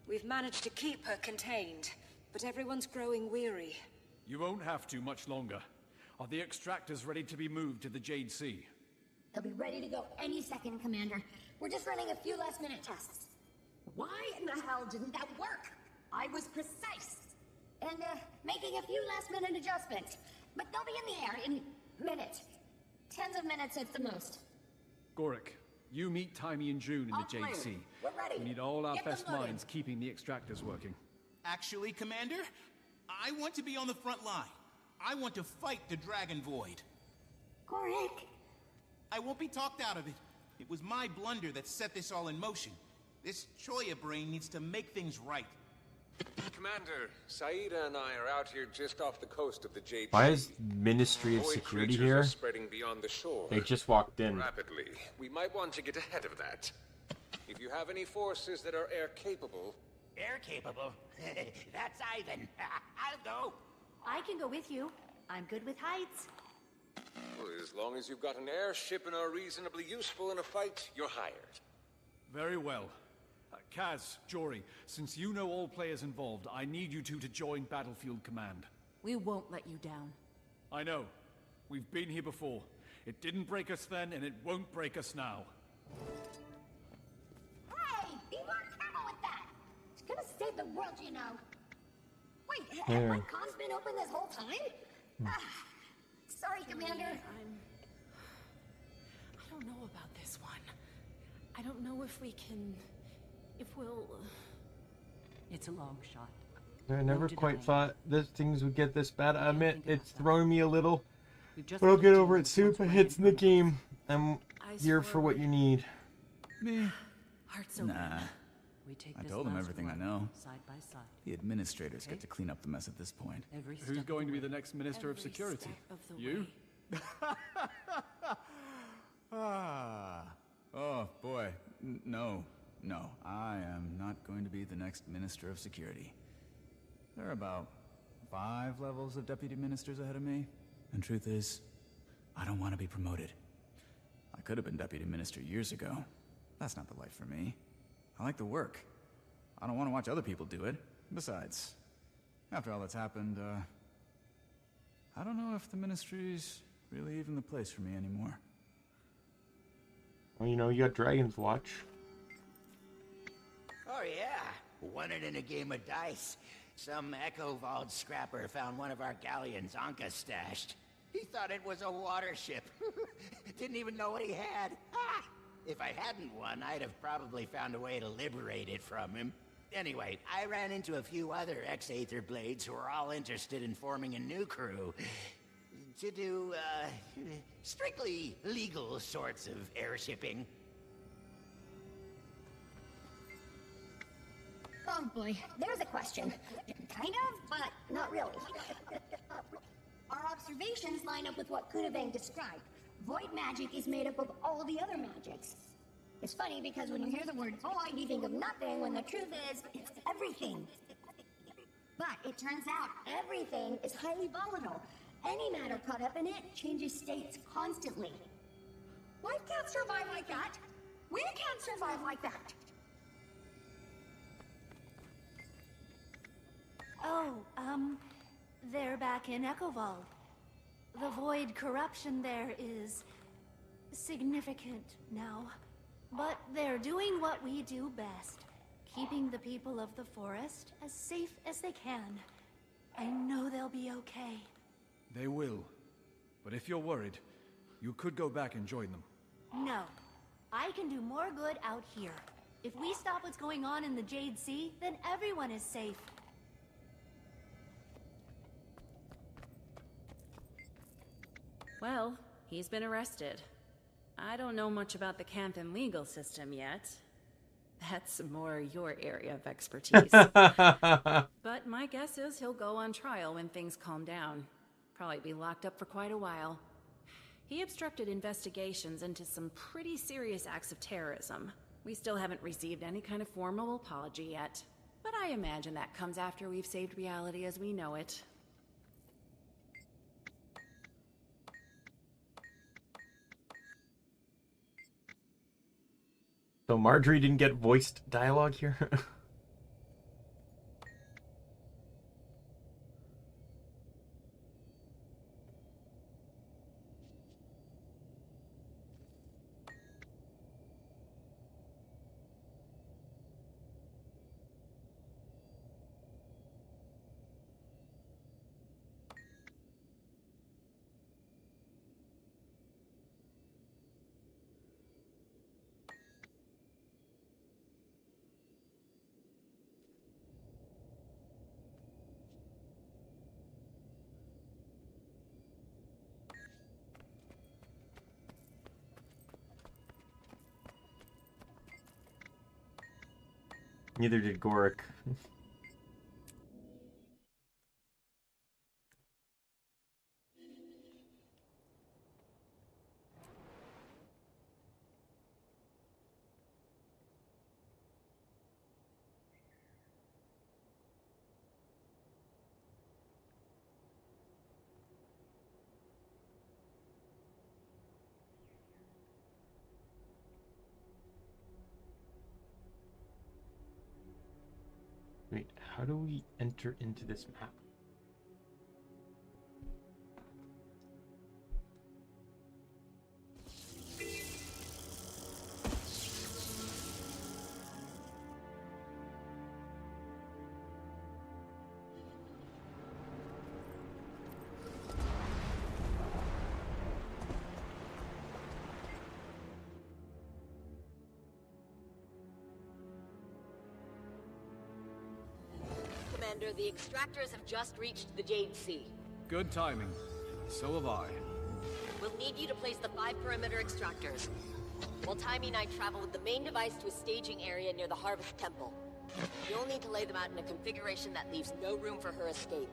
We've managed to keep her contained, but everyone's growing weary. You won't have to much longer. Are the extractors ready to be moved to the Jade Sea? They'll be ready to go any second, Commander. We're just running a few last-minute tests. Why in the hell didn't that work? I was precise. and making a few last-minute adjustments. But they'll be in the air in minutes. Tens of minutes at the most. Gorik, you meet Daimien and June in the JC. We're ready. We need all our Get them best loaded. minds keeping the extractors working. Actually, Commander, I want to be on the front line. I want to fight the Dragon Void. Gorik! I won't be talked out of it. It was my blunder that set this all in motion. This Choya brain needs to make things right. Commander, Saida and I are out here just off the coast of the JC. Why is Ministry of Void Security creatures here? are spreading beyond the shore. They just walked in. Rapidly. We might want to get ahead of that. If you have any forces that are air-capable... Air-capable? That's Ivan. I'll go. I can go with you. I'm good with heights. Well, as long as you've got an airship and are reasonably useful in a fight, you're hired. Very well. Kaz, Jory, since you know all players involved, I need you two to join Battlefield Command. We won't let you down. I know. We've been here before. It didn't break us then, and it won't break us now. Hey, be more careful with that. It's gonna save the world, you know. Wait, Yeah. have my comms been open this whole time? Sorry, Commander. I don't know about this one. I don't know if we can... if we'll... It's a long shot. I never quite thought that things would get this bad. I admit, it's that. throwing me a little. Just But I'll put get two over it and soon. what's But right it's in the in front of us. game. I'm Eyes here for what forward. you need. Me? Hearts open. Nah. We take I this told them last everything I run, know. Side by side. The administrators Okay. get to clean up the mess at this point. Every Who's step going of to be the the way. next Minister of Every Security? step of the You? way. Oh, boy. No. No. I am not going to be the next Minister of Security. There are about 5 levels of deputy ministers ahead of me. And truth is, I don't want to be promoted. I could have been deputy minister years ago. That's not the life for me. I like the work. I don't want to watch other people do it. Besides, after all that's happened, I don't know if the ministry's really even the place for me anymore. Well, you know, you got Dragon's Watch. Oh yeah, won it in a game of dice. Some Echo Vault scrapper found one of our galleons Ankka stashed. He thought it was a water ship. Didn't even know what he had. Ah! If I hadn't won, I'd have probably found a way to liberate it from him. Anyway, I ran into a few other ex-Aether Blades who were all interested in forming a new crew. To do, strictly legal sorts of airshipping. Oh boy, there's a question. Kind of, but not really. Our observations line up with what could have been described. Void magic is made up of all the other magics. It's funny because when you hear the word void, you think of nothing, when the truth is, it's everything. But it turns out everything is highly volatile. Any matter caught up in it changes states constantly. Life can't survive like that. We can't survive like that. Oh, they're back in Echoval. The void corruption there is significant now. But they're doing what we do best, keeping the people of the forest as safe as they can. I know they'll be okay. They will. But if you're worried, you could go back and join them. No. I can do more good out here. If we stop what's going on in the Jade Sea, then everyone is safe. Well, he's been arrested. I don't know much about the Canthan legal system yet. That's more your area of expertise. But my guess is he'll go on trial when things calm down. Probably be locked up for quite a while. He obstructed investigations into some pretty serious acts of terrorism. We still haven't received any kind of formal apology yet. But I imagine that comes after we've saved reality as we know it. So Marjorie didn't get voiced dialogue here? Neither did Gorick. Wait, how do we enter into this map? Commander, the extractors have just reached the Jade Sea. Good timing. So have I. We'll need you to place the 5 perimeter extractors, while Taimi and I travel with the main device to a staging area near the Harvest Temple. You'll need to lay them out in a configuration that leaves no room for her escape.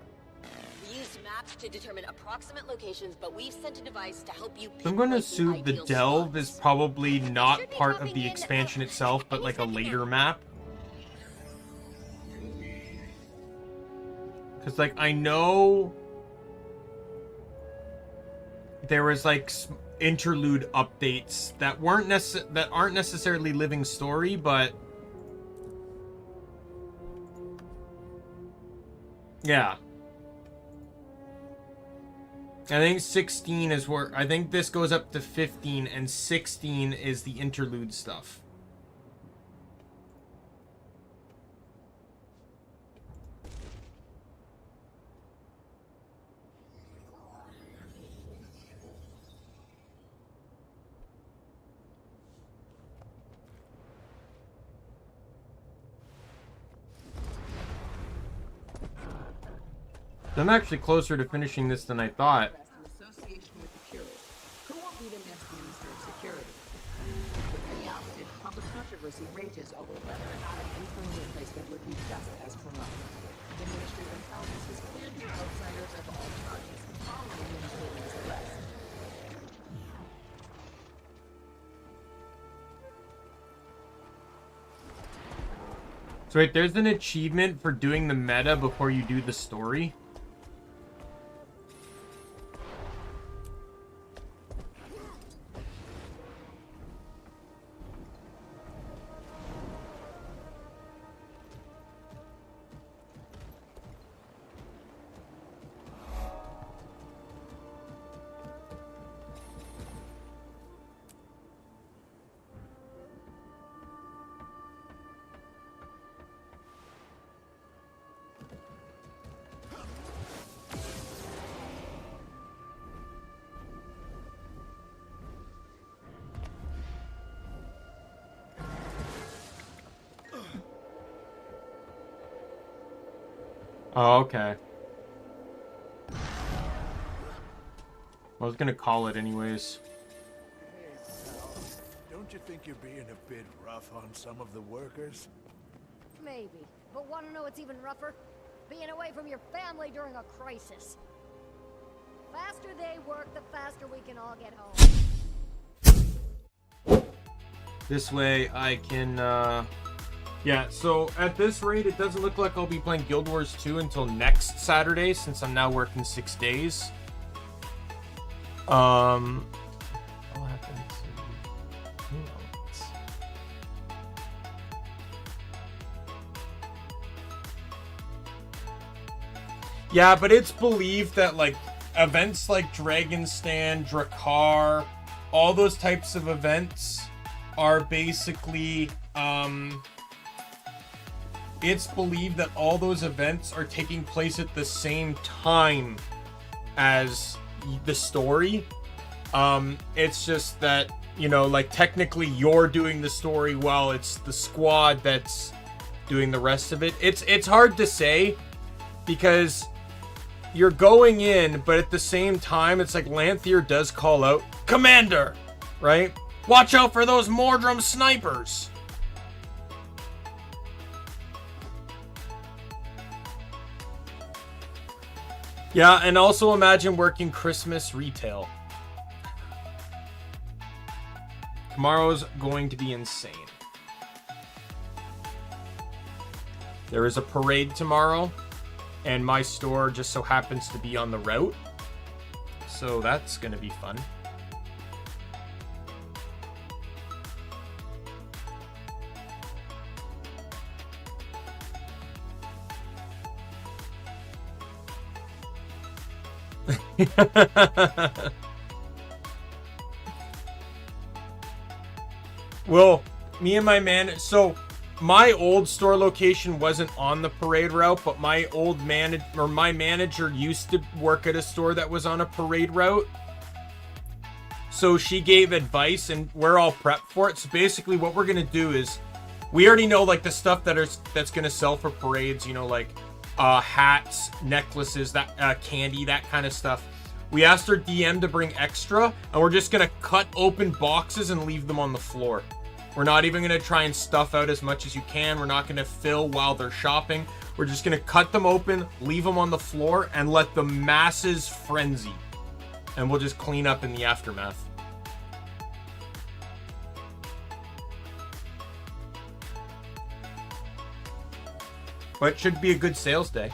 We used maps to determine approximate locations, but we've sent a device to help you. I'm going to assume the delve is probably not part of the expansion itself, but like a later map. Because, like, I know there was, like, interlude updates that aren't necessarily living story, but yeah. I think 16 is where I think this goes up to 15, and 16 is the interlude stuff. I'm actually closer to finishing this than I thought. Association with the Purists, who will be the next Minister of Security. With the opposite, public controversy rages over whether or not an internal replacement would be just as corrupt. The Ministry of Intelligence has cleared the outsiders of all charges following Minister Lee's arrest. So wait, there's an achievement for doing the meta before you do the story? Oh, okay. I was gonna call it anyways. Don't you think you're being a bit rough on some of the workers? Maybe. But want to know what's even rougher? Being away from your family during a crisis. Faster they work, the faster we can all get home. This way I can, yeah, so at this rate, it doesn't look like I'll be playing Guild Wars 2 until next Saturday, since I'm now working 6 days. What happened to... Who knows? Yeah, but it's believed that, like, events like Dragon Stand, Drakkar, all those types of events are basically, it's believed that all those events are taking place at the same time as the story. It's just that, you know, like, technically you're doing the story while it's the squad that's doing the rest of it. It's hard to say, because you're going in, but at the same time, it's like Lanthier does call out, "Commander!" Right? "Watch out for those Mordrum snipers!" Yeah, and also imagine working Christmas retail. Tomorrow's going to be insane. There is a parade tomorrow, and my store just so happens to be on the route. So that's going to be fun. Well, me and my man, so my old store location wasn't on the parade route, but my old my manager used to work at a store that was on a parade route. So she gave advice and we're all prepped for it. So basically what we're going to do is we already know like the stuff that's going to sell for parades, you know, like hats, necklaces, that candy, that kind of stuff. We asked our DM to bring extra, and we're just gonna cut open boxes and leave them on the floor. We're not even gonna try and stuff out as much as you can. We're not gonna fill while they're shopping. We're just gonna cut them open, leave them on the floor, and let the masses frenzy. And we'll just clean up in the aftermath. But it should be a good sales day.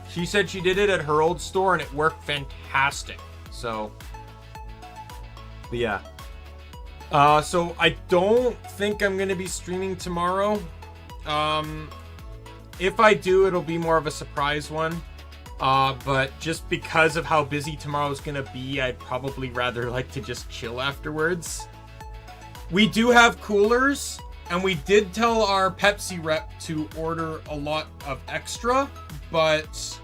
She said she did it at her old store and it worked fantastic. So, but yeah. So I don't think I'm going to be streaming tomorrow. If I do, it'll be more of a surprise one. But just because of how busy tomorrow's going to be, I'd probably rather like to just chill afterwards. We do have coolers, and we did tell our Pepsi rep to order a lot of extra, but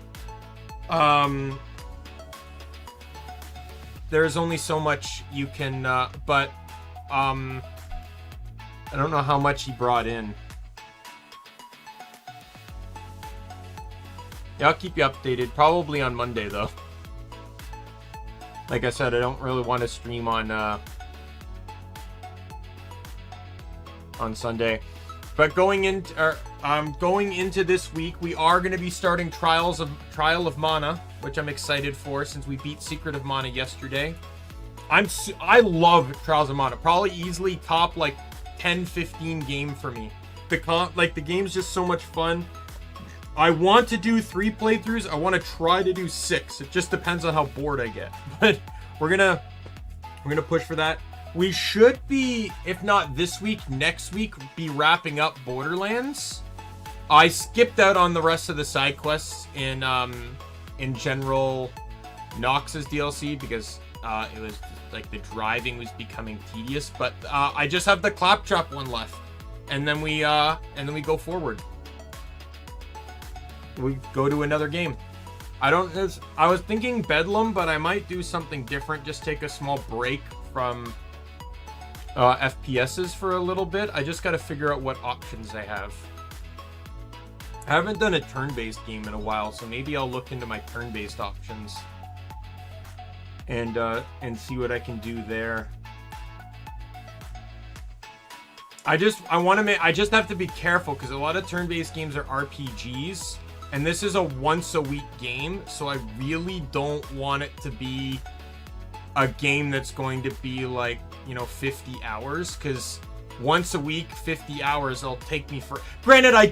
there's only so much you can, I don't know how much he brought in. Yeah, I'll keep you updated, probably on Monday though. Like I said, I don't really want to stream on Sunday. But going into this week, we are going to be starting Trial of Mana, which I'm excited for since we beat Secret of Mana yesterday. I love Trials of Mana. Probably easily top like 10-15 game for me. The game's just so much fun. I want to do 3 playthroughs. I want to try to do 6. It just depends on how bored I get. But we're gonna push for that. We should be, if not this week, next week, be wrapping up Borderlands. I skipped out on the rest of the side quests in General Nox's DLC because it was like the driving was becoming tedious. But I just have the Claptrap one left, and then we go forward. We go to another game. I was thinking Bedlam, but I might do something different. Just take a small break from FPSs for a little bit. I just got to figure out what options I have. I haven't done a turn-based game in a while, so maybe I'll look into my turn-based options and see what I can do there. I just have to be careful because a lot of turn-based games are RPGs, and this is a once-a-week game, so I really don't want it to be a game that's going to be like, 50 hours, because once a week, 50 hours, it'll take me for... Granted, I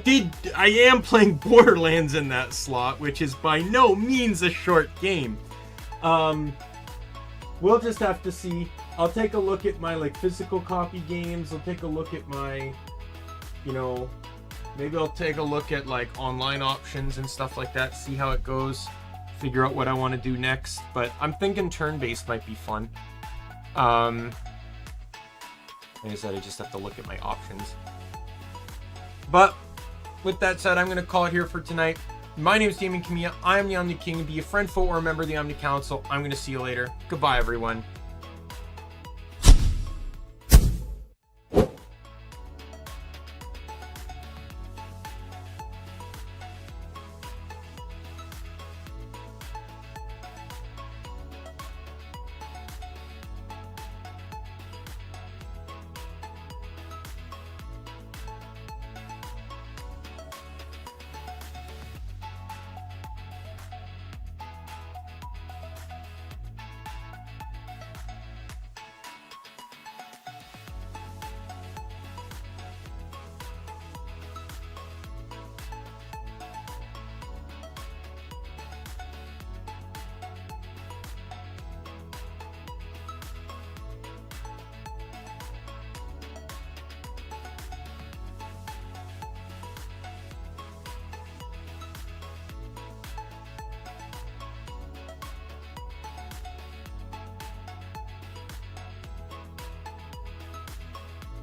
am playing Borderlands in that slot, which is by no means a short game. We'll just have to see. I'll take a look at my, physical copy games. I'll take a look at my, maybe I'll take a look at, online options and stuff like that, see how it goes, figure out what I want to do next. But I'm thinking turn-based might be fun. Like I said, I just have to look at my options. But with that said, I'm going to call it here for tonight. My name is Daimien Kamiya. I am the Omni King. Be a friend, foe, or a member of the Omni Council. I'm going to see you later. Goodbye, everyone.